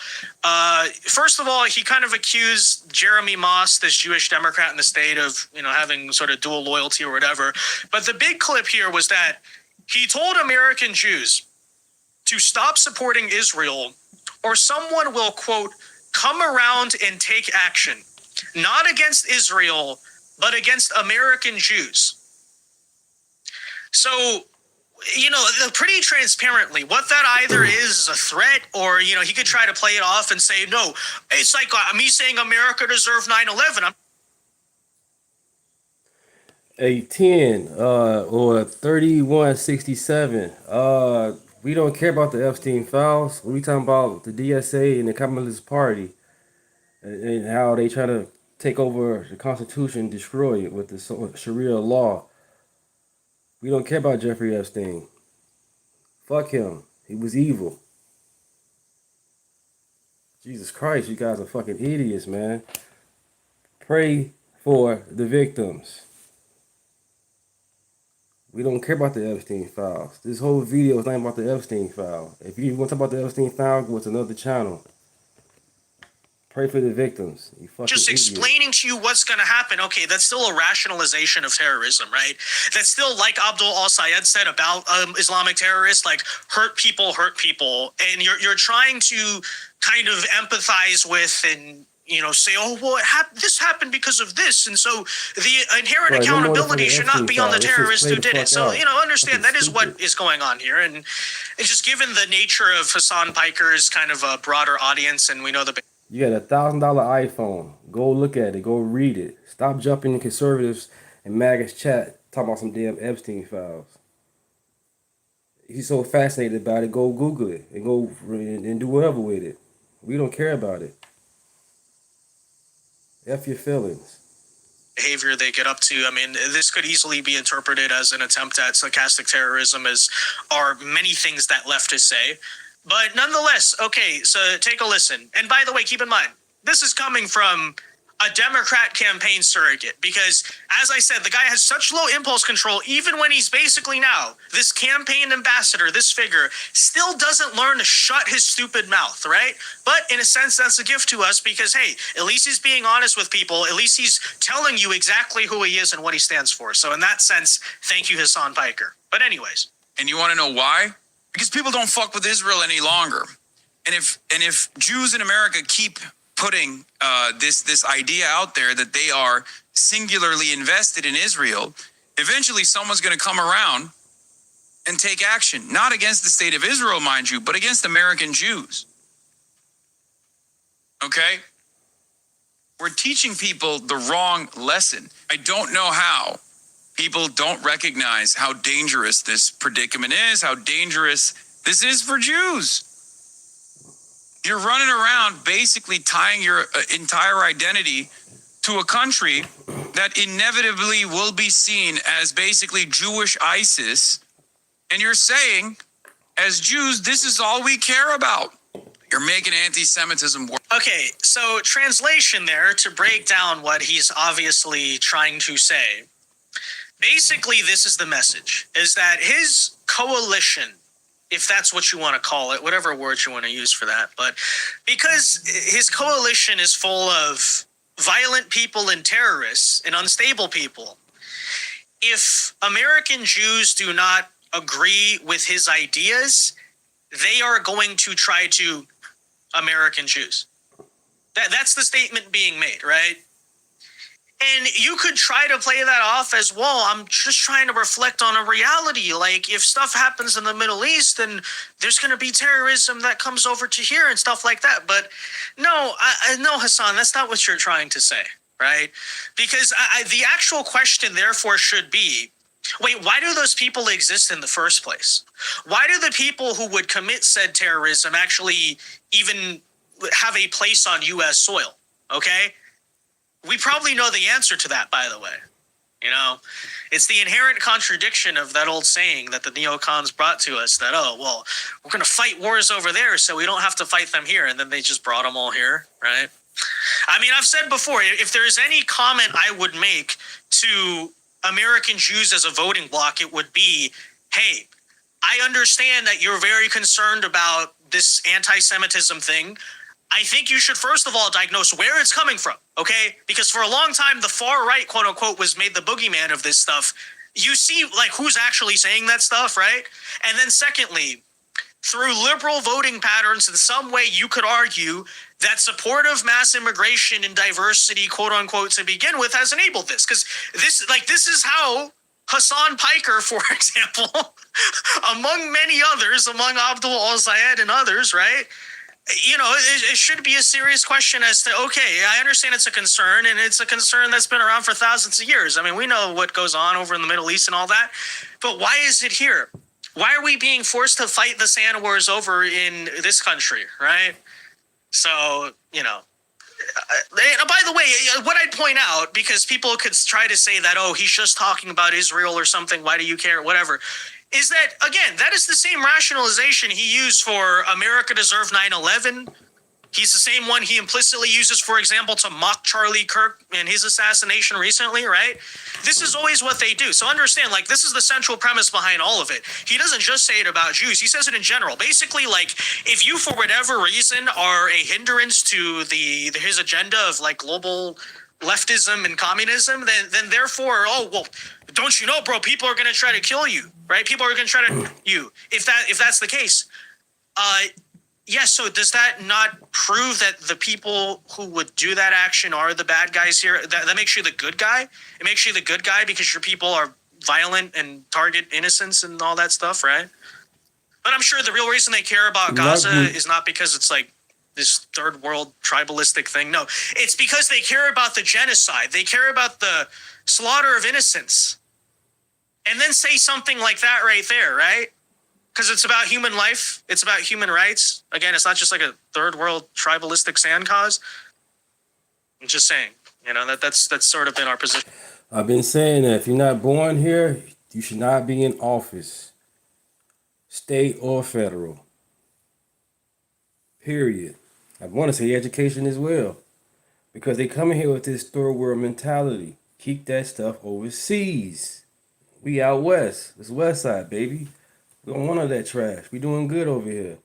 [SPEAKER 21] First of all, he kind of accused Jeremy Moss, this Jewish Democrat in the state, of having sort of dual loyalty or whatever. But the big clip here was that he told American Jews to stop supporting Israel, or someone will, quote, come around and take action, not against Israel, but against American Jews. So, pretty transparently, what that either is a threat, or, he could try to play it off and say, no, it's like me saying America deserved 9/11.
[SPEAKER 1] A 10 or 3167. We don't care about the Epstein files. We talking about the DSA and the Communist Party and how they try to take over the Constitution, destroy it with the Sharia law. We don't care about Jeffrey Epstein. Fuck him. He was evil. Jesus Christ, you guys are fucking idiots, man. Pray for the victims. We don't care about the Epstein files. This whole video is not about the Epstein file. If you want to talk about the Epstein file, go to another channel. Pray for the victims. You fucking
[SPEAKER 21] just
[SPEAKER 1] idiot.
[SPEAKER 21] explaining to you what's going to happen. Okay, that's still a rationalization of terrorism, right? That's still, like Abdul al-Sayed said about Islamic terrorists, like hurt people, and you're trying to kind of empathize with and say, oh well, this happened because of this, and so the inherent accountability should not be on the terrorist who did it. So understand that is what is going on here, and it's just given the nature of Hassan Piker's kind of a broader audience, and we know the.
[SPEAKER 1] You got $1,000 iPhone. Go look at it. Go read it. Stop jumping in conservatives and MAGA's chat talking about some damn Epstein files. If you're so fascinated about it, go Google it and go and do whatever with it. We don't care about it. F your feelings.
[SPEAKER 21] Behavior they get up to. I mean, this could easily be interpreted as an attempt at stochastic terrorism, as are many things that leftists say. But nonetheless, okay, so take a listen. And by the way, keep in mind, this is coming from a Democrat campaign surrogate, because as I said, the guy has such low impulse control, even when he's basically now this campaign ambassador, this figure, still doesn't learn to shut his stupid mouth, right? But in a sense, that's a gift to us because, hey, at least he's being honest with people. At least he's telling you exactly who he is and what he stands for. So in that sense, thank you, Hassan Piker. But anyways.
[SPEAKER 19] And you want to know why? Because people don't fuck with Israel any longer. And if Jews in America keep putting this idea out there that they are singularly invested in Israel, eventually someone's going to come around and take action, not against the state of Israel, mind you, but against American Jews. Okay? We're teaching people the wrong lesson. I don't know how people don't recognize how dangerous this predicament is, how dangerous this is for Jews. You're running around basically tying your entire identity to a country that inevitably will be seen as basically Jewish ISIS. And you're saying, as Jews, this is all we care about. You're making anti-Semitism work.
[SPEAKER 21] Okay, so translation there to break down what he's obviously trying to say. Basically, this is the message, is that his coalition, if that's what you want to call it, whatever words you want to use for that, but because his coalition is full of violent people and terrorists and unstable people, if American Jews do not agree with his ideas, they are going to try to American Jews. That's the statement being made, right? And you could try to play that off as, well, I'm just trying to reflect on a reality. Like, if stuff happens in the Middle East, then there's going to be terrorism that comes over to here and stuff like that. But no, no, Hassan, that's not what you're trying to say, right? Because the actual question, therefore, should be, wait, why do those people exist in the first place? Why do the people who would commit said terrorism actually even have a place on U.S. soil, okay? We probably know the answer to that, by the way. It's the inherent contradiction of that old saying that the neocons brought to us that, oh, well, we're going to fight wars over there so we don't have to fight them here. And then they just brought them all here, right? I mean, I've said before, if there's any comment I would make to American Jews as a voting bloc, it would be, hey, I understand that you're very concerned about this anti-Semitism thing. I think you should, first of all, diagnose where it's coming from, okay? Because for a long time, the far right, quote unquote, was made the boogeyman of this stuff. You see, like, who's actually saying that stuff, right? And then secondly, through liberal voting patterns, in some way you could argue that support of mass immigration and diversity, quote unquote, to begin with, has enabled this. Because this is how Hassan Piker, for example, among many others, among Abdul al-Sayed and others, right? It should be a serious question as to, okay, I understand it's a concern, and it's a concern that's been around for thousands of years. I mean, we know what goes on over in the Middle East and all that, but why is it here? Why are we being forced to fight the sand wars over in this country, right? So, by the way, what I'd point out, because people could try to say that, oh, he's just talking about Israel or something, why do you care, whatever, is that, again, that is the same rationalization he used for America deserved 9/11, He's the same one he implicitly uses, for example, to mock Charlie Kirk in his assassination recently, right? This is always what they do. So understand, like, this is the central premise behind all of it. He doesn't just say it about Jews. He says it in general. Basically, like, if you, for whatever reason, are a hindrance to his agenda of, like, global leftism and communism, then therefore, oh, well, don't you know, bro, people are going to try to kill you, right? People are going to try to you if that's the case. Yeah, so does that not prove that the people who would do that action are the bad guys here? That makes you the good guy? It makes you the good guy because your people are violent and target innocents and all that stuff, right? But I'm sure the real reason they care about Gaza is not because it's like this third world tribalistic thing. No, it's because they care about the genocide. They care about the slaughter of innocents. And then say something like that right there, right? Because it's about human life. It's about human rights. Again, it's not just like a third world tribalistic sand cause. I'm just saying, you know, that's sort of been our position.
[SPEAKER 1] I've been saying that if you're not born here, you should not be in office, state or federal. Period. I want to say education as well, because they come in here with this third world mentality. Keep that stuff overseas. We out west. It's west side, baby. We don't want all that trash. We doing good over here.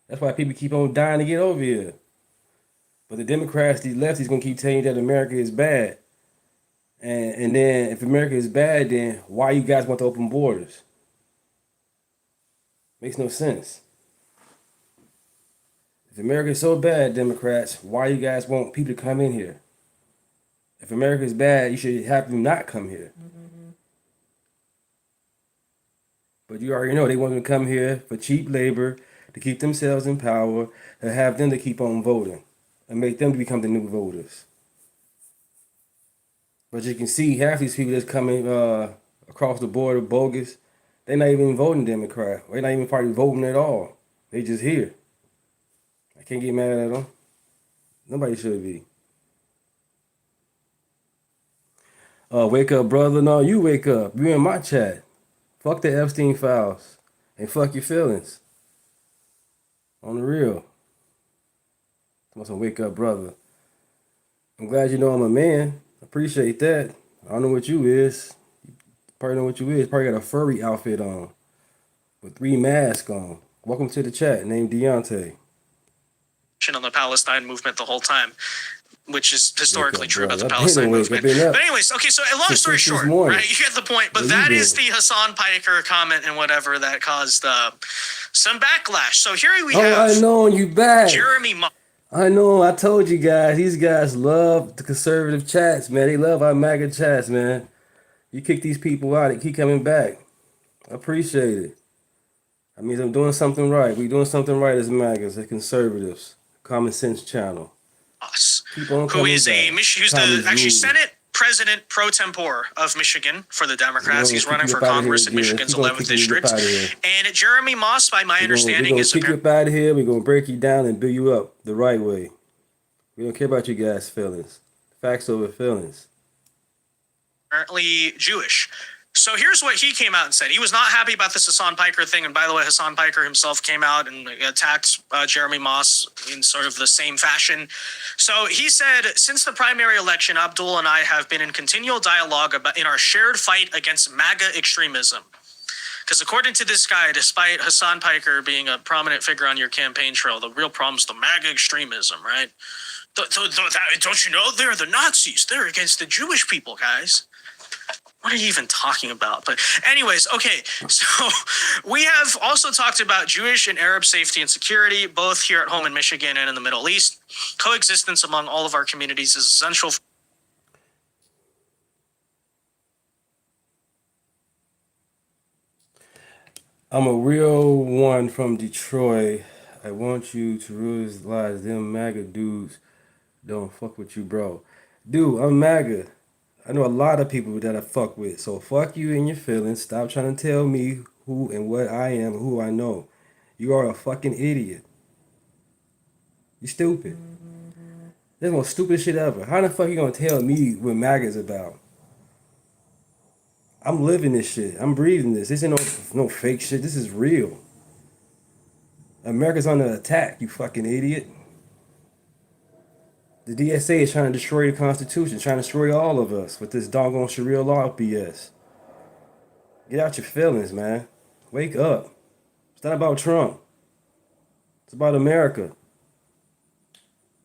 [SPEAKER 1] That's why people keep on dying to get over here. But the Democrats, these lefties, gonna keep telling you that America is bad. And then if America is bad, then why you guys want to open borders? Makes no sense. If America is so bad, Democrats, why you guys want people to come in here? If America is bad, you should have them not come here. But you already know they want them to come here for cheap labor, to keep themselves in power, and have them to keep on voting, and make them to become the new voters. But you can see half these people that's coming across the border bogus, they're not even voting Democrat. They're not even probably voting at all. They just here. I can't get mad at them. Nobody should be. Wake up, brother. No, you wake up. You in my chat. Fuck the Epstein files. And fuck your feelings. On the real. I'm gonna wake up, brother. I'm glad you know I'm a man. Appreciate that. I don't know what you is. You probably know what you is. Probably got a furry outfit on. With 3 masks on. Welcome to the chat. Named Deontay.
[SPEAKER 21] On the Palestine movement the whole time, which is historically true about the Palestine movement. But anyways, okay, so long story short, right, you get the point. But that is the Hassan Piker comment and whatever that caused some backlash. So here we have.
[SPEAKER 1] I know you back.
[SPEAKER 21] Jeremy Moss.
[SPEAKER 1] I know. I told you guys. These guys love the conservative chats, man. They love our MAGA chats, man. You kick these people out, they keep coming back. I appreciate it. That means I'm doing something right. We doing something right as MAGAs, as conservatives. Common Sense Channel.
[SPEAKER 21] Who is who's the actually Senate President pro tempore of Michigan for the Democrats. He's running for Congress in Michigan's 11th district. And Jeremy Moss, by my understanding, is
[SPEAKER 1] kick you up out of here. We're gonna break you down and build you up the right way. We don't care about you guys' feelings. Facts over feelings.
[SPEAKER 21] Apparently Jewish. So here's what he came out and said. He was not happy about this Hassan Piker thing. And by the way, Hassan Piker himself came out and attacked Jeremy Moss in sort of the same fashion. So he said, since the primary election, Abdul and I have been in continual dialogue in our shared fight against MAGA extremism. Because according to this guy, despite Hassan Piker being a prominent figure on your campaign trail, the real problem is the MAGA extremism, right? Don't you know? They're the Nazis. They're against the Jewish people, guys. What are you even talking about? But anyways, okay, so we have also talked about Jewish and Arab safety and security, both here at home in Michigan and in the Middle East. Coexistence among all of our communities is essential.
[SPEAKER 1] I'm a real one from Detroit. I want you to realize them MAGA dudes don't fuck with you, bro. Dude, I'm MAGA. I know a lot of people that I fuck with. So fuck you and your feelings. Stop trying to tell me who and what I am, who I know. You are a fucking idiot. You stupid. That's the most stupid shit ever. How the fuck you gonna tell me what MAGA is about? I'm living this shit. I'm breathing this. This ain't no fake shit. This is real. America's under attack, you fucking idiot. The DSA is trying to destroy the Constitution, trying to destroy all of us with this doggone Sharia law BS. Get out your feelings, man. Wake up. It's not about Trump. It's about America.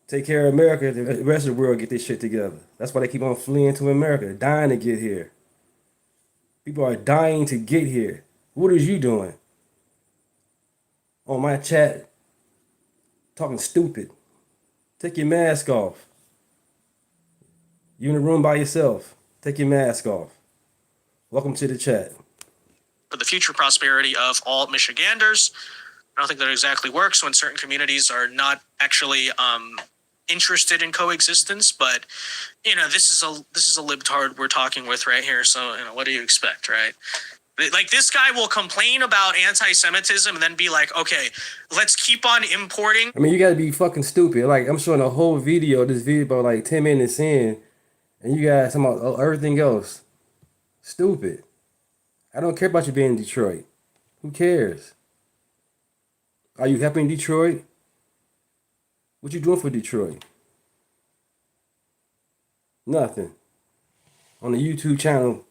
[SPEAKER 1] Take care of America. The rest of the world get this shit together. That's why they keep on fleeing to America. They're dying to get here. People are dying to get here. What is you doing? On my chat, talking stupid. Take your mask off. You in the room by yourself. Take your mask off. Welcome to the chat.
[SPEAKER 21] For the future prosperity of all Michiganders. I don't think that exactly works when certain communities are not actually interested in coexistence. But this is a libtard we're talking with right here. So what do you expect, right? Like, this guy will complain about anti-Semitism and then be like, okay, let's keep on importing.
[SPEAKER 1] I mean, you gotta be fucking stupid. Like, I'm showing a whole video, this video about like 10 minutes in, and you guys talking about everything else. Stupid. I don't care about you being in Detroit. Who cares? Are you helping Detroit? What you doing for Detroit? Nothing. On the YouTube channel,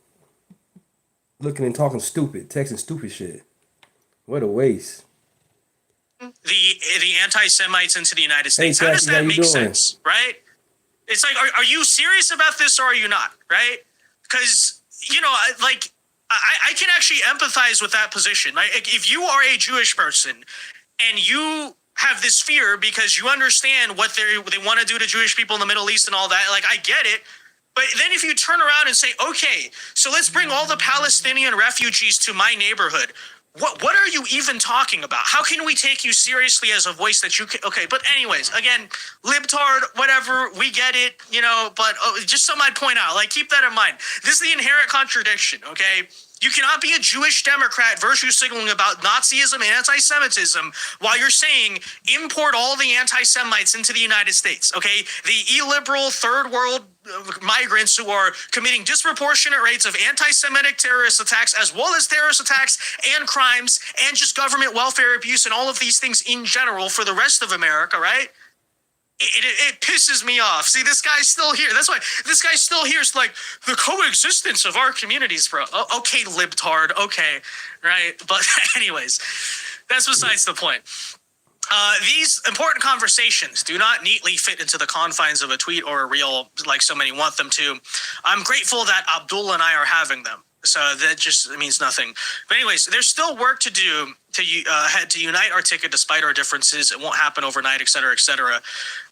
[SPEAKER 1] looking and talking stupid, texting stupid shit. What a waste.
[SPEAKER 21] The anti-Semites into the United States. How does that make sense, right? It's like, are you serious about this or are you not, right? Because, I can actually empathize with that position. Like, if you are a Jewish person and you have this fear because you understand what they want to do to Jewish people in the Middle East and all that, like, I get it. But then if you turn around and say, okay, so let's bring all the Palestinian refugees to my neighborhood, what are you even talking about? How can we take you seriously as a voice that you can? Okay, but anyways, again, libtard, whatever, we get it, but just some I'd point out, like, keep that in mind. This is the inherent contradiction, okay? You cannot be a Jewish Democrat virtue signaling about Nazism and anti-Semitism while you're saying import all the anti-Semites into the United States, okay? The illiberal third world migrants who are committing disproportionate rates of anti-Semitic terrorist attacks as well as terrorist attacks and crimes and just government welfare abuse and all of these things in general for the rest of America, right? It pisses me off. See, this guy's still here. That's why this guy's still here. It's like the coexistence of our communities, bro. Okay, libtard. Okay, right. But anyways, that's besides the point. These important conversations do not neatly fit into the confines of a tweet or a reel like so many want them to. I'm grateful that Abdul and I are having them. So that just means nothing. But anyways, there's still work to do to unite our ticket despite our differences. It won't happen overnight, et cetera, et cetera.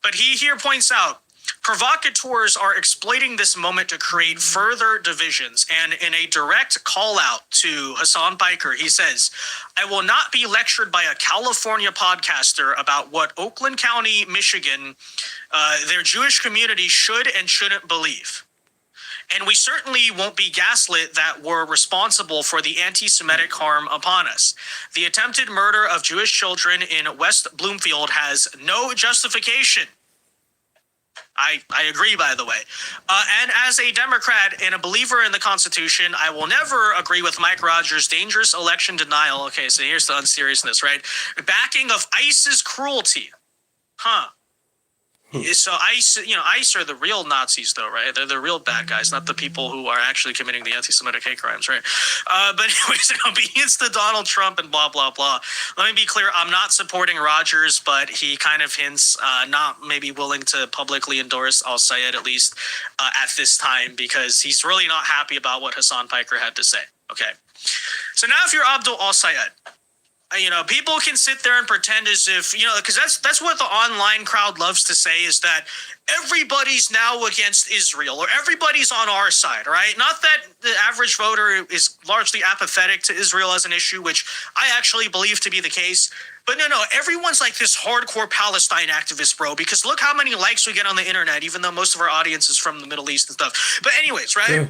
[SPEAKER 21] But he here points out, provocateurs are exploiting this moment to create further divisions. And in a direct call out to Hassan Piker, he says, I will not be lectured by a California podcaster about what Oakland County, Michigan, their Jewish community should and shouldn't believe. And we certainly won't be gaslit that we're responsible for the anti-Semitic harm upon us. The attempted murder of Jewish children in West Bloomfield has no justification. I agree, by the way. And as a Democrat and a believer in the Constitution, I will never agree with Mike Rogers' dangerous election denial. Okay, so here's the unseriousness, right? Backing of ICE's cruelty. Huh. So ICE are the real Nazis, though, right? They're the real bad guys, not the people who are actually committing the anti-Semitic hate crimes, right? But anyways, in obedience to Donald Trump and blah, blah, blah. Let me be clear. I'm not supporting Rogers, but he kind of hints not maybe willing to publicly endorse al-Sayed, at least at this time, because he's really not happy about what Hassan Piker had to say. Okay. So now if you're Abdul al-Sayed, people can sit there and pretend as if, because that's what the online crowd loves to say, is that everybody's now against Israel or everybody's on our side, right? Not that the average voter is largely apathetic to Israel as an issue, which I actually believe to be the case. But no, everyone's like this hardcore Palestine activist, bro, because look how many likes we get on the internet, even though most of our audience is from the Middle East and stuff. But anyways, right? Yeah.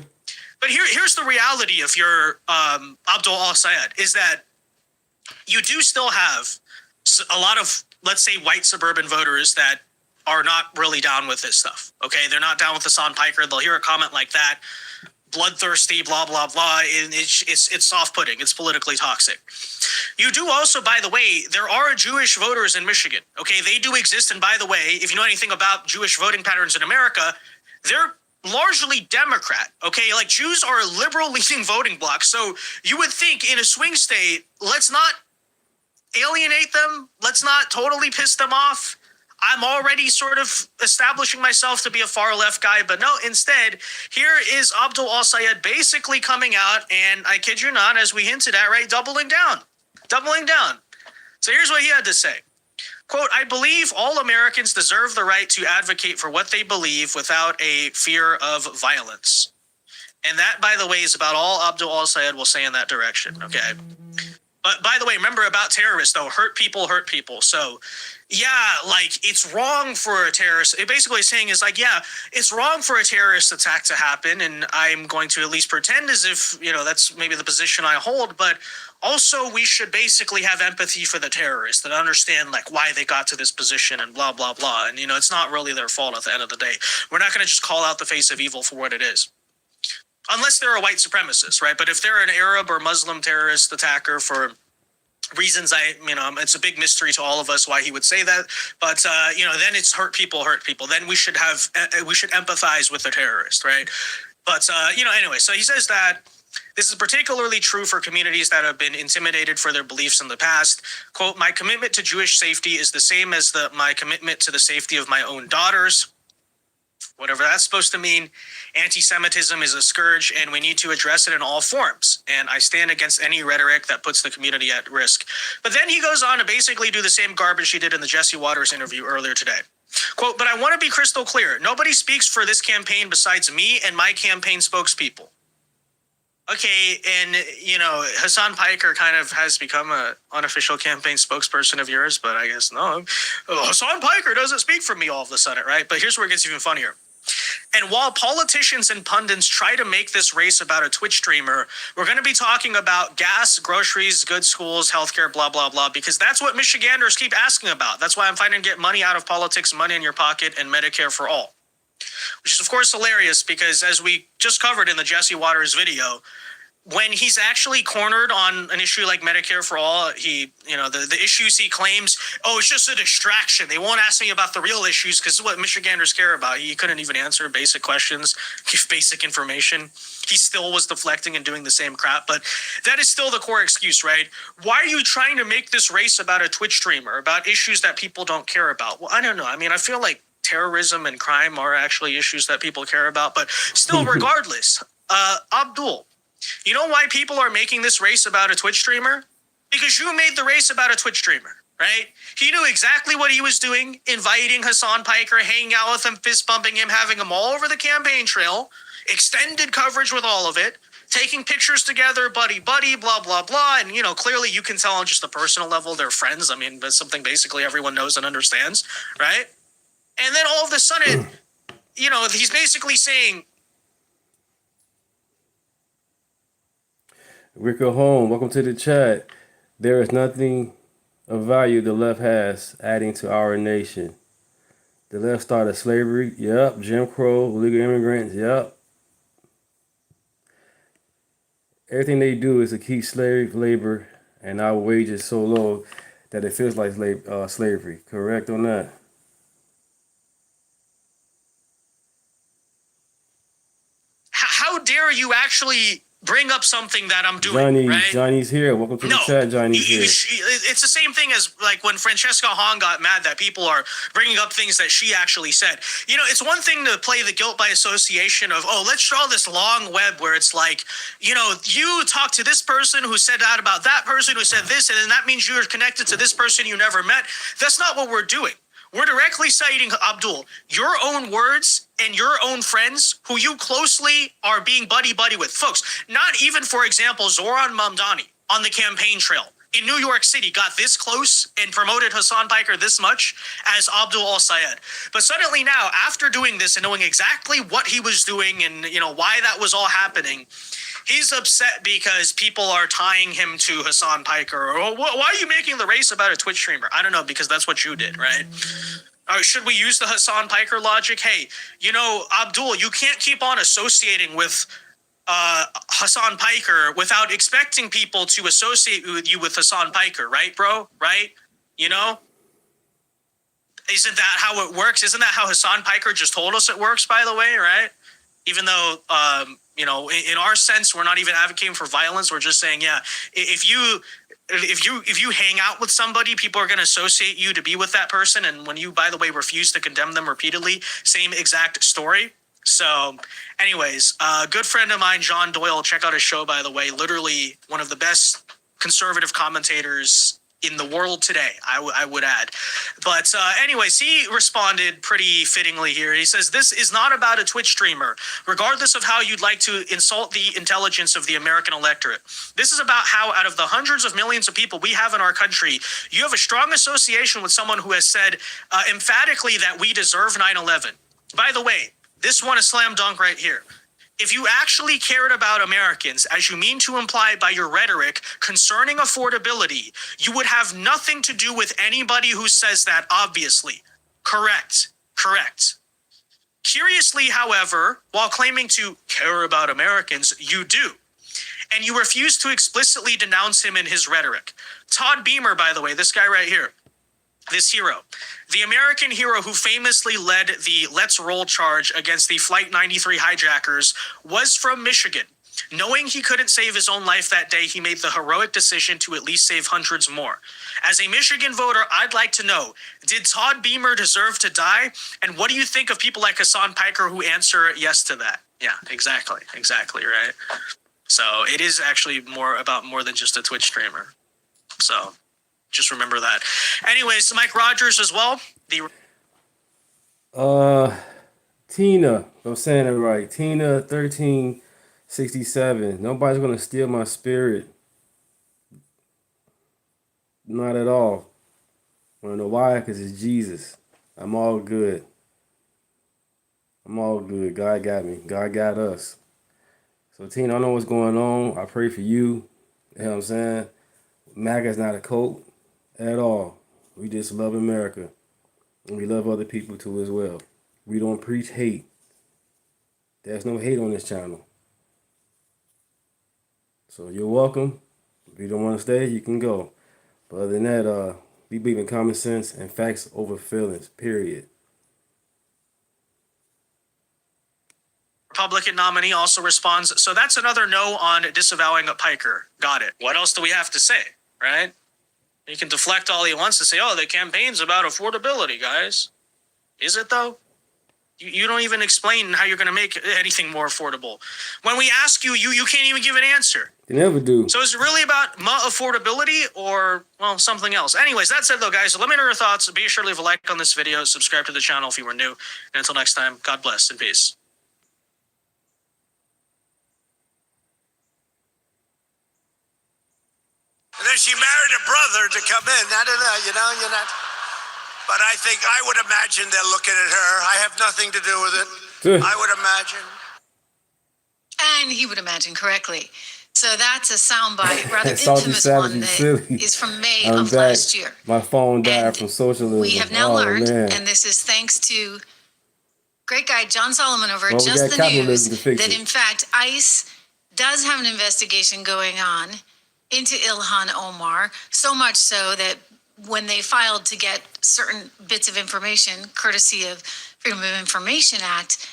[SPEAKER 21] But here's the reality if you're Abdul al-Sayed, is that you do still have a lot of, let's say, white suburban voters that are not really down with this stuff. Okay, they're not down with Hassan Piker. They'll hear a comment like that. bloodthirsty, blah, blah, blah. And it's off-putting. It's politically toxic. You do also, by the way, there are Jewish voters in Michigan. Okay, they do exist. And by the way, if you know anything about Jewish voting patterns in America, they're largely Democrat. Okay, like Jews are a liberal leaning voting bloc. So you would think in a swing state, let's not alienate them. Let's not totally piss them off. I'm already sort of establishing myself to be a far left guy, but no, instead, here is Abdul al-Sayed basically coming out, and I kid you not, as we hinted at, right, doubling down. So here's what he had to say. Quote, I believe all Americans deserve the right to advocate for what they believe without a fear of violence. And that, by the way, is about all Abdul al-Sayed will say in that direction, okay? But by the way, remember about terrorists, though, hurt people. So, yeah, like, it's wrong for a terrorist. It basically saying is like, yeah, it's wrong for a terrorist attack to happen, and I'm going to at least pretend as if, you know, that's maybe the position I hold, but also we should basically have empathy for the terrorists and understand, like, why they got to this position and blah, blah, blah. And, you know, it's not really their fault at the end of the day. We're not going to just call out the face of evil for what it is. Unless they're a white supremacist, right? But if they're an Arab or Muslim terrorist attacker for reasons it's a big mystery to all of us why he would say that. But, then it's hurt people. Then we should empathize with the terrorist, right? But, anyway, so he says that this is particularly true for communities that have been intimidated for their beliefs in the past. Quote, my commitment to Jewish safety is the same as my commitment to the safety of my own daughters. Whatever that's supposed to mean. Anti-Semitism is a scourge, and we need to address it in all forms. And I stand against any rhetoric that puts the community at risk. But then he goes on to basically do the same garbage he did in the Jesse Waters interview earlier today. Quote, but I want to be crystal clear. Nobody speaks for this campaign besides me and my campaign spokespeople. Okay, and, Hassan Piker kind of has become an unofficial campaign spokesperson of yours, but I guess no. Hassan Piker doesn't speak for me all of a sudden, right? But here's where it gets even funnier. And while politicians and pundits try to make this race about a Twitch streamer, we're going to be talking about gas, groceries, good schools, healthcare, blah, blah, blah, because that's what Michiganders keep asking about. That's why I'm fighting to get money out of politics, money in your pocket, and Medicare for all. Which is, of course, hilarious because as we just covered in the Jesse Waters video, when he's actually cornered on an issue like Medicare for all, the issues he claims, it's just a distraction. They won't ask me about the real issues because it's what Michiganders care about. He couldn't even answer basic questions, give basic information. He still was deflecting and doing the same crap. But that is still the core excuse, right? Why are you trying to make this race about a Twitch streamer, about issues that people don't care about? Well, I don't know. I mean, I feel like terrorism and crime are actually issues that people care about. But still, regardless, Abdul, you know why people are making this race about a Twitch streamer? Because you made the race about a Twitch streamer, right? He knew exactly what he was doing, inviting Hassan Piker, hanging out with him, fist bumping him, having him all over the campaign trail, extended coverage with all of it, taking pictures together, buddy, blah, blah, blah. And, clearly you can tell on just the personal level, they're friends. I mean, that's something basically everyone knows and understands, right? And then all of a sudden, he's basically saying,
[SPEAKER 1] Rico Home, welcome to the chat. There is nothing of value the left has adding to our nation. The left started slavery, yep. Jim Crow, illegal immigrants, yep. Everything they do is to keep slave labor and our wages so low that it feels like slavery. Correct on that?
[SPEAKER 21] How dare you actually bring up something that I'm doing, right?
[SPEAKER 1] Johnny's here. Welcome to the chat, Johnny's here.
[SPEAKER 21] It's the same thing as like when Francesca Hahn got mad that people are bringing up things that she actually said. It's one thing to play the guilt by association of, let's draw this long web where it's like, you talk to this person who said that about that person who said this, and then that means you're connected to this person you never met. That's not what we're doing. We're directly citing, Abdul, your own words and your own friends who you closely are being buddy-buddy with. Folks, not even, for example, Zoran Mamdani on the campaign trail in New York City got this close and promoted Hassan Piker this much as Abdul al-Sayed. But suddenly now, after doing this and knowing exactly what he was doing and, why that was all happening, he's upset because people are tying him to Hassan Piker. Or, why are you making the race about a Twitch streamer? I don't know, because that's what you did, right? Should we use the Hassan Piker logic? Hey, Abdul, you can't keep on associating with Hassan Piker without expecting people to associate with you with Hassan Piker, right, bro? Right? You know? Isn't that how it works? Isn't that how Hassan Piker just told us it works, by the way, right? Even though, you know, in our sense, we're not even advocating for violence. We're just saying, yeah, if you hang out with somebody, people are going to associate you to be with that person. And when you, by the way, refuse to condemn them repeatedly, same exact story. So anyways, a good friend of mine, John Doyle, check out his show, by the way, literally one of the best conservative commentators in the world today, I would add. But anyways, he responded pretty fittingly here. He says, this is not about a Twitch streamer, regardless of how you'd like to insult the intelligence of the American electorate. This is about how out of the hundreds of millions of people we have in our country, you have a strong association with someone who has said emphatically that we deserve 9/11. By the way, this one is slam dunk right here. If you actually cared about Americans, as you mean to imply by your rhetoric concerning affordability, you would have nothing to do with anybody who says that, obviously. Correct. Curiously, however, while claiming to care about Americans, you do. And you refuse to explicitly denounce him in his rhetoric. Todd Beamer, by the way, this guy right here, this hero, the American hero who famously led the Let's Roll charge against the Flight 93 hijackers, was from Michigan. Knowing he couldn't save his own life that day, he made the heroic decision to at least save hundreds more. As a Michigan voter, I'd like to know, did Todd Beamer deserve to die? And what do you think of people like Hassan Piker who answer yes to that? Yeah, exactly, right? So it is actually more than just a Twitch streamer. So just remember that. Anyways, Mike Rogers as well.
[SPEAKER 1] Tina, if I'm saying it right. Tina 1367. Nobody's gonna steal my spirit. Not at all. Wanna know why? Because it's Jesus. I'm all good. God got me. God got us. So Tina, I know what's going on. I pray for you. You know what I'm saying? MAGA is not a cult at all. We just love America. And we love other people too as well. We don't preach hate. There's no hate on this channel. So you're welcome. If you don't want to stay, you can go. But other than that, we believe in common sense and facts over feelings, period.
[SPEAKER 21] Republican nominee also responds, so that's another no on disavowing Piker. Got it. What else do we have to say, right? You can deflect all he wants to say, oh, the campaign's about affordability, guys. Is it, though? You don't even explain how you're going to make anything more affordable. When we ask you, you can't even give an answer.
[SPEAKER 1] They never do.
[SPEAKER 21] So is it really about affordability or, well, something else? Anyways, that's it, though, guys. Let me know your thoughts. Be sure to leave a like on this video. Subscribe to the channel if you were new. And until next time, God bless and peace.
[SPEAKER 4] And then she married a brother to come in. I don't know, you're not. But I think I would imagine they're looking at her. I have nothing to do with it. I would imagine.
[SPEAKER 8] And he would imagine correctly. So that's a soundbite, rather infamous one that is from May of last year.
[SPEAKER 1] My phone died from socialism.
[SPEAKER 8] We have now learned, and this is thanks to great guy John Solomon over at Just the News, that in fact ICE does have an investigation going on into Ilhan Omar, so much so that when they filed to get certain bits of information, courtesy of Freedom of Information Act,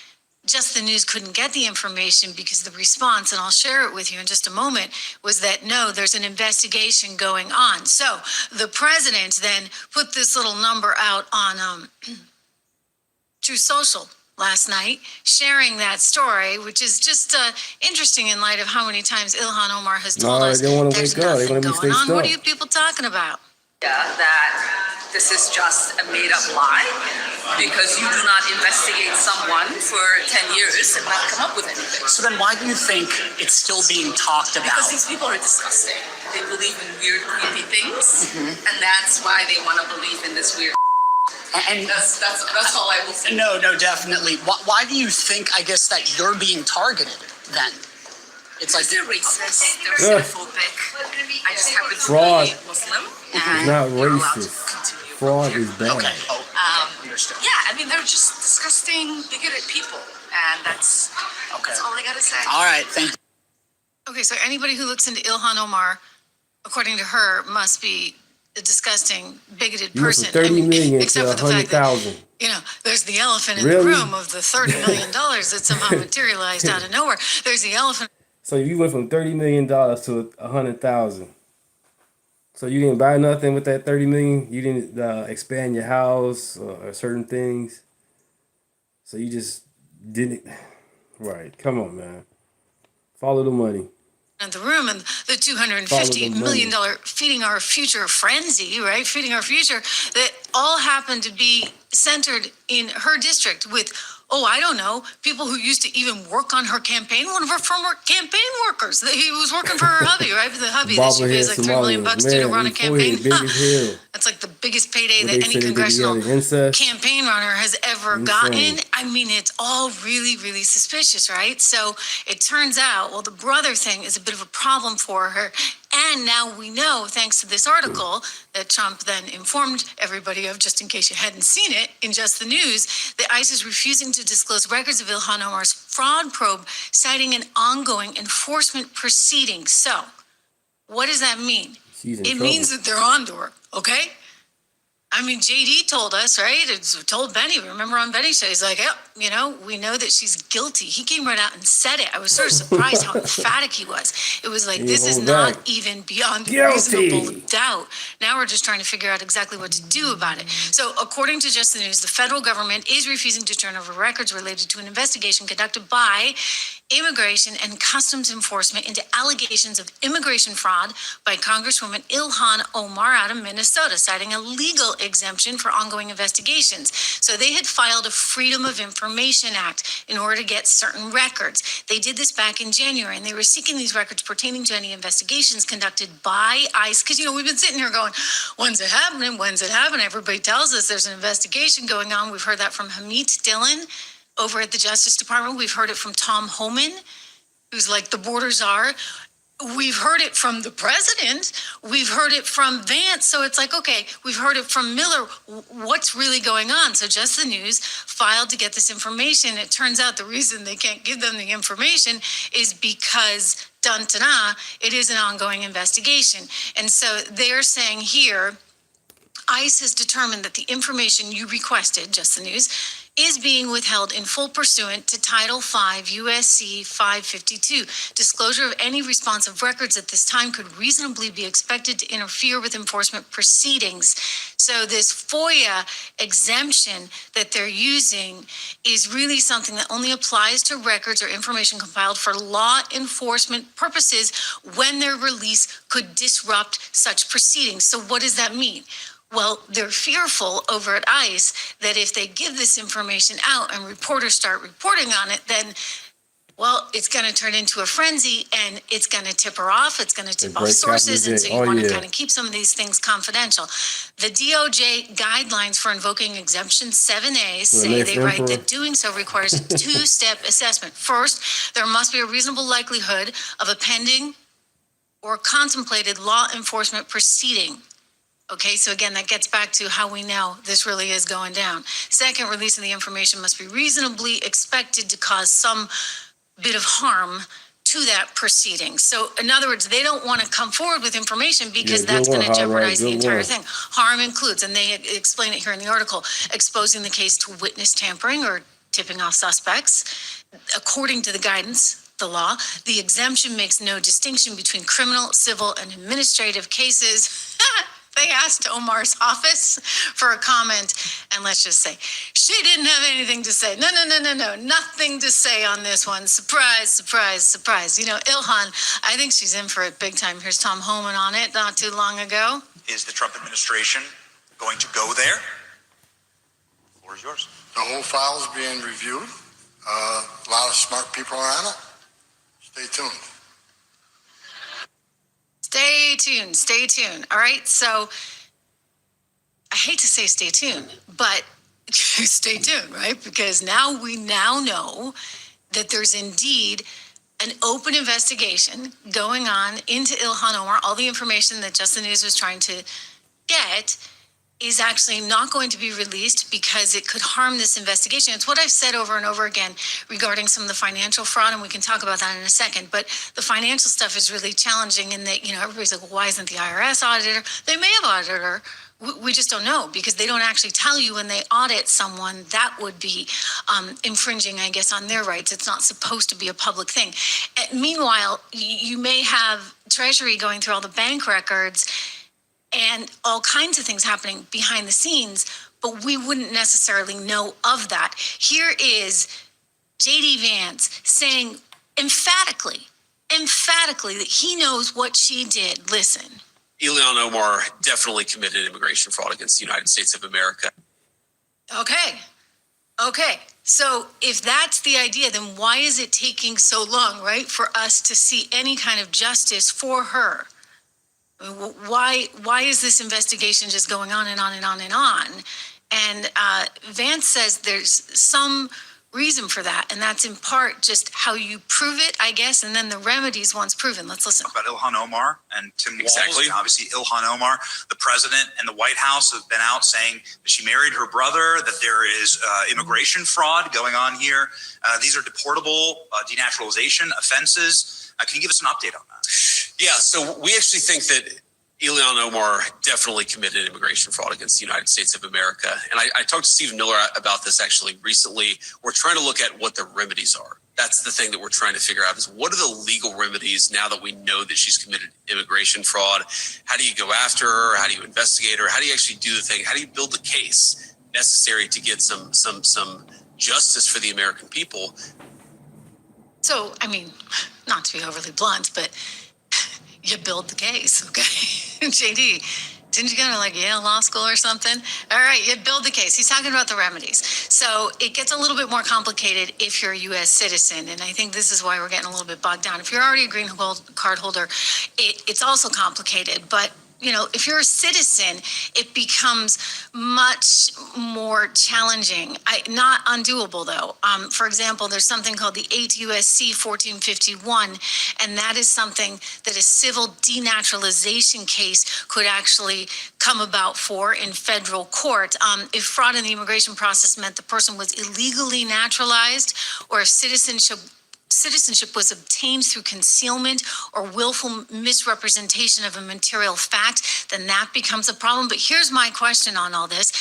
[SPEAKER 8] Just the News couldn't get the information because the response, and I'll share it with you in just a moment, was that no, there's an investigation going on. So the president then put this little number out on True Social last night, sharing that story, which is just interesting in light of how many times Ilhan Omar has told us there's nothing going on. What are you people talking about?
[SPEAKER 16] That this is just a made-up lie because you do not investigate someone for 10 years and not come up with anything.
[SPEAKER 23] So then why do you think it's still being talked about?
[SPEAKER 16] Because these people are disgusting. They believe in weird, creepy things, and that's why they want to believe in this weird. And that's all I will say.
[SPEAKER 23] No, definitely. Why do you think, I guess, that you're being targeted then? It's like
[SPEAKER 16] they're racist, they're xenophobic. I just happen to be Muslim.
[SPEAKER 1] It's not racist. Fraud is bad.
[SPEAKER 23] Okay.
[SPEAKER 16] Yeah, I mean, they're just disgusting, bigoted people. And that's all I got to say.
[SPEAKER 23] All right, thank you.
[SPEAKER 8] Okay, so anybody who looks into Ilhan Omar, according to her, must be a disgusting, bigoted
[SPEAKER 1] You went from
[SPEAKER 8] person.
[SPEAKER 1] 30 million
[SPEAKER 8] except
[SPEAKER 1] to
[SPEAKER 8] for the fact that,
[SPEAKER 1] 100,000.
[SPEAKER 8] there's the elephant in
[SPEAKER 1] Really?
[SPEAKER 8] the room of the $30 million that somehow materialized out of nowhere. There's the elephant.
[SPEAKER 1] So you went from $30 million to 100,000. So you didn't buy nothing with that 30 million. You didn't expand your house or certain things. So you just didn't. Right. Come on, man. Follow the money.
[SPEAKER 8] In the room, and the $250 million feeding our future frenzy, right? Feeding our future, that all happened to be centered in her district with, I don't know, people who used to even work on her campaign. One of her former campaign workers. He was working for her hubby, right? The hubby that she pays like $3 million to run a campaign. That's like the biggest payday that any congressional campaign runner has ever gotten. I mean, it's all really, really suspicious, right? So it turns out, the brother thing is a bit of a problem for her. And now we know, thanks to this article that Trump then informed everybody of, just in case you hadn't seen it, in Just the News, that ICE is refusing to disclose records of Ilhan Omar's fraud probe, citing an ongoing enforcement proceeding. So, what does that mean? It means that they're on to her, okay? I mean, JD told us, right? It's told Benny, remember on Benny's show, he's like, we know that she's guilty. He came right out and said it. I was sort of surprised how emphatic he was. It was like, this is not even beyond reasonable doubt. Now we're just trying to figure out exactly what to do about it. So according to Just the News, the federal government is refusing to turn over records related to an investigation conducted by Immigration and Customs Enforcement into allegations of immigration fraud by Congresswoman Ilhan Omar out of Minnesota, citing a legal exemption for ongoing investigations. So they had filed a Freedom of Information Act in order to get certain records. They did this back in January, and they were seeking these records pertaining to any investigations conducted by ICE. Because, we've been sitting here going, when's it happening? When's it happening? Everybody tells us there's an investigation going on. We've heard that from Hamid Dillon over at the Justice Department. We've heard it from Tom Homan, who's like the border czar. We've heard it from the president. We've heard it from Vance. So it's like, okay, we've heard it from Miller. What's really going on? So Just the News filed to get this information. It turns out the reason they can't give them the information is because, it is an ongoing investigation. And so they're saying here, ICE has determined that the information you requested, Just the News, is being withheld in full pursuant to Title 5 USC 552. Disclosure of any responsive records at this time could reasonably be expected to interfere with enforcement proceedings. So this FOIA exemption that they're using is really something that only applies to records or information compiled for law enforcement purposes when their release could disrupt such proceedings. So what does that mean? Well, they're fearful over at ICE that if they give this information out and reporters start reporting on it, then, it's going to turn into a frenzy and it's going to tip her off. It's going to tip off sources. And so you want to kind of keep some of these things confidential. The DOJ guidelines for invoking Exemption 7A say they write that doing so requires a two-step assessment. First, there must be a reasonable likelihood of a pending or contemplated law enforcement proceeding. Okay, so again, that gets back to how we know this really is going down. Second, release of the information must be reasonably expected to cause some bit of harm to that proceeding. So in other words, they don't want to come forward with information because that's going to jeopardize the entire thing. Harm includes, and they explain it here in the article, exposing the case to witness tampering or tipping off suspects. According to the guidance, the law, the exemption makes no distinction between criminal, civil, and administrative cases. They asked Omar's office for a comment, and let's just say, she didn't have anything to say. No, nothing to say on this one. Surprise, surprise, surprise. Ilhan, I think she's in for it big time. Here's Tom Homan on it not too long ago.
[SPEAKER 7] Is the Trump administration going to go there? The floor is yours.
[SPEAKER 6] The whole file is being reviewed. A lot of smart people are on it. Stay tuned.
[SPEAKER 8] Stay tuned. All right. So I hate to say stay tuned, but stay tuned, right? Because we know that there's indeed an open investigation going on into Ilhan Omar, all the information that Just the News was trying to get. is actually not going to be released because it could harm this investigation. It's what I've said over and over again regarding some of the financial fraud, and we can talk about that in a second. But the financial stuff is really challenging in that, everybody's like, well, why isn't the IRS auditor? They may have audited her. We just don't know because they don't actually tell you when they audit someone. That would be infringing, I guess, on their rights. It's not supposed to be a public thing. And meanwhile, you may have Treasury going through all the bank records and all kinds of things happening behind the scenes, but we wouldn't necessarily know of that. Here is J.D. Vance saying emphatically that he knows what she did. Listen.
[SPEAKER 12] Ilhan Omar definitely committed immigration fraud against the United States of America.
[SPEAKER 8] Okay. So if that's the idea, then why is it taking so long, right, for us to see any kind of justice for her? Why is this investigation just going on and on and on and on? And Vance says there's some reason for that, and that's in part just how you prove it, I guess, and then the remedies once proven. Let's listen.
[SPEAKER 9] About Ilhan Omar and Tim Walz. Exactly. And obviously, Ilhan Omar, the president and the White House have been out saying that she married her brother, that there is immigration fraud going on here. These are deportable denaturalization offenses. Can you give us an update on that?
[SPEAKER 12] Yeah, so we actually think that Ilhan Omar definitely committed immigration fraud against the United States of America. And I talked to Stephen Miller about this actually recently. We're trying to look at what the remedies are. That's the thing that we're trying to figure out is what are the legal remedies now that we know that she's committed immigration fraud? How do you go after her? How do you investigate her? How do you actually do the thing? How do you build the case necessary to get some justice for the American people?
[SPEAKER 8] So, I mean, not to be overly blunt, but you build the case, okay? JD, didn't you go to like Yale Law School or something? All right, you build the case. He's talking about the remedies. So it gets a little bit more complicated if you're a U.S. citizen, and I think this is why we're getting a little bit bogged down. If you're already a green card holder, it's also complicated, but if you're a citizen, it becomes much more challenging. Not undoable, though. For example, there's something called the 8 U.S.C. 1451, and that is something that a civil denaturalization case could actually come about for in federal court. If fraud in the immigration process meant the person was illegally naturalized or if citizenship was obtained through concealment or willful misrepresentation of a material fact, then that becomes a problem. But here's my question on all this.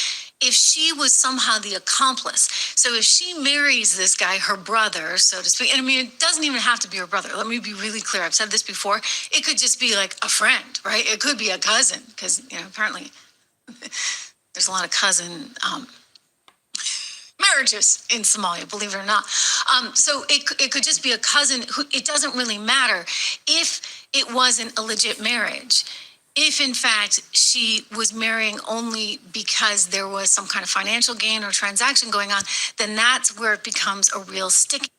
[SPEAKER 8] If she was somehow the accomplice, so if she marries this guy, her brother, so to speak, and I mean, it doesn't even have to be her brother. Let me be really clear. I've said this before. It could just be like a friend, right? It could be a cousin because, apparently there's a lot of cousin marriages in Somalia, believe it or not. So it could just be a cousin who, it doesn't really matter if it wasn't a legit marriage. If in fact she was marrying only because there was some kind of financial gain or transaction going on, then that's where it becomes a real stick.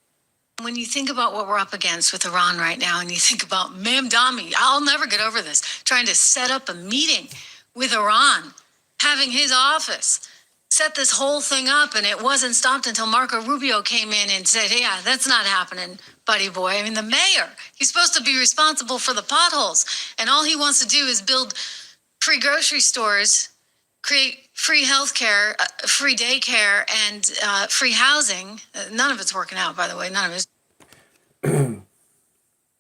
[SPEAKER 8] When you think about what we're up against with Iran right now, and you think about Mamdani, I'll never get over this, trying to set up a meeting with Iran, having his office set this whole thing up, and it wasn't stopped until Marco Rubio came in and said, yeah, that's not happening, buddy boy. I mean, the mayor, he's supposed to be responsible for the potholes, and all he wants to do is build free grocery stores, create free healthcare, free daycare, and free housing. None of it's working out, by the way. None of it.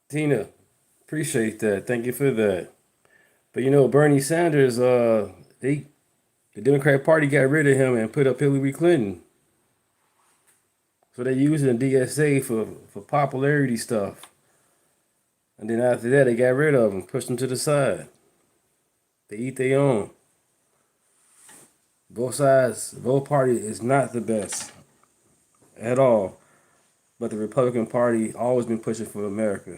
[SPEAKER 1] Tina, appreciate that. Thank you for that. But Bernie Sanders, the Democratic Party got rid of him and put up Hillary Clinton. So they're using the DSA for popularity stuff. And then after that, they got rid of him, pushed him to the side. They eat their own. Both sides, both parties is not the best at all. But the Republican Party always been pushing for America.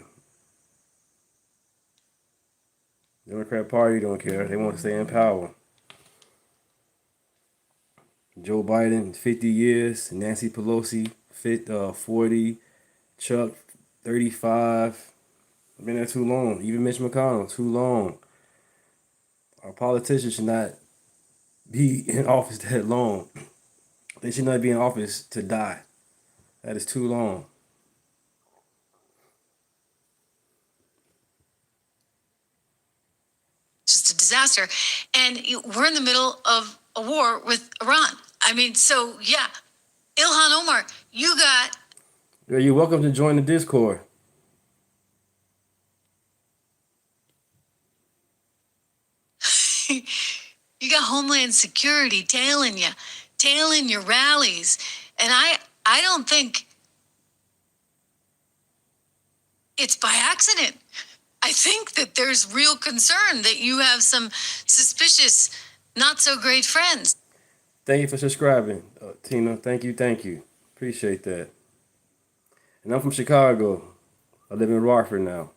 [SPEAKER 1] The Democrat Party don't care. They want to stay in power. Joe Biden, 50 years. Nancy Pelosi, 40. Chuck, 35. I've been there too long. Even Mitch McConnell, too long. Our politicians should not be in office that long. They should not be in office to die. That is too long.
[SPEAKER 8] Just a disaster. And we're in the middle of a war with Iran. I mean, so yeah, Ilhan Omar, you got...
[SPEAKER 1] Yeah, you're welcome to join the Discord.
[SPEAKER 8] You got Homeland Security tailing your rallies. And I don't think it's by accident. I think that there's real concern that you have some suspicious, not so great friends.
[SPEAKER 1] Thank you for subscribing, Tina. Thank you. Appreciate that. And I'm from Chicago. I live in Rockford now.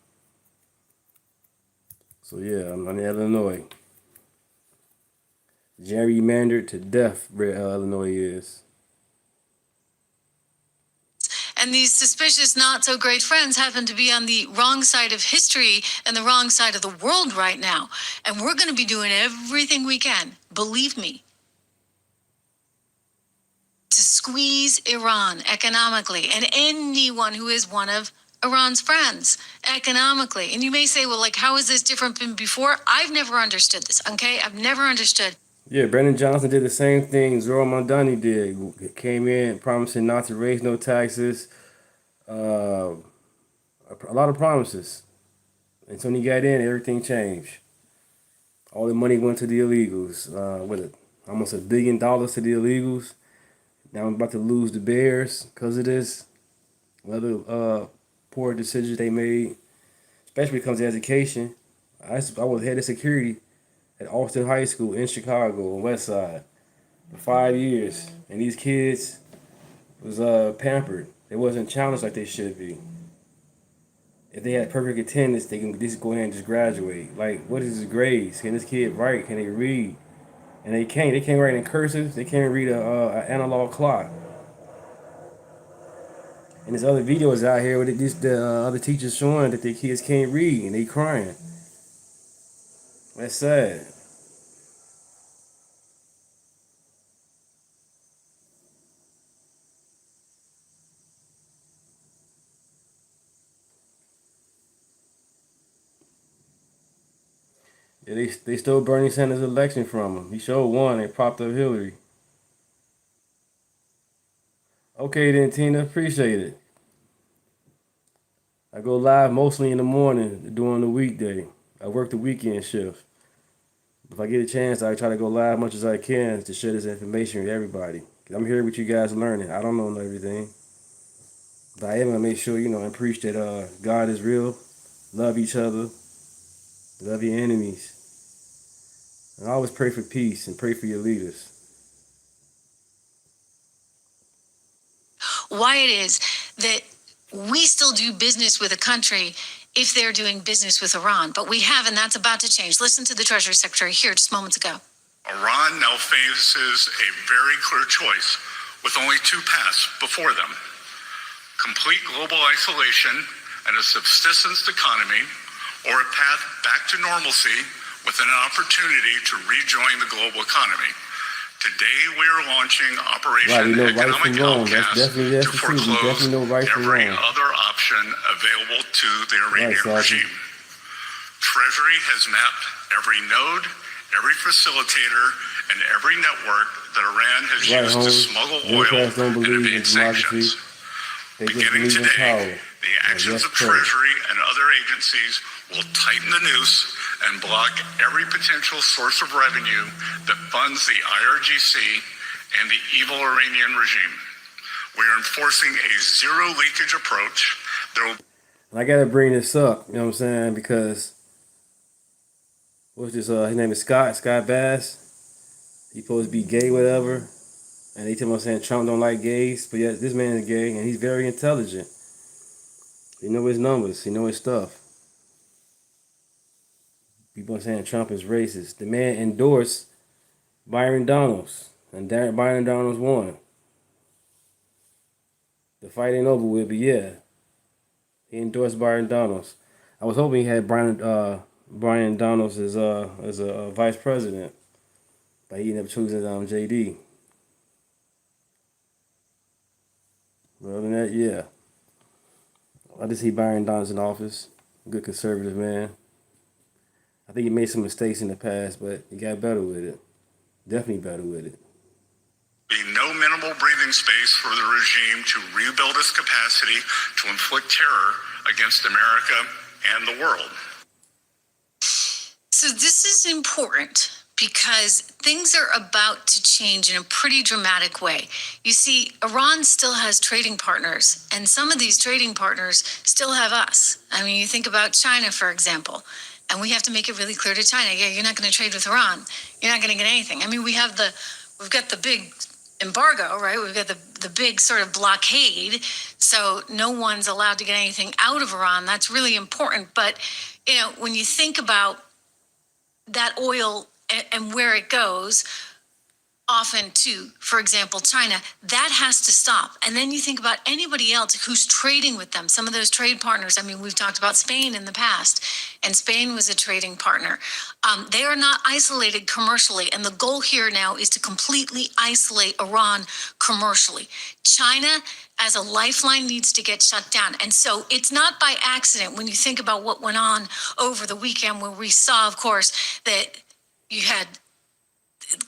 [SPEAKER 1] So yeah, I'm in Illinois. Gerrymandered to death, where Illinois is.
[SPEAKER 8] And these suspicious, not so great friends happen to be on the wrong side of history and the wrong side of the world right now. And we're going to be doing everything we can, believe me, to squeeze Iran economically and anyone who is one of Iran's friends economically. And you may say, well, like, how is this different than before? I've never understood this, okay? I've never understood.
[SPEAKER 1] Yeah, Brandon Johnson did the same thing Zora Mandani did. Came in promising not to raise no taxes. A lot of promises. And so when he got in, everything changed. All the money went to the illegals. Almost $1 billion to the illegals. Now I'm about to lose the Bears because of this. Other poor decisions they made, especially when it comes to education. I was head of security at Austin High School in Chicago on West Side for 5 years. And these kids was pampered. They wasn't challenged like they should be. If they had perfect attendance, they can just go ahead and just graduate. Like, what is his grades? Can this kid write? Can they read? And they can't. They can't write in cursive. They can't read an analog clock. And there's other videos out here with the other teachers showing that their kids can't read and they crying. That's sad. Yeah, they stole Bernie Sanders' election from him. He showed won. They propped up Hillary. Okay then, Tina. Appreciate it. I go live mostly in the morning during the weekday. I work the weekend shift. If I get a chance, I try to go live as much as I can to share this information with everybody. I'm here with you guys learning. I don't know everything. But I am going to make sure, and preach that God is real. Love each other. Love your enemies. And always pray for peace and pray for your leaders.
[SPEAKER 8] Why it is that we still do business with a country if they're doing business with Iran. But we have, and that's about to change. Listen to the Treasury Secretary here just moments ago.
[SPEAKER 13] Iran now faces a very clear choice with only two paths before them: complete global isolation and a subsistence economy, or a path back to normalcy with an opportunity to rejoin the global economy. Today, we are launching Operation Economic Outcast to foreclose every other option available to the Iranian regime. Treasury has mapped every node, every facilitator, and every network that Iran has used to smuggle oil and evade sanctions. Beginning today, the actions of Treasury and other agencies will tighten the noose and block every potential source of revenue that funds the IRGC and the evil Iranian regime. We are enforcing a zero leakage approach.
[SPEAKER 1] I gotta bring this up, you know what I'm saying? Because what's this? His name is Scott Bass. He's supposed to be gay, whatever. And they tell him saying Trump don't like gays, but yet this man is gay and he's very intelligent. He know his numbers, he know his stuff. People are saying Trump is racist. The man endorsed Byron Donalds, and Byron Donalds won. The fight ain't over with, but yeah, he endorsed Byron Donalds. I was hoping he had Brian Donalds as a vice president, but he ended up choosing JD. But other than that, yeah, I just see Byron Donalds in office. Good conservative man. I think he made some mistakes in the past, but he got better with it. Definitely better with it.
[SPEAKER 13] Be no minimal breathing space for the regime to rebuild its capacity to inflict terror against America and the world.
[SPEAKER 8] So this is important because things are about to change in a pretty dramatic way. You see, Iran still has trading partners, and some of these trading partners still have us. I mean, you think about China, for example, and we have to make it really clear to China, yeah, you're not going to trade with Iran. You're not going to get anything. I mean, we've got the big embargo, right? We've got the big sort of blockade, so no one's allowed to get anything out of Iran. That's really important. But, when you think about that oil and where it goes, often to, for example, China, that has to stop. And then you think about anybody else who's trading with them, some of those trade partners. I mean, we've talked about Spain in the past, and Spain was a trading partner. They are not isolated commercially, and the goal here now is to completely isolate Iran commercially. China, as a lifeline, needs to get shut down. And so it's not by accident when you think about what went on over the weekend, where we saw, of course, that you had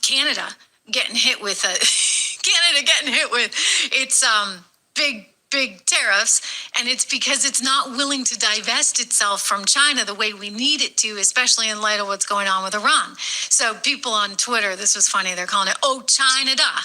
[SPEAKER 8] Canada getting hit with its big tariffs, and it's because it's not willing to divest itself from China the way we need it to, especially in light of what's going on with Iran. So people on Twitter, this was funny, they're calling it "Oh China-da."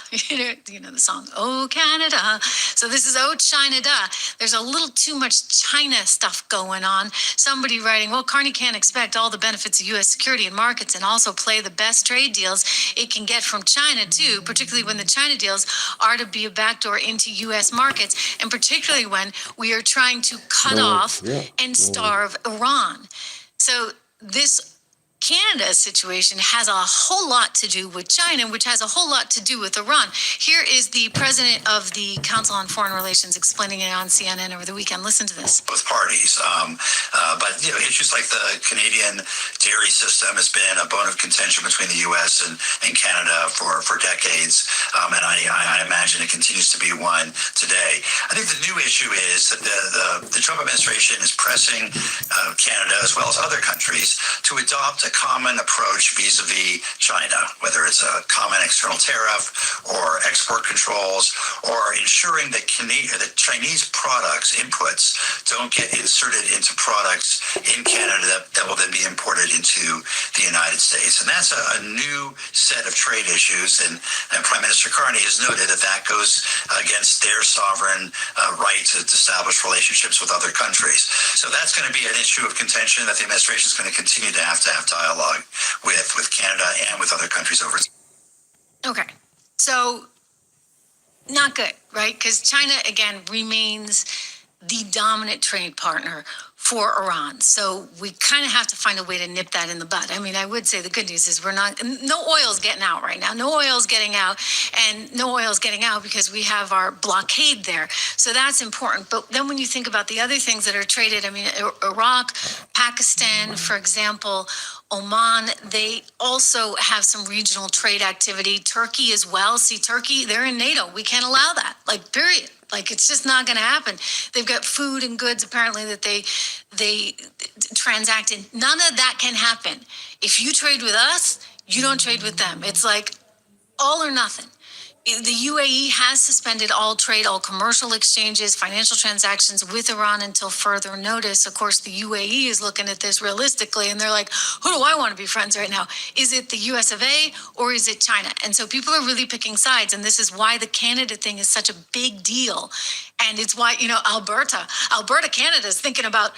[SPEAKER 8] You know the song "Oh Canada." So this is "Oh China-da." There's a little too much China stuff going on. Somebody writing, well, Carney can't expect all the benefits of U.S. security and markets and also play the best trade deals it can get from China too, particularly when the China deals are to be a backdoor into U.S. markets, and particularly when we are trying to cut off and starve Iran. So this Canada situation has a whole lot to do with China, which has a whole lot to do with Iran. Here is the president of the Council on Foreign Relations explaining it on CNN over the weekend. Listen to this.
[SPEAKER 14] Both parties. But issues like the Canadian dairy system has been a bone of contention between the U.S. and Canada for decades. And I imagine it continues to be one today. I think the new issue is that the Trump administration is pressing Canada, as well as other countries, to adopt a common approach vis-a-vis China, whether it's a common external tariff or export controls, or ensuring that Chinese products, inputs, don't get inserted into products in Canada that will then be imported into the United States. And that's a new set of trade issues. And Prime Minister Carney has noted that goes against their sovereign right to establish relationships with other countries. So that's going to be an issue of contention that the administration is going to continue to have dialogue with Canada and with other countries overseas.
[SPEAKER 8] Okay, so not good, right? Because China, again, remains the dominant trade partner for Iran. So we kind of have to find a way to nip that in the bud. I mean, I would say the good news is no oil's getting out right now. No oil's getting out, and no oil's getting out because we have our blockade there. So that's important. But then when you think about the other things that are traded, I mean, Iraq, Pakistan, for example, Oman, they also have some regional trade activity. Turkey as well. See, Turkey, they're in NATO. We can't allow that, period. It's just not going to happen. They've got food and goods, apparently, that they transact in. None of that can happen. If you trade with us, you don't trade with them. It's like all or nothing. The UAE has suspended all trade, all commercial exchanges, financial transactions with Iran until further notice. Of course, the UAE is looking at this realistically, and they're like, who do I want to be friends right now? Is it the US of A or is it China? And so people are really picking sides, and this is why the Canada thing is such a big deal. And it's why, Alberta, Canada is thinking about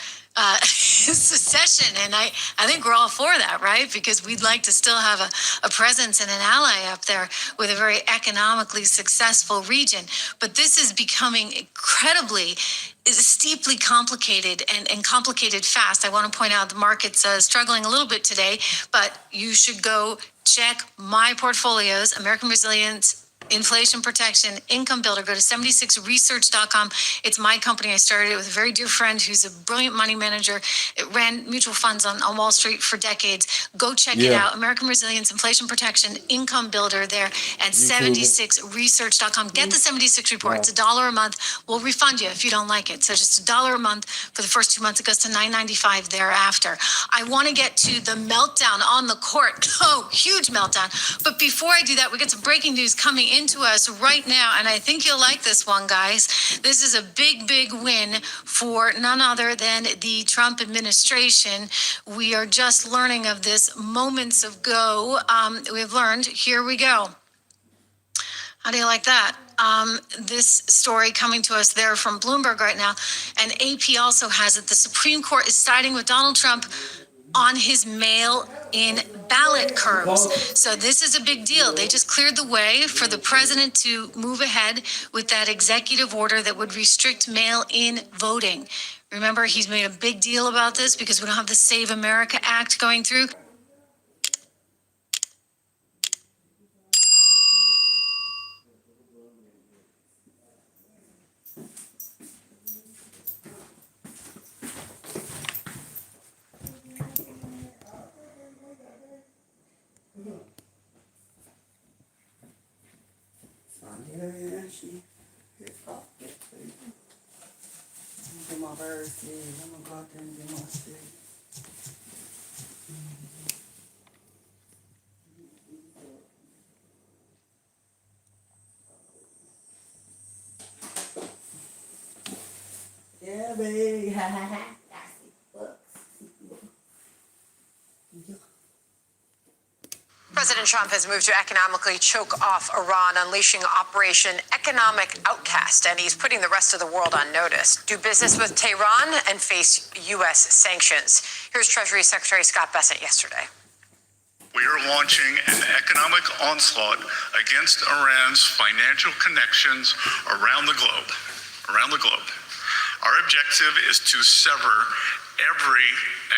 [SPEAKER 8] secession, and I think we're all for that, right? Because we'd like to still have a presence and an ally up there with a very economically successful region. But this is becoming incredibly steeply complicated and complicated fast. I want to point out the market's struggling a little bit today, but you should go check my portfolios, American Resilience inflation protection, income builder. Go to 76research.com. It's my company. I started it with a very dear friend who's a brilliant money manager. It ran mutual funds on Wall Street for decades. Go check it out. American Resilience, Inflation Protection, Income Builder there at 76research.com. Get the 76 report. It's $1 a month. We'll refund you if you don't like it. So just $1 a month for the first 2 months. It goes to $9.95 thereafter. I want to get to the meltdown on the court. Oh, huge meltdown. But before I do that, we get some breaking news coming into us right now, and I think you'll like this one, guys. This is a big, big win for none other than the Trump administration. We are just learning of this moments ago. We've learned. Here we go. How do you like that? This story coming to us there from Bloomberg right now, and AP also has it. The Supreme Court is siding with Donald Trump on his mail-in ballot curbs. So this is a big deal. They just cleared the way for the president to move ahead with that executive order that would restrict mail-in voting. Remember, he's made a big deal about this because we don't have the Save America Act going through.
[SPEAKER 10] Yeah, baby.
[SPEAKER 15] President Trump has moved to economically choke off Iran, unleashing Operation Economic Outcast, and he's putting the rest of the world on notice. Do business with Tehran and face U.S. sanctions. Here's Treasury Secretary Scott Bessent yesterday.
[SPEAKER 13] We are launching an economic onslaught against Iran's financial connections around the globe. Our objective is to sever every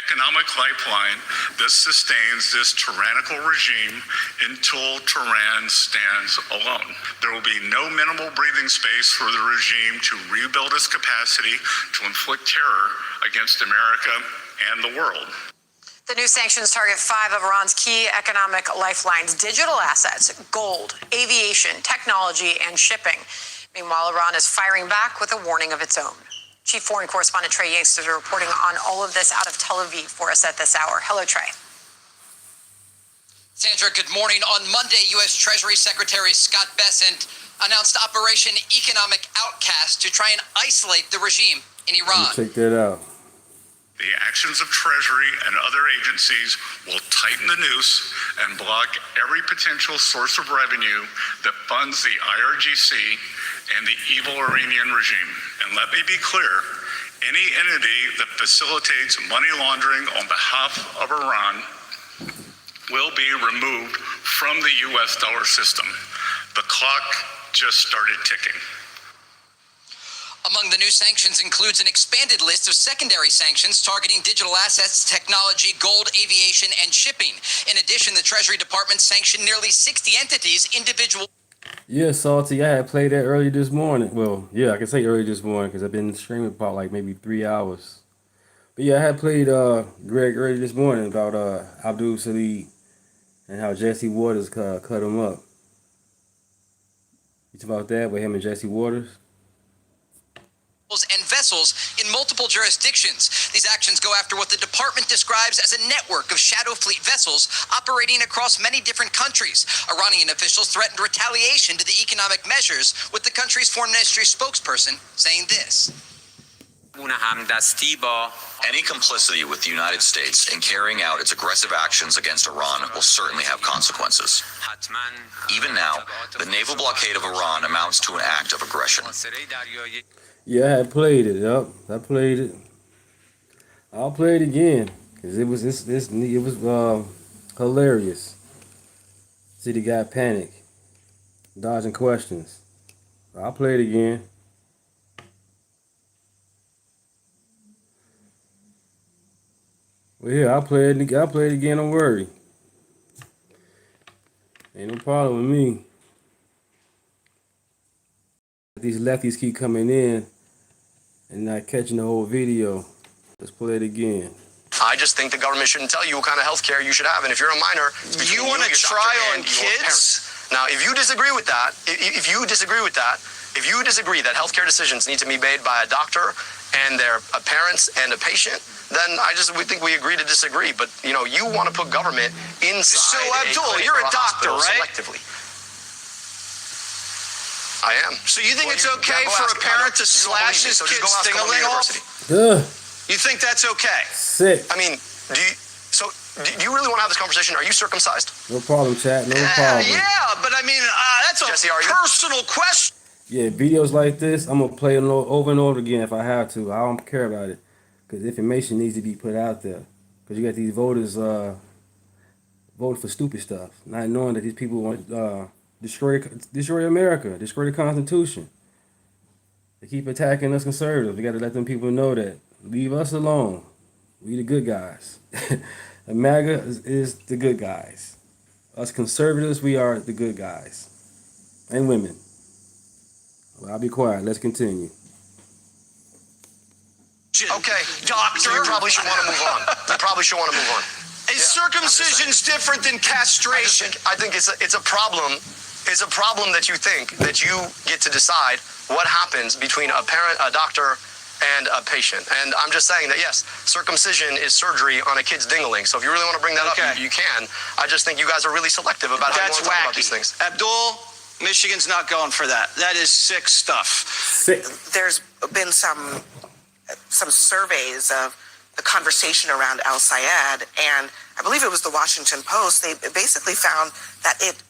[SPEAKER 13] economic lifeline that sustains this tyrannical regime until Tehran stands alone. There will be no minimal breathing space for the regime to rebuild its capacity to inflict terror against America and the world.
[SPEAKER 15] The new sanctions target 5 of Iran's key economic lifelines: digital assets, gold, aviation, technology, and shipping. Meanwhile, Iran is firing back with a warning of its own. Chief Foreign Correspondent Trey Yingster is reporting on all of this out of Tel Aviv for us at this hour. Hello, Trey.
[SPEAKER 22] Sandra, good morning. On Monday, U.S. Treasury Secretary Scott Bessent announced Operation Economic Outcast to try and isolate the regime in Iran.
[SPEAKER 1] Check that out.
[SPEAKER 13] The actions of Treasury and other agencies will tighten the noose and block every potential source of revenue that funds the IRGC and the evil Iranian regime. And let me be clear, any entity that facilitates money laundering on behalf of Iran will be removed from the U.S. dollar system. The clock just started ticking.
[SPEAKER 22] Among the new sanctions includes an expanded list of secondary sanctions targeting digital assets, technology, gold, aviation, and shipping. In addition, the Treasury Department sanctioned nearly 60 entities, individual.
[SPEAKER 1] Yeah, Salty, I had played that early this morning. Well, yeah, I can say early this morning because I've been streaming about like maybe 3 hours. But yeah, I had played Greg early this morning about Abdul Salih and how Jesse Waters cut him up. You talk about that with him and Jesse Waters?
[SPEAKER 22] And vessels in multiple jurisdictions. These actions go after what the department describes as a network of shadow fleet vessels operating across many different countries. Iranian officials threatened retaliation to the economic measures, with the country's foreign ministry spokesperson saying this.
[SPEAKER 17] Any complicity with the United States in carrying out its aggressive actions against Iran will certainly have consequences. Even now, the naval blockade of Iran amounts to an act of aggression.
[SPEAKER 1] Yeah, I had played it. Yep, I played it. I'll play it again because it was hilarious. City got panic, dodging questions. I'll play it again. Well, yeah, I'll play it again. Don't worry. Ain't no problem with me. These lefties keep coming in and not catching the whole video. Let's play it again.
[SPEAKER 3] I just think the government shouldn't tell you what kind of health care you should have. And if you're a minor,
[SPEAKER 20] you want to try on kids?
[SPEAKER 3] Now, if you disagree with that, if you disagree that healthcare decisions need to be made by a doctor and their parents and a patient, then we think we agree to disagree. But, you want to put government inside.
[SPEAKER 20] So, Abdul, you're a doctor, right?
[SPEAKER 3] Selectively. I am.
[SPEAKER 20] So you think it's okay for a parent to slash his kid's ding-a-ling off? You think that's okay?
[SPEAKER 1] Sick.
[SPEAKER 3] I mean, do you really want to have this conversation? Are you circumcised?
[SPEAKER 1] No problem, chat. No problem.
[SPEAKER 20] Yeah, but I mean, that's a
[SPEAKER 3] Jesse,
[SPEAKER 20] personal question.
[SPEAKER 1] Yeah, videos like this, I'm going to play them over and over again if I have to. I don't care about it. Because information needs to be put out there. Because you got these voters voting for stupid stuff. Not knowing that these people want to destroy America, destroy the Constitution. They keep attacking us conservatives. We got to let them people know that. Leave us alone. We the good guys. And MAGA is the good guys. Us conservatives, we are the good guys. And women. Well, I'll be quiet. Let's continue.
[SPEAKER 3] Okay,
[SPEAKER 20] doctor.
[SPEAKER 3] You probably should want to move on.
[SPEAKER 20] Is circumcision's different than castration?
[SPEAKER 3] I think it's a problem. It's a problem that you think that you get to decide what happens between a parent, a doctor, and a patient. And I'm just saying that, yes, circumcision is surgery on a kid's ding-a-ling. So if you really want to bring that up, you can. I just think you guys are really selective about how you want to talk about these things.
[SPEAKER 20] Abdul, Michigan's not going for that. That is sick stuff.
[SPEAKER 1] Sick.
[SPEAKER 5] There's been some surveys of the conversation around Al Sayed, and I believe it was the Washington Post. They basically found that it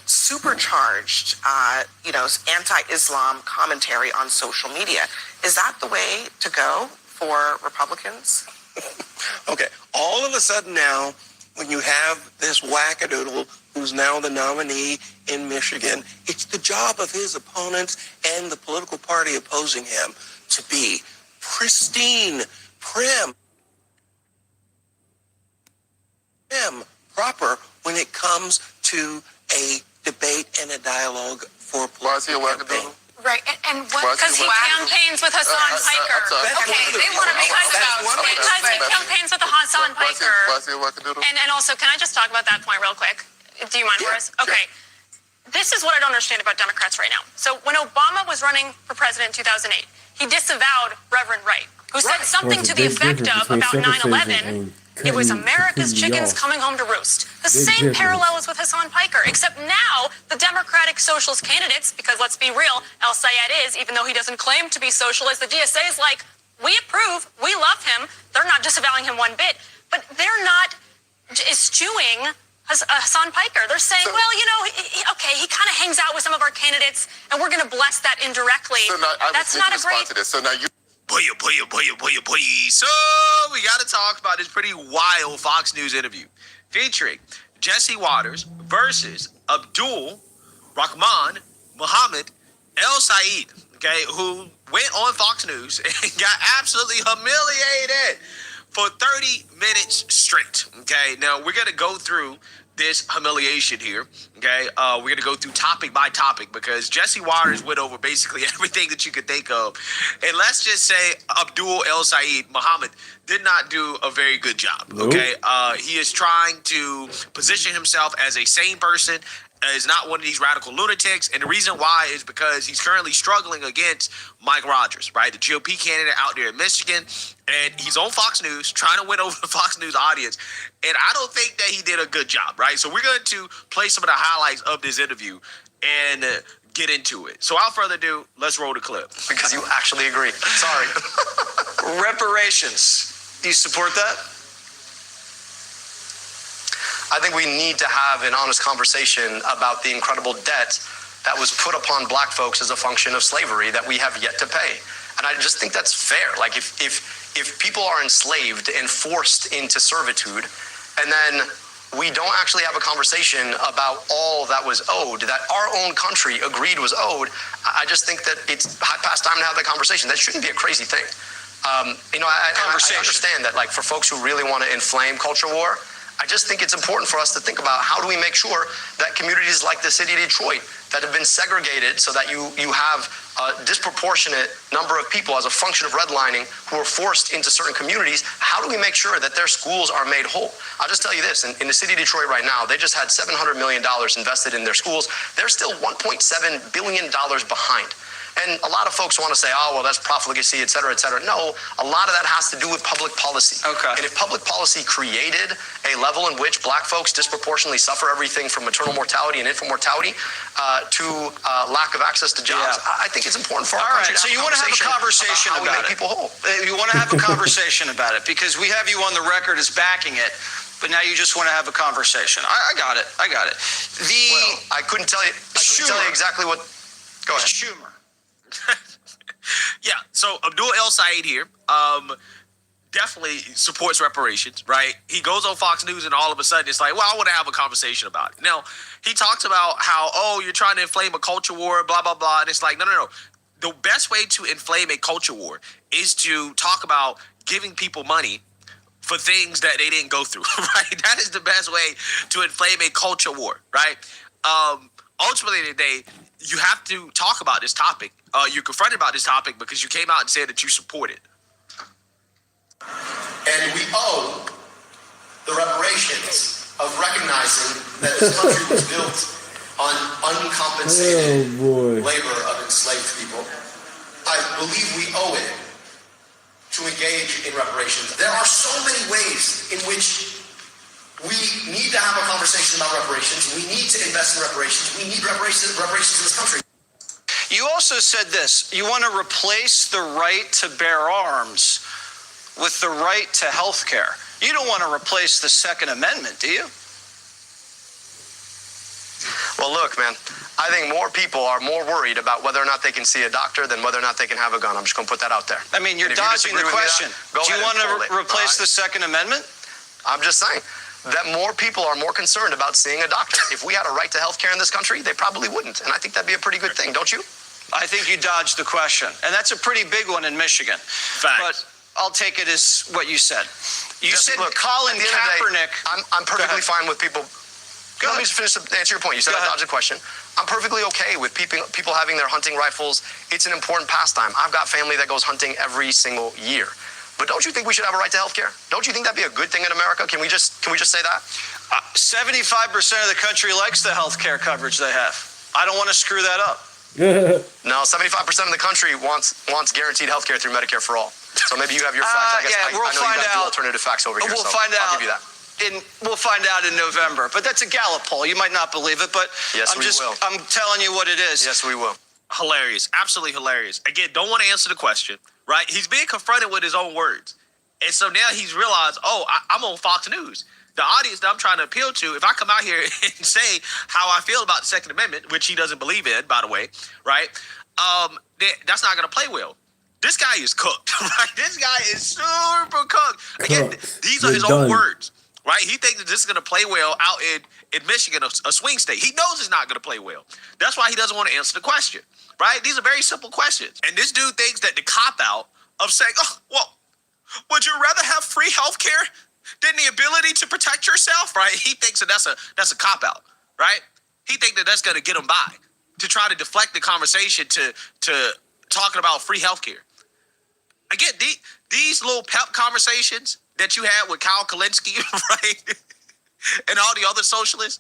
[SPEAKER 5] supercharged, anti-Islam commentary on social media. Is that the way to go for Republicans?
[SPEAKER 10] Okay, all of a sudden now, when you have this wackadoodle who's now the nominee in Michigan, it's the job of his opponents and the political party opposing him to be pristine, proper when it comes to a debate and a dialogue for political campaign.
[SPEAKER 15] Right, and what? Because he campaigns with Hassan Piker. Okay, they want to make us about because he campaigns with Hassan Piker. And also, can I just talk about that point real quick? Do you mind, Horace? Okay. This is what I don't understand about Democrats right now. So when Obama was running for president in 2008, he disavowed Reverend Wright, who said something to the effect of about 9/11. It was America's chickens coming home to roost. The same parallel is with Hassan Piker, except now the Democratic Socialist candidates, because let's be real, Al Sayed is, even though he doesn't claim to be socialist, the DSA is like, we approve, we love him. They're not disavowing him one bit, but they're not eschewing Hassan Piker. They're saying, well, he kind of hangs out with some of our candidates, and we're going to bless that indirectly.
[SPEAKER 24] So now,
[SPEAKER 15] that's not a great...
[SPEAKER 24] to this. So now you...
[SPEAKER 7] Boy. So we got to talk about this pretty wild Fox News interview featuring Jesse Waters versus Abdul Rahman Muhammad El Sayed, okay, who went on Fox News and got absolutely humiliated for 30 minutes straight, okay? Now, we're going to go through this humiliation here, okay? We're going to go through topic by topic because Jesse Waters went over basically everything that you could think of. And let's just say Abdul El Sayed Muhammad did not do a very good job, okay? He is trying to position himself as a sane person, is not one of these radical lunatics. And the reason why is because he's currently struggling against Mike Rogers, right? The GOP candidate out there in Michigan. And he's on Fox News trying to win over the Fox News audience. And I don't think that he did a good job, right? So we're going to play some of the highlights of this interview and get into it. So without further ado, let's roll the clip.
[SPEAKER 3] Because you actually agree. Sorry.
[SPEAKER 20] Reparations. Do you support that?
[SPEAKER 3] I think we need to have an honest conversation about the incredible debt that was put upon black folks as a function of slavery that we have yet to pay. And I just think that's fair. Like if people are enslaved and forced into servitude, and then we don't actually have a conversation about all that was owed, that our own country agreed was owed, I just think that it's past time to have that conversation. That shouldn't be a crazy thing. I understand that, like, for folks who really want to inflame culture war, I just think it's important for us to think about how do we make sure that communities like the city of Detroit, that have been segregated so that you have a disproportionate number of people as a function of redlining who are forced into certain communities. How do we make sure that their schools are made whole? I'll just tell you this, in the city of Detroit right now, they just had $700 million invested in their schools. They're still $1.7 billion behind. And a lot of folks want to say, oh, well, that's profligacy, et cetera, et cetera. No, a lot of that has to do with public policy.
[SPEAKER 2] Okay.
[SPEAKER 3] And if public policy created a level in which black folks disproportionately suffer everything from maternal mortality and infant mortality to lack of access to jobs, I think it's important for our country to have
[SPEAKER 2] so you want to have a conversation about it.
[SPEAKER 3] People whole.
[SPEAKER 2] You want to have a conversation about it because we have you on the record as backing it. But now you just want to have a conversation. I got it.
[SPEAKER 3] Well, I couldn't tell you exactly what. Go ahead.
[SPEAKER 2] Schumer.
[SPEAKER 11] Yeah, so Abdul El Sayed here definitely supports reparations, right? He goes on Fox News and all of a sudden it's like, well, I want to have a conversation about it. Now, he talks about how, oh, you're trying to inflame a culture war, blah, blah, blah. And it's like, no. The best way to inflame a culture war is to talk about giving people money for things that they didn't go through, right? That is the best way to inflame a culture war, right? Ultimately today, you have to talk about this topic. You're confronted about this topic because you came out and said that you support it.
[SPEAKER 3] And we owe the reparations of recognizing that this country was built on uncompensated labor of enslaved people. I believe we owe it to engage in reparations. There are so many ways in which we need to have a conversation about reparations. We need to invest in reparations. We need reparations in this country.
[SPEAKER 2] You also said this. You want to replace the right to bear arms with the right to health care. You don't want to replace the Second Amendment, do you?
[SPEAKER 3] Well, look, man, I think more people are more worried about whether or not they can see a doctor than whether or not they can have a gun. I'm just going to put that out there.
[SPEAKER 2] I mean, you're dodging the question. Do you want to replace the Second Amendment?
[SPEAKER 3] I'm just saying that more people are more concerned about seeing a doctor. If we had a right to health care in this country, they probably wouldn't. And I think that'd be a pretty good thing, don't you?
[SPEAKER 2] I think you dodged the question. And that's a pretty big one in Michigan.
[SPEAKER 11] Facts.
[SPEAKER 2] But I'll take it as what you said. You said
[SPEAKER 3] look,
[SPEAKER 2] Colin Kaepernick.
[SPEAKER 3] I'm perfectly fine with people. Let me just finish to answer your point. You said I dodged the question. I'm perfectly okay with people having their hunting rifles. It's an important pastime. I've got family that goes hunting every single year. But don't you think we should have a right to health care? Don't you think that'd be a good thing in America? Can we just say that?
[SPEAKER 2] 75% of the country likes the health care coverage they have. I don't want to screw that up.
[SPEAKER 3] No, 75% of the country wants guaranteed health care through Medicare for all. So maybe you have your facts. I know you got the alternative facts over here.
[SPEAKER 2] We'll find out.
[SPEAKER 3] I'll give you that.
[SPEAKER 2] We'll find out in November. But that's a Gallup poll. You might not believe it, but
[SPEAKER 3] yes, we will.
[SPEAKER 2] I'm telling you what it is.
[SPEAKER 3] Yes, we will.
[SPEAKER 11] Hilarious. Absolutely hilarious. Again, don't want to answer the question, right? He's being confronted with his own words. And so now he's realized, I'm on Fox News. The audience that I'm trying to appeal to, if I come out here and say how I feel about the Second Amendment, which he doesn't believe in, by the way, right? That's not going to play well. This guy is cooked, right? This guy is super cooked. Again, these are his own words, right? He thinks that this is going to play well out in Michigan, a swing state. He knows it's not going to play well. That's why he doesn't want to answer the question, right? These are very simple questions. And this dude thinks that the cop-out of saying, would you rather have free health care than the ability to protect yourself, right? He thinks that that's a cop-out, right? He thinks that that's going to get him by, to try to deflect the conversation to talking about free health care. Again, these little pep conversations that you had with Kyle Kalinske, right, and all the other socialists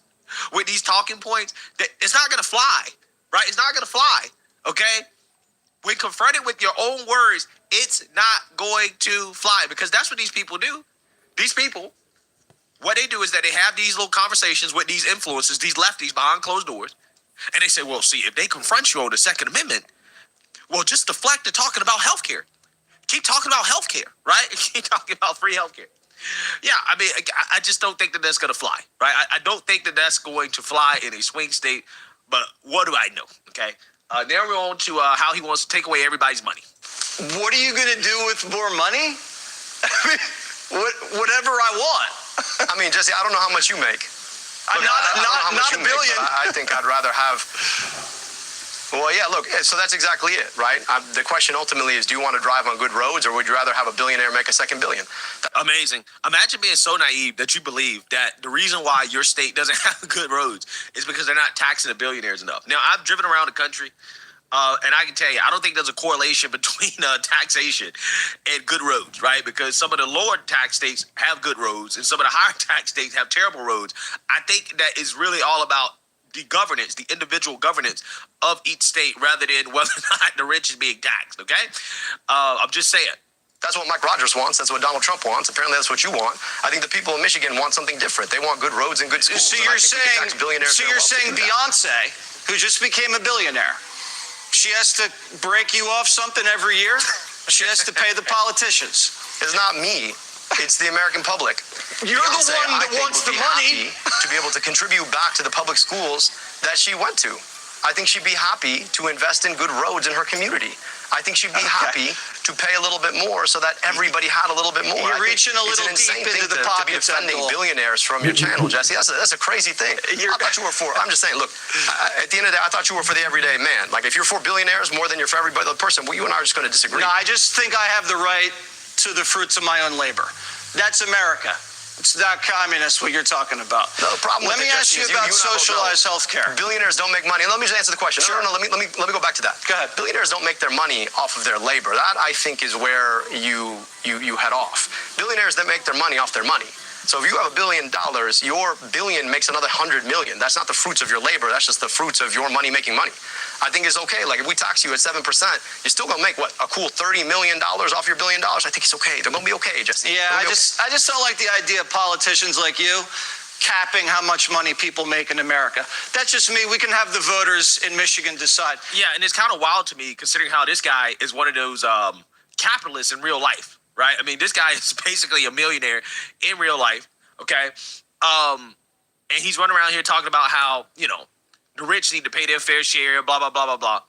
[SPEAKER 11] with these talking points, it's not going to fly, right? It's not going to fly, okay? When confronted with your own words, it's not going to fly because that's what these people do. These people, what they do is that they have these little conversations with these influencers, these lefties behind closed doors, and they say, well, see, if they confront you on the Second Amendment, well, just deflect to talking about healthcare. Keep talking about healthcare, right? Keep talking about free healthcare. Yeah, I mean, I just don't think that that's going to fly, right? I don't think that that's going to fly in a swing state, but what do I know, okay? Now we're on to how he wants to take away everybody's money.
[SPEAKER 2] What are you going to do with more money? I mean, whatever I want.
[SPEAKER 3] I mean, Jesse, I don't know how much you make.
[SPEAKER 2] I'm not $1 billion.
[SPEAKER 3] I think I'd rather have Well, yeah, look, so that's exactly it, right? The question ultimately is, do you want to drive on good roads, or would you rather have a billionaire make a second billion?
[SPEAKER 11] Amazing. Imagine being so naive that you believe that the reason why your state doesn't have good roads is because they're not taxing the billionaires enough. Now, I've driven around the country, and I can tell you, I don't think there's a correlation between taxation and good roads, right? Because some of the lower tax states have good roads, and some of the higher tax states have terrible roads. I think that is really all about the governance, the individual governance of each state, rather than whether or not the rich is being taxed, okay? I'm just saying.
[SPEAKER 3] That's what Mike Rogers wants. That's what Donald Trump wants. Apparently that's what you want. I think the people of Michigan want something different. They want good roads and good schools.
[SPEAKER 2] So you're saying Beyonce, who just became a billionaire, she has to break you off something every year? She has to pay the politicians.
[SPEAKER 3] It's not me. It's the American public.
[SPEAKER 2] You're
[SPEAKER 3] Beyonce,
[SPEAKER 2] the one that wants the money
[SPEAKER 3] to be able to contribute back to the public schools that she went to. I think she'd be happy to invest in good roads in her community. I think she'd be happy to pay a little bit more so that everybody had a little bit more.
[SPEAKER 2] You're reaching a little deep into the pockets
[SPEAKER 3] to be offending billionaires from your channel, Jesse. That's a crazy thing. I thought you were for. I'm just saying. Look, at the end of the day, I thought you were for the everyday man. Like if you're for billionaires more than you're for every other person, well, you and I are just going to disagree.
[SPEAKER 2] No, I just think I have the right to the fruits of my own labor. That's America. It's not communist what you're talking about.
[SPEAKER 3] No, the problem.
[SPEAKER 2] Let me ask you about socialized health care.
[SPEAKER 3] Billionaires don't make money. Let me just answer the question.
[SPEAKER 2] Sure.
[SPEAKER 3] No, let me go back to that.
[SPEAKER 2] Go ahead.
[SPEAKER 3] Billionaires don't make their money off of their labor. That I think is where you head off. Billionaires that make their money off their money. So if you have $1 billion, your billion makes another 100 million. That's not the fruits of your labor. That's just the fruits of your money making money. I think it's okay. Like if we tax you at 7%, you're still gonna make what, a cool $30 million off your $1 billion. I think it's okay. They're gonna be okay, Jesse.
[SPEAKER 2] Yeah, I just don't like the idea of politicians like you capping how much money people make in America. That's just me. We can have the voters in Michigan decide.
[SPEAKER 11] Yeah, and it's kind of wild to me considering how this guy is one of those capitalists in real life. Right? I mean, this guy is basically a millionaire in real life, okay? And he's running around here talking about how, the rich need to pay their fair share, blah, blah, blah, blah, blah.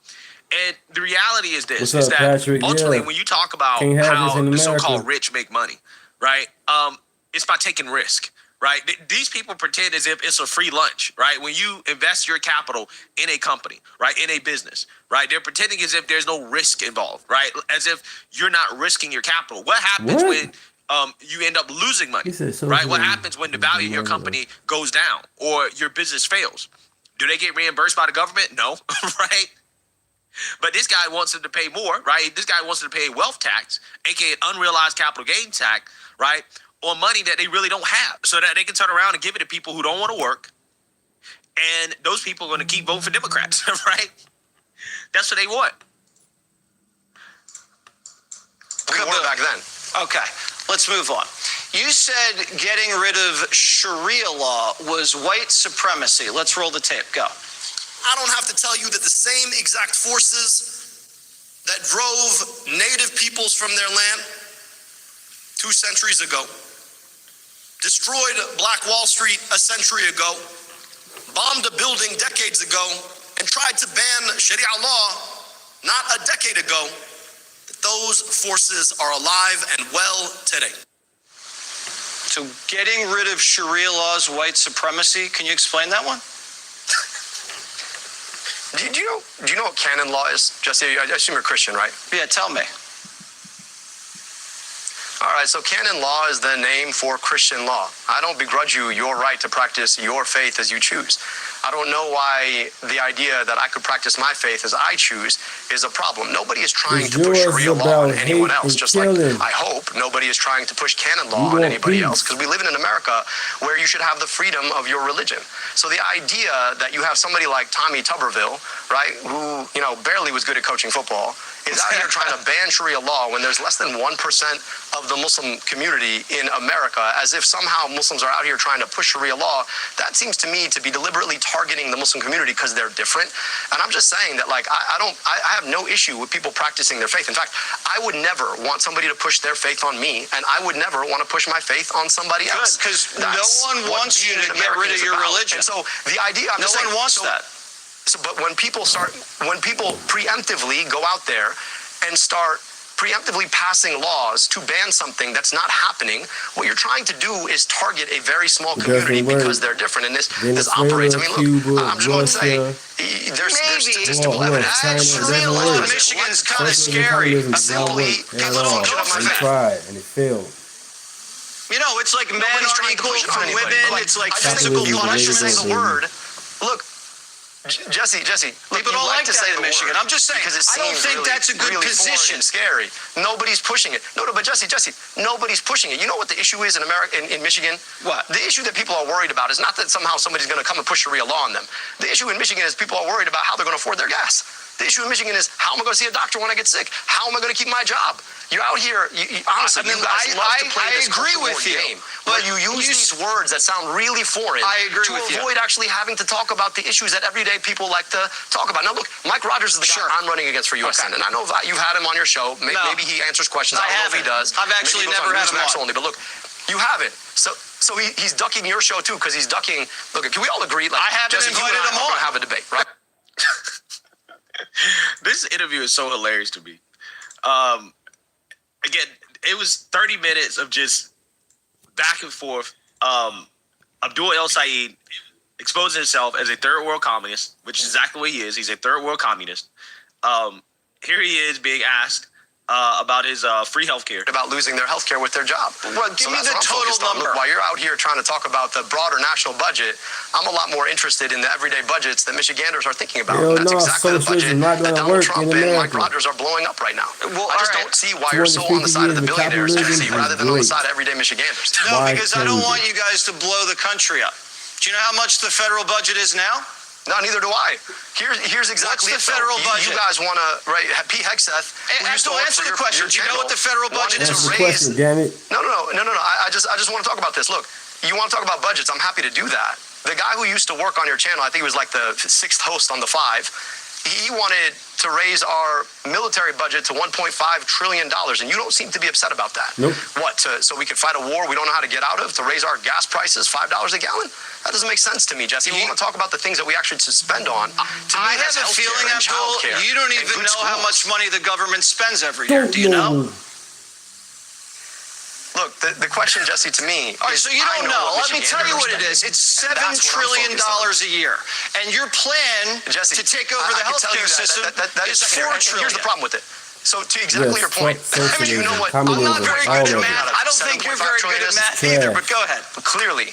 [SPEAKER 11] And the reality is this,
[SPEAKER 1] is that Patrick?
[SPEAKER 11] Ultimately, when you talk about how the so-called rich make money, right, it's by taking risk. Right? These people pretend as if it's a free lunch, right? When you invest your capital in a company, right, in a business, right, they're pretending as if there's no risk involved, right? As if you're not risking your capital. What happens when you end up losing money, right? What happens when the value of your company goes down or your business fails? Do they get reimbursed by the government? No, right? But this guy wants them to pay more, right? This guy wants them to pay wealth tax, aka unrealized capital gain tax, right? On money that they really don't have, so that they can turn around and give it to people who don't want to work, and those people are going to keep voting for Democrats, right? That's what they want.
[SPEAKER 3] We were back then.
[SPEAKER 2] Okay, let's move on. You said getting rid of Sharia law was white supremacy. Let's roll the tape. Go.
[SPEAKER 3] I don't have to tell you that the same exact forces that drove native peoples from their land 2 centuries ago, destroyed Black Wall Street a century ago, bombed a building decades ago, and tried to ban Sharia law not a decade ago, that those forces are alive and well today.
[SPEAKER 2] So getting rid of Sharia law is white supremacy. Can you explain that one?
[SPEAKER 3] Do you know what canon law is? Jesse, I assume you're Christian, right?
[SPEAKER 2] Yeah, tell me.
[SPEAKER 3] All right, so canon law is the name for Christian law. I don't begrudge you your right to practice your faith as you choose. I don't know why the idea that I could practice my faith as I choose is a problem. Nobody is trying to push Sharia law on anyone else, just like I hope nobody is trying to push canon law on anybody else, because we live in America where you should have the freedom of your religion. So the idea that you have somebody like Tommy Tuberville, right, who, barely was good at coaching football, is out here trying to ban Sharia law when there's less than 1% of the Muslim community in America, as if somehow Muslims are out here trying to push Sharia law, that seems to me to be deliberately targeting the Muslim community because they're different. And I'm just saying that, like, I have no issue with people practicing their faith. In fact, I would never want somebody to push their faith on me, and I would never want to push my faith on somebody else.
[SPEAKER 2] Good, because no one wants you to get rid of your religion.
[SPEAKER 3] And so the idea,
[SPEAKER 2] no one wants that.
[SPEAKER 3] So, but when people preemptively go out there and start preemptively passing laws to ban something that's not happening. What you're trying to do is target a very small community because they're different. And this operates. I mean, look,
[SPEAKER 1] Cuba,
[SPEAKER 3] I'm just going to say,
[SPEAKER 1] Russia.
[SPEAKER 3] there's statistical evidence.
[SPEAKER 10] Michigan is kind of scary.
[SPEAKER 3] Silly
[SPEAKER 1] At all. They tried and it failed.
[SPEAKER 2] You know, it's like men
[SPEAKER 3] Nobody's
[SPEAKER 2] aren't
[SPEAKER 3] trying to
[SPEAKER 2] equal
[SPEAKER 3] push it
[SPEAKER 2] for
[SPEAKER 3] on anybody.
[SPEAKER 2] women.
[SPEAKER 3] Like,
[SPEAKER 2] It's like
[SPEAKER 3] I just
[SPEAKER 2] physical
[SPEAKER 3] think you like to say
[SPEAKER 2] punishment.
[SPEAKER 3] the word. Look, Jesse, look,
[SPEAKER 2] People
[SPEAKER 3] you
[SPEAKER 2] don't like
[SPEAKER 3] to
[SPEAKER 2] that
[SPEAKER 3] say
[SPEAKER 2] in
[SPEAKER 3] the
[SPEAKER 2] Michigan.
[SPEAKER 3] word
[SPEAKER 2] I'm just saying,
[SPEAKER 3] because it
[SPEAKER 2] I don't
[SPEAKER 3] seems
[SPEAKER 2] think
[SPEAKER 3] really,
[SPEAKER 2] that's a good
[SPEAKER 3] really foreign
[SPEAKER 2] position.
[SPEAKER 3] and scary. Nobody's pushing it. No, but Jesse, nobody's pushing it. You know what the issue is in America, in Michigan?
[SPEAKER 2] What?
[SPEAKER 3] The issue that people are worried about is not that somehow somebody's going to come and push Sharia law on them. The issue in Michigan is people are worried about how they're going to afford their gas. The issue in Michigan is how am I going to see a doctor when I get sick? How am I going to keep my job? You're out here, honestly, you guys love to play this
[SPEAKER 2] agree
[SPEAKER 3] culture
[SPEAKER 2] with
[SPEAKER 3] war
[SPEAKER 2] you,
[SPEAKER 3] game, but you use these words that sound really foreign to avoid actually having to talk about the issues that everyday people like to talk about. Now, look, Mike Rogers is the guy I'm running against for U.S. Senate, and I know you've had him on your show. Maybe he answers questions. I don't know if he does.
[SPEAKER 2] I've actually never had him on.
[SPEAKER 3] Only, but look, you haven't. So he's ducking your show too because he's ducking. Look, can we all agree? Like,
[SPEAKER 2] I haven't
[SPEAKER 3] Jesse,
[SPEAKER 2] invited him on.
[SPEAKER 3] We're gonna have a debate, right?
[SPEAKER 11] This interview is so hilarious to me. Again, it was 30 minutes of just back and forth. Abdul El Sayed exposing himself as a third world communist, which is exactly what he is. He's a third world communist. Here he is being asked about his free healthcare.
[SPEAKER 3] About losing their healthcare with their job.
[SPEAKER 2] Well, give me the total number.
[SPEAKER 3] Look, while you're out here trying to talk about the broader national budget, I'm a lot more interested in the everyday budgets that Michiganders are thinking about. That's exactly the budget that Donald Trump and Mike Rogers are blowing up right now. Well, I just don't see why you're so on the side of the billionaires, Jesse, rather than on the side of everyday Michiganders.
[SPEAKER 2] No, because I don't want you guys to blow the country up. Do you know how much the federal budget is now?
[SPEAKER 3] No, neither do I. Here's exactly
[SPEAKER 2] What's the federal budget?
[SPEAKER 3] You guys want to, right? Pete Hegseth.
[SPEAKER 2] Don't answer the question. Do you know what the federal budget is?
[SPEAKER 1] That's the question, damn it.
[SPEAKER 3] No. I just want to talk about this. Look, you want to talk about budgets? I'm happy to do that. The guy who used to work on your channel, I think he was like the 6th host on the 5. He wanted to raise our military budget to $1.5 trillion, and you don't seem to be upset about that.
[SPEAKER 1] Nope.
[SPEAKER 3] What, so we could fight a war we don't know how to get out of, to raise our gas prices $5 a gallon? That doesn't make sense to me, Jesse. We want to talk about the things that we actually should spend on.
[SPEAKER 2] I have a feeling, Abdul, you don't even know how much money the government spends every year. Do you know?
[SPEAKER 3] Look, the question, Jesse, to me.
[SPEAKER 2] All right, so you don't know. Let me tell you what it is. It's $7 trillion a year. And your plan to take over the healthcare system is $4 trillion.
[SPEAKER 3] Here's the problem with it. So to exactly your point, I mean, you know what?
[SPEAKER 2] I'm not very good at math. I don't think you're very good at math either, but go ahead.
[SPEAKER 3] Clearly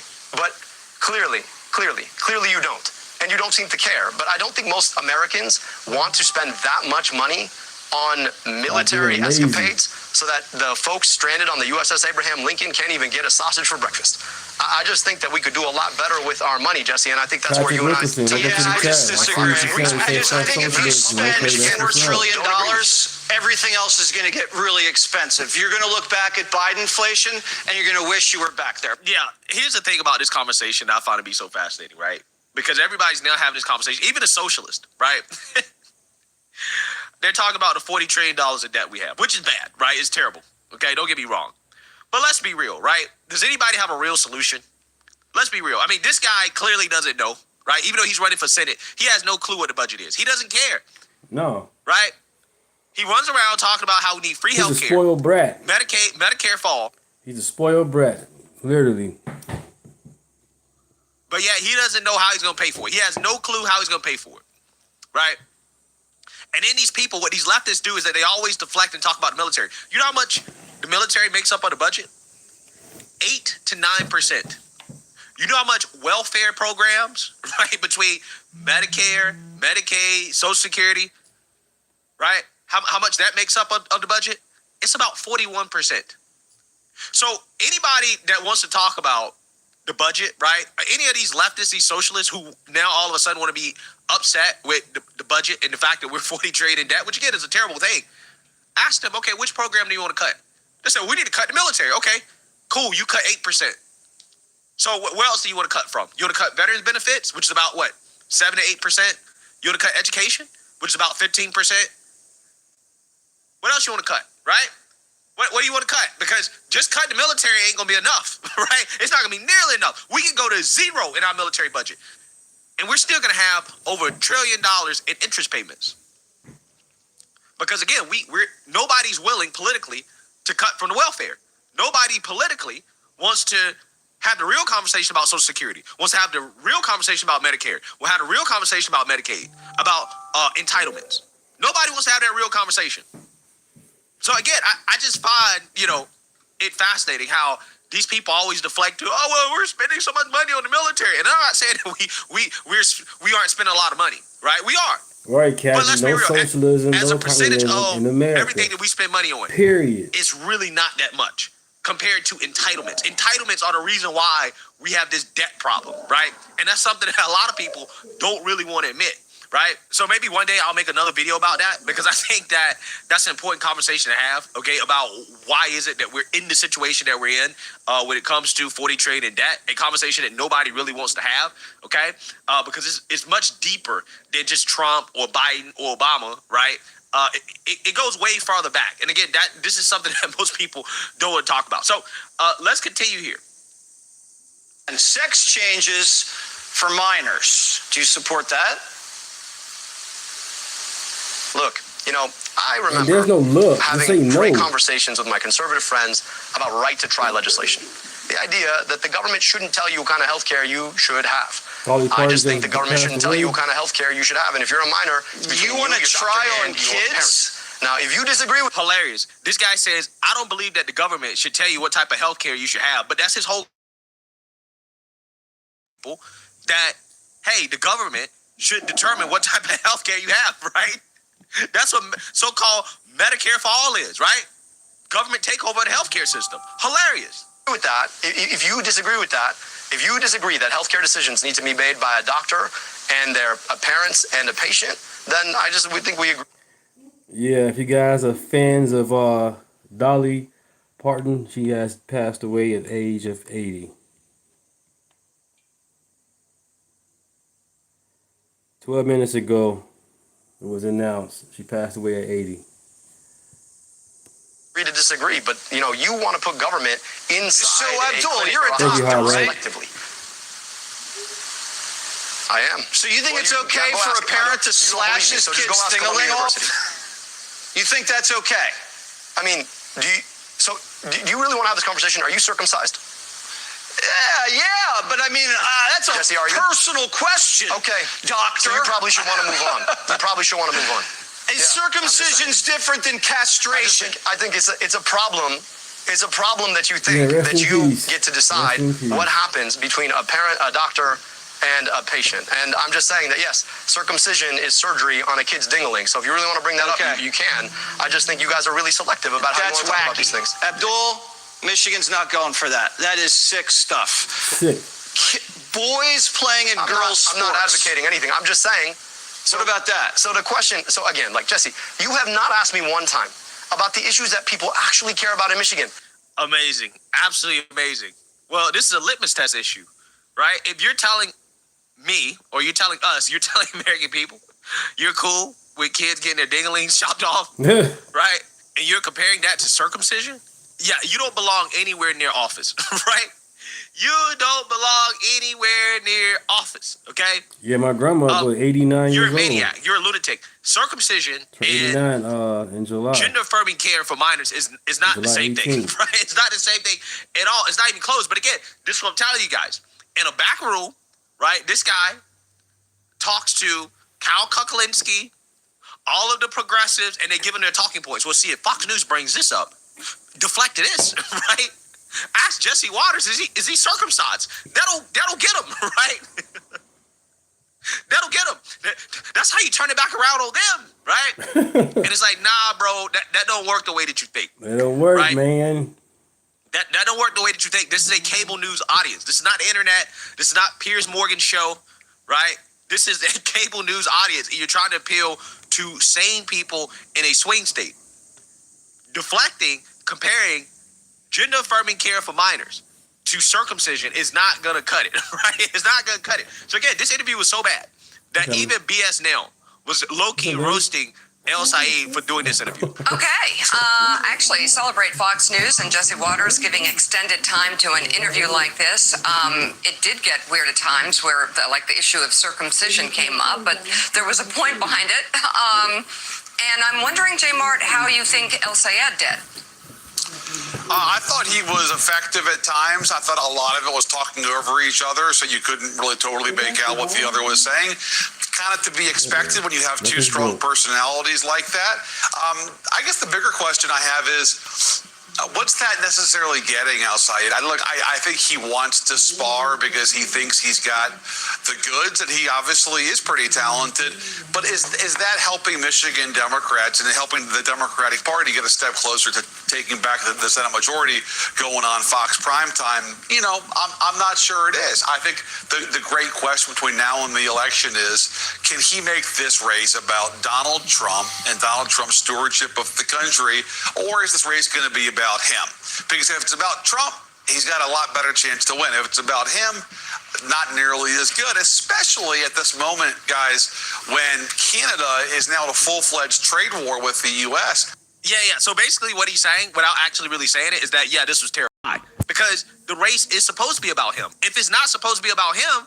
[SPEAKER 3] you don't. And you don't seem to care. But I don't think most Americans want to spend that much money on military escapades so that the folks stranded on the USS Abraham Lincoln can't even get a sausage for breakfast. I just think that we could do a lot better with our money, Jesse, and I think that's where you and I...
[SPEAKER 2] I just disagree. I think if you spend $4 trillion, everything else is going to get really expensive. You're going to look back at Bidenflation, and you're going to wish you were back there.
[SPEAKER 11] Yeah, here's the thing about this conversation that I find to be so fascinating, right? Because everybody's now having this conversation, even a socialist, right? They're talking about the $40 trillion in debt we have, which is bad, right? It's terrible. Okay, don't get me wrong. But let's be real, right? Does anybody have a real solution? Let's be real. I mean, this guy clearly doesn't know, right? Even though he's running for Senate, he has no clue what the budget is. He doesn't care.
[SPEAKER 1] No.
[SPEAKER 11] Right? He runs around talking about how we need free health care.
[SPEAKER 1] He's a spoiled brat.
[SPEAKER 11] Medicare for all.
[SPEAKER 1] He's a spoiled brat, literally.
[SPEAKER 11] But yet he doesn't know how he's going to pay for it. He has no clue how he's going to pay for it, right? And then these people, what these leftists do is that they always deflect and talk about the military. You know how much the military makes up on the budget? 8 to 9%. You know how much welfare programs, right, between Medicare, Medicaid, Social Security, right? How much that makes up of the budget? It's about 41%. So anybody that wants to talk about the budget, right? Any of these leftists, these socialists who now all of a sudden want to be upset with the budget and the fact that we're 40 trillion in debt, which again is a terrible thing. Ask them, okay, which program do you want to cut? They say, we need to cut the military. Okay, cool, you cut 8%. So where else do you want to cut from? You want to cut veterans benefits, which is about what, 7 to 8%? You want to cut education, which is about 15%? What else you want to cut, right? What do you want to cut? Because just cut the military ain't going to be enough, right? It's not going to be nearly enough. We can go to zero in our military budget. And we're still going to have over $1 trillion in interest payments. Because again, we're nobody's willing politically to cut from the welfare. Nobody politically wants to have the real conversation about Social Security, wants to have the real conversation about Medicare, will have a real conversation about Medicaid, about entitlements. Nobody wants to have that real conversation. So again, I just find, it fascinating how these people always deflect to, oh, well, we're spending so much money on the military. And I'm not saying that we aren't spending a lot of money, right? We are.
[SPEAKER 1] Right, Captain. No socialism,
[SPEAKER 11] as
[SPEAKER 1] no
[SPEAKER 11] a percentage
[SPEAKER 1] communism in America.
[SPEAKER 11] Everything that we spend money on,
[SPEAKER 1] period,
[SPEAKER 11] it's really not that much compared to entitlements. Entitlements are the reason why we have this debt problem, right? And that's something that a lot of people don't really want to admit, right? So maybe one day I'll make another video about that, because I think that that's an important conversation to have, okay, about why is it that we're in the situation that we're in when it comes to 40 trillion in debt, a conversation that nobody really wants to have, okay? Because it's much deeper than just Trump or Biden or Obama, right? It goes way farther back. And again, this is something that most people don't want to talk about. So let's continue here.
[SPEAKER 2] And sex changes for minors. Do you support that?
[SPEAKER 3] Look, I remember
[SPEAKER 1] there's no look.
[SPEAKER 3] having great conversations with my conservative friends about right to try legislation. The idea that the government shouldn't tell you what kind of health care you should have. I just think the government shouldn't tell you what kind of health care you should have. And if you're a minor,
[SPEAKER 2] you want to try on kids?
[SPEAKER 3] Now, if you disagree with...
[SPEAKER 11] Hilarious. This guy says, I don't believe that the government should tell you what type of health care you should have. But that's his whole... that, hey, the government should determine what type of health care you have, right? That's what so-called Medicare for all is, right? Government takeover of the healthcare system. Hilarious.
[SPEAKER 3] With that, if you disagree with that, if you disagree that healthcare decisions need to be made by a doctor and their parents and a patient, then we think we agree.
[SPEAKER 1] Yeah, if you guys are fans of Dolly Parton, she has passed away at the age of 80. 12 minutes ago, it was announced she passed away at 80.
[SPEAKER 3] Agree to disagree, but you want to put government inside.
[SPEAKER 2] So Abdul, you're a doctor, right?
[SPEAKER 3] I am.
[SPEAKER 2] So you think it's okay for a parent to slash his kid's thing-a-ling off? You think that's okay?
[SPEAKER 3] I mean, do you really want to have this conversation? Are you circumcised?
[SPEAKER 2] Yeah, but I mean, that's a
[SPEAKER 3] Jesse,
[SPEAKER 2] personal question.
[SPEAKER 3] Okay,
[SPEAKER 2] doctor.
[SPEAKER 3] So you probably should want to move on.
[SPEAKER 2] Is circumcision's different than castration?
[SPEAKER 3] I think it's a problem. It's a problem that you think that you get to decide what happens between a parent, a doctor, and a patient. And I'm just saying that, yes, circumcision is surgery on a kid's ding-a-ling. So if you really want to bring that up, you can. I just think you guys are really selective about how you want to talk about these things.
[SPEAKER 2] Abdul, Michigan's not going for that. That is sick stuff.
[SPEAKER 1] Sick.
[SPEAKER 2] Boys playing in girls' sports.
[SPEAKER 3] I'm not advocating anything. I'm just saying.
[SPEAKER 2] So what about that?
[SPEAKER 3] So the question, again, Jesse, you have not asked me one time about the issues that people actually care about in Michigan.
[SPEAKER 11] Amazing. Absolutely amazing. Well, this is a litmus test issue, right? If you're telling me, or you're telling us, you're telling American people, you're cool with kids getting their ding-a-lings chopped off, right? And you're comparing that to circumcision? Yeah, you don't belong anywhere near office, right? You don't belong anywhere near office, okay?
[SPEAKER 1] Yeah, my grandma was 89 years old.
[SPEAKER 11] You're a maniac. You're a lunatic. Circumcision
[SPEAKER 1] in July.
[SPEAKER 11] Gender-affirming care for minors is not the same thing, right? It's not the same thing at all. It's not even close. But again, this is what I'm telling you guys. In a back room, right, this guy talks to Kyle Kukalinski, all of the progressives, and they give them their talking points. We'll see if Fox News brings this up. Deflect this, right? Ask Jesse Waters, is he circumcised? That'll get him, right? That'll get him. That's how you turn it back around on them, right? And it's like, nah, bro, that don't work the way that you think.
[SPEAKER 1] That don't work,
[SPEAKER 11] right?
[SPEAKER 1] man.
[SPEAKER 11] That don't work the way that you think. This is a cable news audience. This is not the internet. This is not Piers Morgan's show, right? This is a cable news audience, and you're trying to appeal to sane people in a swing state. Deflecting, comparing gender-affirming care for minors to circumcision is not going to cut it, right? It's not going to cut it. So again, this interview was so bad that even BS Now was low-key roasting El Said for doing this interview.
[SPEAKER 15] Okay. Actually, celebrate Fox News and Jesse Waters giving extended time to an interview like this. It did get weird at times where the issue of circumcision came up, but there was a point behind it.
[SPEAKER 22] And I'm wondering, J. Mart, how you think El Sayed did.
[SPEAKER 18] I thought he was effective at times. I thought a lot of it was talking over each other, so you couldn't really totally make out what the other was saying. Kind of to be expected when you have two strong personalities like that. I guess the bigger question I have is, what's that necessarily getting outside? I think he wants to spar because he thinks he's got the goods, and he obviously is pretty talented. But is that helping Michigan Democrats and helping the Democratic Party get a step closer to taking back the Senate majority going on Fox primetime? You know, I'm not sure it is. I think the great question between now and the election is, can he make this race about Donald Trump and Donald Trump's stewardship of the country, or is this race going to be about him? Because if it's about Trump, he's got a lot better chance to win. If it's about him, not nearly as good, especially at this moment, guys, when Canada is now in a full-fledged trade war with the U.S.
[SPEAKER 11] Yeah. So basically what he's saying, without actually really saying it, is that, yeah, this was terrible. Because the race is supposed to be about him. If it's not supposed to be about him,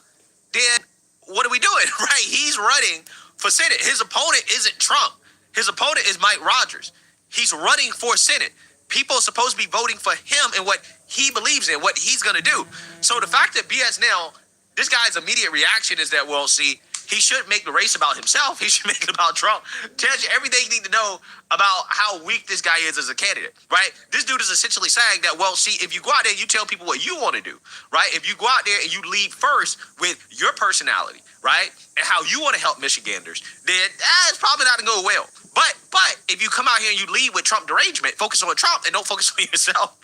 [SPEAKER 11] then what are we doing, right? He's running for Senate. His opponent isn't Trump. His opponent is Mike Rogers. He's running for Senate. People are supposed to be voting for him and what he believes in, what he's going to do. So the fact that BS now, this guy's immediate reaction is that, well, see, he shouldn't make the race about himself. He should make it about Trump. Tells you everything you need to know about how weak this guy is as a candidate, right? This dude is essentially saying that, well, see, if you go out there and you tell people what you want to do, right? If you go out there and you lead first with your personality, right, and how you want to help Michiganders, then it's probably not going to go well. But if you come out here and you lead with Trump derangement, focus on Trump and don't focus on yourself,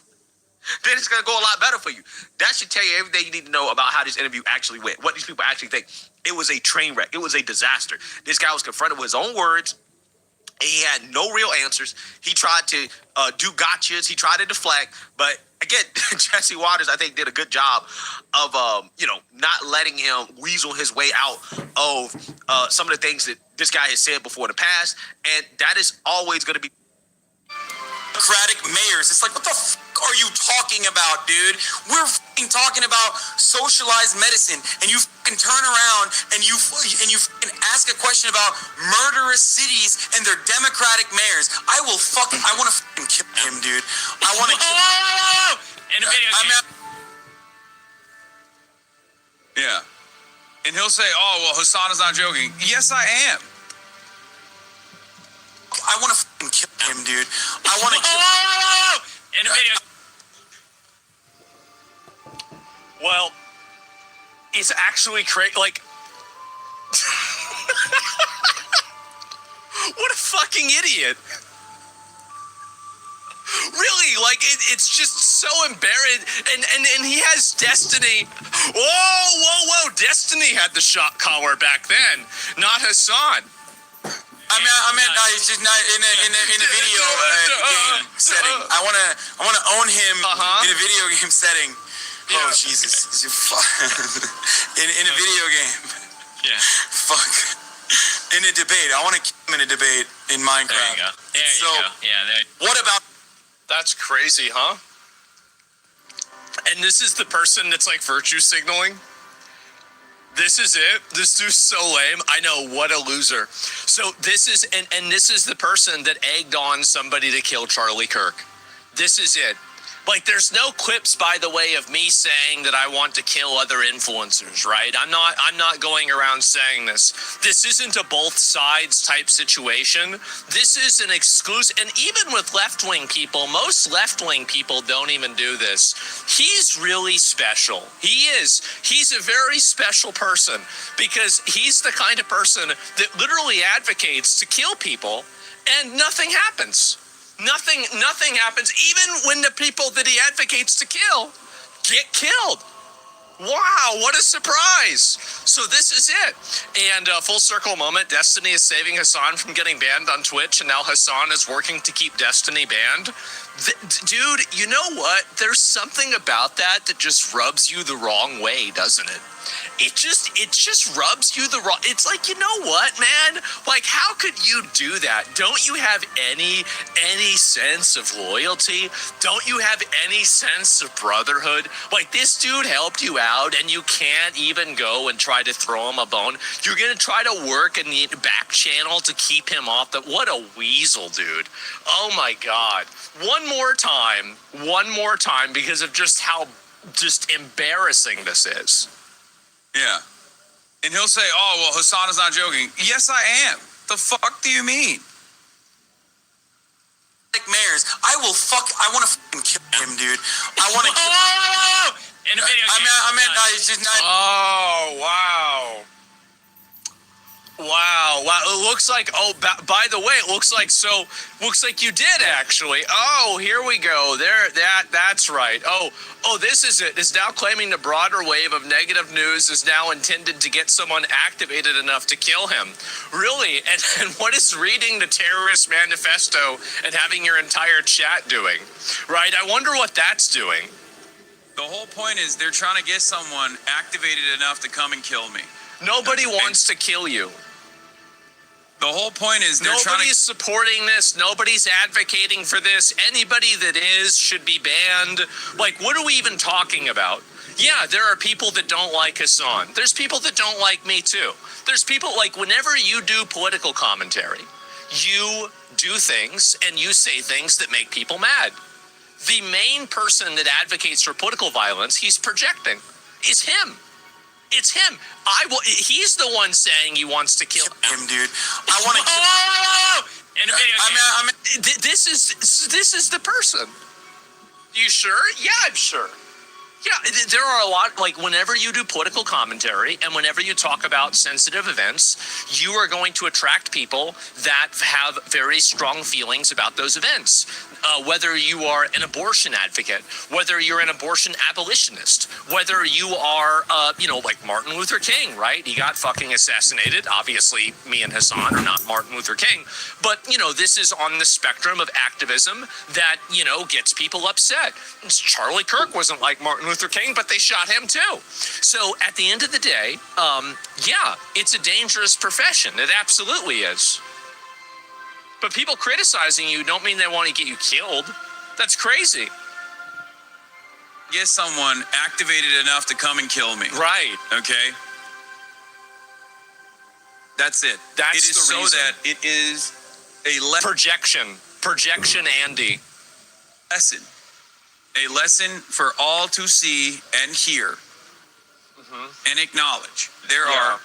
[SPEAKER 11] then it's going to go a lot better for you. That should tell you everything you need to know about how this interview actually went, what these people actually think. It was a train wreck. It was a disaster. This guy was confronted with his own words. He had no real answers. He tried to do gotchas. He tried to deflect. But again, Jesse Waters, I think, did a good job of, not letting him weasel his way out of some of the things that this guy has said before in the past. And that is always going to be
[SPEAKER 19] Democratic mayors. It's like, what the f*** are you talking about, dude? We're f***ing talking about socialized medicine, and you f***ing turn around and you f***ing ask a question about murderous cities and their Democratic mayors. I want to f***ing kill him, dude. I want to kill him.
[SPEAKER 21] In a video game. Yeah. And he'll say, oh, well, Hassan is not joking. Yes, I am.
[SPEAKER 19] I want to f***ing kill him, dude. I want to kill him.
[SPEAKER 21] In a video.
[SPEAKER 11] Well, it's actually crazy. Like, what a fucking idiot. Really, like, it's just so embarrassing. And he has Destiny. Whoa. Destiny had the shot collar back then, not Hassan.
[SPEAKER 19] I meant it's just not in a video game setting. I wanna own him in a video game setting. Yeah. Oh Jesus! in a video game. Yeah. Fuck. In a debate, I want to kill him in a debate in Minecraft.
[SPEAKER 21] There you go. Yeah.
[SPEAKER 19] What about?
[SPEAKER 21] That's crazy, huh? And this is the person that's like virtue signaling. This is it. This dude's so lame. I know, what a loser. So this is, and this is the person that egged on somebody to kill Charlie Kirk. This is it. Like, there's no clips, by the way, of me saying that I want to kill other influencers, right? I'm not going around saying this. This isn't a both sides type situation. This is an exclusive, and even with left-wing people, most left-wing people don't even do this. He's really special. He is. He's a very special person because he's the kind of person that literally advocates to kill people and nothing happens. Nothing happens, even when the people that he advocates to kill get killed. Wow, what a surprise. So this is it. And full circle moment, Destiny is saving Hassan from getting banned on Twitch, and now Hassan is working to keep Destiny banned. Dude, you know what? There's something about that just rubs you the wrong way, doesn't it? it just rubs you the wrong. It's like, you know what, man? Like, how could you do that? Don't you have any sense of loyalty? Don't you have any sense of brotherhood? Like, this dude helped you out, and you can't even go and try to throw him a bone. You're gonna try to work in the back channel to keep him off. What a weasel, dude. Oh my God. One more time, because of just how just embarrassing this is.
[SPEAKER 4] Yeah. And he'll say, oh, well, Hassan is not joking. Yes, I am. The fuck do you mean?
[SPEAKER 19] Like mayors, I want to fucking kill him, dude. I want to kill
[SPEAKER 21] him. In a video game.
[SPEAKER 19] It's just not.
[SPEAKER 21] Oh, wow. Wow. It looks like, by the way, it looks like you did actually. Oh, here we go. That's right. Oh, this is it. It's now claiming the broader wave of negative news is now intended to get someone activated enough to kill him. Really? And what is reading the terrorist manifesto and having your entire chat doing? Right? I wonder what that's doing.
[SPEAKER 4] The whole point is they're trying to get someone activated enough to come and kill me.
[SPEAKER 21] Nobody wants to kill you.
[SPEAKER 4] The whole point is
[SPEAKER 21] nobody's supporting this. Nobody's advocating for this. Anybody that is should be banned. Like, what are we even talking about? Yeah, there are people that don't like Hassan. There's people that don't like me too. There's people, like, whenever you do political commentary, you do things and you say things that make people mad. The main person that advocates for political violence, he's projecting, is him. It's him. He's the one saying he wants to kill
[SPEAKER 19] him, dude. I want to
[SPEAKER 21] kill him. In a video game. This is the person. You sure? Yeah, I'm sure. Yeah, there are a lot, like, whenever you do political commentary and whenever you talk about sensitive events, you are going to attract people that have very strong feelings about those events. Whether you are an abortion advocate, whether you're an abortion abolitionist, whether you are, like Martin Luther King, right? He got fucking assassinated. Obviously, me and Hassan are not Martin Luther King. But, this is on the spectrum of activism that, gets people upset. Charlie Kirk wasn't like Martin Luther King, but they shot him too. So at the end of the day, yeah, it's a dangerous profession. It absolutely is. But people criticizing you don't mean they want to get you killed. That's crazy.
[SPEAKER 4] Get someone activated enough to come and kill me.
[SPEAKER 21] Right.
[SPEAKER 4] Okay? That's it.
[SPEAKER 21] That's
[SPEAKER 4] it is
[SPEAKER 21] the
[SPEAKER 4] so
[SPEAKER 21] reason.
[SPEAKER 4] that it is a
[SPEAKER 21] Projection, Andy.
[SPEAKER 4] Lesson. A lesson for all to see and hear and acknowledge. There are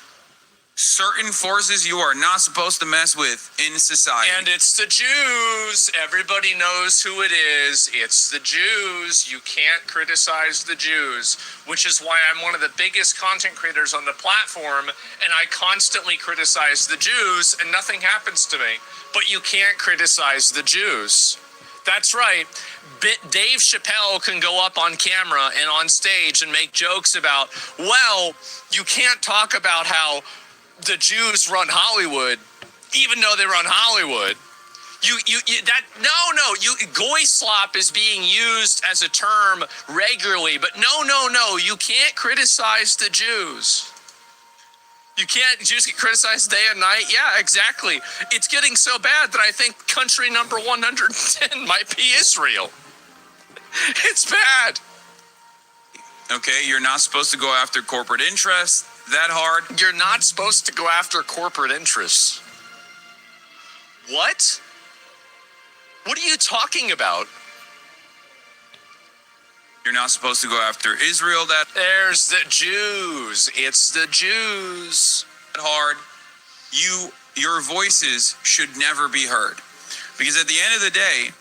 [SPEAKER 4] certain forces you are not supposed to mess with in society.
[SPEAKER 21] And it's the Jews. Everybody knows who it is. It's the Jews. You can't criticize the Jews, which is why I'm one of the biggest content creators on the platform, and I constantly criticize the Jews, and nothing happens to me. But you can't criticize the Jews. That's right. Dave Chappelle can go up on camera and on stage and make jokes about, well, you can't talk about how the Jews run Hollywood, even though they run Hollywood. Goy slop is being used as a term regularly, but no, you can't criticize the Jews. Jews get criticized day and night. Yeah, exactly. It's getting so bad that I think country number 110 might be Israel. It's bad.
[SPEAKER 4] Okay, you're not supposed to go after corporate interests that hard.
[SPEAKER 21] You're not supposed to go after corporate interests. What? What are you talking about?
[SPEAKER 4] You're not supposed to go after Israel that...
[SPEAKER 21] There's the Jews. It's the Jews.
[SPEAKER 4] That hard. Your voices should never be heard. Because at the end of the day...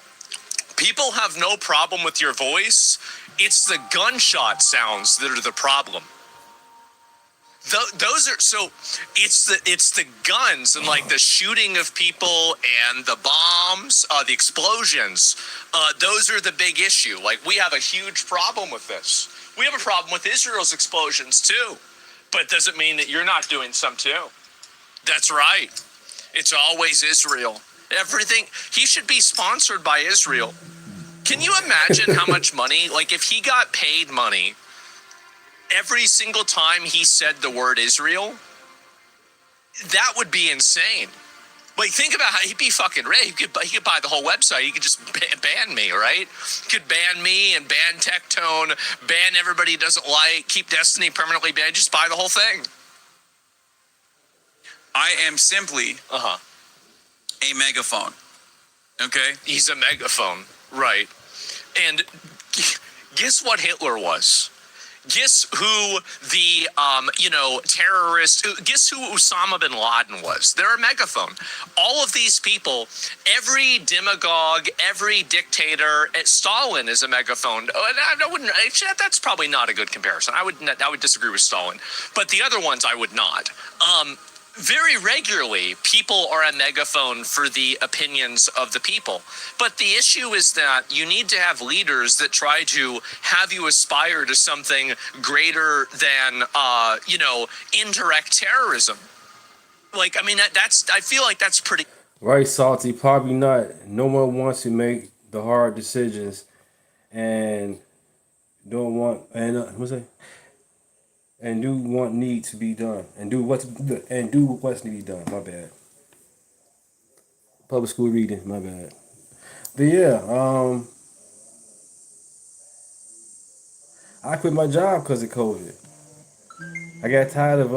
[SPEAKER 21] People have no problem with your voice. It's the gunshot sounds that are the problem. Those are it's the guns and like the shooting of people and the bombs, the explosions. Those are the big issue. Like, we have a huge problem with this. We have a problem with Israel's explosions too, but it doesn't mean that you're not doing some too. That's right. It's always Israel. Everything. He should be sponsored by Israel. Can you imagine how much money? Like, if he got paid money every single time he said the word Israel, that would be insane. Like, think about how he'd be fucking rich. He could buy the whole website. He could just ban me, right? He could ban me and ban Tectone, ban everybody he doesn't like, keep Destiny permanently banned. Just buy the whole thing.
[SPEAKER 4] I am simply a megaphone. Okay?
[SPEAKER 21] He's a megaphone, right? And guess what Hitler was? Guess who the, terrorist, guess who Osama bin Laden was? They're a megaphone. All of these people, every demagogue, every dictator, Stalin is a megaphone. I wouldn't, that's probably not a good comparison. I would disagree with Stalin. But the other ones I would not. Very regularly, people are a megaphone for the opinions of the people. But the issue is that you need to have leaders that try to have you aspire to something greater than, indirect terrorism. Like, I mean, I feel like that's pretty...
[SPEAKER 1] Right, Salty, probably not. No one wants to make the hard decisions and don't want... what's that? And do what needs to be done, and do what's needs to be done. My bad. Public school reading. My bad. But yeah, I quit my job because of COVID. I got tired of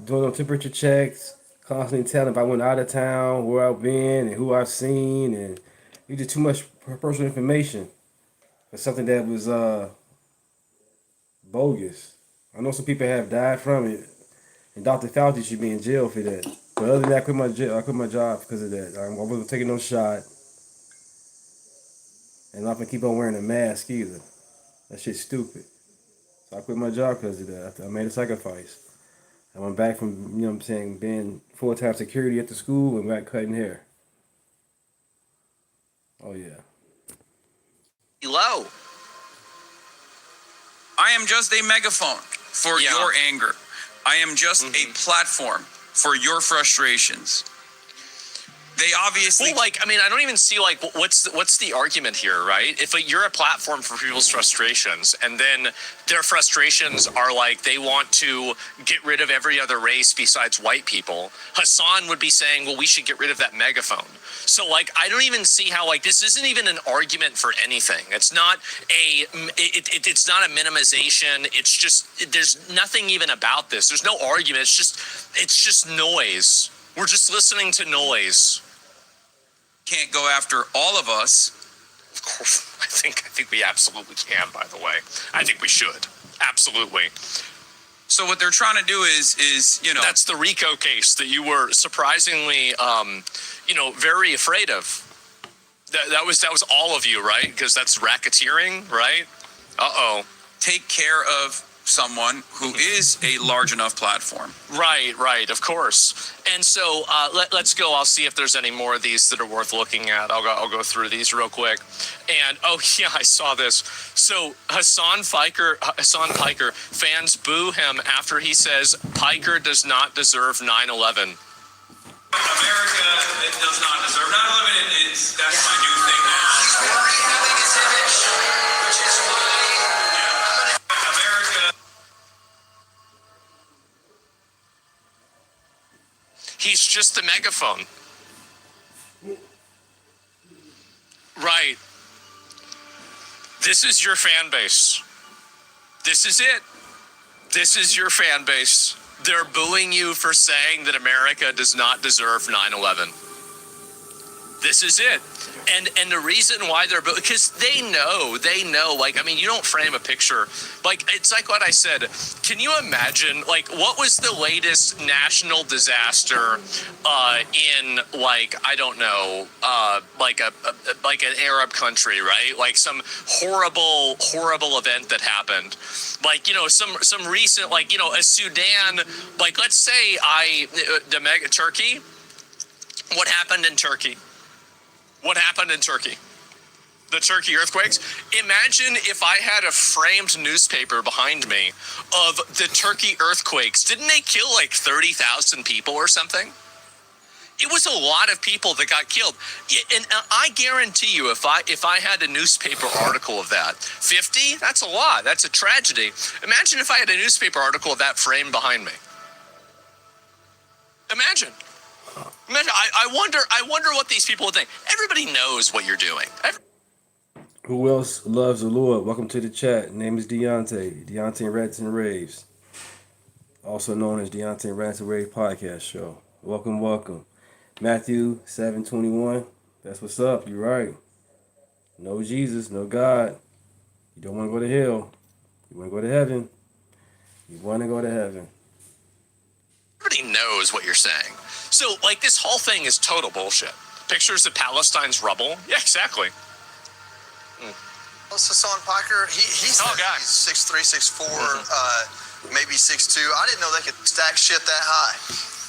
[SPEAKER 1] doing them temperature checks, constantly telling if I went out of town, where I've been, and who I've seen, and it was too much personal information for something that was bogus. I know some people have died from it, and Dr. Fauci should be in jail for that. But other than that, I quit my job because of that. I wasn't taking no shot, and I'm not gonna keep on wearing a mask either. That shit's stupid. So I quit my job because of that. I made a sacrifice. I went back from, being full-time security at the school and back cutting hair. Oh yeah.
[SPEAKER 21] Low.
[SPEAKER 4] I am just a megaphone for your anger. I am just a platform for your frustrations. They obviously...
[SPEAKER 21] Well, I don't even see, what's the argument here, right? If you're a platform for people's frustrations, and then their frustrations are they want to get rid of every other race besides white people, Hassan would be saying, well, we should get rid of that megaphone. So, I don't even see how, this isn't even an argument for anything. It's not it's not a minimization. It's just, there's nothing even about this. There's no argument. It's just noise. We're just listening to noise.
[SPEAKER 4] Can't go after all of us.
[SPEAKER 21] Of course, I think we absolutely can, by the way. I think we should. Absolutely.
[SPEAKER 4] So what they're trying to do is
[SPEAKER 21] That's the RICO case that you were surprisingly, very afraid of. That was all of you, right? Because that's racketeering, right? Uh-oh.
[SPEAKER 4] Take care of someone who is a large enough platform.
[SPEAKER 21] Right, of course. And so let's go. I'll see if there's any more of these that are worth looking at. I'll go through these real quick. And I saw this. So Hassan Piker fans boo him after he says Piker does not deserve 9/11.
[SPEAKER 4] America does not deserve 9/11. That's my new thing now.
[SPEAKER 22] He's rebuilding his image, which is why
[SPEAKER 4] America.
[SPEAKER 21] He's just a megaphone. Right. This is your fan base. This is it. This is your fan base. They're booing you for saying that America does not deserve 9/11. This is it. And the reason why they're because they know, you don't frame a picture. It's like what I said. Can you imagine, what was the latest national disaster in, I don't know, an Arab country, right? Some horrible event that happened. Some recent, a Sudan, let's say Turkey. What happened in Turkey? What happened in Turkey? The Turkey earthquakes? Imagine if I had a framed newspaper behind me of the Turkey earthquakes. Didn't they kill 30,000 people or something? It was a lot of people that got killed. And I guarantee you, if I had a newspaper article of that, 50, that's a lot. That's a tragedy. Imagine if I had a newspaper article of that framed behind me. Imagine. I wonder what these people would think. Everybody knows what you're doing.
[SPEAKER 1] Who else loves the Lord? Welcome to the chat. Name is Deontay Rants and Raves, also known as Deontay Rants and Raves podcast show. Welcome. Matthew 7:21. That's what's up. You're right. No Jesus, no God. You don't want to go to hell. You want to go to heaven. You want to go to heaven.
[SPEAKER 21] Everybody knows what you're saying. So, like, this whole thing is total bullshit. Pictures of Palestine's rubble. Yeah, exactly.
[SPEAKER 6] Well, Hassan Piker, he's 6'3", 6'4", maybe 6'2". I didn't know they could stack shit that high,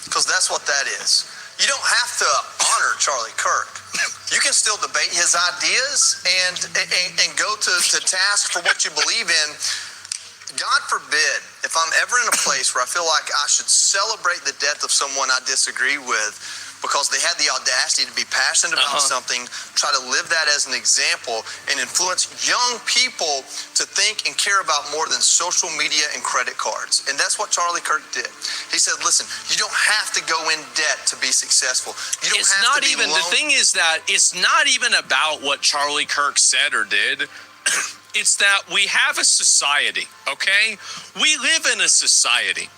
[SPEAKER 6] because that's what that is. You don't have to honor Charlie Kirk. You can still debate his ideas and go to task for what you believe in. God forbid, if I'm ever in a place where I feel like I should celebrate the death of someone I disagree with because they had the audacity to be passionate about something, try to live that as an example and influence young people to think and care about more than social media and credit cards. And that's what Charlie Kirk did. He said, listen, you don't have to go in debt to be successful. You don't have to be
[SPEAKER 21] the thing is that it's not even about what Charlie Kirk said or did. It's that we have a society, okay? We live in a society.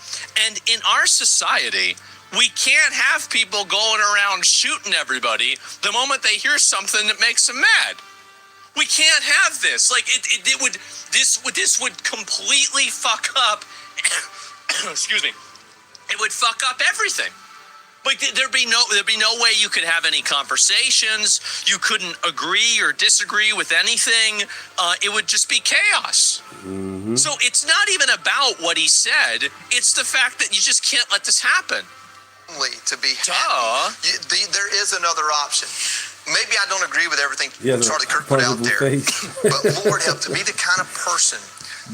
[SPEAKER 21] And in our society, we can't have people going around shooting everybody the moment they hear something that makes them mad. We can't have this. Like this would completely fuck up. Excuse me. It would fuck up everything. Like there'd be no way you could have any conversations. You couldn't agree or disagree with anything. It would just be chaos.
[SPEAKER 1] Mm-hmm.
[SPEAKER 21] So it's not even about what he said. It's the fact that you just can't let this happen.
[SPEAKER 6] To be happy. There is another option. Maybe I don't agree with everything Charlie Kirk put out there, but Lord help, to be the kind of person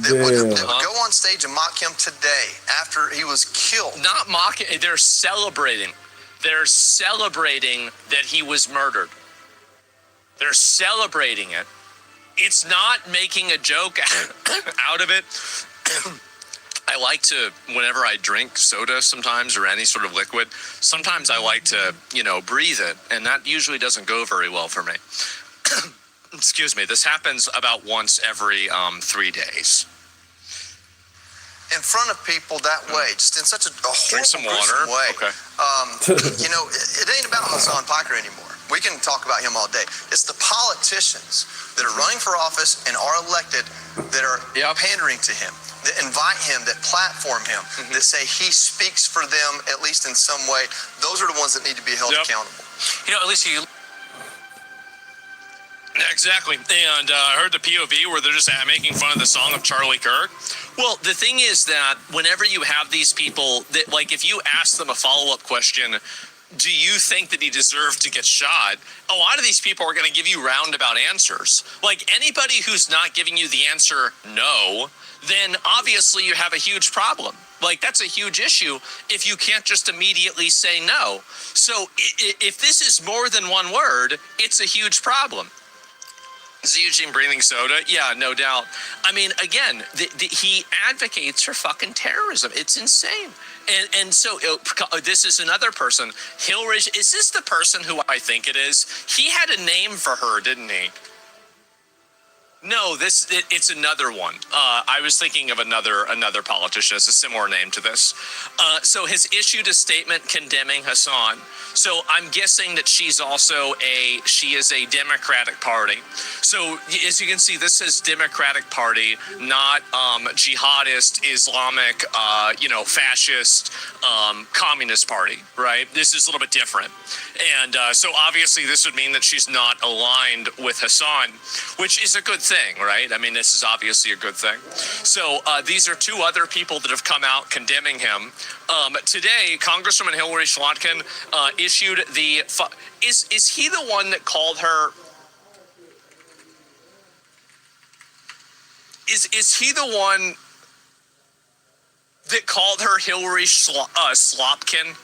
[SPEAKER 6] that would go on stage and mock him today after he was killed.
[SPEAKER 21] Not mocking, they're celebrating. They're celebrating that he was murdered. They're celebrating it. It's not making a joke out of it. I like to, whenever I drink soda sometimes or any sort of liquid, sometimes I like to, breathe it. And that usually doesn't go very well for me. Excuse me. This happens about once every 3 days.
[SPEAKER 6] In front of people that way, just in such a
[SPEAKER 21] drink some water.
[SPEAKER 6] Way.
[SPEAKER 21] Okay.
[SPEAKER 6] It ain't about Hassan Piker anymore. We can talk about him all day. It's the politicians that are running for office and are elected that are pandering to him, that invite him, that platform him, that say he speaks for them, at least in some way. Those are the ones that need to be held accountable.
[SPEAKER 21] At least Exactly. And I heard the POV where they're just making fun of the song of Charlie Kirk. Well, the thing is that whenever you have these people that, like, if you ask them a follow-up question, do you think that he deserved to get shot? A lot of these people are going to give you roundabout answers. Like, anybody who's not giving you the answer no, then obviously you have a huge problem. Like, that's a huge issue if you can't just immediately say no. So if this is more than one word, it's a huge problem. Is Eugene breathing soda? Yeah, no doubt. I mean, again, he advocates for fucking terrorism. It's insane. And so this is another person. Hillary, is this the person who I think it is? He had a name for her, didn't he? No, it's another one. I was thinking of another politician as a similar name to this. So has issued a statement condemning Hassan. So I'm guessing that she is a Democratic Party. So as you can see, this says Democratic Party, not jihadist, Islamic, fascist, communist party, right? This is a little bit different. And so obviously this would mean that she's not aligned with Hassan, which is a good thing, right? I mean, this is obviously a good thing. So these are two other people that have come out condemning him. Today, Congresswoman Hillary Schlotkin issued the... Is he the one that called her... Is he the one that called her Hillary Slopkin?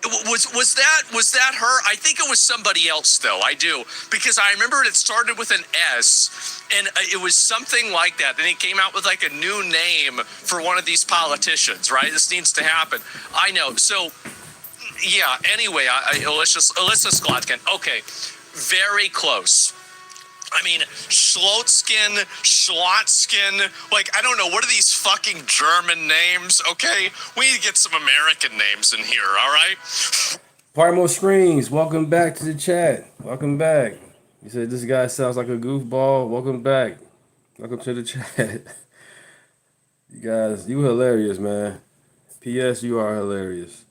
[SPEAKER 21] Was that her? I think it was somebody else, though. I do, because I remember it started with an S, and it was something like that. Then he came out with like a new name for one of these politicians, right? This needs to happen. I know. So, yeah. Anyway, Alyssa Sklotkin. Okay, very close. I mean, Schlotskin, like, I don't know, what are these fucking German names, okay? We need to get some American names in here, all right?
[SPEAKER 1] Parmo Screens, welcome back to the chat. Welcome back. You said this guy sounds like a goofball. Welcome back. Welcome to the chat. You guys, you hilarious, man. P.S. You are hilarious.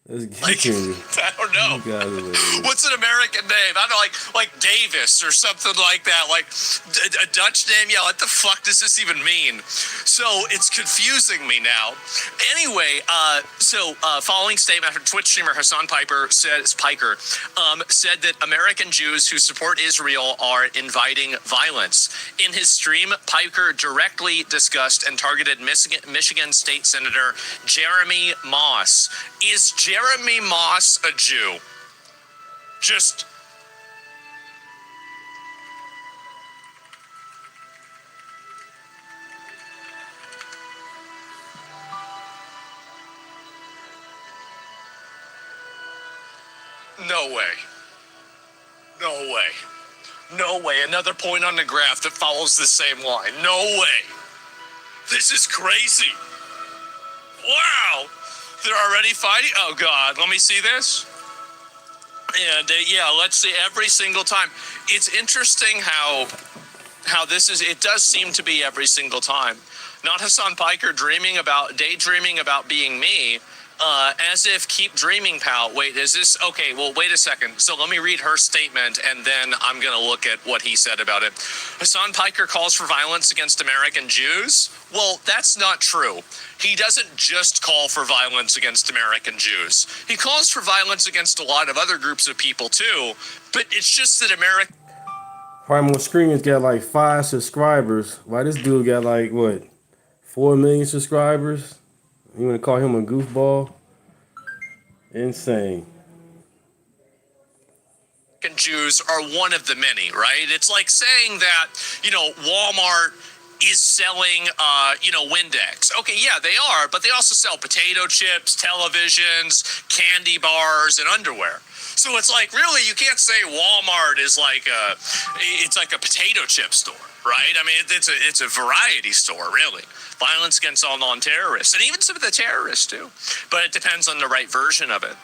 [SPEAKER 1] Let's get to you.
[SPEAKER 21] I don't know.
[SPEAKER 1] You guys are hilarious.
[SPEAKER 21] What's an American name? I don't know, like Davis or something like that. Like a Dutch name? Yeah, what the fuck does this even mean? So it's confusing me now. Anyway, following statement from Twitch streamer Hassan Piker said that American Jews who support Israel are inviting violence. In his stream, Piker directly discussed and targeted Michigan State Senator Jeremy Moss. Is Jeremy Moss a Jew? Just... No way. No way. No way. Another point on the graph that follows the same line. No way. This is crazy. Wow. They're already fighting? Oh, God. Let me see this. And, yeah, let's see every single time. It's interesting how this is, it does seem to be every single time. Not Hassan Piker daydreaming about being me. As if keep dreaming, pal. Wait, is this okay? Well, wait a second. So let me read her statement, and then I'm going to look at what he said about it. Hassan Piker calls for violence against American Jews. Well, that's not true. He doesn't just call for violence against American Jews. He calls for violence against a lot of other groups of people too. But it's just that America.
[SPEAKER 1] Primal Screamers got like 5 subscribers. Why this dude got like what? 4 million subscribers? You want to call him a goofball? Insane.
[SPEAKER 21] Jews are one of the many, right? It's like saying that, Walmart is selling, Windex. Okay, yeah, they are, but they also sell potato chips, televisions, candy bars, and underwear. So it's like, really, you can't say Walmart is like it's like a potato chip store, right? I mean, it's a variety store, really. Violence against all non-terrorists, and even some of the terrorists too. But it depends on the right version of it.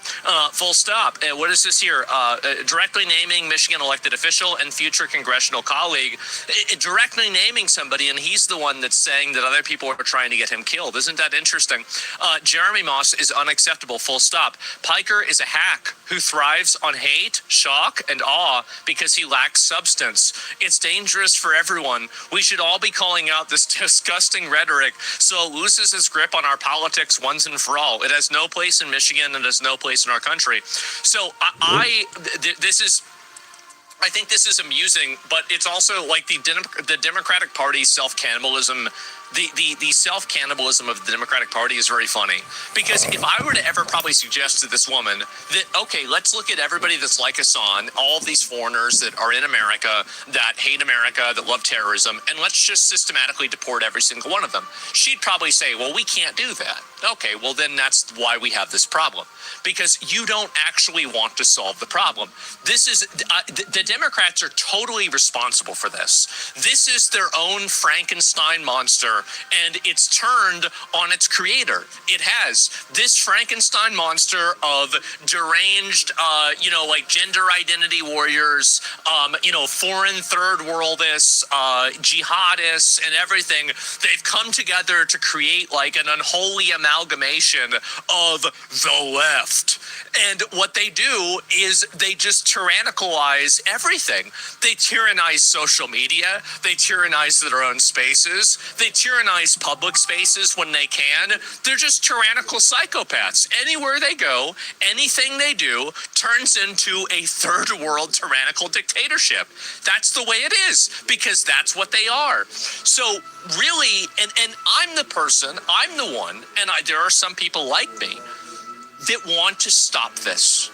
[SPEAKER 21] Full stop. What is this here? Directly naming Michigan elected official and future congressional colleague. Directly naming somebody, and he's the one that's saying that other people are trying to get him killed. Isn't that interesting? Jeremy Moss is unacceptable. Full stop. Piker is a hack who thrives on hate, shock, and awe because he lacks substance. It's dangerous for everyone. We should all be calling out this disgusting rhetoric so it loses its grip on our politics once and for all. It has no place in Michigan and has no place in our country. So I think this is amusing, but it's also like the Democratic Party's self-cannibalism. The self-cannibalism of the Democratic Party is very funny, because if I were to ever probably suggest to this woman that, okay, let's look at everybody that's like Hassan, all of these foreigners that are in America, that hate America, that love terrorism, and let's just systematically deport every single one of them, she'd probably say, well, we can't do that. Okay, well, then that's why we have this problem, because you don't actually want to solve the problem. This is the Democrats are totally responsible for this. This is their own Frankenstein monster, and it's turned on its creator. It has this Frankenstein monster of deranged, like gender identity warriors, foreign third worldists, jihadists, and everything. They've come together to create like an unholy amalgamation of the left. And what they do is they just tyrannicalize everything. They tyrannize social media. They tyrannize their own spaces. They tyrannize public spaces when they can. They're just tyrannical psychopaths. Anywhere they go, anything they do turns into a third world tyrannical dictatorship. That's the way it is, because that's what they are. So really, and I'm the one, and there are some people like me, that want to stop this.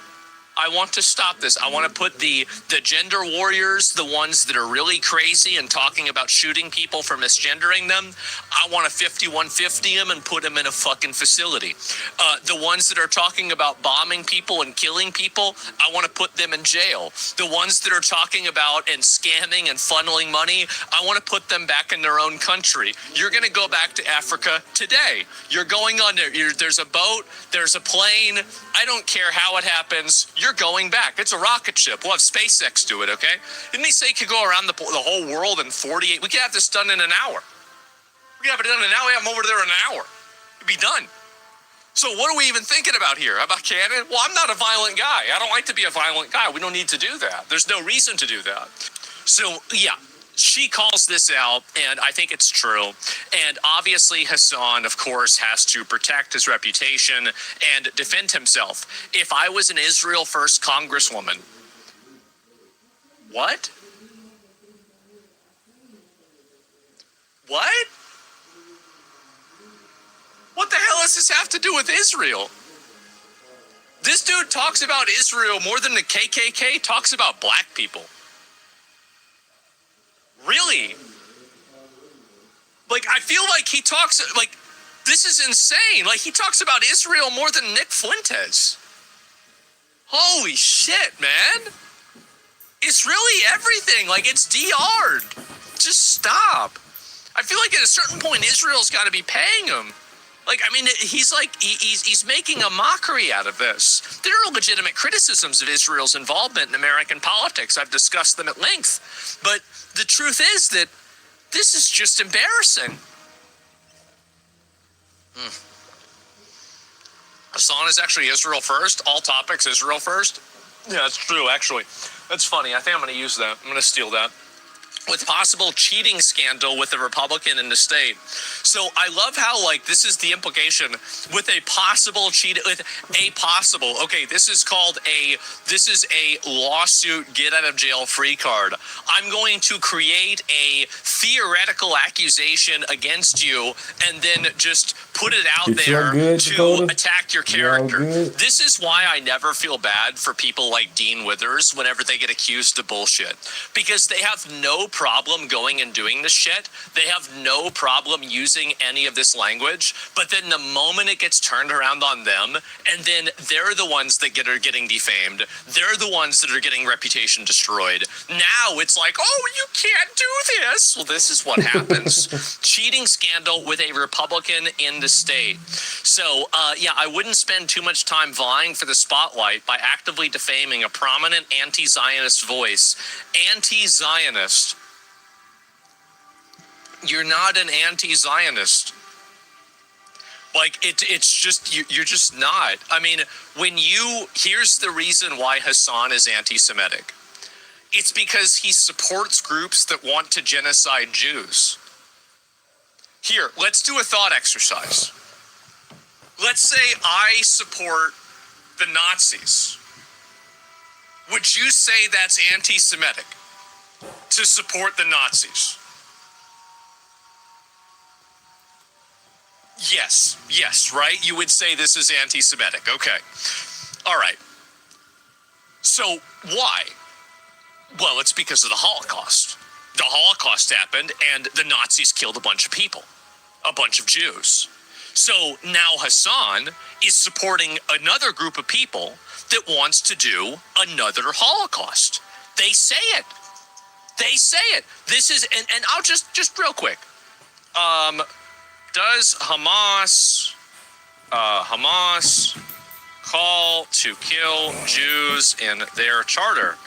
[SPEAKER 21] I want to stop this. I want to put the gender warriors, the ones that are really crazy and talking about shooting people for misgendering them, I want to 5150 them and put them in a fucking facility. The ones that are talking about bombing people and killing people, I want to put them in jail. The ones that are talking about and scamming and funneling money, I want to put them back in their own country. You're going to go back to Africa today. You're going on there. There's a boat. There's a plane. I don't care how it happens. You're going back. It's a rocket ship. We'll have SpaceX do it, okay? Didn't he say he could go around the whole world in 48? We could have this done in an hour. We could have it done in an hour. We have them over there in an hour. It'd be done. So what are we even thinking about here? About Canada? Well, I'm not a violent guy. I don't like to be a violent guy. We don't need to do that. There's no reason to do that. So, yeah. She calls this out, and I think it's true. And obviously, Hassan, of course, has to protect his reputation and defend himself. If I was an Israel First congresswoman, what? What? What the hell does this have to do with Israel? This dude talks about Israel more than the KKK talks about black people. Really? Like, I feel like he talks, like, this is insane. Like, he talks about Israel more than Nick Fuentes. Holy shit, man. It's really everything. Like, it's DR'd. Just stop. I feel like at a certain point, Israel's got to be paying him. Like, I mean, he's like, he's making a mockery out of this. There are legitimate criticisms of Israel's involvement in American politics. I've discussed them at length. But the truth is that this is just embarrassing. Hassan is actually Israel first. All topics Israel first. Yeah, that's true, actually. That's funny. I think I'm going to use that. I'm going to steal that. With possible cheating scandal with a Republican in the state. So I love how, like, this is the implication with a possible okay, this is a lawsuit get out of jail free card. I'm going to create a theoretical accusation against you and then just put it out there to attack your character. This is why I never feel bad for people like Dean Withers whenever they get accused of bullshit. Because they have no problem going and doing this shit. They have no problem using any of this language. But then the moment it gets turned around on them, and then they're the ones that are getting defamed. They're the ones that are getting reputation destroyed. Now it's like, oh, you can't do this. Well, this is what happens. Cheating scandal with a Republican in the state. So, yeah, I wouldn't spend too much time vying for the spotlight by actively defaming a prominent anti-Zionist voice. Anti-Zionist. You're not an anti-Zionist. Like, it's just, you're just not. I mean, here's the reason why Hassan is anti-Semitic. It's because he supports groups that want to genocide Jews. Here, let's do a thought exercise. Let's say I support the Nazis. Would you say that's anti-Semitic to support the Nazis? Yes, right? You would say this is anti-Semitic. Okay. All right. So why? Well, it's because of the Holocaust. The Holocaust happened and the Nazis killed a bunch of people, a bunch of Jews. So now Hassan is supporting another group of people that wants to do another Holocaust. They say it. They say it. This is, and I'll just real quick. Does Hamas call to kill Jews in their charter?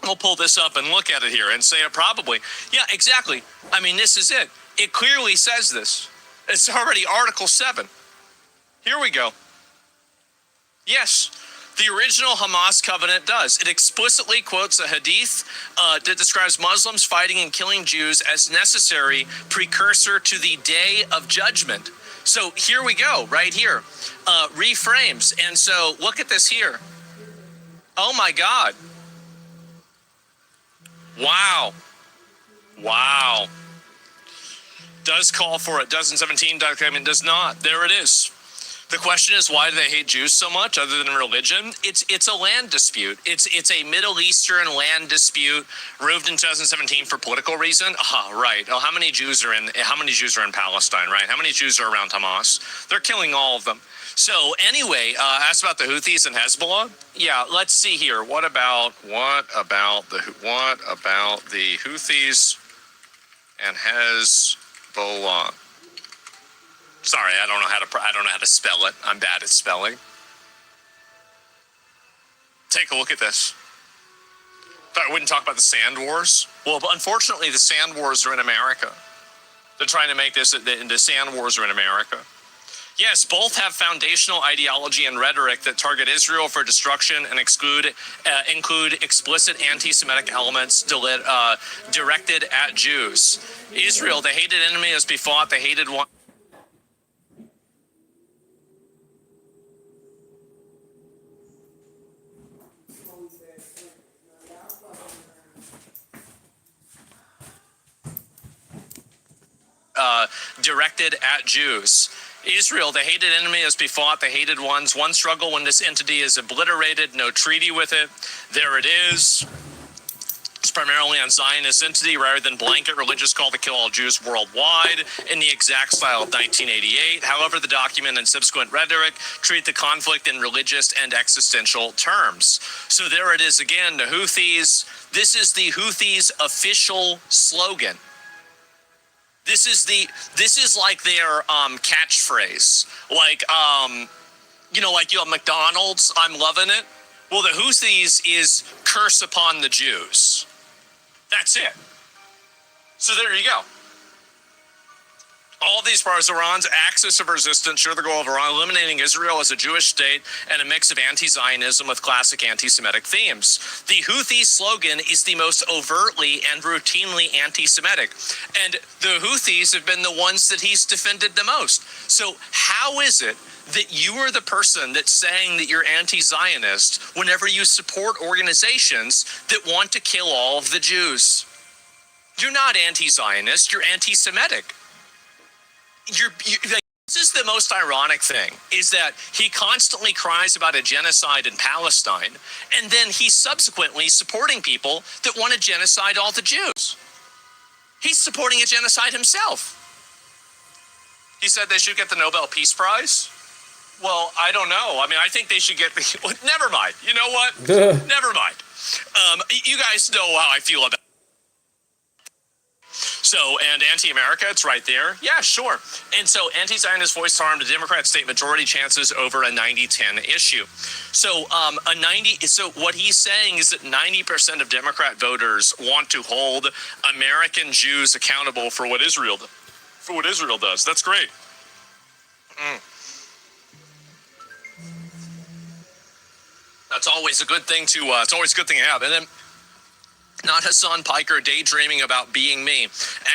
[SPEAKER 21] We'll pull this up and look at it here and say it probably. Yeah, exactly. I mean, this is it. It clearly says this. It's already Article 7. Here we go. Yes, the original Hamas covenant does. It explicitly quotes a hadith that describes Muslims fighting and killing Jews as necessary precursor to the day of judgment. So here we go, right here. Reframes. And so look at this here. Oh my God. Wow. Does call for it. Does in 17, does not. There it is. The question is, why do they hate Jews so much other than religion? It's a land dispute. It's a Middle Eastern land dispute removed in 2017 for political reason. Right. Oh, how many Jews are in Palestine, right? How many Jews are around Hamas? They're killing all of them. So anyway, asked about the Houthis and Hezbollah. Yeah, let's see here. What about the Houthis and Hezbollah? Sorry, I don't know how to spell it. I'm bad at spelling. Take a look at this. Thought I wouldn't talk about the sand wars. Well, but unfortunately, the sand wars are in America. They're trying to make this. The sand wars are in America. Yes, both have foundational ideology and rhetoric that target Israel for destruction and include explicit anti-Semitic elements directed at Jews. Israel, the hated enemy, has befought the hated one. Directed at Jews. Israel, the hated enemy, has befought the hated ones. One struggle when this entity is obliterated, no treaty with it. There it is. It's primarily on Zionist entity rather than blanket religious call to kill all Jews worldwide in the exact style of 1988. However, the document and subsequent rhetoric treat the conflict in religious and existential terms. So there it is again, the Houthis. This is the Houthis' official slogan. This is like their catchphrase, like you have McDonald's, I'm loving it. Well, the Houthis is curse upon the Jews. That's it. So there you go. All these parts, Iran's axis of resistance share the goal of Iran eliminating Israel as a Jewish state and a mix of anti-Zionism with classic anti-Semitic themes. The Houthi slogan is the most overtly and routinely anti-Semitic, and the Houthis have been the ones that he's defended the most. So how is it that you are the person that's saying that you're anti-Zionist whenever you support organizations that want to kill all of the Jews? You're not anti-Zionist, you're anti-Semitic. This is the most ironic thing, is that he constantly cries about a genocide in Palestine, and then he's subsequently supporting people that want to genocide all the Jews. He's supporting a genocide himself. He said they should get the Nobel Peace Prize. Well, I don't know. I mean, I think they should get the... Well, never mind. You know what? Never mind. You guys know how I feel about... So, and anti-America, it's right there. Yeah, sure. And so anti-Zionist voice harm to Democrats' state majority chances over a 90-10 issue. So so what he's saying is that 90% of Democrat voters want to hold American Jews accountable for what Israel does. That's great. That's always a good thing to have. And then not Hassan Piker daydreaming about being me.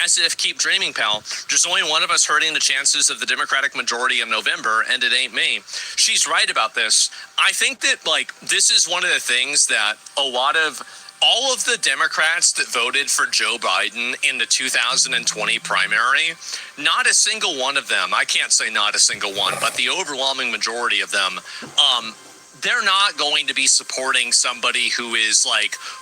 [SPEAKER 21] As if, keep dreaming, pal. There's only one of us hurting the chances of the Democratic majority in November, and it ain't me. She's right about this. I think that, this is one of the things that all of the Democrats that voted for Joe Biden in the 2020 primary, not a single one of them, I can't say not a single one, but the overwhelming majority of them, they're not going to be supporting somebody who is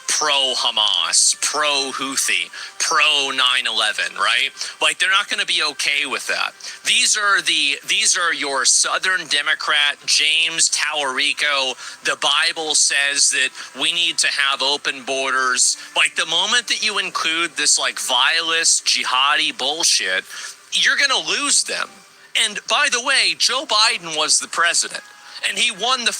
[SPEAKER 21] pro-Hamas, pro-Houthi, pro-9/11, right? They're not going to be okay with that. These are your Southern Democrat, James Tallarico. The Bible says that we need to have open borders. The moment that you include this vilest, jihadi bullshit, you're going to lose them. And by the way, Joe Biden was the president. And he won the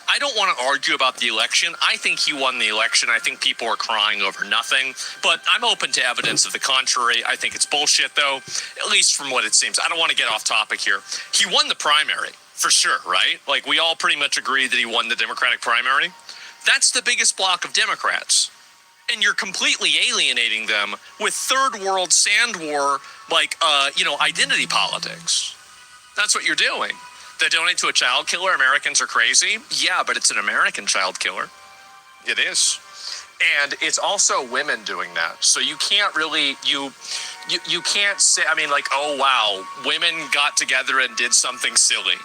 [SPEAKER 21] I don't want to argue about the election. I think he won the election. I think people are crying over nothing. But I'm open to evidence of the contrary. I think it's bullshit, though, at least from what it seems. I don't want to get off topic here. He won the primary, for sure, right? We all pretty much agree that he won the Democratic primary. That's the biggest block of Democrats. And you're completely alienating them with third world sand war, identity politics. That's what you're doing. They donate to a child killer. Americans are crazy. Yeah, but it's an American child killer. It is. And it's also women doing that. So you can't really, you can't say, I mean, like, oh, wow, women got together and did something silly.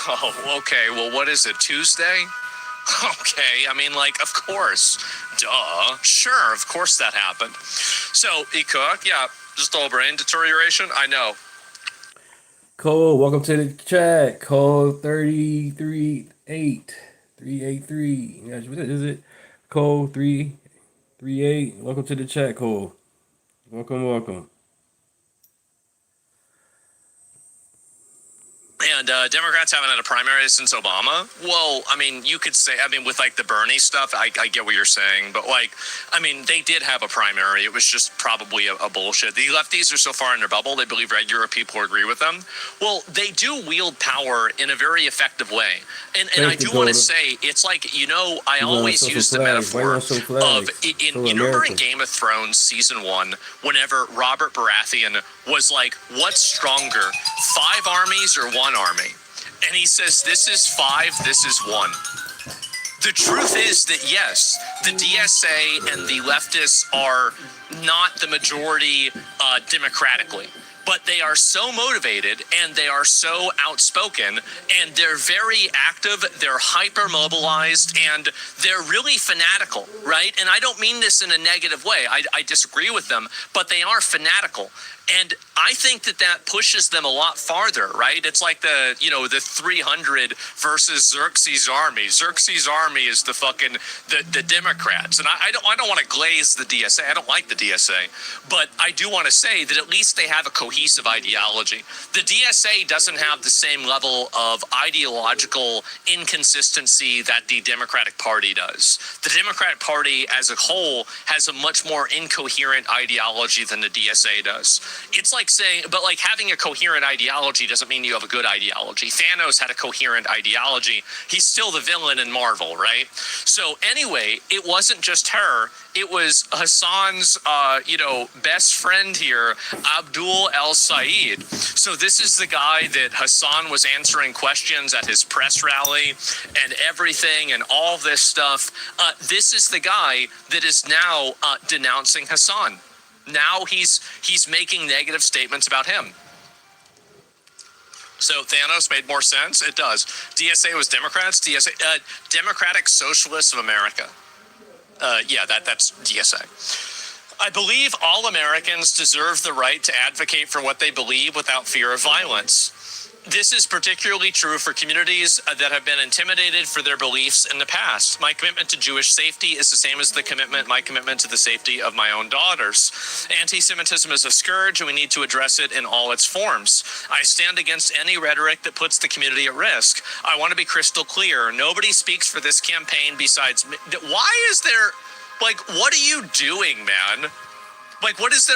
[SPEAKER 21] Oh, okay, well, what is it, Tuesday? Okay, I mean, like, of course. Duh. Sure, of course that happened. So, E-Cook, yeah, just all brain deterioration, I know.
[SPEAKER 1] Cole, welcome to the chat. Cole 383. What is it? Cole 338. Welcome to the chat, Cole. Welcome.
[SPEAKER 21] And Democrats haven't had a primary since Obama. Well, I mean, you could say, I mean, with like the Bernie stuff, I get what you're saying. But like, I mean, they did have a primary. It was just probably a bullshit. The lefties are so far in their bubble, they believe regular people agree with them. Well, they do wield power in a very effective way. And I do want to say, it's like, you know, I always use the metaphor of, you remember in Game of Thrones season 1, whenever Robert Baratheon was like, what's stronger, 5 armies or 1 army? And he says, this is 5, this is 1. The truth is that, yes, the DSA and the leftists are not the majority democratically, but they are so motivated and they are so outspoken and they're very active, they're hyper mobilized, and they're really fanatical, right? And I don't mean this in a negative way. I disagree with them, but they are fanatical. And I think that pushes them a lot farther, right? It's like the 300 versus Xerxes' army. Xerxes' army is the fucking the Democrats, and I don't want to glaze the DSA. I don't like the DSA, but I do want to say that at least they have a cohesive ideology. The DSA doesn't have the same level of ideological inconsistency that the Democratic Party does. The Democratic Party as a whole has a much more incoherent ideology than the DSA does. It's like saying, but like having a coherent ideology doesn't mean you have a good ideology. Thanos had a coherent ideology. He's still the villain in Marvel, right? So anyway, it wasn't just her. It was Hassan's, best friend here, Abdul El-Sayed. So this is the guy that Hassan was answering questions at his press rally and everything and all this stuff. This is the guy that is now denouncing Hassan. Now he's making negative statements about him. So Thanos made more sense? It does. DSA was Democrats. DSA, Democratic Socialists of America. That's DSA. I believe all Americans deserve the right to advocate for what they believe without fear of violence. This is particularly true for communities that have been intimidated for their beliefs in the past. My commitment to Jewish safety is the same as my commitment to the safety of my own daughters. Anti-Semitism is a scourge, and we need to address it in all its forms. I stand against any rhetoric that puts the community at risk. I want to be crystal clear. Nobody speaks for this campaign besides me. Why is there, what are you doing, man? What is there,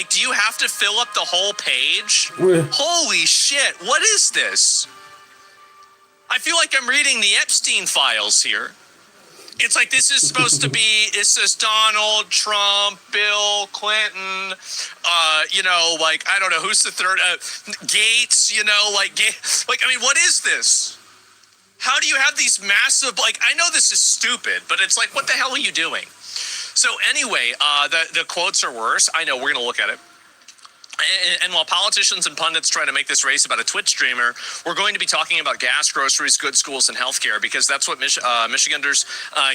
[SPEAKER 21] do you have to fill up the whole page? Holy shit, what is this? I feel like I'm reading the Epstein files here. It's like this is supposed to be, it says Donald Trump, Bill Clinton, I don't know, who's the third, Gates, what is this? How do you have these massive, I know this is stupid, but it's like, what the hell are you doing? So anyway, the quotes are worse. I know, we're going to look at it. And while politicians and pundits try to make this race about a Twitch streamer, we're going to be talking about gas, groceries, good schools, and healthcare, because that's what Michiganders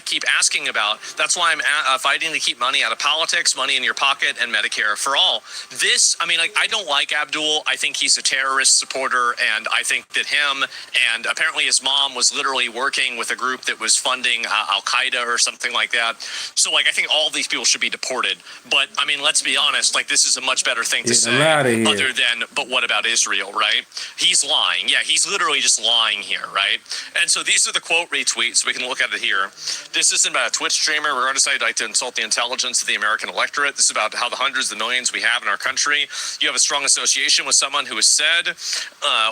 [SPEAKER 21] keep asking about. That's why I'm fighting to keep money out of politics, money in your pocket, and Medicare for all. This, I don't like Abdul. I think he's a terrorist supporter, and I think that him and apparently his mom was literally working with a group that was funding Al-Qaeda or something like that. So, I think all these people should be deported. But, let's be honest, this is a much better thing to say. Other than, but what about Israel, right? He's lying. Yeah, he's literally just lying here, right? And so these are the quote retweets. We can look at it here. This isn't about a Twitch streamer. We're going to say like to insult the intelligence of the American electorate. This is about how the hundreds of millions we have in our country. You have a strong association with someone who has said,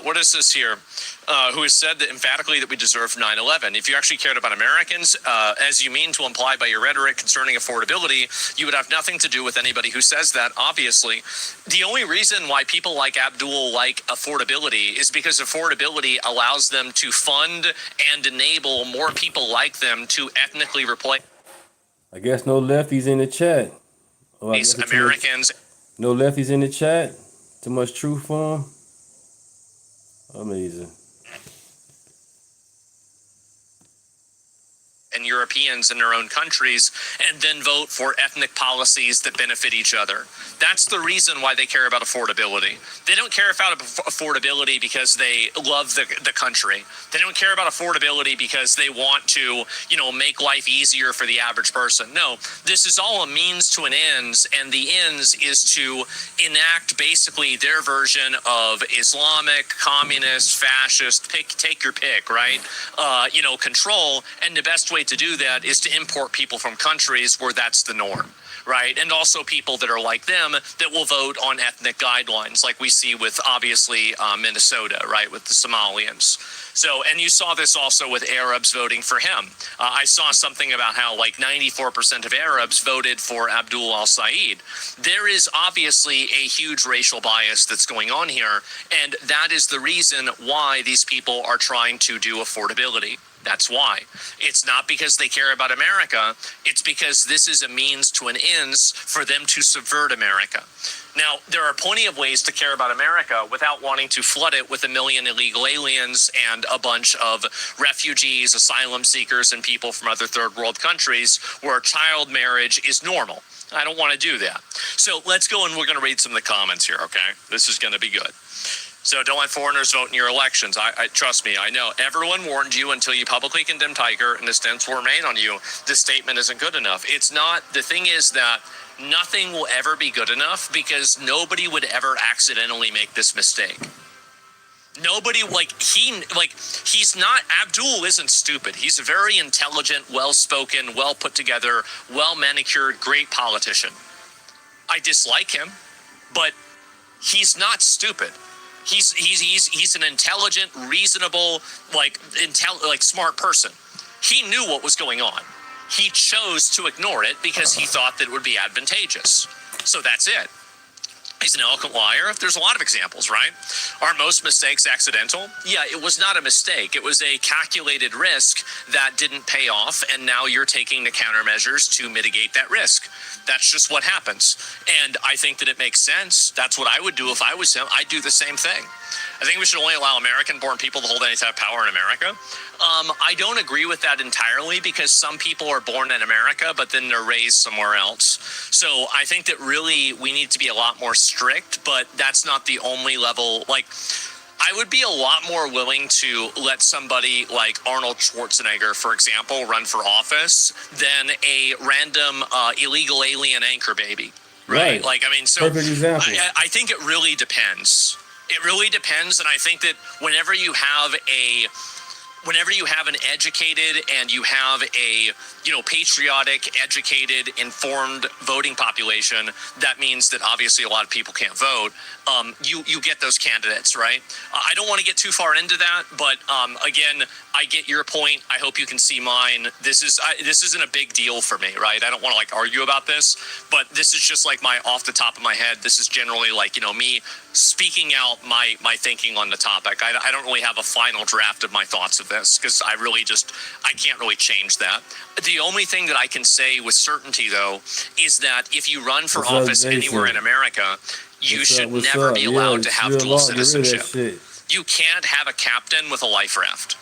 [SPEAKER 21] what is this here? Who has said that emphatically that we deserve 9/11. If you actually cared about Americans, as you mean to imply by your rhetoric concerning affordability, you would have nothing to do with anybody who says that, obviously. The only reason why people like Abdul like affordability is because affordability allows them to fund and enable more people like them to ethnically replace.
[SPEAKER 1] I guess no lefties in the chat. Oh, I guess
[SPEAKER 21] Americans.
[SPEAKER 1] No lefties in the chat. Too much truth for them. Amazing.
[SPEAKER 21] And Europeans in their own countries, and then vote for ethnic policies that benefit each other. That's the reason why they care about affordability. They don't care about affordability because they love the country. They don't care about affordability because they want to, make life easier for the average person. No, this is all a means to an ends, and the ends is to enact basically their version of Islamic, communist, fascist, take your pick, right? Control, and the best way to do that is to import people from countries where that's the norm, right? And also people that are like them that will vote on ethnic guidelines, like we see with obviously Minnesota, right, with the Somalians. So, and you saw this also with Arabs voting for him. I saw something about how like 94% of Arabs voted for Abdul al-Said. There is obviously a huge racial bias that's going on here, and that is the reason why these people are trying to do affordability. That's why. It's not because they care about America. It's because this is a means to an ends for them to subvert America. Now, there are plenty of ways to care about America without wanting to flood it with 1 million illegal aliens and a bunch of refugees, asylum seekers, and people from other third world countries where child marriage is normal. I don't want to do that. So let's go and we're going to read some of the comments here, okay? This is going to be good. So don't let foreigners vote in your elections. I trust me, I know. Everyone warned you until you publicly condemned Tiger and the stents will remain on you. This statement isn't good enough. It's not. The thing is that nothing will ever be good enough because nobody would ever accidentally make this mistake. Nobody, he's not, Abdul isn't stupid. He's a very intelligent, well-spoken, well-put together, well-manicured, great politician. I dislike him, but he's not stupid. He's an intelligent, reasonable, smart person. He knew what was going on. He chose to ignore it because he thought that it would be advantageous. So that's it. He's an eloquent liar. There's a lot of examples, right? Are most mistakes accidental? Yeah, it was not a mistake. It was a calculated risk that didn't pay off, and now you're taking the countermeasures to mitigate that risk. That's just what happens. And I think that it makes sense. That's what I would do if I was him. I'd do the same thing. I think we should only allow American-born people to hold any type of power in America. I don't agree with that entirely because some people are born in America, but then they're raised somewhere else. So I think that really we need to be a lot more strict, but that's not the only level. I would be a lot more willing to let somebody like Arnold Schwarzenegger, for example, run for office than a random illegal alien anchor baby, right?
[SPEAKER 1] Perfect example.
[SPEAKER 21] I think it really depends. It really depends, and I think that whenever you have an educated and you have a patriotic, educated, informed voting population, that means that obviously a lot of people can't vote. You get those candidates, right? I don't want to get too far into that, but again, I get your point. I hope you can see mine. This isn't a big deal for me, right? I don't want to argue about this, but this is just my off the top of my head. This is generally me speaking out my thinking on the topic. I don't really have a final draft of my thoughts of this because I can't really change that. The only thing that I can say with certainty, though, is that if you run for office anywhere in America, you should never be allowed to have dual citizenship. You can't have a captain with a life raft.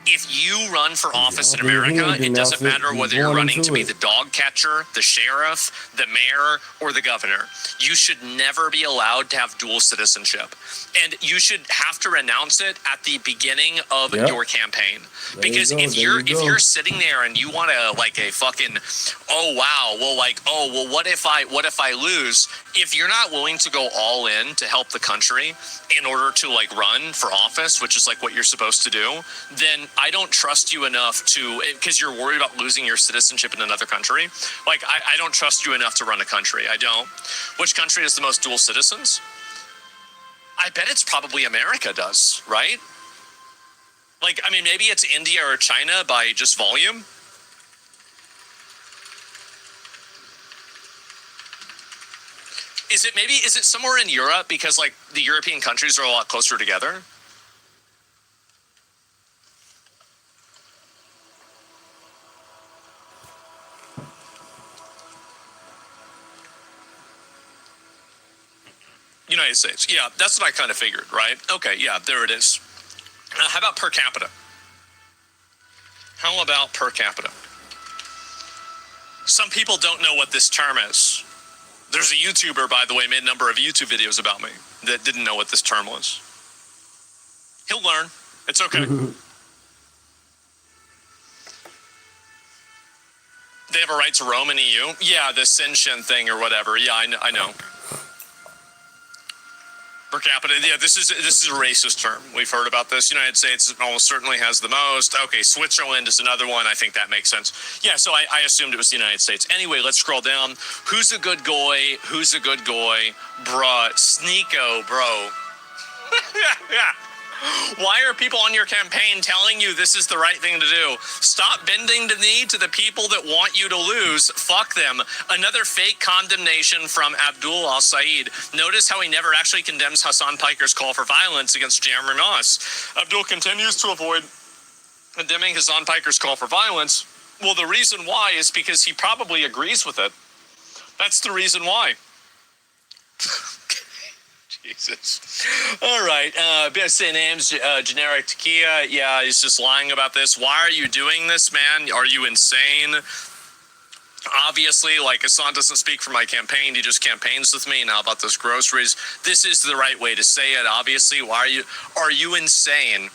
[SPEAKER 21] If you run for office in America, it doesn't matter whether you're running to be the dog catcher, the sheriff, the mayor, or the governor. You should never be allowed to have dual citizenship. And you should have to renounce it at the beginning of your campaign. Because if you're sitting there and you want to what if I lose? If you're not willing to go all in to help the country in order to run for office, which is what you're supposed to do, then I don't trust you enough because you're worried about losing your citizenship in another country. I don't trust you enough to run a country. I don't. Which country has the most dual citizens? I bet it's probably America does, right? Maybe it's India or China by just volume. Is it somewhere in Europe because the European countries are a lot closer together? United States. Yeah, that's what I kind of figured, right? Okay, yeah, there it is. How about per capita? How about per capita? Some people don't know what this term is. There's a YouTuber, by the way, made a number of YouTube videos about me that didn't know what this term was. He'll learn. It's okay. They have a right to roam in EU? Yeah, the Sinshin thing or whatever. Yeah, I know. Per capita, yeah, this is a racist term. We've heard about this. United States almost certainly has the most. Okay, Switzerland is another one. I think that makes sense. Yeah, so I assumed it was the United States. Anyway, let's scroll down. Who's a good goy? Who's a good goy? Bruh, Sneeko, bro. Yeah. Why are people on your campaign telling you this is the right thing to do? Stop bending the knee to the people that want you to lose. Fuck them. Another fake condemnation from Abdul Al-Said. Notice how he never actually condemns Hassan Piker's call for violence against Jeremy Moss. Abdul continues to avoid condemning Hassan Piker's call for violence. Well, the reason why is because he probably agrees with it. That's the reason why. Jesus. All right. BSA names, generic Takia. Yeah, he's just lying about this. Why are you doing this, man? Are you insane? Obviously, like, Hassan doesn't speak for my campaign. He just campaigns with me. Now about those groceries. This is the right way to say it, obviously. Are you insane?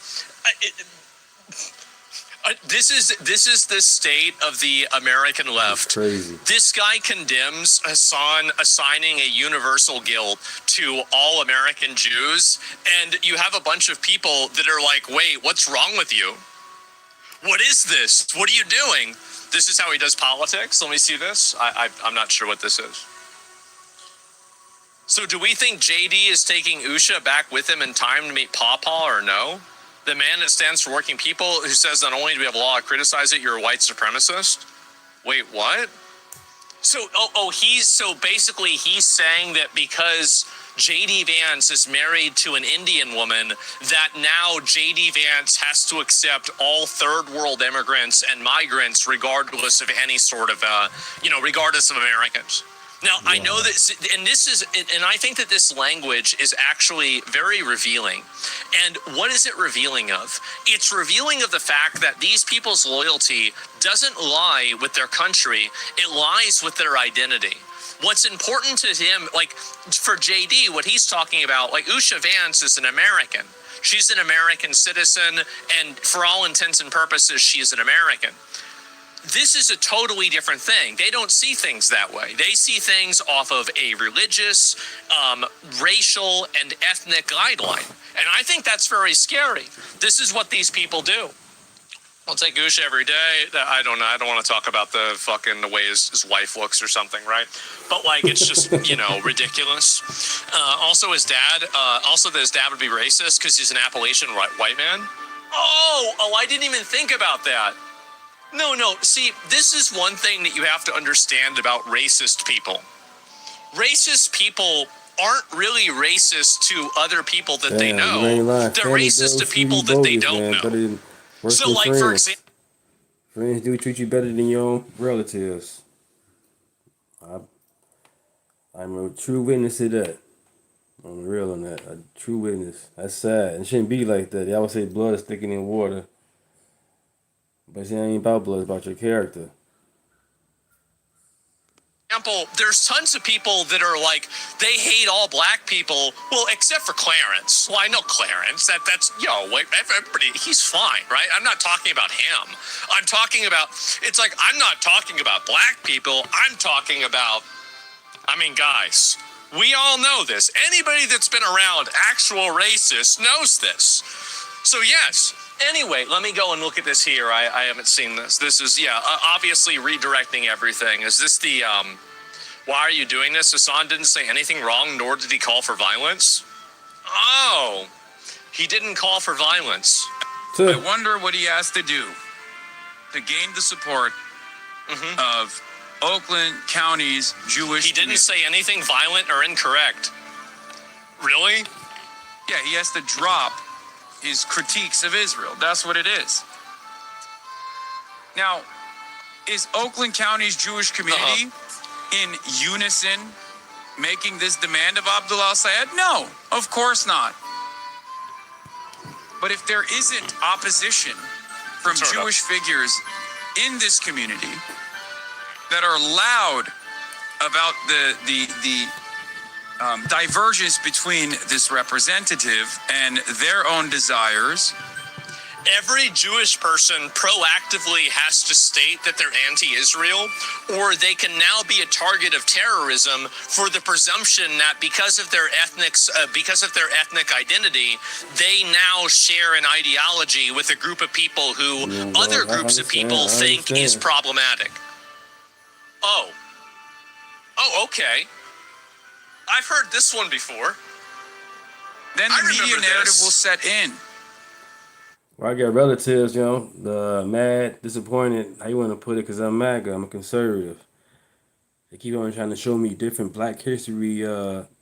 [SPEAKER 21] This is the state of the American left.
[SPEAKER 1] Crazy.
[SPEAKER 21] This guy condemns Hassan assigning a universal guilt to all American Jews, and you have a bunch of people that are like, wait, what's wrong with you? What is this? What are you doing? This is how he does politics. Let me see this. I'm not sure what this is. So do we think JD is taking Usha back with him in time to meet Pawpaw or no? The man that stands for working people who says not only do we have law to criticize it, you're a white supremacist? Wait, what? So, basically he's saying that because J.D. Vance is married to an Indian woman, that now J.D. Vance has to accept all third world immigrants and migrants regardless of any sort of, regardless of Americans. Now, I know that, and I think that this language is actually very revealing. And what is it revealing of? It's revealing of the fact that these people's loyalty doesn't lie with their country, it lies with their identity. What's important to him, like for JD, what he's talking about, like Usha Vance is an American. She's an American citizen, and for all intents and purposes, she's an American. This is a totally different thing. They don't see things that way. They see things off of a religious, racial, and ethnic guideline. And I think that's very scary. This is what these people do. I'll take Usha every day. I don't know. I don't want to talk about the way his wife looks or something, right? But like, it's just, ridiculous. Also his dad would be racist because he's an Appalachian white man. Oh, I didn't even think about that. No. See, this is one thing that you have to understand about racist people. Racist people aren't really racist to other people that they know. They're racist to people that they don't know. So, like, for example,
[SPEAKER 1] friends do treat you better than your own relatives. I'm a true witness to that. I'm real on that. A true witness. That's sad. It shouldn't be like that. They always say blood is thicker than water. But it ain't about blood, it's about your character.
[SPEAKER 21] there's tons of people that are like, they hate all black people. Well, except for Clarence. Well, I know Clarence. That's everybody, he's fine, right? I'm not talking about him. I'm talking about, it's like, I'm not talking about black people. I'm talking about, guys, we all know this. Anybody that's been around actual racists knows this. So yes. Anyway, let me go and look at this here. I haven't seen this. This is, obviously redirecting everything. Is this the, why are you doing this? Hassan didn't say anything wrong, nor did he call for violence. Oh, he didn't call for violence.
[SPEAKER 4] I wonder what he has to do to gain the support of Oakland County's Jewish
[SPEAKER 21] He didn't say anything violent or incorrect. Really?
[SPEAKER 4] Yeah, he has to drop his critiques of Israel. That's what it is. Now, is Oakland County's Jewish community in unison making this demand of Abdullah al-Sayed? No, of course not. But if there isn't opposition from Jewish figures in this community that are loud about the divergence between this representative and their own desires.
[SPEAKER 21] Every Jewish person proactively has to state that they're anti-Israel, or they can now be a target of terrorism for the presumption that because of their ethnic identity, they now share an ideology with a group of people who other groups of people think is problematic. Oh, okay. I've heard this one before.
[SPEAKER 4] Then the media narrative will set in.
[SPEAKER 1] Well, I got relatives, mad, disappointed, how you want to put it, because I'm MAGA, I'm a conservative. They keep on trying to show me different Black history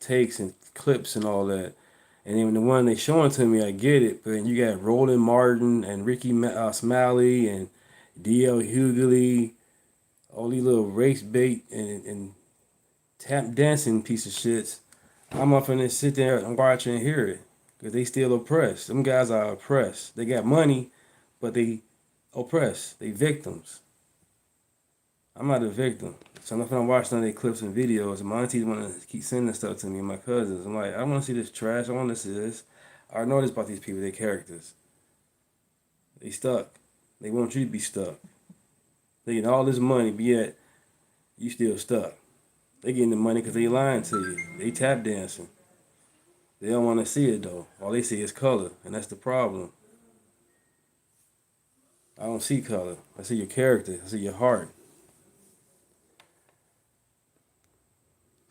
[SPEAKER 1] takes and clips and all that. And then the one they showing to me, I get it. But then you got Roland Martin and Ricky Smiley and D.L. Hughley, all these little race bait and tap dancing piece of shits. I'm up and sit there and watch and hear it. Because they still oppressed. Them guys are oppressed. They got money, but they oppressed. They victims. I'm not a victim. So if I'm watching their clips and videos, my aunties want to keep sending stuff to me and my cousins. I'm like, I want to see this trash. I want to see this. I know this about these people, their characters. They stuck. They want you to be stuck. They getting all this money, but yet you still stuck. They getting the money because they lying to you. They tap dancing. They don't want to see it though. All they see is color, and that's the problem. I don't see color. I see your character. I see your heart.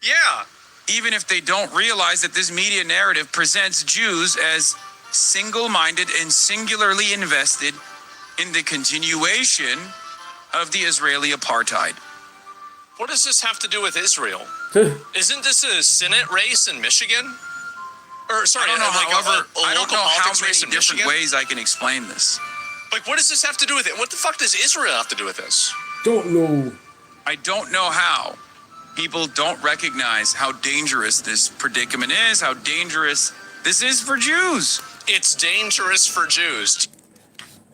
[SPEAKER 4] Yeah. Even if they don't realize that this media narrative presents Jews as single-minded and singularly invested in the continuation of the Israeli apartheid.
[SPEAKER 21] What does this have to do with Israel? Isn't this a Senate race in Michigan? Or sorry,
[SPEAKER 4] I don't know,
[SPEAKER 21] I don't know
[SPEAKER 4] how many different ways I can explain this.
[SPEAKER 21] Like, what does this have to do with it? What the fuck does Israel have to do with this?
[SPEAKER 1] Don't know.
[SPEAKER 4] I don't know how. People don't recognize how dangerous this predicament is, how dangerous this is for Jews.
[SPEAKER 21] It's dangerous for Jews.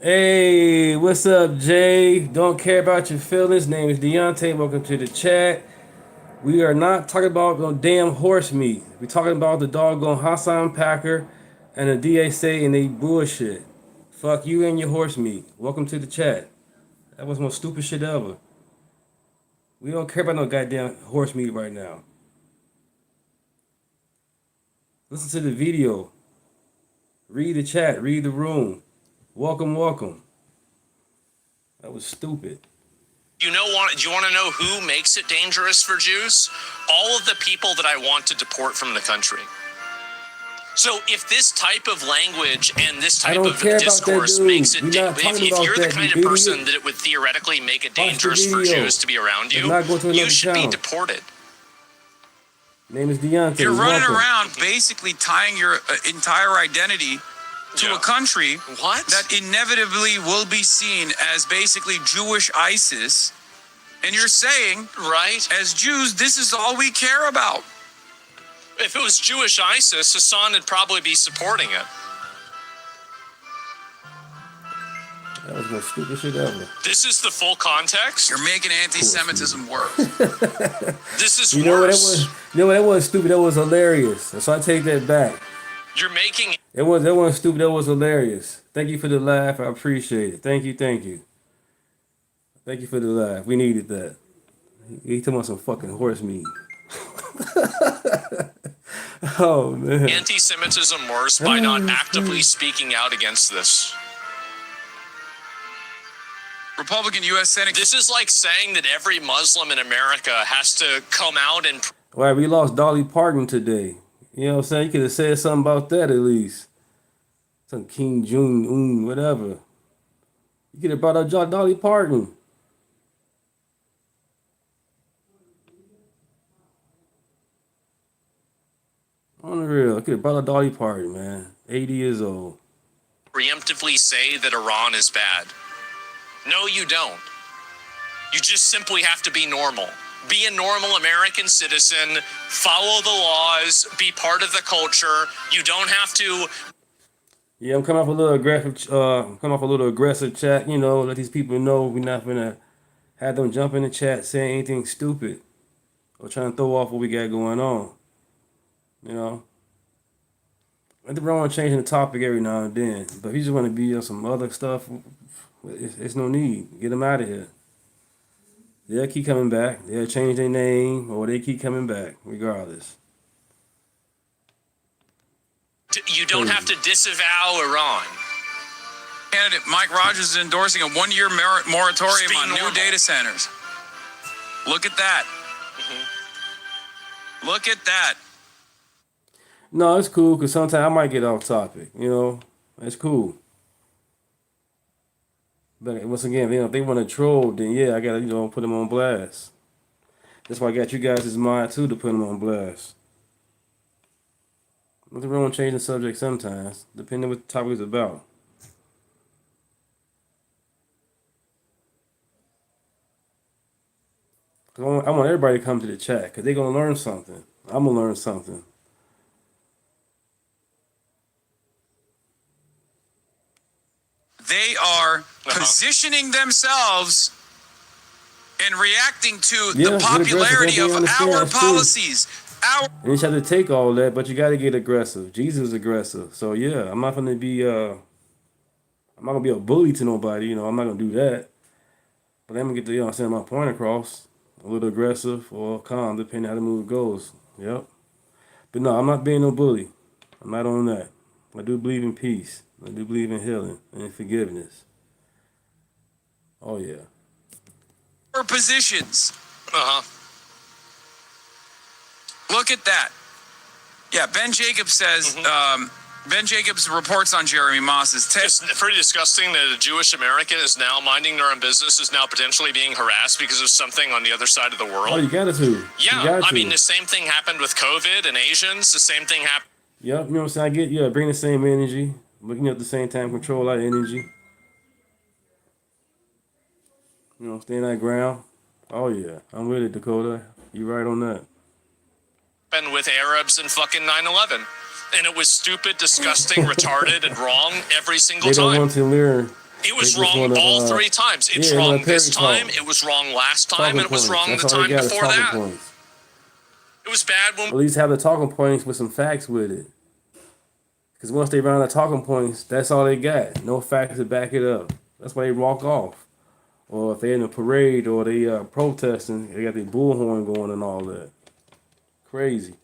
[SPEAKER 1] Hey, what's up, Jay? Don't care about your feelings. Name is Deontay. Welcome to the chat. We are not talking about no damn horse meat. We're talking about the doggone Hassan Packer and the DSA and they bullshit. Fuck you and your horse meat. Welcome to the chat. That was the most stupid shit ever. We don't care about no goddamn horse meat right now. Listen to the video. Read the chat. Read the room. Welcome, welcome. That was stupid.
[SPEAKER 21] Do you want to know who makes it dangerous for Jews? All of the people that I want to deport from the country. So if this type of language and this type of discourse makes it, if you're the kind of person that it would theoretically make it dangerous for Jews to be around you, you should be deported.
[SPEAKER 1] Name is Deontay.
[SPEAKER 4] You're running around basically tying your entire identity to a country that inevitably will be seen as basically Jewish ISIS. And you're saying, as Jews, this is all we care about.
[SPEAKER 21] If it was Jewish ISIS, Hassan would probably be supporting it.
[SPEAKER 1] That was the stupidest shit ever.
[SPEAKER 21] This is the full context?
[SPEAKER 4] You're making anti-Semitism work.
[SPEAKER 21] This is
[SPEAKER 1] worse. That wasn't stupid. That was hilarious. So I take that back.
[SPEAKER 21] You're making
[SPEAKER 1] that wasn't stupid. That was hilarious. Thank you for the laugh. I appreciate it. Thank you. Thank you. Thank you for the laugh. We needed that. He talking about some fucking horse meat. Oh man.
[SPEAKER 21] Anti-Semitism worse by not actively speaking out against this.
[SPEAKER 4] Republican U.S. Senate.
[SPEAKER 21] This is like saying that every Muslim in America has to come out and.
[SPEAKER 1] Right, we lost Dolly Parton today. You know what I'm saying? You could have said something about that at least. Some King Jong-un, whatever. You could have brought up Dolly Parton. On the real, I could have brought up Dolly Parton, man. 80 years old.
[SPEAKER 21] Preemptively say that Iran is bad. No, you don't. You just simply have to be normal. be a normal American citizen, follow the laws, be part of the culture. You don't have to.
[SPEAKER 1] Yeah, I'm coming off a little aggressive chat. You know, let these people know we're not gonna have them jump in the chat saying anything stupid or trying to throw off what we got going on. You know, I think we're on changing the topic every now and then, but if you just want to be on some other stuff, it's no need. Get them out of here. They'll keep coming back. They'll change their name, or they keep coming back, regardless.
[SPEAKER 21] You don't have to disavow Iran.
[SPEAKER 4] Candidate Mike Rogers is endorsing a one-year moratorium on new data centers. Look at that. Look at that.
[SPEAKER 1] No, it's cool because sometimes I might get off topic. You know, it's cool. But once again, if they want to troll, then yeah, I gotta put them on blast. That's why I got you guys' mind too to put them on blast. Nothing wrong with changing the subject sometimes, depending on what the topic is about. I want everybody to come to the chat because they're gonna learn something. I'm gonna learn something.
[SPEAKER 4] They are positioning themselves and reacting to the popularity of our policies.
[SPEAKER 1] And you have to take all that, but you got to get aggressive. Jesus is aggressive, so yeah, I'm not gonna be a bully to nobody. I'm not gonna do that. But I'm gonna get to send my point across, a little aggressive or calm, depending how the move goes. Yep. But no, I'm not being no bully. I'm not on that. I do believe in peace. I do believe in healing and in forgiveness. Oh yeah.
[SPEAKER 4] Positions. Look at that. Yeah, Ben Jacobs says, Ben Jacobs reports on Jeremy Moss's test.
[SPEAKER 21] It's pretty disgusting that a Jewish American is now minding their own business, is now potentially being harassed because of something on the other side of the world.
[SPEAKER 1] Oh, you got to.
[SPEAKER 21] Yeah, I mean, the same thing happened with COVID and Asians. The same thing happened.
[SPEAKER 1] Yep, you know what I'm saying? Bring the same energy, but at the same time control our energy. Stay in that ground. Oh yeah, I'm with it, Dakota. You right on that.
[SPEAKER 21] Happened with Arabs and fucking 9/11. And it was stupid, disgusting, retarded, and wrong every single time.
[SPEAKER 1] They don't want to learn.
[SPEAKER 21] It was wrong all 3 times. It's wrong this time. It was wrong last time. And it was wrong the time before that. It was bad when...
[SPEAKER 1] At least have the talking points with some facts with it. Because once they run out of talking points, that's all they got. No facts to back it up. That's why they walk off. Or if they're in a parade or they protesting, they got their bullhorn going and all that. Crazy.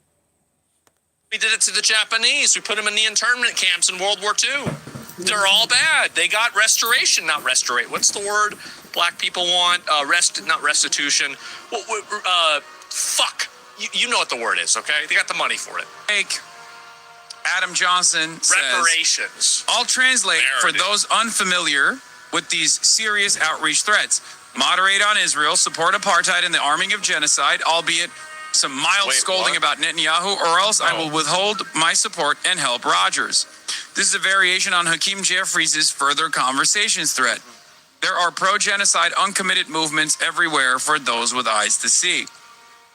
[SPEAKER 21] We did it to the Japanese. We put them in the internment camps in World War II. They're all bad. They got restoration, not restorate. What's the word black people want? Not restitution. Fuck. You know what the word is, okay? They got the money for it.
[SPEAKER 4] Adam Johnson says,
[SPEAKER 21] reparations.
[SPEAKER 4] I'll translate for those unfamiliar with these serious outreach threats. Moderate on Israel, support apartheid and the arming of genocide, albeit some mild scolding about Netanyahu, or else I will withhold my support and help Rogers. This is a variation on Hakeem Jeffries' further conversations threat. There are pro-genocide uncommitted movements everywhere for those with eyes to see.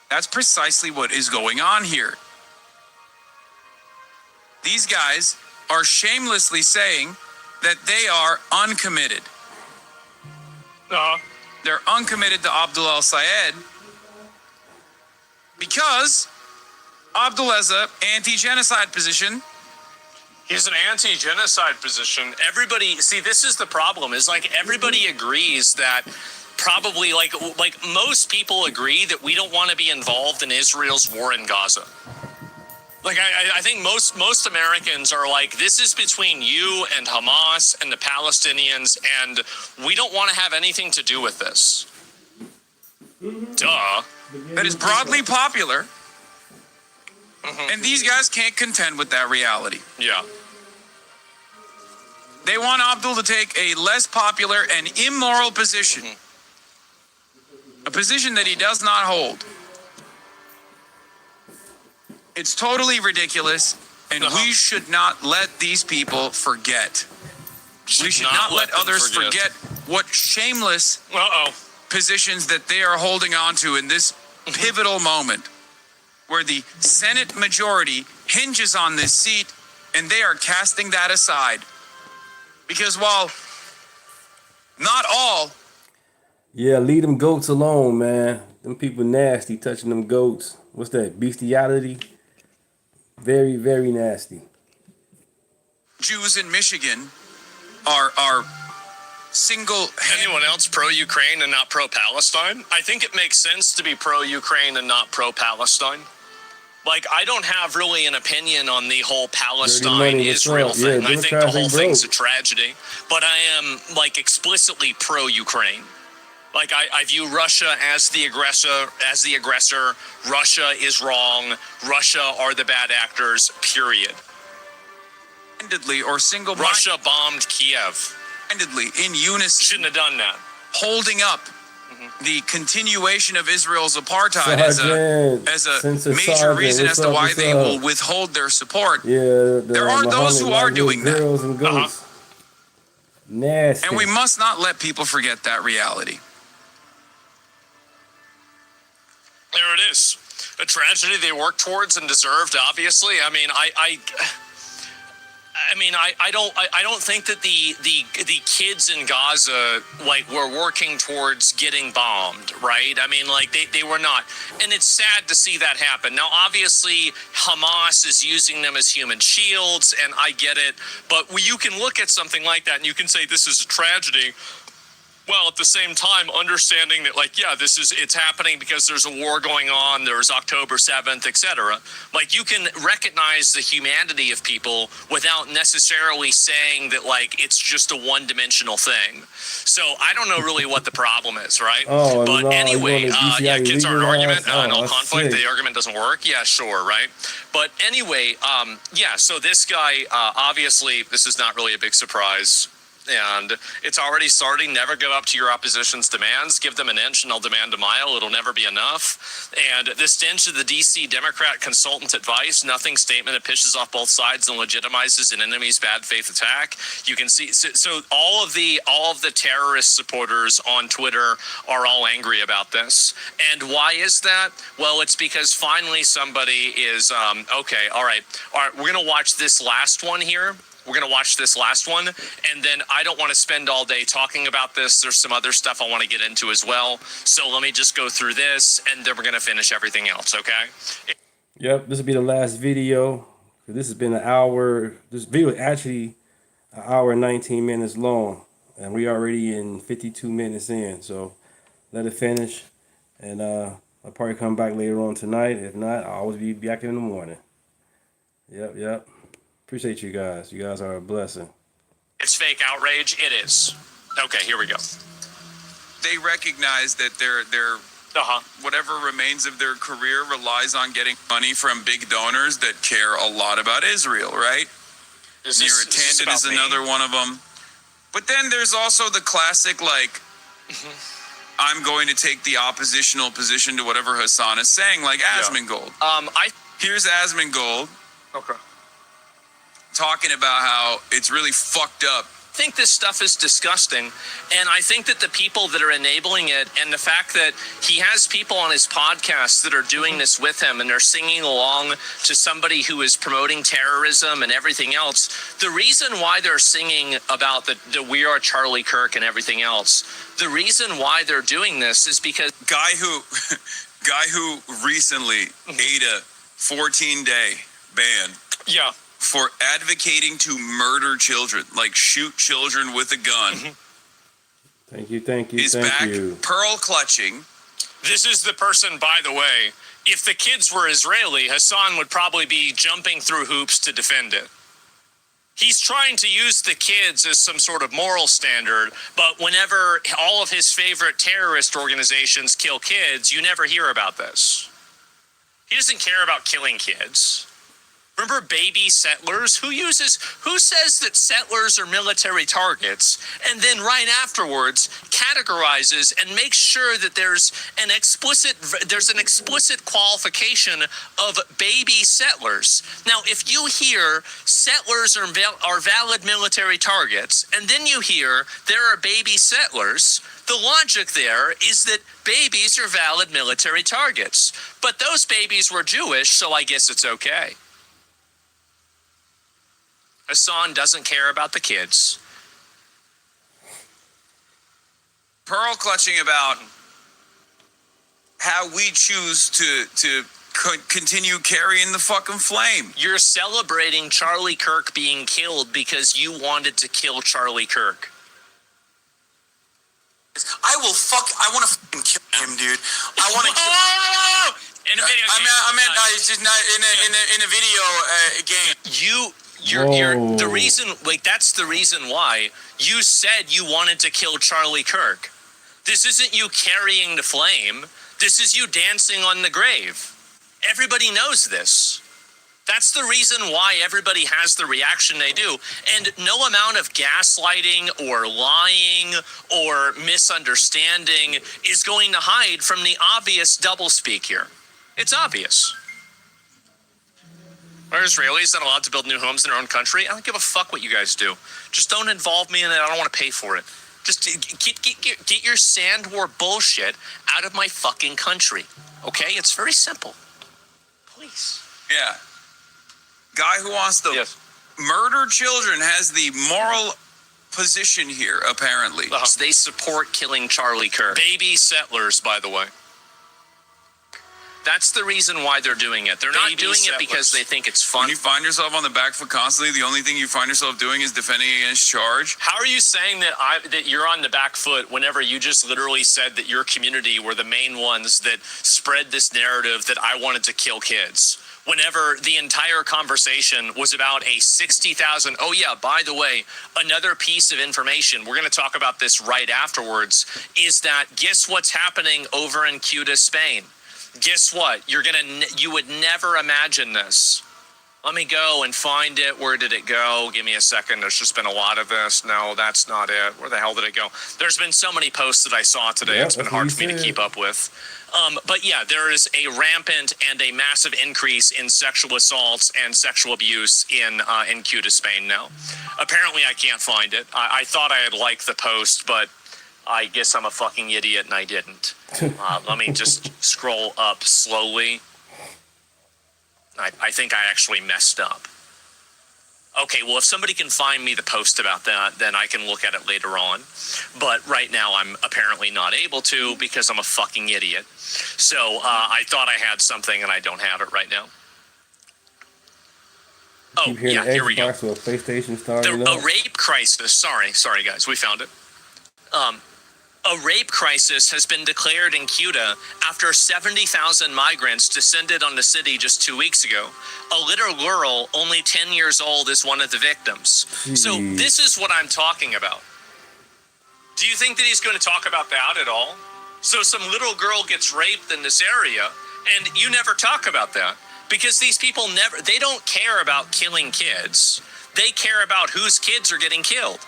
[SPEAKER 4] That's precisely what is going on here. These guys are shamelessly saying that they are uncommitted. They're uncommitted to Abdul al-Sayed because Abdul has an anti-genocide position.
[SPEAKER 21] He's an anti-genocide position. Everybody, see, this is the problem, is like everybody agrees that probably like most people agree that we don't want to be involved in Israel's war in Gaza. Like, I think most Americans are like, this is between you and Hamas and the Palestinians, and we don't want to have anything to do with this. Duh.
[SPEAKER 4] That is broadly popular, and these guys can't contend with that reality.
[SPEAKER 21] Yeah.
[SPEAKER 4] They want Abdul to take a less popular and immoral position, a position that he does not hold. It's totally ridiculous, and we should not let these people forget. We should not let others forget what shameless positions that they are holding on to in this pivotal moment where the Senate majority hinges on this seat, and they are casting that aside. Because while not all...
[SPEAKER 1] Yeah, leave them goats alone, man. Them people nasty, touching them goats. What's that, bestiality? Very, very nasty.
[SPEAKER 4] Jews in Michigan are single...
[SPEAKER 21] Anyone else pro-Ukraine and not pro-Palestine? I think it makes sense to be pro-Ukraine and not pro-Palestine. Like, I don't have really an opinion on the whole Palestine-Israel thing.
[SPEAKER 1] Yeah,
[SPEAKER 21] I think the whole thing's a tragedy. But I am, like, explicitly pro-Ukraine. Like, I view Russia as the aggressor. Russia is wrong. Russia are the bad actors, period.
[SPEAKER 4] Or single...
[SPEAKER 21] Russia bombed Kiev.
[SPEAKER 4] In unison.
[SPEAKER 21] Shouldn't have done that.
[SPEAKER 4] Holding up the continuation of Israel's apartheid as a major reason as to why they will withhold their support.
[SPEAKER 1] Yeah,
[SPEAKER 4] there are those who are doing that.
[SPEAKER 1] And goats. Nasty.
[SPEAKER 4] And we must not let people forget that reality.
[SPEAKER 21] There it is. A tragedy they worked towards and deserved, obviously. I mean, I don't think that the kids in Gaza, like, were working towards getting bombed, right? I mean, like, they were not. And it's sad to see that happen. Now, obviously, Hamas is using them as human shields, and I get it. But you can look at something like that and you can say this is a tragedy. Well, at the same time, understanding that, like, yeah, it's happening because there's a war going on, there's October 7th, etc. Like, you can recognize the humanity of people without necessarily saying that, like, it's just a one-dimensional thing. So I don't know really what the problem is, right? But anyway, yeah, kids are an argument, no conflict, the argument doesn't work. Yeah, sure, right? But anyway, yeah, so this guy, obviously, this is not really a big surprise. And it's already starting. Never give up to your opposition's demands. Give them an inch and they'll demand a mile. It'll never be enough. And this stench of the DC Democrat consultant advice, nothing statement that pisses off both sides and legitimizes an enemy's bad faith attack. You can see, so all of the terrorist supporters on Twitter are all angry about this. And why is that? Well, it's because finally somebody is, okay, all right, we're going to watch this last one here. We're going to watch this last one, and then I don't want to spend all day talking about this. There's some other stuff I want to get into as well. So let me just go through this, and then we're going to finish everything else, okay?
[SPEAKER 1] Yep, this will be the last video. This has been an hour. This video is actually an hour and 19 minutes long, and we already in 52 minutes in. So let it finish, and I'll probably come back later on tonight. If not, I'll always be back in the morning. Yep. Appreciate you guys. You guys are a blessing.
[SPEAKER 21] It's fake outrage. It is. Okay, here we go.
[SPEAKER 4] They recognize that their whatever remains of their career relies on getting money from big donors that care a lot about Israel, right? Neera Tanden is another one of them. But then there's also the classic, like, I'm going to take the oppositional position to whatever Hassan is saying, like Asmongold. Here's Asmongold.
[SPEAKER 21] Okay.
[SPEAKER 4] Talking about how it's really fucked up.
[SPEAKER 21] I think this stuff is disgusting, and I think that the people that are enabling it, and the fact that he has people on his podcast that are doing this with him, and they're singing along to somebody who is promoting terrorism and everything else, the reason why they're singing about the We Are Charlie Kirk and everything else, the reason why they're doing this is because
[SPEAKER 4] guy who recently ate a 14-day ban.
[SPEAKER 21] Yeah.
[SPEAKER 4] For advocating to murder children, like shoot children with a gun.
[SPEAKER 1] Thank you.
[SPEAKER 4] Is back pearl clutching.
[SPEAKER 21] This is the person, by the way, if the kids were Israeli, Hassan would probably be jumping through hoops to defend it. He's trying to use the kids as some sort of moral standard, but whenever all of his favorite terrorist organizations kill kids, you never hear about this. He doesn't care about killing kids. Remember baby settlers? Who says that settlers are military targets and then right afterwards categorizes and makes sure that there's an explicit qualification of baby settlers. Now, if you hear settlers are valid military targets and then you hear there are baby settlers, The logic there is that babies are valid military targets. But those babies were Jewish, so I guess it's okay. Hassan doesn't care about the kids.
[SPEAKER 4] Pearl clutching about how we choose to continue carrying the fucking flame.
[SPEAKER 21] You're celebrating Charlie Kirk being killed because you wanted to kill Charlie Kirk.
[SPEAKER 19] I want to fucking kill him, dude. I want to kill.
[SPEAKER 21] In a video game.
[SPEAKER 19] I meant just not in a video game.
[SPEAKER 21] You're the reason, like, that's the reason why you said you wanted to kill Charlie Kirk. This isn't you carrying the flame. This is you dancing on the grave. Everybody knows this. That's the reason why everybody has the reaction they do. And no amount of gaslighting or lying or misunderstanding is going to hide from the obvious doublespeak here. It's obvious. Are Israelis not allowed to build new homes in their own country? I don't give a fuck what you guys do. Just don't involve me in it. I don't want to pay for it. Just get your sand war bullshit out of my fucking country. Okay? It's very simple. Please.
[SPEAKER 4] Yeah. Guy who wants to murder children has the moral position here, apparently.
[SPEAKER 21] They support killing Charlie Kirk. Baby settlers, by the way. That's the reason why they're doing it. They're not doing it because they think it's fun.
[SPEAKER 4] When you find yourself on the back foot constantly, the only thing you find yourself doing is defending against charge.
[SPEAKER 21] How are you saying that you're on the back foot whenever you just literally said that your community were the main ones that spread this narrative that I wanted to kill kids? Whenever the entire conversation was about a 60,000, oh yeah, by the way, another piece of information, we're going to talk about this right afterwards, is that guess what's happening over in Ceuta, Spain? Guess what? You would never imagine this. Let me go and find it. Where did it go? Give me a second. There's just been a lot of this. No, that's not it. Where the hell did it go? There's been so many posts that I saw today. It's been hard for me to keep up with. But yeah, there is a rampant and a massive increase in sexual assaults and sexual abuse in Ceuta, Spain now. Apparently, I can't find it. I thought I had liked the post, but I guess I'm a fucking idiot and I didn't. Let me just scroll up slowly. I think I actually messed up. Okay, well, if somebody can find me the post about that, then I can look at it later on. But right now, I'm apparently not able to because I'm a fucking idiot. So I thought I had something and I don't have it right now. Oh, yeah, here we go. A rape crisis. Sorry, guys, we found it. A rape crisis has been declared in Ceuta after 70,000 migrants descended on the city just 2 weeks ago. A little girl, only 10 years old, is one of the victims. So this is what I'm talking about. Do you think that he's going to talk about that at all? So some little girl gets raped in this area, and you never talk about that. Because these people they don't care about killing kids. They care about whose kids are getting killed.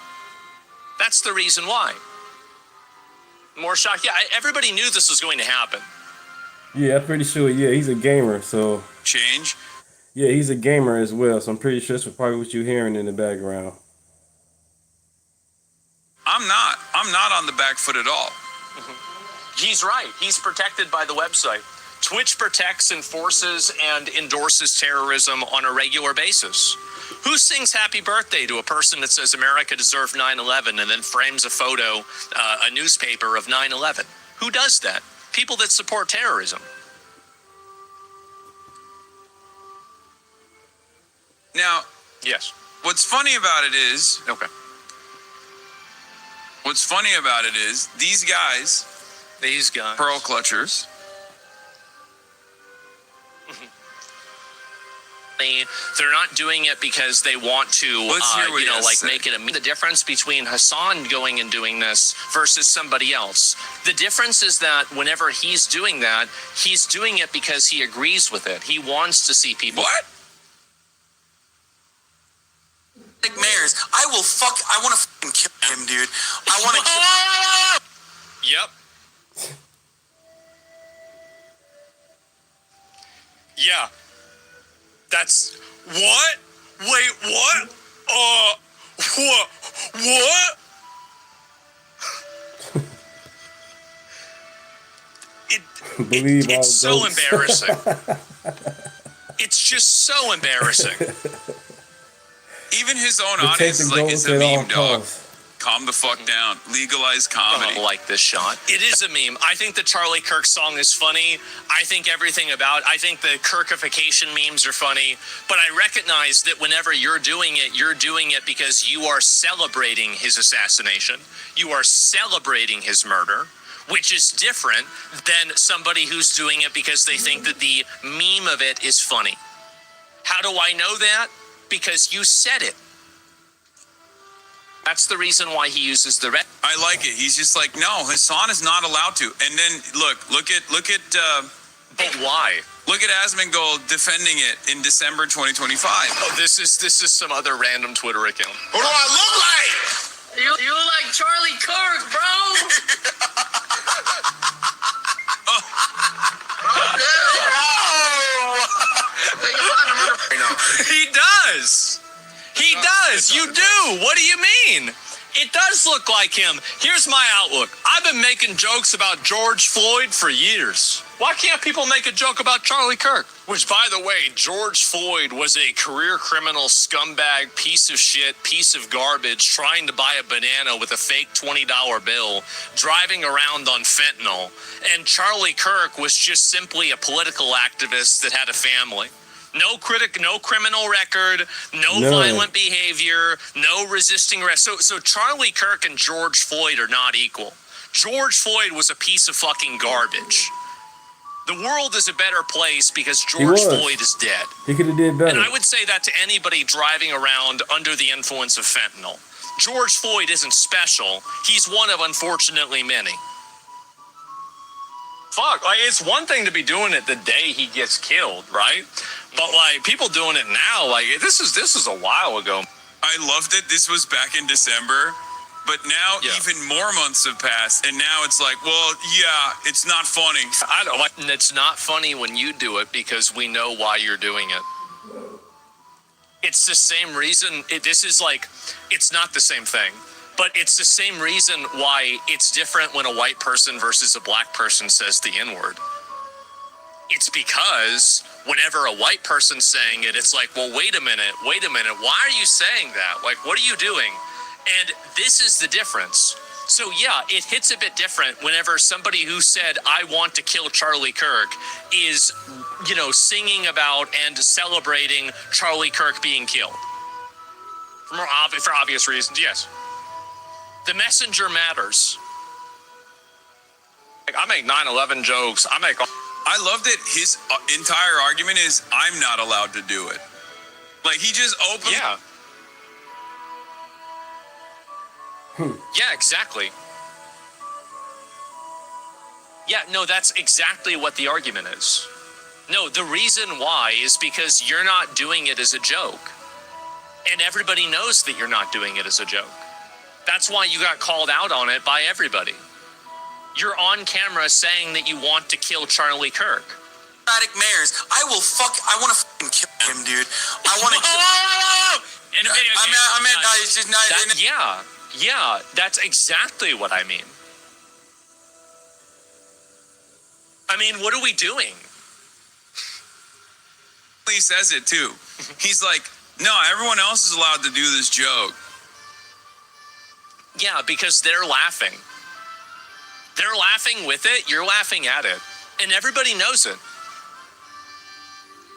[SPEAKER 21] That's the reason why. More shock. Yeah, everybody knew this was going to happen.
[SPEAKER 1] Yeah, I'm pretty sure. Yeah, he's a gamer, so.
[SPEAKER 4] Change?
[SPEAKER 1] Yeah, he's a gamer as well, so I'm pretty sure that's probably what you're hearing in the background.
[SPEAKER 4] I'm not on the back foot at all.
[SPEAKER 21] He's right. He's protected by the website. Twitch protects, enforces, and endorses terrorism on a regular basis. Who sings happy birthday to a person that says America deserved 9/11 and then frames a photo, a newspaper of 9/11? Who does that? People that support terrorism.
[SPEAKER 4] Now,
[SPEAKER 21] yes.
[SPEAKER 4] What's funny about it is these guys, pearl clutchers,
[SPEAKER 21] they're not doing it because they want to, make it the difference between Hassan going and doing this versus somebody else. The difference is that whenever he's doing that, he's doing it because he agrees with it. He wants to see people.
[SPEAKER 4] What?
[SPEAKER 19] Like mayors, I want to fucking kill him, dude. I want to kill.
[SPEAKER 21] Yep. Yeah. That's what? Wait, what? What?
[SPEAKER 1] Believe all
[SPEAKER 21] it's so
[SPEAKER 1] goats.
[SPEAKER 21] embarrassing. It's just so embarrassing.
[SPEAKER 4] Even his own
[SPEAKER 1] Protect
[SPEAKER 4] audience
[SPEAKER 1] the
[SPEAKER 4] is like,
[SPEAKER 1] goats
[SPEAKER 4] it's a
[SPEAKER 1] at all
[SPEAKER 4] meme, dog.
[SPEAKER 1] costs.
[SPEAKER 4] Calm the fuck down. Legalize comedy.
[SPEAKER 21] I don't like this shot. It is a meme. I think the Charlie Kirk song is funny. I think I think the Kirkification memes are funny. But I recognize that whenever you're doing it because you are celebrating his assassination. You are celebrating his murder, which is different than somebody who's doing it because they think that the meme of it is funny. How do I know that? Because you said it. That's the reason why he uses the red.
[SPEAKER 4] I like it. He's just like, no, Hassan is not allowed to. And then look at.
[SPEAKER 21] But why?
[SPEAKER 4] Look at Asmongold defending it in December 2025.
[SPEAKER 21] Oh, this is some other random Twitter account.
[SPEAKER 7] What do I look like?
[SPEAKER 12] You look like Charlie Kirk, bro.
[SPEAKER 21] He does. He does. You do. What do you mean? It does look like him. Here's my outlook. I've been making jokes about George Floyd for years. Why can't people make a joke about Charlie Kirk? Which, by the way, George Floyd was a career criminal scumbag, piece of shit, piece of garbage, trying to buy a banana with a fake $20 bill, driving around on fentanyl. And Charlie Kirk was just simply a political activist that had a family. No criminal record, no violent behavior, no resisting arrest. So Charlie Kirk and George Floyd are not equal. George Floyd was a piece of fucking garbage. The world is a better place because George Floyd is dead.
[SPEAKER 1] He could have did better.
[SPEAKER 21] And I would say that to anybody driving around under the influence of fentanyl. George Floyd isn't special. He's one of, unfortunately, many. Fuck, like, it's one thing to be doing it the day he gets killed, right? But like people doing it now, like this is a while ago.
[SPEAKER 4] I loved it. This was back in December, but now even more months have passed, and now it's like, well, yeah, it's not funny.
[SPEAKER 21] I don't like. It's not funny when you do it because we know why you're doing it. It's the same reason. It's not the same thing, but it's the same reason why it's different when a white person versus a black person says the N-word. It's because whenever a white person's saying it, it's like, well, wait a minute, why are you saying that? Like, what are you doing? And this is the difference. So yeah, it hits a bit different whenever somebody who said, I want to kill Charlie Kirk is, singing about and celebrating Charlie Kirk being killed. For obvious reasons, yes. The messenger matters. Like, I make 9/11 jokes.
[SPEAKER 4] I love that his entire argument is, I'm not allowed to do it. Like, he just opened...
[SPEAKER 21] Yeah. Yeah, exactly. Yeah, no, that's exactly what the argument is. No, the reason why is because you're not doing it as a joke. And everybody knows that you're not doing it as a joke. That's why you got called out on it by everybody. You're on camera saying that you want to kill Charlie Kirk.
[SPEAKER 19] Mayors, I want to fucking kill him, dude. I want to kill
[SPEAKER 21] In a video
[SPEAKER 19] it's just not.
[SPEAKER 21] Yeah, that's exactly what I mean. I mean, what are we doing?
[SPEAKER 4] He says it too. He's like, no, everyone else is allowed to do this joke.
[SPEAKER 21] Yeah, because they're laughing. They're laughing with it, you're laughing at it. And everybody knows it.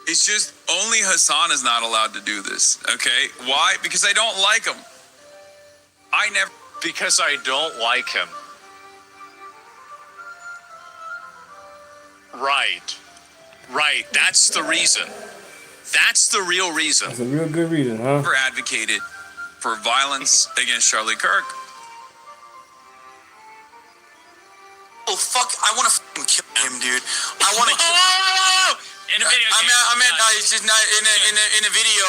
[SPEAKER 4] It's just only Hassan is not allowed to do this, okay? Why? Because I don't like him.
[SPEAKER 21] Because I don't like him. Right. That's the reason. That's the real reason.
[SPEAKER 1] That's a real good reason, huh?
[SPEAKER 4] Never advocated for violence against Charlie Kirk.
[SPEAKER 19] Oh, fuck, I want to fucking kill him, dude. I want to kill
[SPEAKER 21] In a video game.
[SPEAKER 19] I meant, it's just not in a video.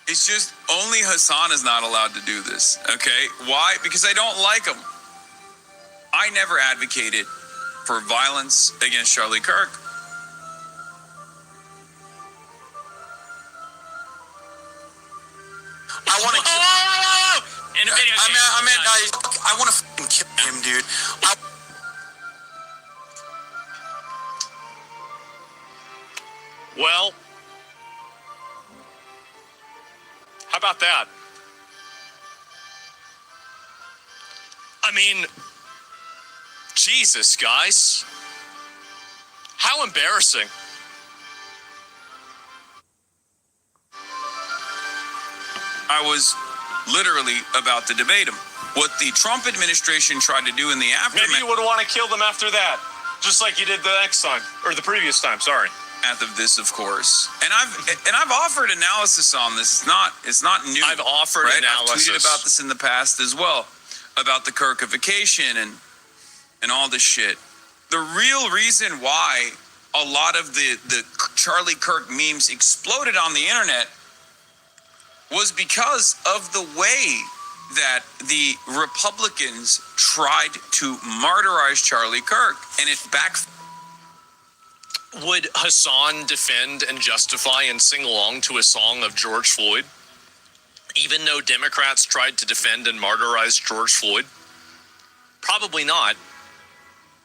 [SPEAKER 4] It's just only Hassan is not allowed to do this, okay? Why? Because I don't like him. I never advocated for violence against Charlie Kirk.
[SPEAKER 19] I want to kill.
[SPEAKER 21] In
[SPEAKER 19] In a video game. I want to fucking kill him, dude.
[SPEAKER 21] Well, how about that? I mean, Jesus, guys. How embarrassing.
[SPEAKER 4] I was literally about to debate him. What the Trump administration tried to do in the aftermath.
[SPEAKER 21] Maybe you would want to kill them after that, just like you did the next time, or the previous time, sorry.
[SPEAKER 4] Of this, of course, and I've offered analysis on this. It's not new.
[SPEAKER 21] I've offered analysis.
[SPEAKER 4] I've tweeted about this in the past as well, about the Kirkification and all this shit. The real reason why a lot of the Charlie Kirk memes exploded on the internet was because of the way that the Republicans tried to martyrize Charlie Kirk, and it backfired.
[SPEAKER 21] Would Hassan defend and justify and sing along to a song of George Floyd, even though Democrats tried to defend and martyrize George Floyd? Probably not.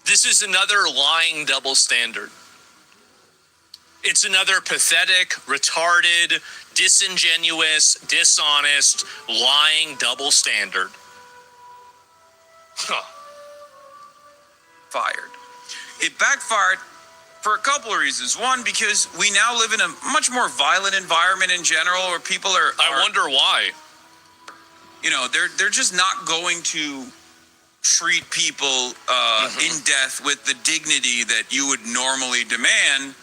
[SPEAKER 21] This is another lying double standard. It's another pathetic, retarded, disingenuous, dishonest, lying double standard.
[SPEAKER 4] Fired. It backfired for a couple of reasons. One, because we now live in a much more violent environment in general, where people are
[SPEAKER 21] I wonder why.
[SPEAKER 4] You know, they're just not going to treat people in death with the dignity that you would normally demand.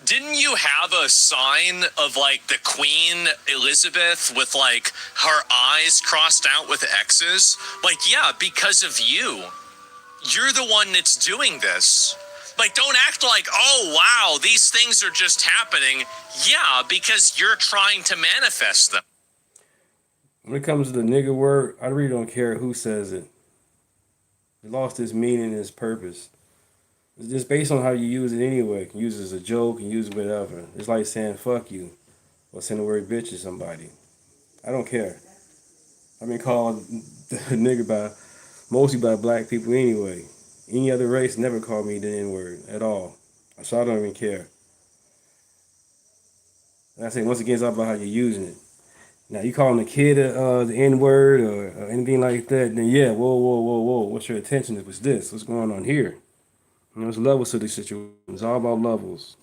[SPEAKER 21] Didn't you have a sign of like the Queen Elizabeth with like her eyes crossed out with X's? Like, yeah, because of you. You're the one that's doing this. Like, don't act like, oh, wow, these things are just happening. Yeah, because you're trying to manifest them.
[SPEAKER 1] When it comes to the nigga word, I really don't care who says it. It lost its meaning and its purpose. It's just based on how you use it anyway. You can use it as a joke, you can use it whatever. It's like saying fuck you or saying the word bitch to somebody. I don't care. I've been called a nigga mostly by black people anyway. Any other race never called me the N-word at all. So I don't even care. And I say, once again, it's all about how you're using it. Now, you calling a kid the N-word or anything like that, then yeah, whoa. What's your attention? It was this. What's going on here? And there's levels to this situation. It's all about levels.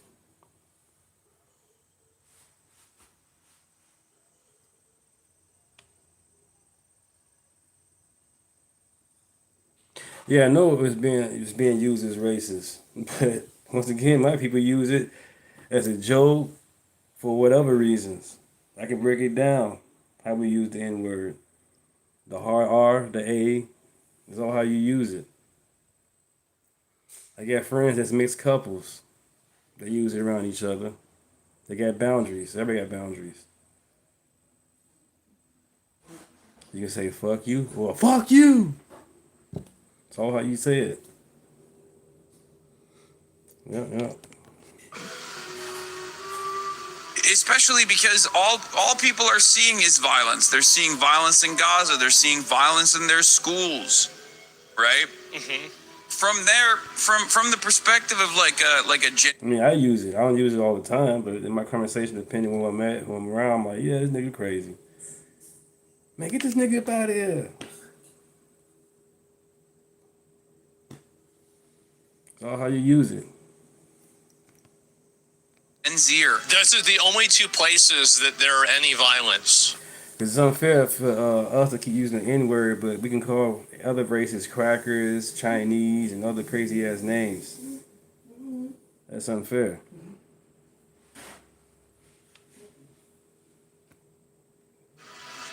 [SPEAKER 1] Yeah, I know it was being used as racist, but once again, my people use it as a joke for whatever reasons. I can break it down how we use the N-word. The hard R, the A, is all how you use it. I got friends that's mixed couples. They use it around each other. They got boundaries. Everybody got boundaries. You can say fuck you or fuck you. That's all how you say it. Yeah.
[SPEAKER 4] Especially because all people are seeing is violence. They're seeing violence in Gaza. They're seeing violence in their schools, right? Mm-hmm. From there, from the perspective of like a.
[SPEAKER 1] I mean, I use it. I don't use it all the time, but in my conversation, depending on who I'm at, who I'm around, I'm like, yeah, this nigga crazy. Man, get this nigga up out of here. It's all how you use it.
[SPEAKER 4] And Zier.
[SPEAKER 21] Those are the only two places that there are any violence.
[SPEAKER 1] It's unfair for us to keep using the N-word, but we can call other races crackers, Chinese, and other crazy-ass names. That's unfair.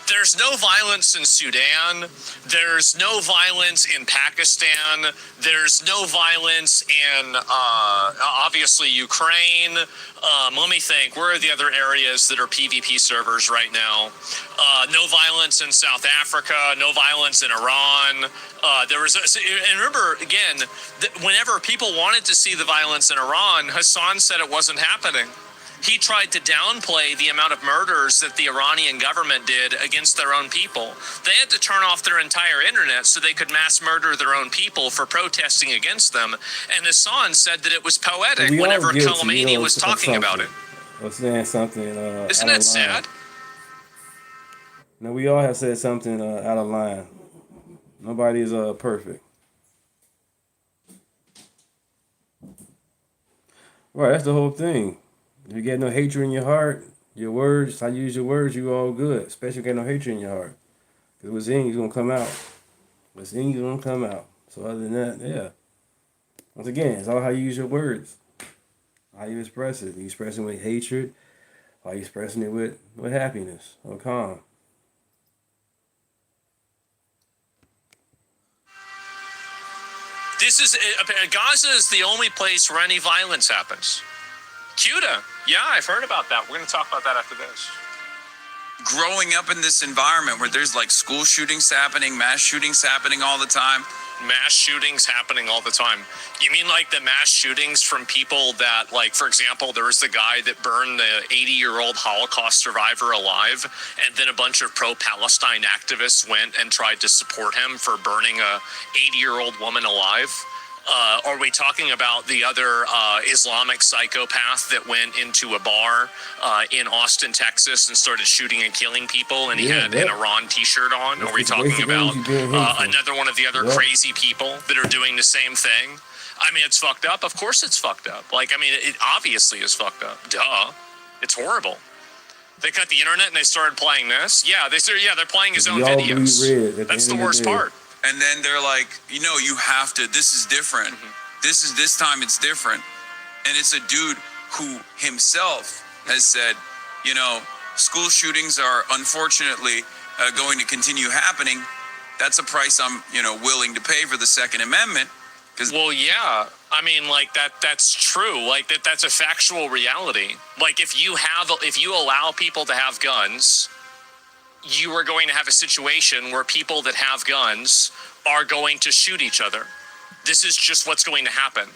[SPEAKER 21] There's no violence in Sudan. There's no violence in Pakistan. There's no violence in, obviously, Ukraine. Let me think. Where are the other areas that are PvP servers right now? No violence in South Africa. No violence in Iran. And remember, again, whenever people wanted to see the violence in Iran, Hassan said it wasn't happening. he tried to downplay the amount of murders that the Iranian government did against their own people. They had to turn off their entire internet so they could mass murder their own people for protesting against them. And Hassan said that it was poetic whenever Khamenei was talking about it.
[SPEAKER 1] Or saying something.
[SPEAKER 21] Isn't that sad?
[SPEAKER 1] Now, we all have said something out of line. Nobody is perfect. Right, that's the whole thing. If you get no hatred in your heart, your words, how you use your words, you all good. Especially if you get no hatred in your heart. Because what's in you is going to come out. What's in you is going to come out. So other than that, yeah. Once again, it's all how you use your words. How you express it. You expressing it with hatred, or you expressing it with happiness or calm.
[SPEAKER 21] Gaza is the only place where any violence happens. Cuba, yeah, I've heard about that. We're going to talk about that after this.
[SPEAKER 4] Growing up in this environment where there's like school shootings happening, mass shootings happening all the time.
[SPEAKER 21] Mass shootings happening all the time. You mean like the mass shootings from people that, like, for example, there was the guy that burned the 80-year-old Holocaust survivor alive, and then a bunch of pro-Palestine activists went and tried to support him for burning a 80-year-old woman alive? Are we talking about the other Islamic psychopath that went into a bar in Austin, Texas, and started shooting and killing people, and he had an Iran t-shirt on? Are we talking about another one of the other crazy people that are doing the same thing? I mean, it's fucked up. Of course it's fucked up. Like, I mean, it obviously is fucked up. Duh. It's horrible. They cut the internet and they started playing this. Yeah, they're playing his own videos. That's the worst part.
[SPEAKER 4] And then they're like, you know, you have to, this is different. This time it's different. And it's a dude who himself has said, you know, school shootings are unfortunately going to continue happening. That's a price I'm, you know, willing to pay for the Second Amendment.
[SPEAKER 21] Well, yeah. I mean, like, that's true. Like, that's a factual reality. Like, if you allow people to have guns, you are going to have a situation where people that have guns are going to shoot each other. This is just what's going to happen.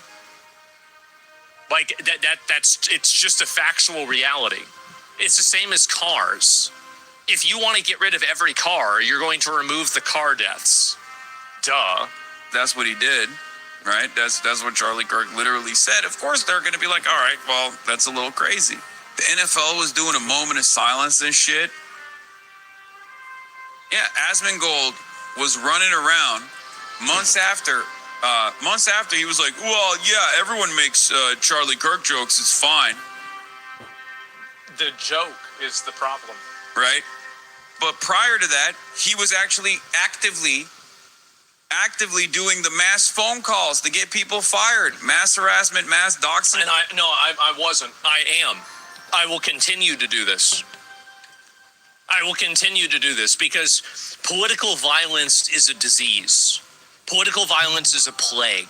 [SPEAKER 21] Like, it's just a factual reality. It's the same as cars. If you want to get rid of every car, you're going to remove the car deaths. Duh.
[SPEAKER 4] That's what he did, right? That's what Charlie Kirk literally said. Of course, they're going to be like, all right, well, that's a little crazy. The NFL was doing a moment of silence and shit. Yeah, Asmongold was running around months after he was like, well, yeah, everyone makes Charlie Kirk jokes. It's fine.
[SPEAKER 21] The joke is the problem.
[SPEAKER 4] Right? But prior to that, he was actually actively doing the mass phone calls to get people fired. Mass harassment, mass doxing.
[SPEAKER 21] And I wasn't. I am. I will continue to do this. I will continue to do this because political violence is a disease. Political violence is a plague.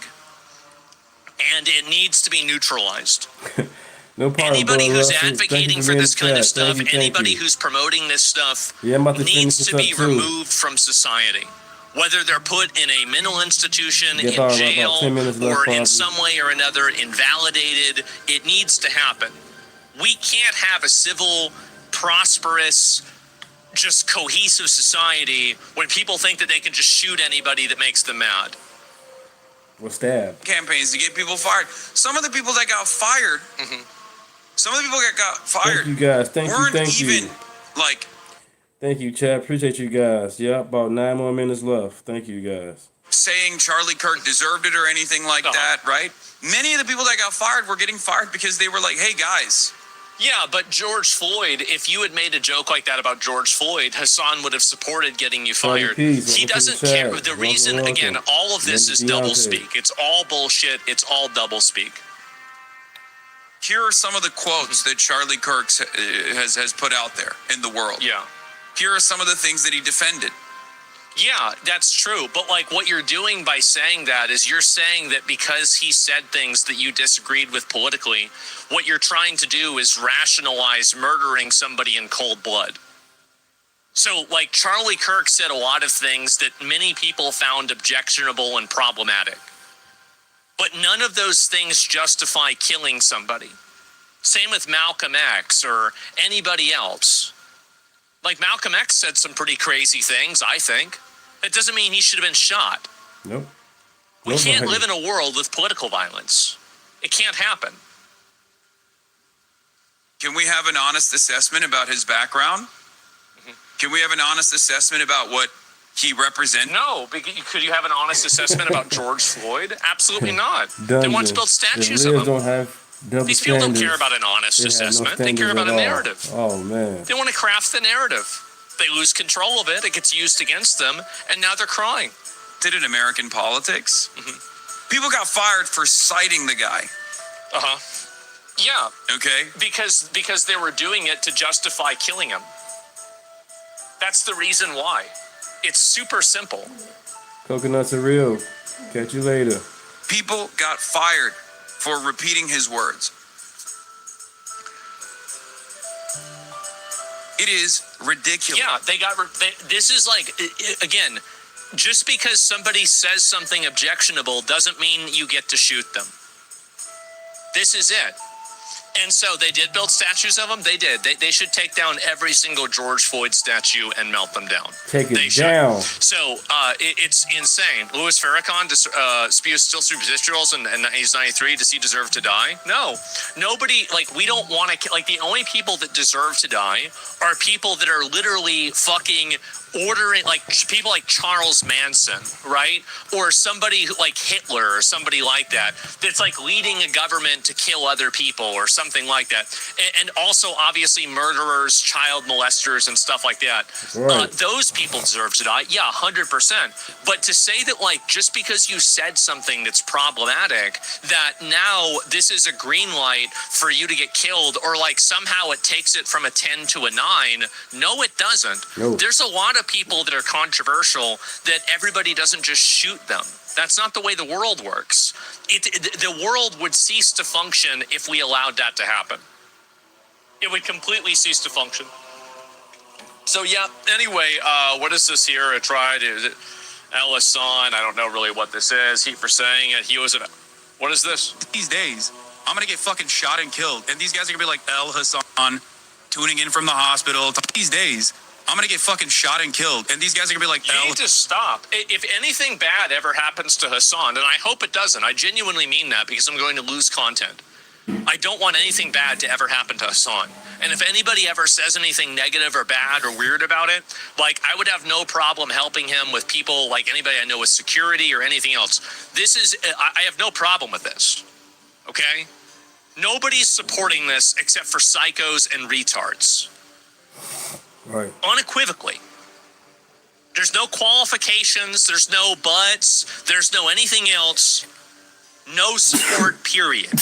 [SPEAKER 21] And it needs to be neutralized.
[SPEAKER 1] No problem,
[SPEAKER 21] anybody who's
[SPEAKER 1] Russell.
[SPEAKER 21] advocating for this kind of stuff, anybody who's promoting this stuff needs to be removed from society. Whether they're put in a mental institution, in jail, or in some way or another invalidated, it needs to happen. We can't have a civil, prosperous, just cohesive society when people think that they can just shoot anybody that makes them mad.
[SPEAKER 1] Or stab.
[SPEAKER 4] Campaigns to get people fired. Some of the people that got fired, some of the people that got fired,
[SPEAKER 1] thank you guys. Thank you, Chad. Appreciate you guys. Yeah, about 9 more minutes left. Thank you guys.
[SPEAKER 4] Saying Charlie Kirk deserved it or anything like that, right? Many of the people that got fired were getting fired because they were like, hey guys.
[SPEAKER 21] Yeah, but George Floyd, if you had made a joke like that about George Floyd, Hassan would have supported getting you fired. He doesn't care. The reason, again, all of this is doublespeak. It's all bullshit. It's all doublespeak.
[SPEAKER 4] Here are some of the quotes that Charlie Kirk has put out there in the world.
[SPEAKER 21] Yeah.
[SPEAKER 4] Here are some of the things that he defended.
[SPEAKER 21] Yeah, that's true. But like what you're doing by saying that is you're saying that because he said things that you disagreed with politically, what you're trying to do is rationalize murdering somebody in cold blood. So like Charlie Kirk said a lot of things that many people found objectionable and problematic. But none of those things justify killing somebody. Same with Malcolm X or anybody else. Like, Malcolm X said some pretty crazy things, I think. It doesn't mean he should have been shot.
[SPEAKER 1] Nope.
[SPEAKER 21] We can't live in a world with political violence. It can't happen.
[SPEAKER 4] Can we have an honest assessment about his background? Can we have an honest assessment about what he represents?
[SPEAKER 21] No. Could you have an honest assessment about George Floyd? Absolutely not. They want to build statues of him.
[SPEAKER 1] Don't have
[SPEAKER 21] These people don't care about an honest assessment. They care about a narrative.
[SPEAKER 1] Oh, man.
[SPEAKER 21] They want to craft the narrative. They lose control of it. It gets used against them. And now they're crying.
[SPEAKER 4] Did in American politics. People got fired for citing the guy.
[SPEAKER 21] Yeah.
[SPEAKER 4] Okay.
[SPEAKER 21] Because they were doing it to justify killing him. That's the reason why. It's super simple.
[SPEAKER 1] Coconuts are real. Catch you later.
[SPEAKER 4] People got fired for repeating his words. It is ridiculous.
[SPEAKER 21] Yeah, this is like, again, just because somebody says something objectionable doesn't mean you get to shoot them. This is it. And so they did build statues of him. They did. They should take down every single George Floyd statue and melt them down.
[SPEAKER 1] Take it down.
[SPEAKER 21] So it's insane. Louis Farrakhan spews still superstitials, and he's 93. Does he deserve to die? No. Nobody, like, we don't want to, like, the only people that deserve to die are people that are literally fucking ordering, like people like Charles Manson, right? Or somebody like Hitler or somebody like that, that's like leading a government to kill other people or something like that. And also obviously murderers, child molesters and stuff like that.
[SPEAKER 1] Right.
[SPEAKER 21] Those people deserve to die. Yeah, 100%. But to say that, like, just because you said something that's problematic, that now this is a green light for you to get killed, or like somehow it takes it from a 10 to a 9. No, it doesn't.
[SPEAKER 1] No.
[SPEAKER 21] There's a lot of people that are controversial that everybody doesn't just shoot them. That's not the way the world works. The world would cease to function if we allowed that to happen. It would completely cease to function. So yeah, anyway, what is this here? I tried, is it El Hassan? I don't know really what this is. He for saying it. He was what is this?
[SPEAKER 4] These days, I'm gonna get fucking shot and killed. And these guys are gonna be like El Hassan, tuning in from the hospital. These days, I'm gonna get fucking shot and killed. And these guys are gonna be like,
[SPEAKER 21] you need to stop. If anything bad ever happens to Hassan, and I hope it doesn't, I genuinely mean that, because I'm going to lose content. I don't want anything bad to ever happen to Hassan. And if anybody ever says anything negative or bad or weird about it, like, I would have no problem helping him with people, like anybody I know with security or anything else. This is, I have no problem with this. Okay? Nobody's supporting this except for psychos and retards.
[SPEAKER 1] Right.
[SPEAKER 21] Unequivocally. There's no qualifications, there's no buts, there's no anything else. No support, period.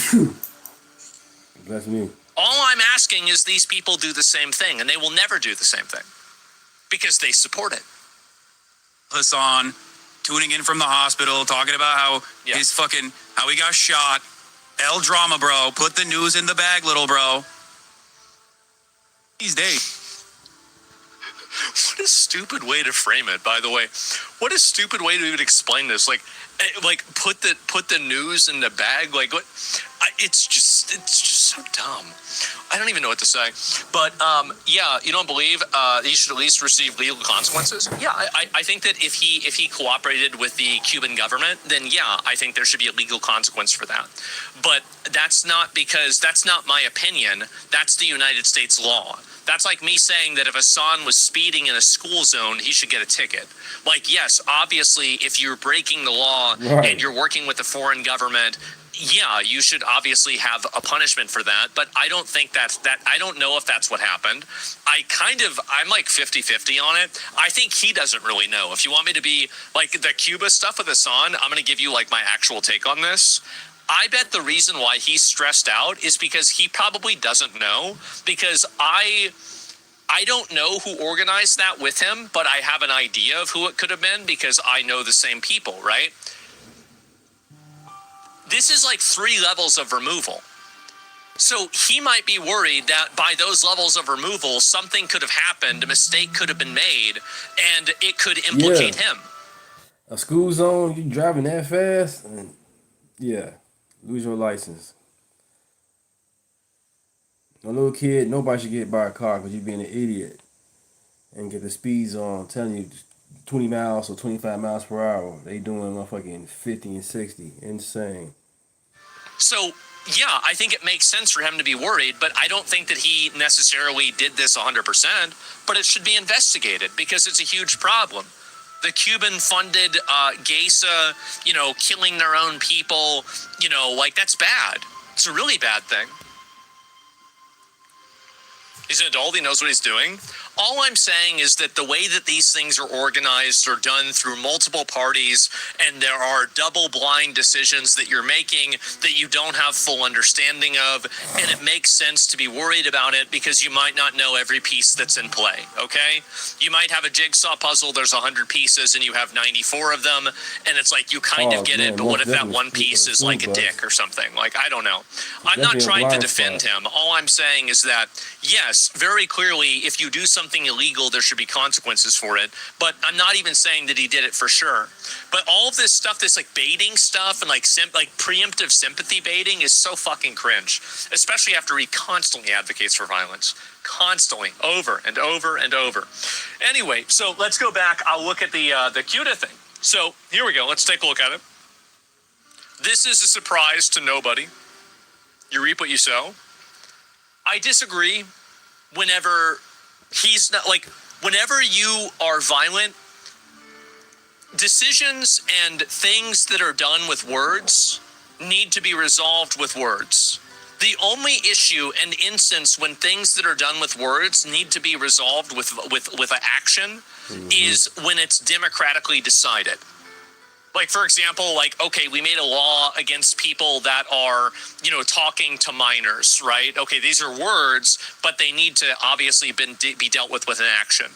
[SPEAKER 1] That's me.
[SPEAKER 21] All I'm asking is these people do the same thing, and they will never do the same thing because they support it.
[SPEAKER 4] Hassan, tuning in from the hospital, talking about how how he got shot. El drama, bro. Put the news in the bag, little bro. These days.
[SPEAKER 21] What a stupid way to frame it, by the way. What a stupid way to even explain this. Like put the news in the bag. Like, what? It's just so dumb. I don't even know what to say. But yeah, you don't believe he should at least receive legal consequences? Yeah, I think that if he cooperated with the Cuban government, then yeah, I think there should be a legal consequence for that. But that's not my opinion. That's the United States law. That's like me saying that if Hassan was speeding in a school zone, he should get a ticket. Like, yes, obviously, if you're breaking the law and you're working with a foreign government, yeah, you should obviously have a punishment for that. But I don't think I don't know if that's what happened. I'm like 50-50 on it. I think he doesn't really know. If you want me to be like the Cuba stuff with Hassan, I'm going to give you like my actual take on this. I bet the reason why he's stressed out is because he probably doesn't know, because I don't know who organized that with him, but I have an idea of who it could have been because I know the same people, right? This is like 3 levels of removal. So he might be worried that by those levels of removal, something could have happened, a mistake could have been made, and it could implicate him.
[SPEAKER 1] A school zone, you driving that fast, and lose your license. A little kid, nobody should get by a car because you're being an idiot and get the speeds on. I'm telling you, 20 miles or 25 miles per hour. They doing motherfucking 50 and 60. Insane.
[SPEAKER 21] So, yeah, I think it makes sense for him to be worried, but I don't think that he necessarily did this 100%, but it should be investigated because it's a huge problem. The Cuban-funded Geisa, killing their own people, that's bad. It's a really bad thing. He's an adult. He knows what he's doing. All I'm saying is that the way that these things are organized are done through multiple parties, and there are double-blind decisions that you're making that you don't have full understanding of, and it makes sense to be worried about it because you might not know every piece that's in play, okay? You might have a jigsaw puzzle, there's 100 pieces, and you have 94 of them, and it's like you kind of get it, but what if that one piece is like a dick or something? Like, I don't know. I'm not trying to defend him. All I'm saying is that, yes, very clearly, if you do something illegal, there should be consequences for it. But I'm not even saying that he did it for sure. But all of this stuff, this like baiting stuff and like preemptive sympathy baiting is so fucking cringe. Especially after he constantly advocates for violence. Constantly, over and over and over. Anyway, so let's go back. I'll look at the CUDA thing. So here we go. Let's take a look at it. This is a surprise to nobody. You reap what you sow. I disagree. Whenever he's not whenever you are violent, decisions and things that are done with words need to be resolved with words. The only issue and instance when things that are done with words need to be resolved with an action is when it's democratically decided. Like, for example, okay, we made a law against people that are, talking to minors, right? Okay, these are words, but they need to obviously be dealt with an action.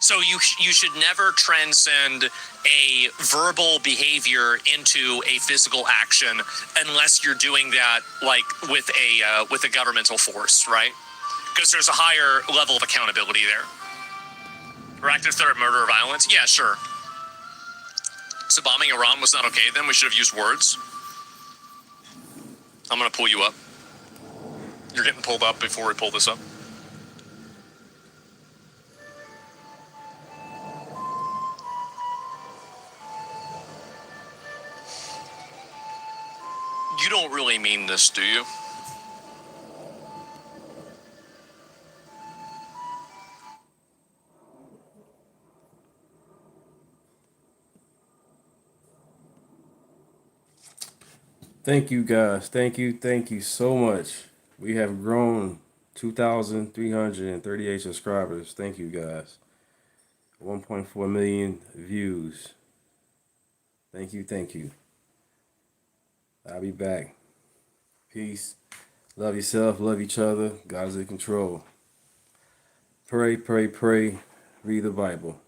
[SPEAKER 21] So you should never transcend a verbal behavior into a physical action unless you're doing that, with a governmental force, right? Because there's a higher level of accountability there. Or active threat of murder or violence? Yeah, sure. So bombing Iran was not okay then? We should have used words? I'm going to pull you up. You're getting pulled up before we pull this up. You don't really mean this, do you?
[SPEAKER 1] Thank you guys. Thank you so much. We have grown 2,338 subscribers. Thank you guys. 1.4 million views. Thank you. I'll be back. Peace. Love yourself, love each other. God is in control. Pray. Read the Bible.